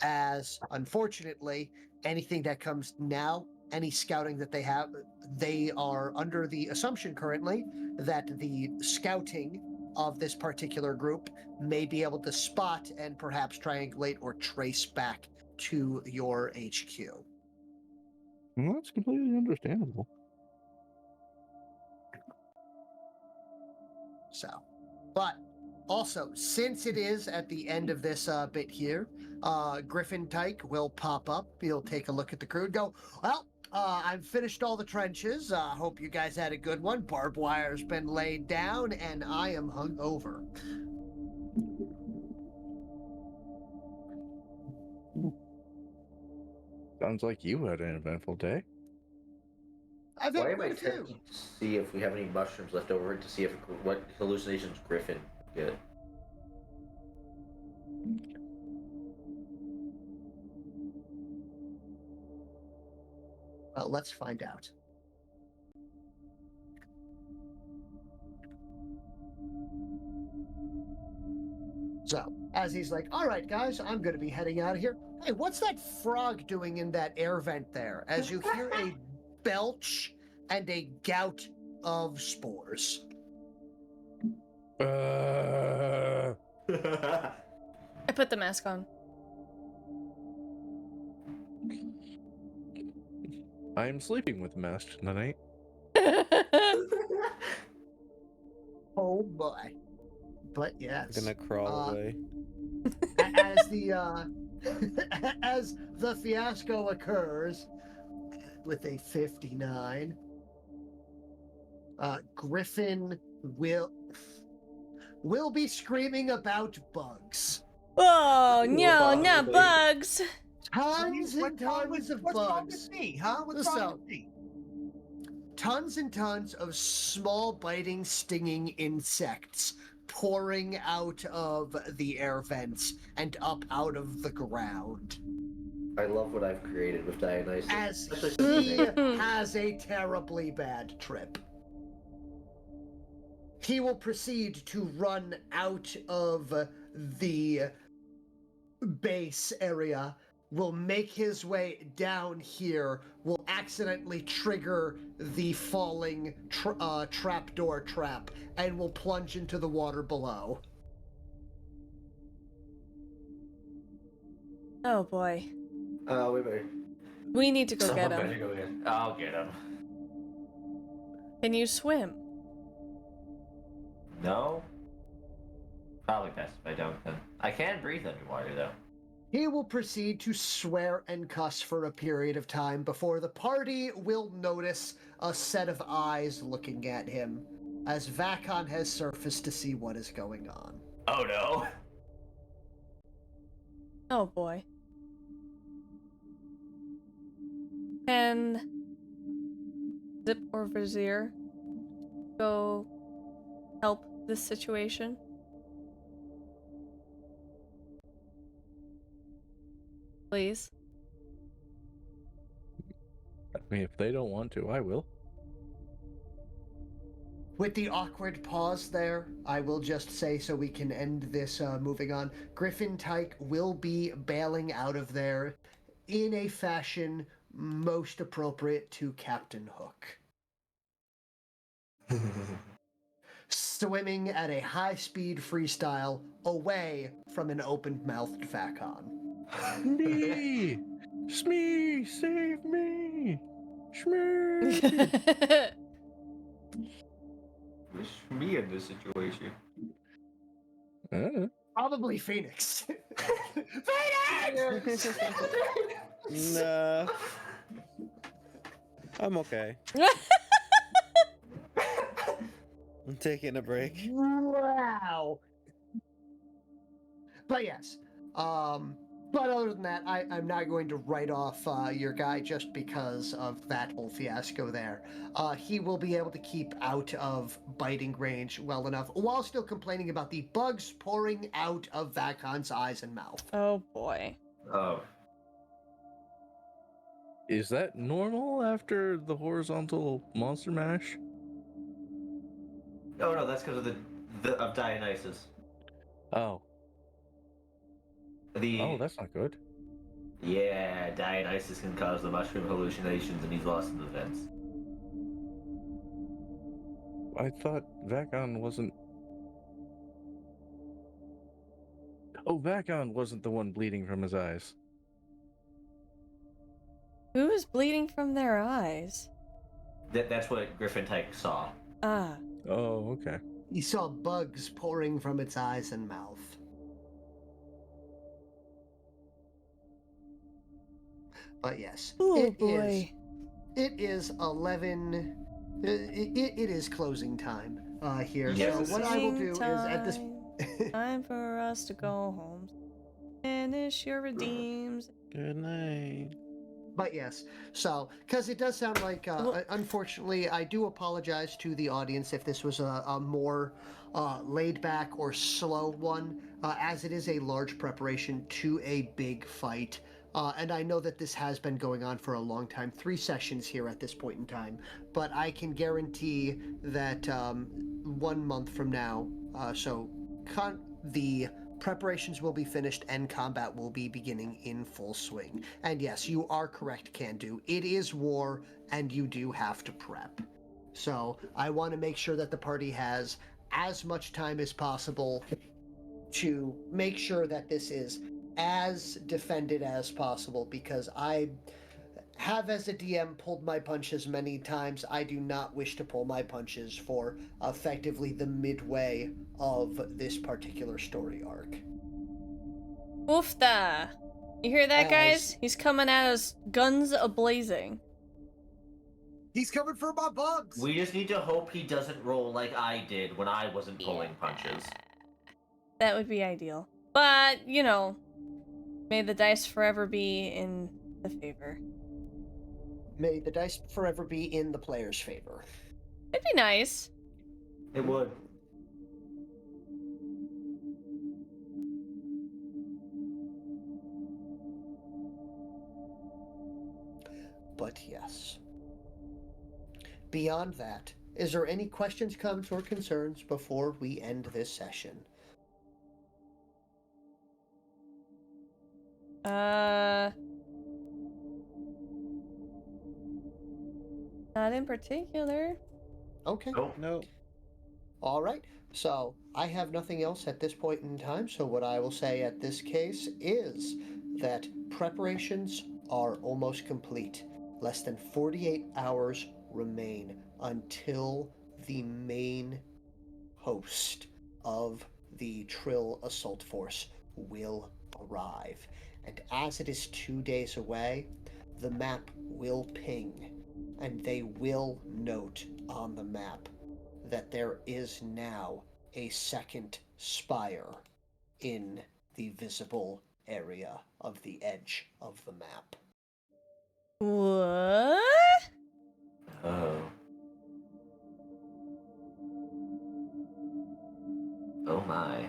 As unfortunately, anything that comes now, any scouting that they have, they are under the assumption currently that the scouting of this particular group may be able to spot and perhaps triangulate or trace back to your HQ. Well, that's completely understandable. So, but also, since it is at the end of this bit here, Griffin Tyke will pop up. He'll take a look at the crew and go, well, I've finished all the trenches. Hope you guys had a good one. Barbed wire's been laid down, and I am hungover. Sounds like you had an eventful day. I've Why had am I quite a few. tempted to see if we have any mushrooms left over to see if what hallucinations Griffin get? Well, let's find out. So, as he's like, all right, guys, I'm going to be heading out of here. Hey, what's that frog doing in that air vent there? As you hear a belch and a gout of spores. I put the mask on. I am sleeping with the mask tonight. Oh boy. But yes. I'm gonna crawl away. As the as the fiasco occurs with a 59, Griffin will be screaming about bugs. Oh no, not bugs. Tons and tons of What's wrong bugs. with me, huh? What's wrong with me? Tons and tons of small biting stinging insects pouring out of the air vents and up out of the ground. I love what I've created with Dionysus. As Especially he since they- has a terribly bad trip. He will proceed to run out of the base area, will make his way down here, will accidentally trigger the falling trapdoor trap, and will plunge into the water below. Oh boy. We better. We need to go get Someone better him. go in. I'll get him. Can you swim? No. Probably best if I don't then. I can breathe underwater though. He will proceed to swear and cuss for a period of time before the party will notice a set of eyes looking at him as Vakon has surfaced to see what is going on. Oh no. Oh boy. Can Zip or Vizier go help this situation? Please. I mean, if they don't want to, I will. With the awkward pause there, I will just say so we can end this moving on. Griffin Tyke will be bailing out of there in a fashion most appropriate to Captain Hook. Swimming at a high-speed freestyle away from an open-mouthed Vakon. Me! Smee! Save me! Shmee! Wish me in this situation. Probably Phoenix. Phoenix! Nah. I'm okay. I'm taking a break. Wow. But yes, but other than that, I'm not going to write off your guy just because of that whole fiasco there. He will be able to keep out of biting range well enough while still complaining about the bugs pouring out of Vakon's eyes and mouth. Oh boy. Oh. Is that normal after the horizontal monster mash? Oh no, that's because of of Dionysus. Oh. Oh, that's not good. Yeah, Dionysus can cause the mushroom hallucinations, and he's lost in the vents. I thought Vakon wasn't... Oh, Vakon wasn't the one bleeding from his eyes. Who is bleeding from their eyes? That's what Griffin Tyke saw. Ah. Oh, okay. He saw bugs pouring from its eyes and mouth. But yes, Oh boy. It is 11. It is closing time here. Yes. So what I will do is at this. Time for us to go home. Finish your redeems. Good night. But yes, so because it does sound like, unfortunately, I do apologize to the audience if this was a more laid back or slow one, as it is a large preparation to a big fight. And I know that this has been going on for a long time, 3 sessions here at this point in time, but I can guarantee that 1 month from now, the preparations will be finished and combat will be beginning in full swing. And yes, you are correct, Candu. It is war, and you do have to prep. So I want to make sure that the party has as much time as possible to make sure that this is as defended as possible, because I have, as a DM, pulled my punches many times. I do not wish to pull my punches for effectively the midway of this particular story arc. Oofta! You hear that, guys? He's coming at us, guns a-blazing. He's coming for my bugs! We just need to hope he doesn't roll like I did when I wasn't pulling punches. That would be ideal. But, you know, may the dice forever be in the favor. May the dice forever be in the player's favor. It'd be nice. It would. But yes. Beyond that, is there any questions, comments, or concerns before we end this session? Not in particular. Okay. No. All right. So I have nothing else at this point in time. So what I will say at this case is that preparations are almost complete. Less than 48 hours remain until the main host of the Trill Assault Force will arrive. And as it is 2 days away, the map will ping, and they will note on the map that there is now a second spire in the visible area of the edge of the map. What? Oh. Oh my.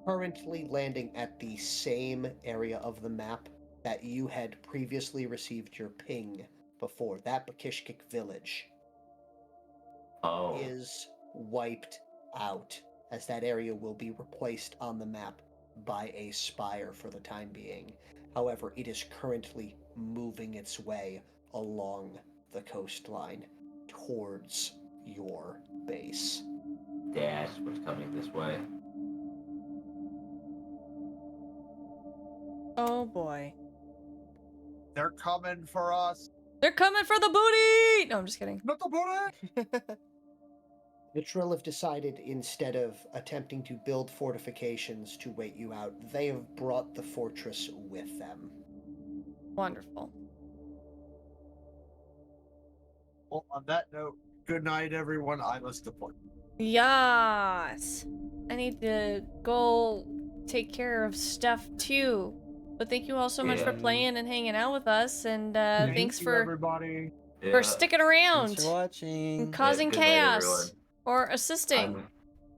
Currently landing at the same area of the map that you had previously received your ping before, that Bakishkik village Oh. is wiped out, as that area will be replaced on the map by a spire for the time being. However, it is currently moving its way along the coastline towards your base. That's what's coming this way. Oh boy. They're coming for us. They're coming for the booty! No, I'm just kidding. Not the booty! The Trill have decided, instead of attempting to build fortifications to wait you out, they have brought the fortress with them. Wonderful. Well, on that note, good night, everyone. I must depart. Yes. I need to go take care of stuff too. But thank you all so much for playing and hanging out with us, and thanks you, for everybody. for sticking around Thanks for watching. and causing Good night, chaos everyone. or assisting.